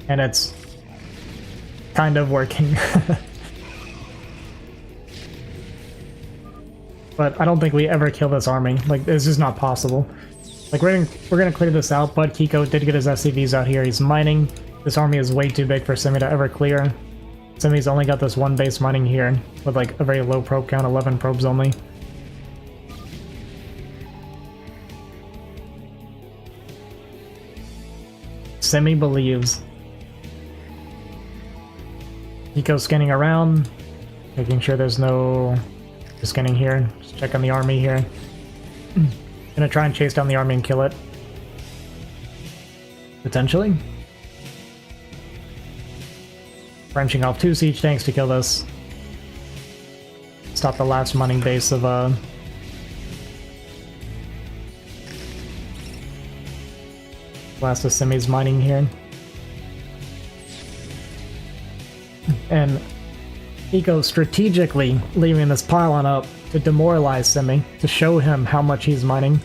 And it's kind of working. But I don't think we ever kill this army. Like, it's just not possible. Like, we're gonna clear this out, but Kiko did get his SCVs out here. He's mining. This army is way too big for Simi to ever clear. Simi's only got this one base mining here, with like a very low probe count, 11 probes only. Simi believes. Kiko scanning around, making sure there's no... Just scanning here, just checking the army here. Gonna try and chase down the army and kill it. Potentially. Branching off 2 siege tanks to kill this. Stop the last mining base of last of Simi's mining here. And Eco strategically leaving this pylon up to demoralize Simi, to show him how much he's mining.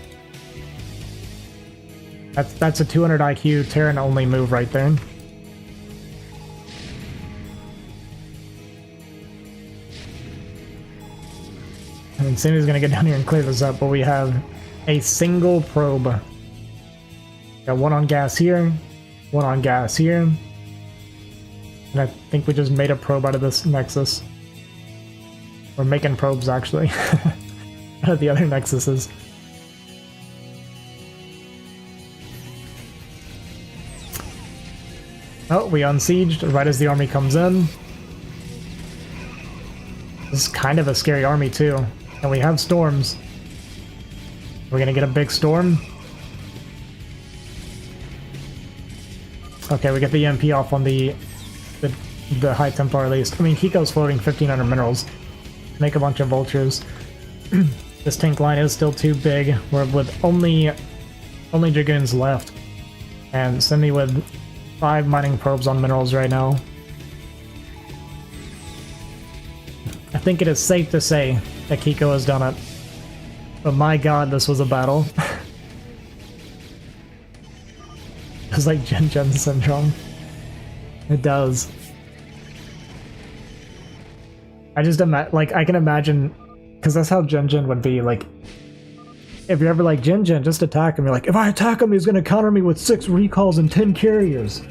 That's a 200 IQ Terran only move right there. And Simi's gonna get down here and clear this up, but we have a single probe. Got one on gas here, one on gas here. And I think we just made a probe out of this nexus. We're making probes, actually, out of the other nexuses. Oh, we unsieged right as the army comes in. This is kind of a scary army, too. And we have storms. We're gonna get a big storm. Okay, we get the EMP off on the high Templar at least. I mean, Kiko's floating 1,500 minerals. Make a bunch of vultures. This tank line is still too big. We're with only Dragoons left. And Simi with 5 mining probes on minerals right now. I think it is safe to say that Kiko has done it. But my god, this was a battle. It's like Gen syndrome. It does. I just I can imagine, because that's how Gen would be. Like, if you're ever like, Gen, just attack him. You're like, if I attack him, he's gonna counter me with 6 recalls and 10 carriers.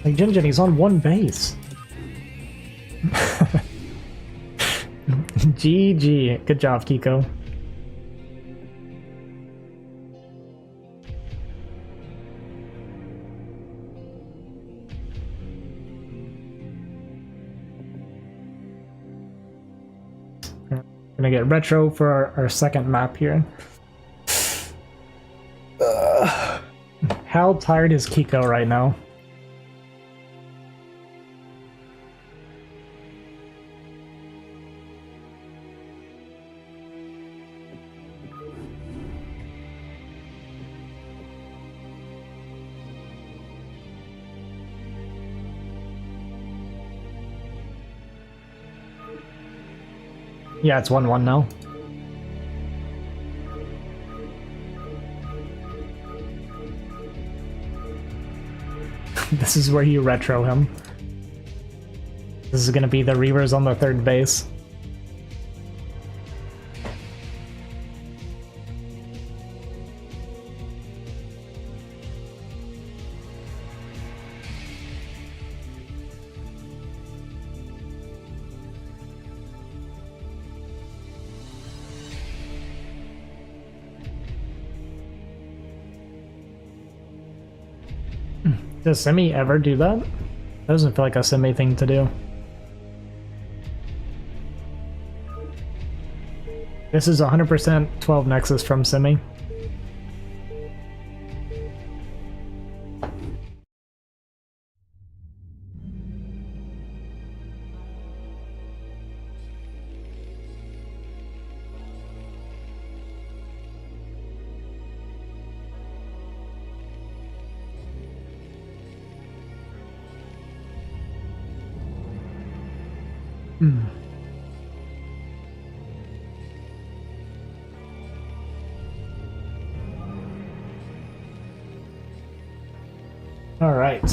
Like, Gen, he's on 1 base. GG. Good job, Kiko. Gonna get retro for our second map here. How tired is Kiko right now? Yeah, it's 1-1 now. This is where you retro him. This is gonna be the Reavers on the 3rd base. Does Simi ever do that? That doesn't feel like a Simi thing to do. This is 100% 12 Nexus from Simi. All right.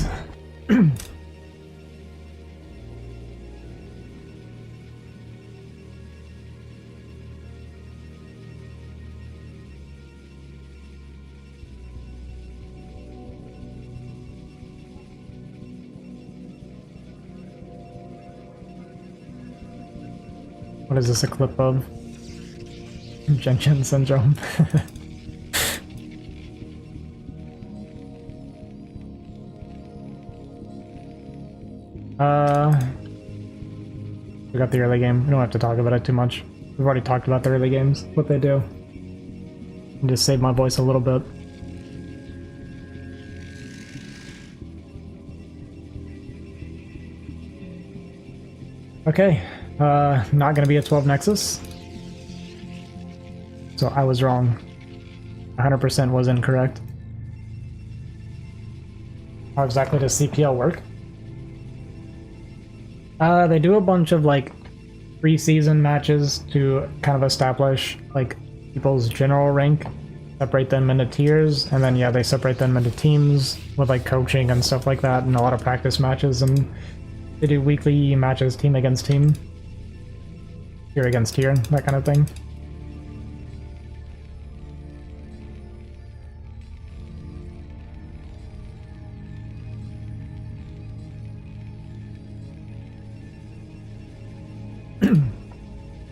What is this a clip of? Genshin syndrome. We got the early game. We don't have to talk about it too much. We've already talked about the early games, what they do. And just save my voice a little bit. Okay, not gonna be a 12 Nexus. So I was wrong. 100% was incorrect. How exactly does CPL work? They do a bunch of like pre-season matches to kind of establish like people's general rank, separate them into tiers, and then yeah, they separate them into teams with like coaching and stuff like that, and a lot of practice matches, and they do weekly matches, team against team, tier against tier, that kind of thing.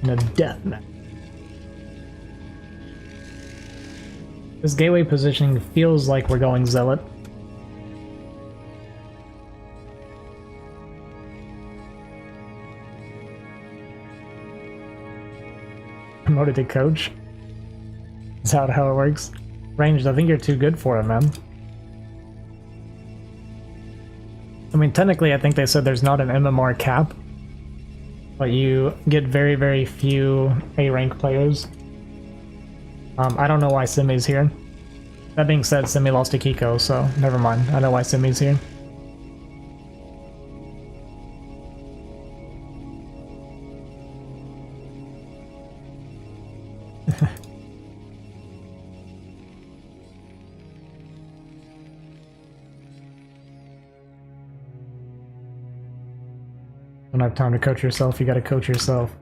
And a death match. This gateway positioning feels like we're going Zealot. Promoted to coach? Is that how it works? Ranged, I think you're too good for it, man. I mean, technically, I think they said there's not an MMR cap, but you get very, very few A-rank players. I don't know why Simi's here. That being said, Simi lost to Kiko, so never mind. I know why Simi's here. Don't have time to coach yourself, you gotta coach yourself.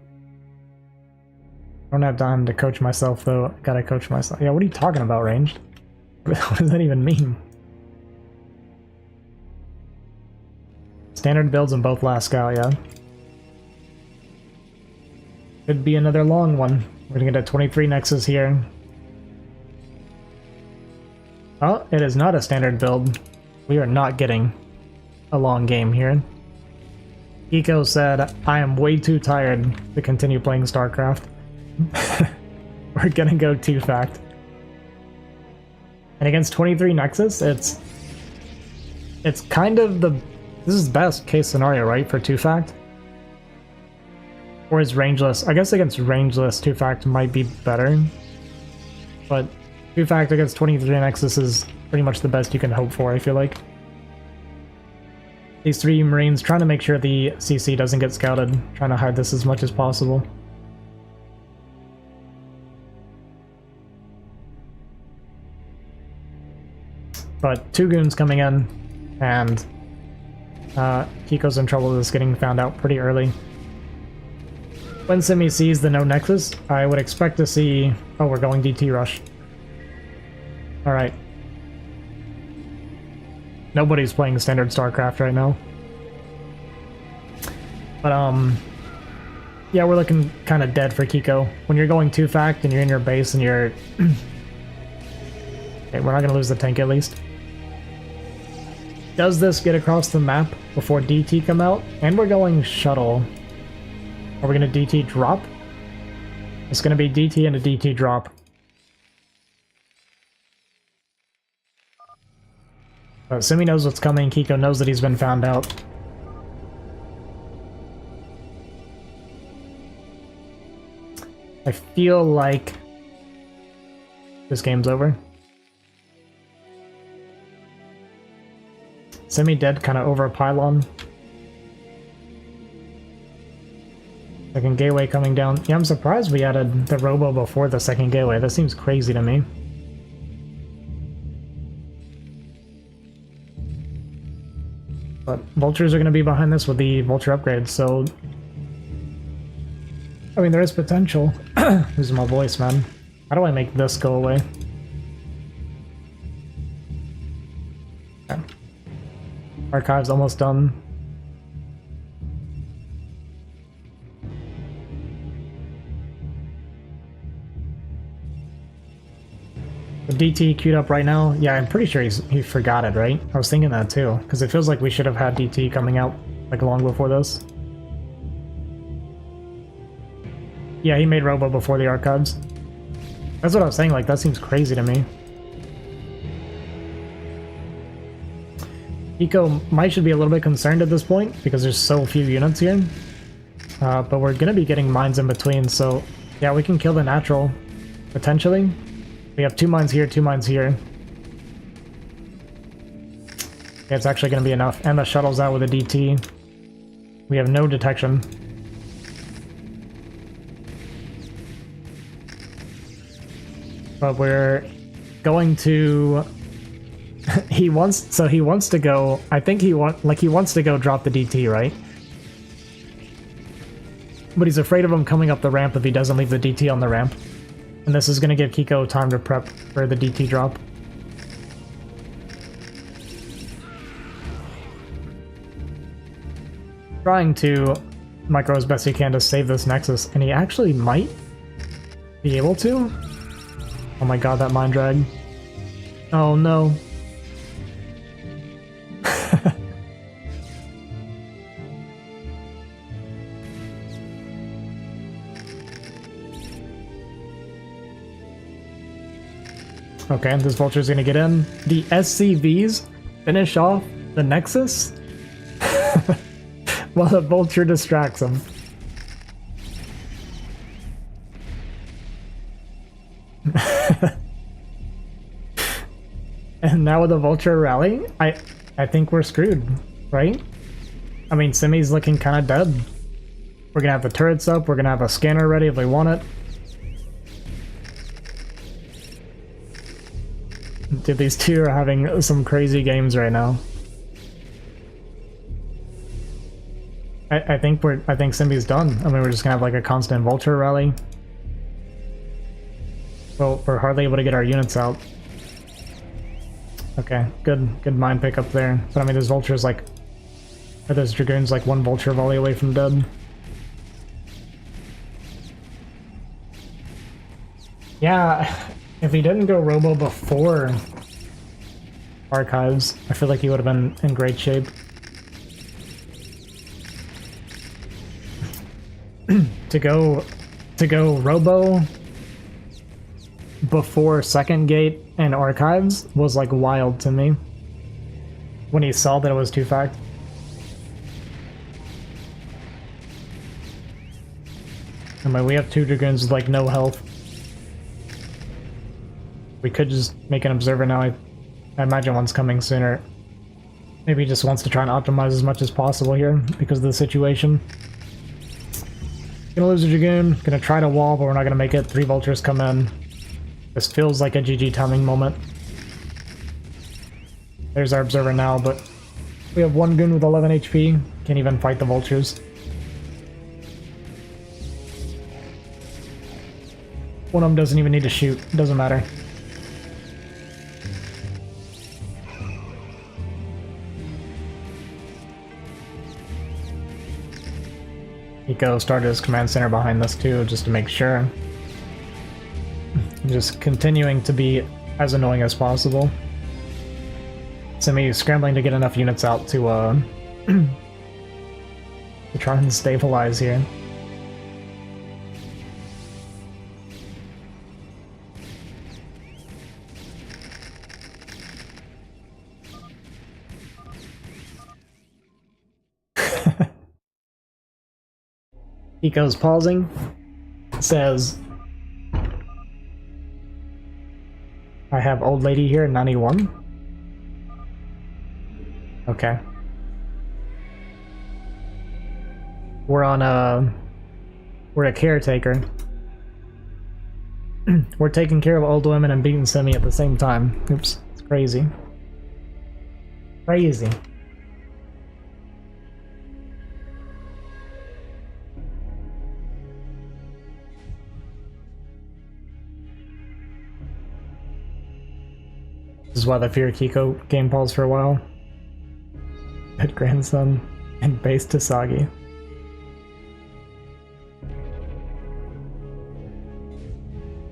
Don't have time to coach myself though, I gotta coach myself. Yeah, what are you talking about, Ranged? What does that even mean? Standard builds in both last scout, yeah. Could be another long one. We're gonna get a 23 Nexus here. Oh, it is not a standard build. We are not getting a long game here. Eco said, I am way too tired to continue playing StarCraft. We're gonna go 2-fact. And against 23 Nexus, it's kind of the... This is best case scenario, right, for 2-fact? Or is rangeless? I guess against rangeless, 2-fact might be better. But 2-fact against 23 Nexus is pretty much the best you can hope for, I feel like. These 3 Marines trying to make sure the CC doesn't get scouted, trying to hide this as much as possible. But 2 goons coming in, and Kiko's in trouble with this getting found out pretty early. When Simi sees the no Nexus, I would expect to see... Oh, we're going DT Rush. Alright. Nobody's playing standard StarCraft right now. But, yeah, we're looking kind of dead for Kiko. When you're going 2-fact and you're in your base and you're... Okay, we're not gonna lose the tank at least. Does this get across the map before DT come out? And we're going shuttle. Are we gonna DT drop? It's gonna be DT and a DT drop. Simi knows what's coming, Kiko knows that he's been found out. I feel like this game's over. Simi dead, kind of over a pylon. Second gateway coming down. Yeah, I'm surprised we added the robo before the second gateway. That seems crazy to me. But vultures are going to be behind this with the vulture upgrade, so... I mean, there is potential. Losing my voice, man. How do I make this go away? Okay. Archive's almost done. The DT queued up right now. Yeah, I'm pretty sure he forgot it, right? I was thinking that too, because it feels like we should have had DT coming out like long before this. Yeah, he made Robo before the archives. That's what I was saying, like, that seems crazy to me. Eco might should be a little bit concerned at this point, because there's so few units here. But we're gonna be getting mines in between, so yeah, we can kill the natural, potentially. We have 2 mines here, 2 mines here. Yeah, it's actually gonna be enough. And the shuttle's out with a DT. We have no detection. But we're going to... he wants to go... I think he wants to go drop the DT, right? But he's afraid of him coming up the ramp if he doesn't leave the DT on the ramp. And this is going to give Kiko time to prep for the DT drop. Trying to micro as best he can to save this Nexus, and he actually might be able to. Oh my god, that mind drag. Oh no. Okay, this Vulture's gonna get in. The SCVs finish off the Nexus while the Vulture distracts him. And now with the Vulture rally, I think we're screwed, right? I mean, Simi's looking kind of dead. We're gonna have the turrets up, we're gonna have a scanner ready if we want it. Dude, these two are having some crazy games right now. I think Simi's done. I mean, we're just gonna have like a constant Vulture rally. Well, we're hardly able to get our units out. Okay, good mine pickup there. But I mean, those Vultures like... Are those Dragoons like 1 Vulture volley away from dead? Yeah, if he didn't go Robo before Archives, I feel like he would have been in great shape. To go Robo before Second Gate and Archives was like wild to me. When he saw that it was 2 fact. I mean, we have 2 Dragoons with like no health. We could just make an Observer now. I imagine one's coming sooner. Maybe he just wants to try and optimize as much as possible here because of the situation. Gonna lose a Dragoon, gonna try to wall, but we're not gonna make it. 3 Vultures come in. This feels like a GG timing moment. There's our Observer now, but we have 1 Goon with 11 HP. Can't even fight the Vultures. One of them doesn't even need to shoot. Doesn't matter. Eco started his command center behind this too, just to make sure. Just continuing to be as annoying as possible. Simi scrambling to get enough units out to to try and stabilize here. Eco's pausing, says, I have old lady here, 91. Okay. We're a caretaker. We're taking care of old women and beating Simi at the same time. Oops, it's crazy. Crazy. This is why the Fear Kiko game paused for a while. Good grandson and base Tasagi.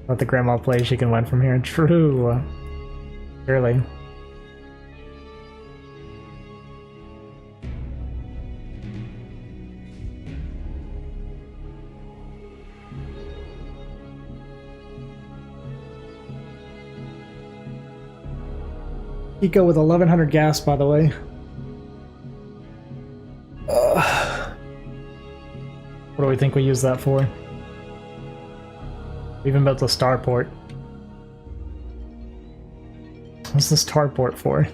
Let the grandma play, she can win from here. True. Surely. Eco with 1100 gas, by the way. What do we think we use that for? We even built a starport. What's the starport for?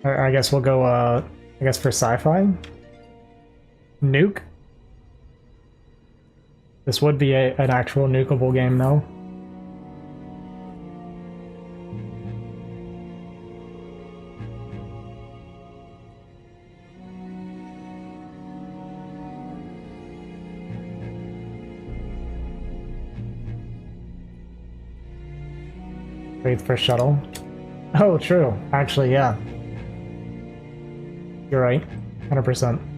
I guess we'll go, I guess for sci-fi? Nuke? This would be an actual nukeable game, though. Wait for shuttle. Oh, true. Actually, yeah. You're right. 100%.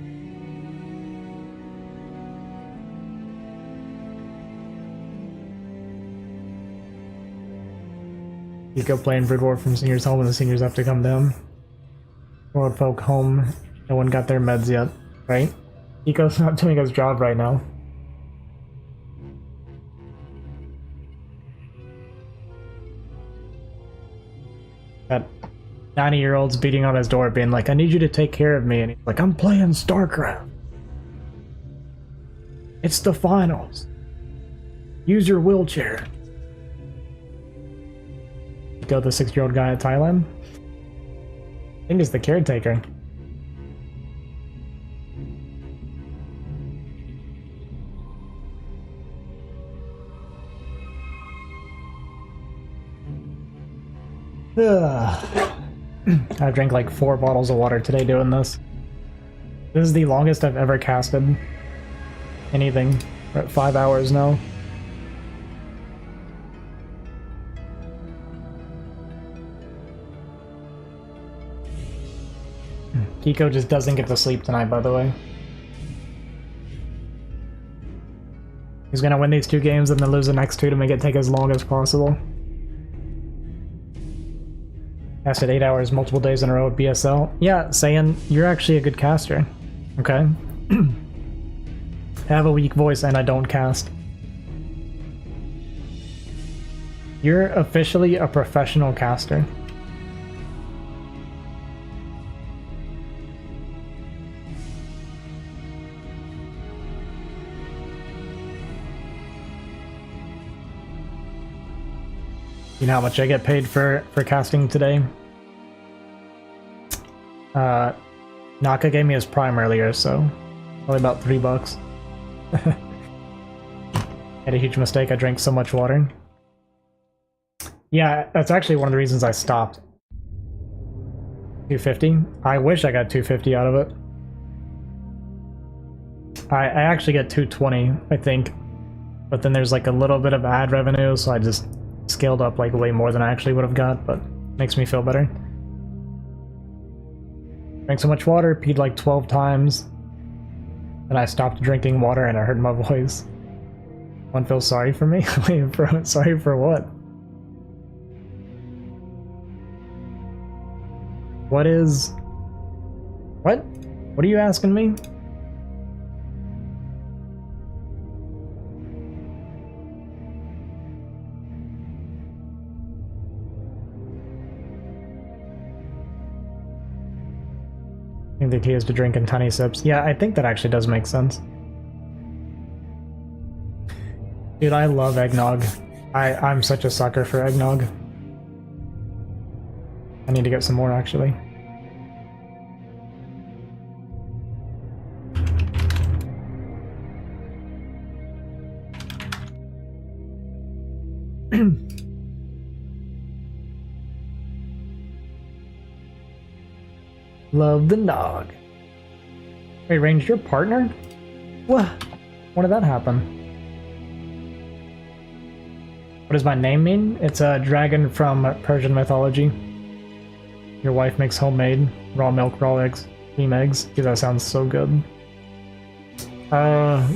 You go playing Brood War from seniors home and the seniors have to come down. World folk home. No one got their meds yet, right? Eco's not doing his job right now. That 90-year-old's beating on his door being like, I need you to take care of me. And he's like, I'm playing StarCraft. It's the finals. Use your wheelchair. Go the 6-year-old guy in Thailand? I think he's the caretaker. I drank like 4 bottles of water today doing this. This is the longest I've ever casted anything. We're at 5 hours now. Kiko just doesn't get to sleep tonight, by the way. He's gonna win these 2 games and then lose the next 2 to make it take as long as possible. Casted 8 hours multiple days in a row at BSL. Yeah, Saiyan, you're actually a good caster. Okay? I have a weak voice and I don't cast. You're officially a professional caster. You know how much I get paid for casting today? Naka gave me his prime earlier, so probably about $3. Had a huge mistake, I drank so much water. Yeah, that's actually one of the reasons I stopped. 250? I wish I got 250 out of it. I actually get 220, I think. But then there's like a little bit of ad revenue, so I just scaled up like way more than I actually would have got, but makes me feel better. Drank so much water, peed like 12 times. Then I stopped drinking water and I heard my voice. One feels sorry for me? Wait, sorry for what? What is... What? What are you asking me? I think the key is to drink in tiny sips. Yeah, I think that actually does make sense. Dude, I love eggnog. I'm such a sucker for eggnog. I need to get some more, actually. Love the nog. Wait, Range, your partner? What? When did that happen? What does my name mean? It's a dragon from Persian mythology. Your wife makes homemade raw milk, raw eggs, cream eggs. Dude, that sounds so good.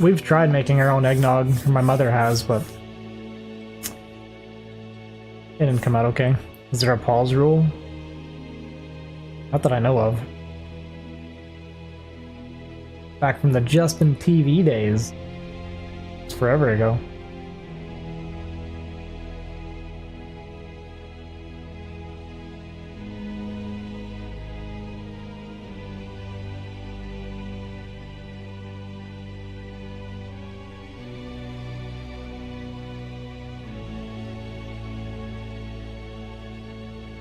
We've tried making our own eggnog, or my mother has, but it didn't come out okay. Is there a pause rule? Not that I know of. Back from the Justin TV days. It's forever ago.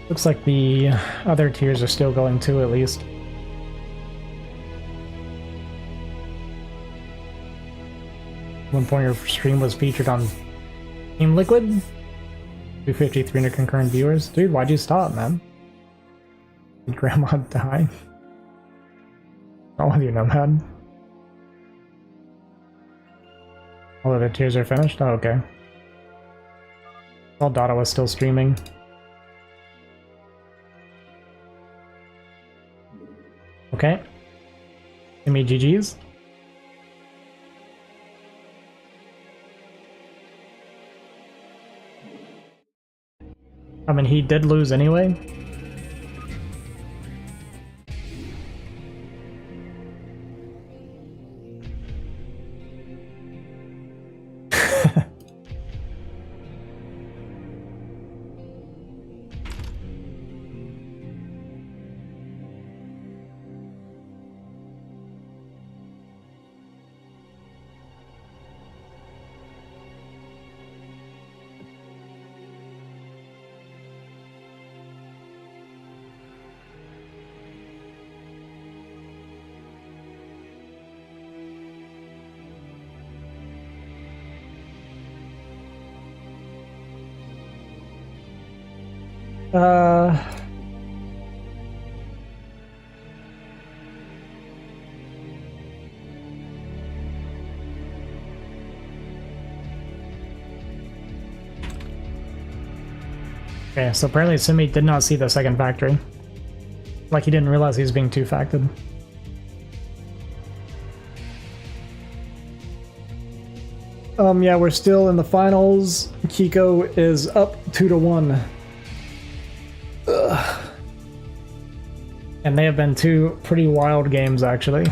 Looks like the other tiers are still going too, at least. One point your stream was featured on Team Liquid. 250, 300 concurrent viewers. Dude, why'd you stop, man? Did Grandma die? Oh, with you, Nomad. All of the tiers are finished? Oh, okay. Well, Dada was still streaming. Okay. Give me GG's. I mean, he did lose anyway. Okay, so apparently Simi did not see the second factory. Like he didn't realize he was being two-facted. Yeah, we're still in the finals. Kiko is up 2-1. Ugh. And they have been two pretty wild games, actually.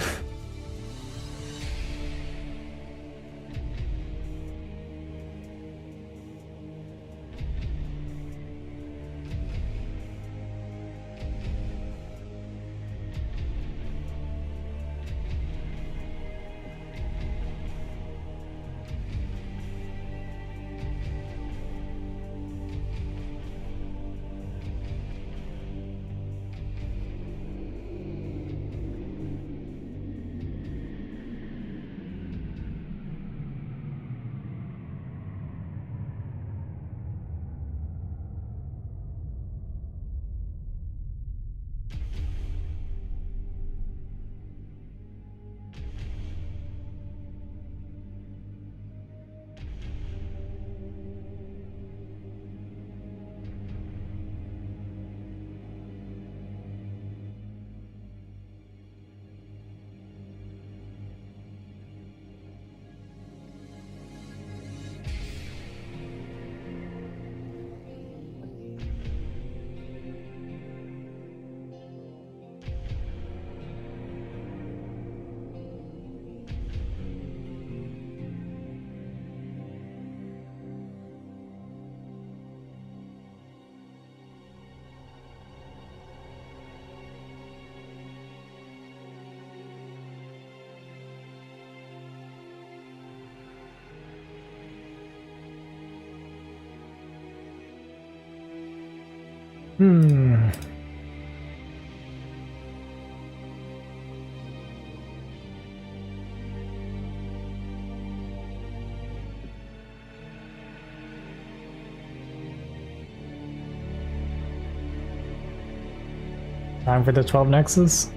Time for the 12 Nexus.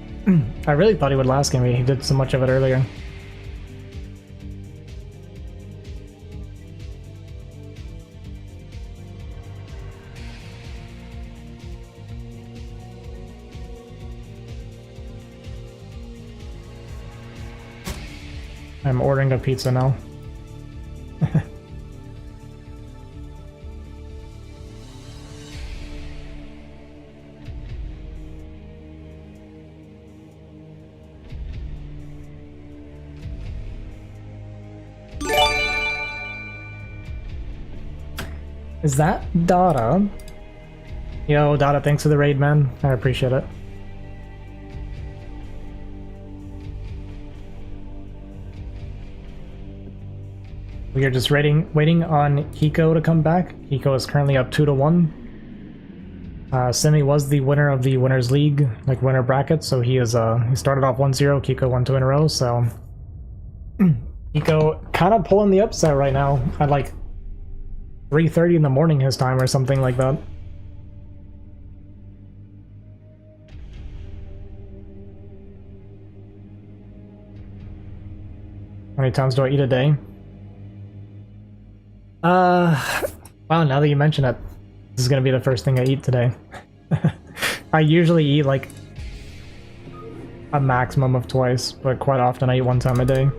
I really thought he would last game. He did so much of it earlier. I'm ordering a pizza now. Is that Dada? Yo, Dada, thanks for the raid, man. I appreciate it. We are just waiting on Hiko to come back. Hiko is currently up 2-1. Simi was the winner of the Winners League, like winner bracket, so he is he started off 1-0, Hiko won 2 in a row, so Hiko kind of pulling the upset right now at like 3:30 in the morning his time or something like that. How many times do I eat a day? Wow, now that you mention it, this is gonna be the first thing I eat today. I usually eat like a maximum of twice, but quite often I eat 1 time a day.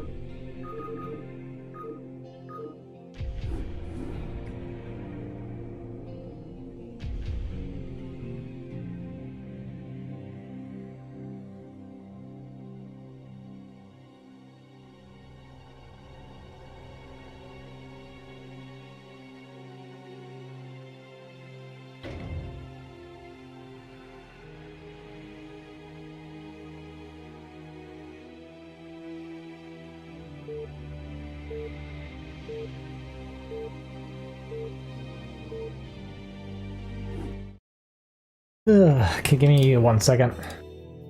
Okay, give me 1 second.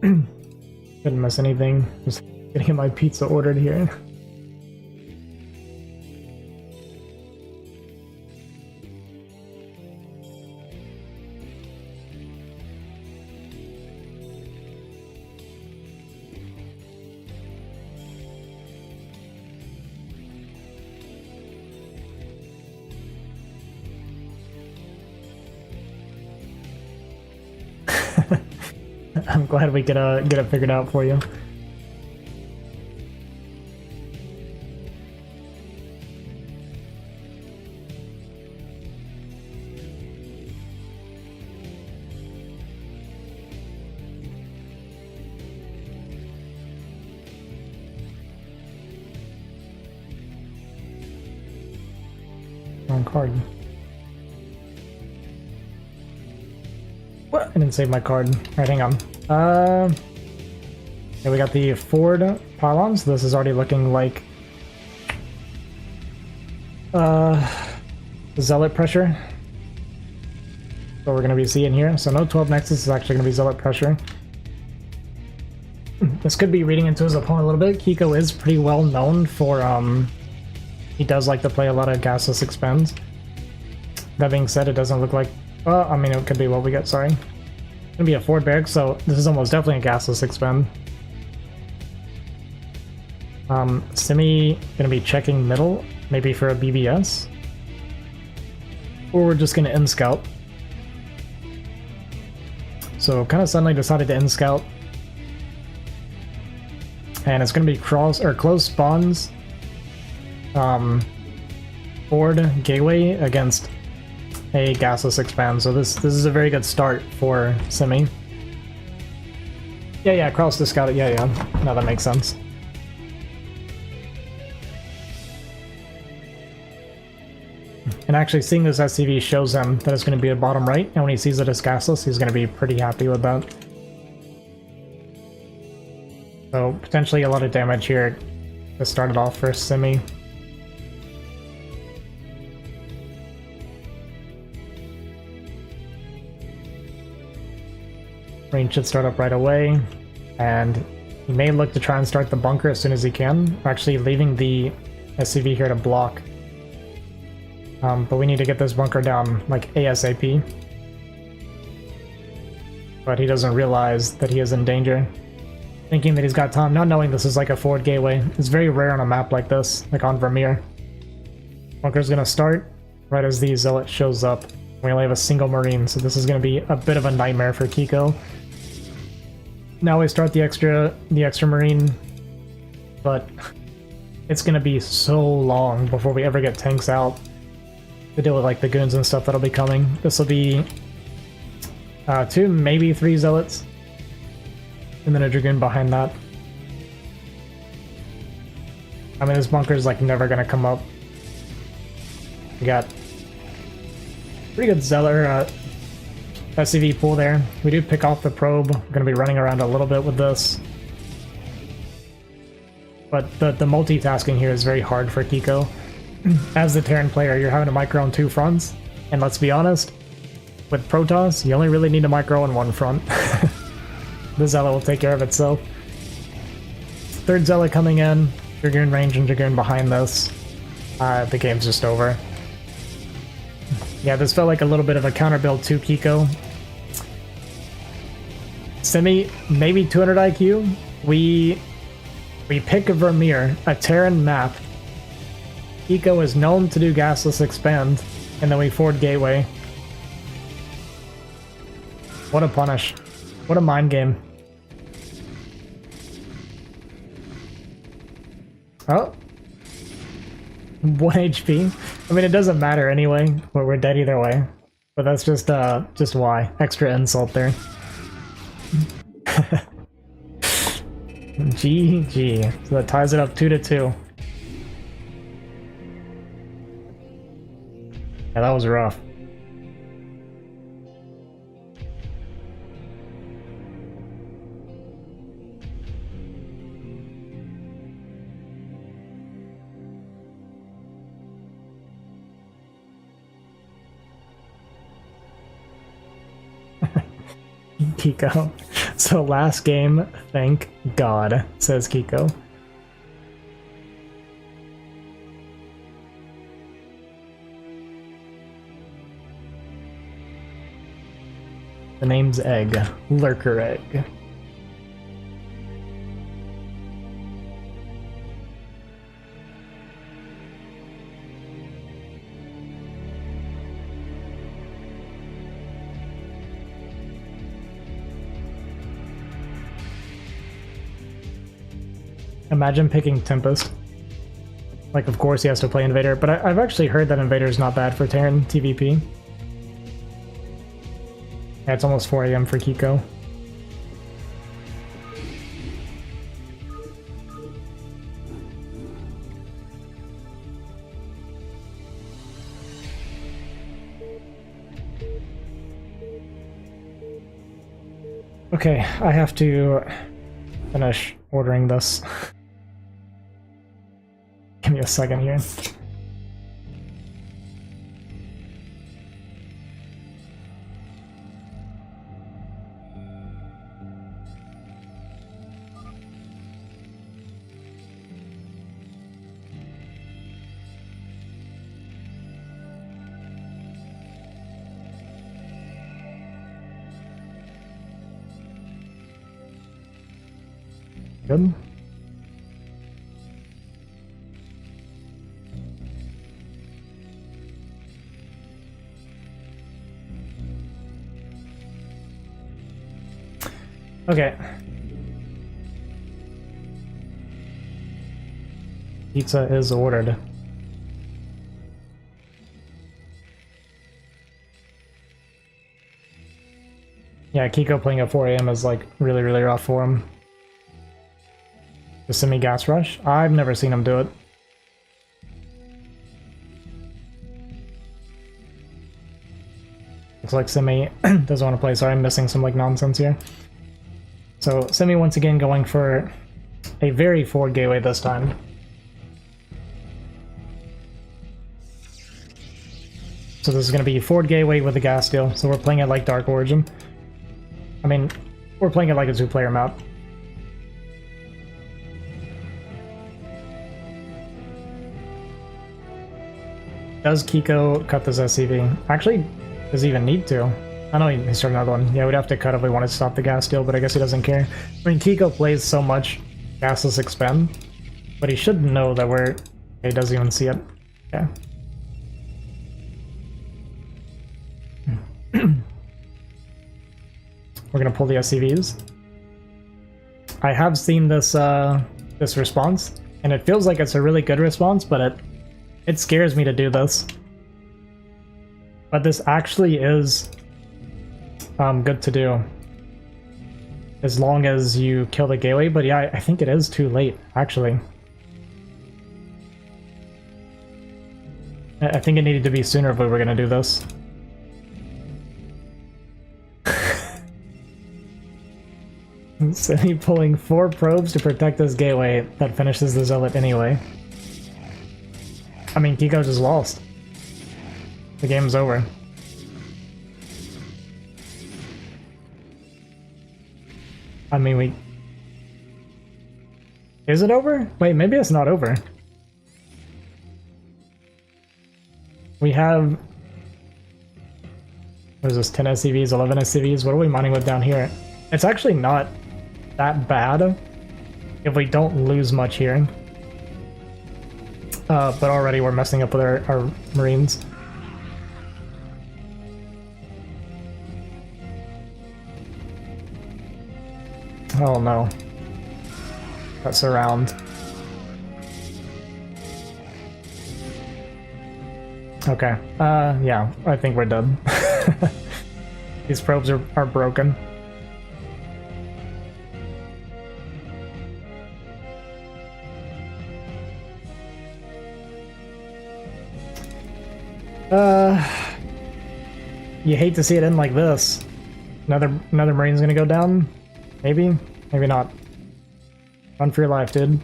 Couldn't miss anything. Just getting my pizza ordered here. I'm glad we could get it figured out for you. Wrong card. What? I didn't save my card. Alright, hang on. Yeah, we got the Ford pylons. This is already looking like zealot pressure. So we're gonna be seeing here. So no 12 Nexus is actually gonna be zealot pressure. This could be reading into his opponent a little bit. Kiko is pretty well known for he does like to play a lot of gasless expands. That being said, it doesn't look like, well, I mean, it could be what we get, sorry. It's gonna be a Ford barrack, so this is almost definitely a gasless expand. Simi gonna be checking middle, maybe for a BBS. Or we're just gonna end scout. So kind of suddenly decided to end scout. And it's gonna be close spawns. Ford gateway against a gasless expand, so this is a very good start for Simi. Yeah, cross to scout it, yeah. No, that makes sense. And actually seeing this SCV shows him that it's going to be a bottom right, and when he sees that it's gasless, he's going to be pretty happy with that. So potentially a lot of damage here to start it off for Simi. Range should start up right away, and he may look to try and start the bunker as soon as he can. We're actually leaving the SCV here to block. But we need to get this bunker down, like, ASAP. But he doesn't realize that he is in danger. Thinking that he's got time, not knowing this is like a Ford gateway. It's very rare on a map like this, like on Vermeer. Bunker's gonna start right as the Zealot shows up. We only have a single Marine, so this is gonna be a bit of a nightmare for Kiko. Now we start the extra Marine, but it's gonna be so long before we ever get tanks out to deal with like the goons and stuff that'll be coming. This will be 2, maybe 3 zealots, and then a dragoon behind that. I mean, this bunker is like never gonna come up. We got pretty good zealot SCV pool there. We do pick off the probe. We're gonna be running around a little bit with this. But the multitasking here is very hard for Kiko. As the Terran player, you're having to micro on 2 fronts, and let's be honest, with Protoss, you only really need to micro on 1 front. The Zealot will take care of itself. 3rd Zealot coming in, Dragoon range and Dragoon behind this. The game's just over. Yeah, this felt like a little bit of a counter build to Kiko. Semi, maybe 200 IQ. We pick a Vermeer, a Terran map. Kiko is known to do gasless expand, and then we forward gateway. What a punish. What a mind game. Oh. 1 HP. I mean, it doesn't matter anyway, but we're dead either way. But that's just why. Extra insult there. GG. So that ties it up 2-2. Yeah, that was rough. Kiko. So last game, thank God, says Kiko. The name's Egg. Lurker Egg. Imagine picking Tempest. Like, of course he has to play Invader, but I've actually heard that Invader is not bad for Terran TVP. Yeah, it's almost 4 AM for Kiko. Okay, I have to finish ordering this. Give me a second here. Good. Okay. Pizza is ordered. Yeah, Kiko playing at 4 AM is like really, really rough for him. The semi-gas rush? I've never seen him do it. Looks like Semi doesn't want to play, sorry, I'm missing some like nonsense here. So Semi once again going for a very forward gateway this time. So this is going to be forward gateway with a gas deal, so we're playing it like Dark Origin. I mean, we're playing it like a 2-player map. Does Kiko cut this SCV? Actually, does he even need to? I know he started another one. Yeah, we'd have to cut if we wanted to stop the gas deal, but I guess he doesn't care. I mean, Kiko plays so much gasless expend, but he should know that we're... He doesn't even see it. Yeah. We're gonna pull the SCVs. I have seen this this response. And it feels like it's a really good response, but it scares me to do this. But this actually is good to do. As long as you kill the gateway, but yeah, I think it is too late, actually. I think it needed to be sooner if we were gonna do this. So he pulling 4 probes to protect this gateway that finishes the Zealot anyway. I mean, Kiko just lost. The game's over. I mean, Is it over? Wait, maybe it's not over. We have... What is this, 10 SCVs, 11 SCVs? What are we mining with down here? It's actually not that bad if we don't lose much here. But already we're messing up with our Marines. Oh no. That's around. Okay. Yeah, I think we're done. These probes are broken. You hate to see it end like this. Another Marine's gonna go down? Maybe? Maybe not. Run for your life, dude.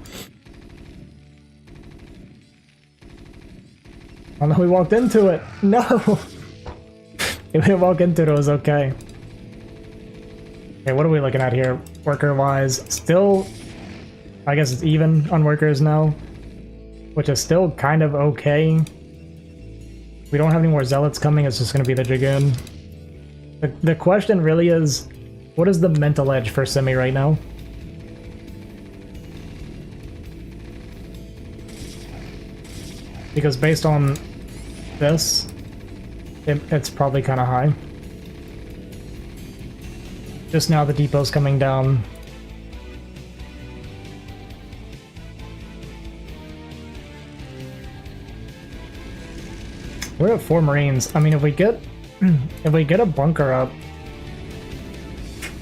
Oh no, we walked into it! No! If we didn't walk into it, it was okay. Okay, what are we looking at here? Worker-wise, still... I guess it's even on workers now. Which is still kind of okay. We don't have any more Zealots coming, it's just gonna be the Dragoon. The question really is, what is the mental edge for Semi right now? Because based on this, it's probably kind of high. Just now the depot's coming down. We're at 4 Marines. I mean, if we get a bunker up,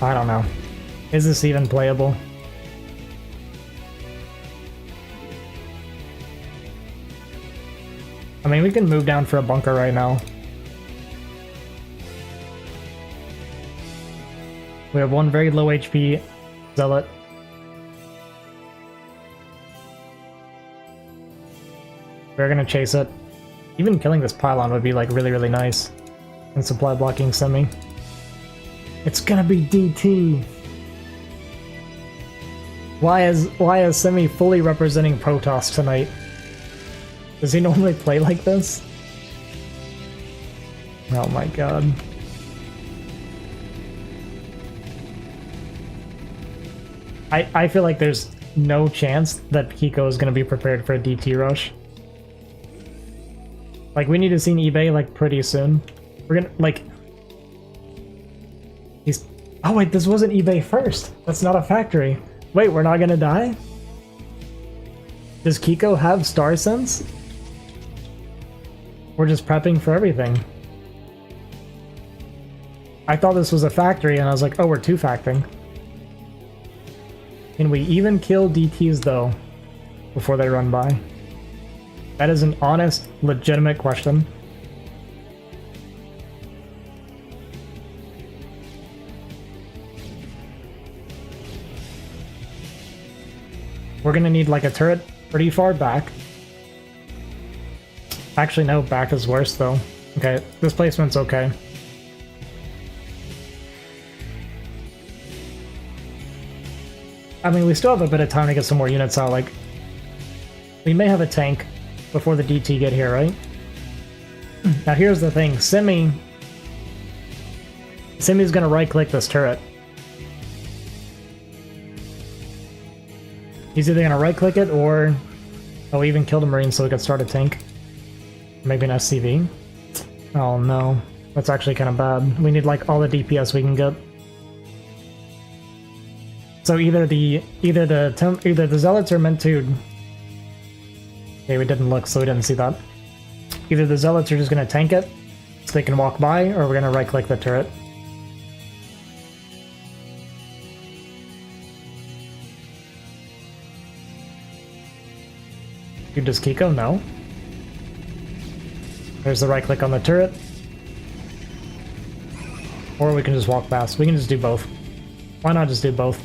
I don't know. Is this even playable? I mean, we can move down for a bunker right now. We have 1 very low HP Zealot. We're gonna chase it. Even killing this pylon would be like really, really nice. And supply blocking Semi. It's gonna be DT! Why is Semi fully representing Protoss tonight? Does he normally play like this? Oh my god. I feel like there's no chance that Kiko is gonna be prepared for a DT rush. Like, we need to see an eBay, like, pretty soon. We're gonna, like... He's... Oh wait, this wasn't eBay first! That's not a factory! Wait, we're not gonna die? Does Kiko have Star Sense? We're just prepping for everything. I thought this was a factory, and I was like, oh, we're 2-facting. Can we even kill DTs, though, before they run by? That is an honest, legitimate question. We're gonna need, like, a turret pretty far back. Actually, no, back is worse, though. Okay, this placement's okay. I mean, we still have a bit of time to get some more units out, like... We may have a tank before the DT get here, right? Now here's the thing, Semi's gonna right-click this turret. He's either gonna right-click it, or... Oh, we even killed a Marine so we could start a tank. Maybe an SCV? Oh no, that's actually kind of bad. We need like all the DPS we can get. So either the Zealots are meant to Okay, we didn't look, so we didn't see that. Either the Zealots are just going to tank it, so they can walk by, or we're going to right-click the turret. Does Kiko? No. There's the right-click on the turret. Or we can just walk past. We can just do both. Why not just do both?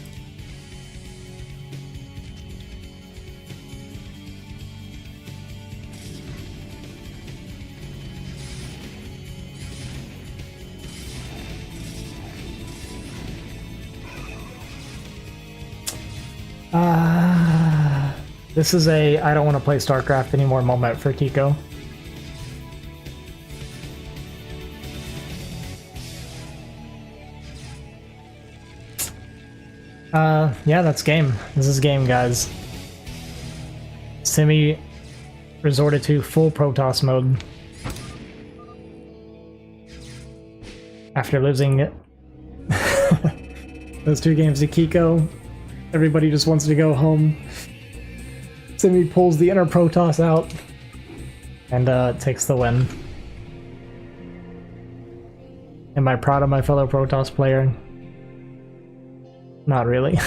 This is a I don't want to play StarCraft anymore moment for Kiko. Yeah, that's game. This is game, guys. Simi resorted to full Protoss mode. After losing those 2 games to Kiko, everybody just wants to go home. Simi pulls the inner Protoss out and takes the win. Am I proud of my fellow Protoss player? Not really.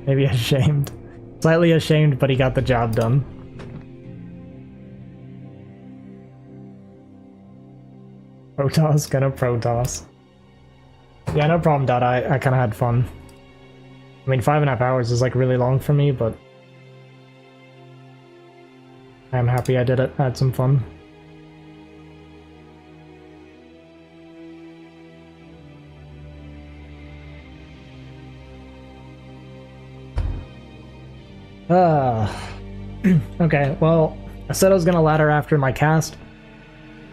Maybe ashamed. Slightly ashamed, but he got the job done. Protoss gonna Protoss. Yeah, no problem, Dot. I kind of had fun. I mean, 5.5 hours is like really long for me, but I'm happy I did it. I had some fun. Okay, well, I said I was gonna ladder after my cast.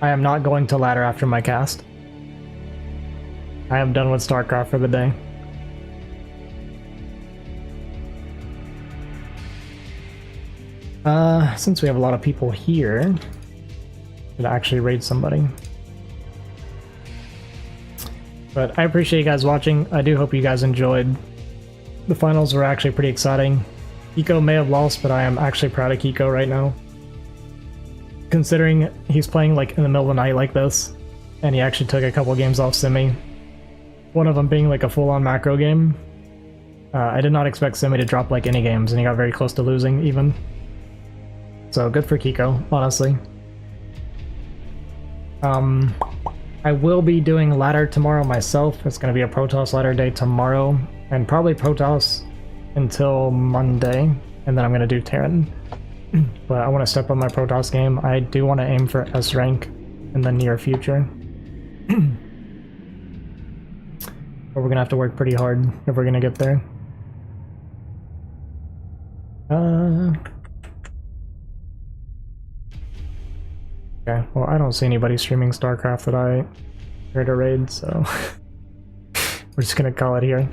I am not going to ladder after my cast. I am done with StarCraft for the day. Since we have a lot of people here, should actually raid somebody. But I appreciate you guys watching. I do hope you guys enjoyed. The finals were actually pretty exciting. Kiko may have lost, but I am actually proud of Kiko right now. Considering he's playing like in the middle of the night like this, and he actually took a couple games off Simi. One of them being like a full-on macro game. I did not expect Simi to drop like any games, and he got very close to losing even. So good for Kiko, honestly. I will be doing ladder tomorrow myself. It's going to be a Protoss ladder day tomorrow, and probably Protoss until Monday, and then I'm going to do Terran. But I want to step up my Protoss game. I do want to aim for S rank in the near future. But we're going to have to work pretty hard if we're going to get there. Okay, well, I don't see anybody streaming StarCraft that I heard a raid, so we're just gonna call it here.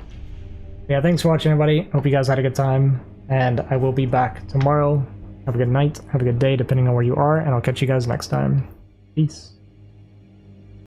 Yeah, thanks for watching, everybody. Hope you guys had a good time, and I will be back tomorrow. Have a good night, have a good day, depending on where you are, and I'll catch you guys next time. Peace.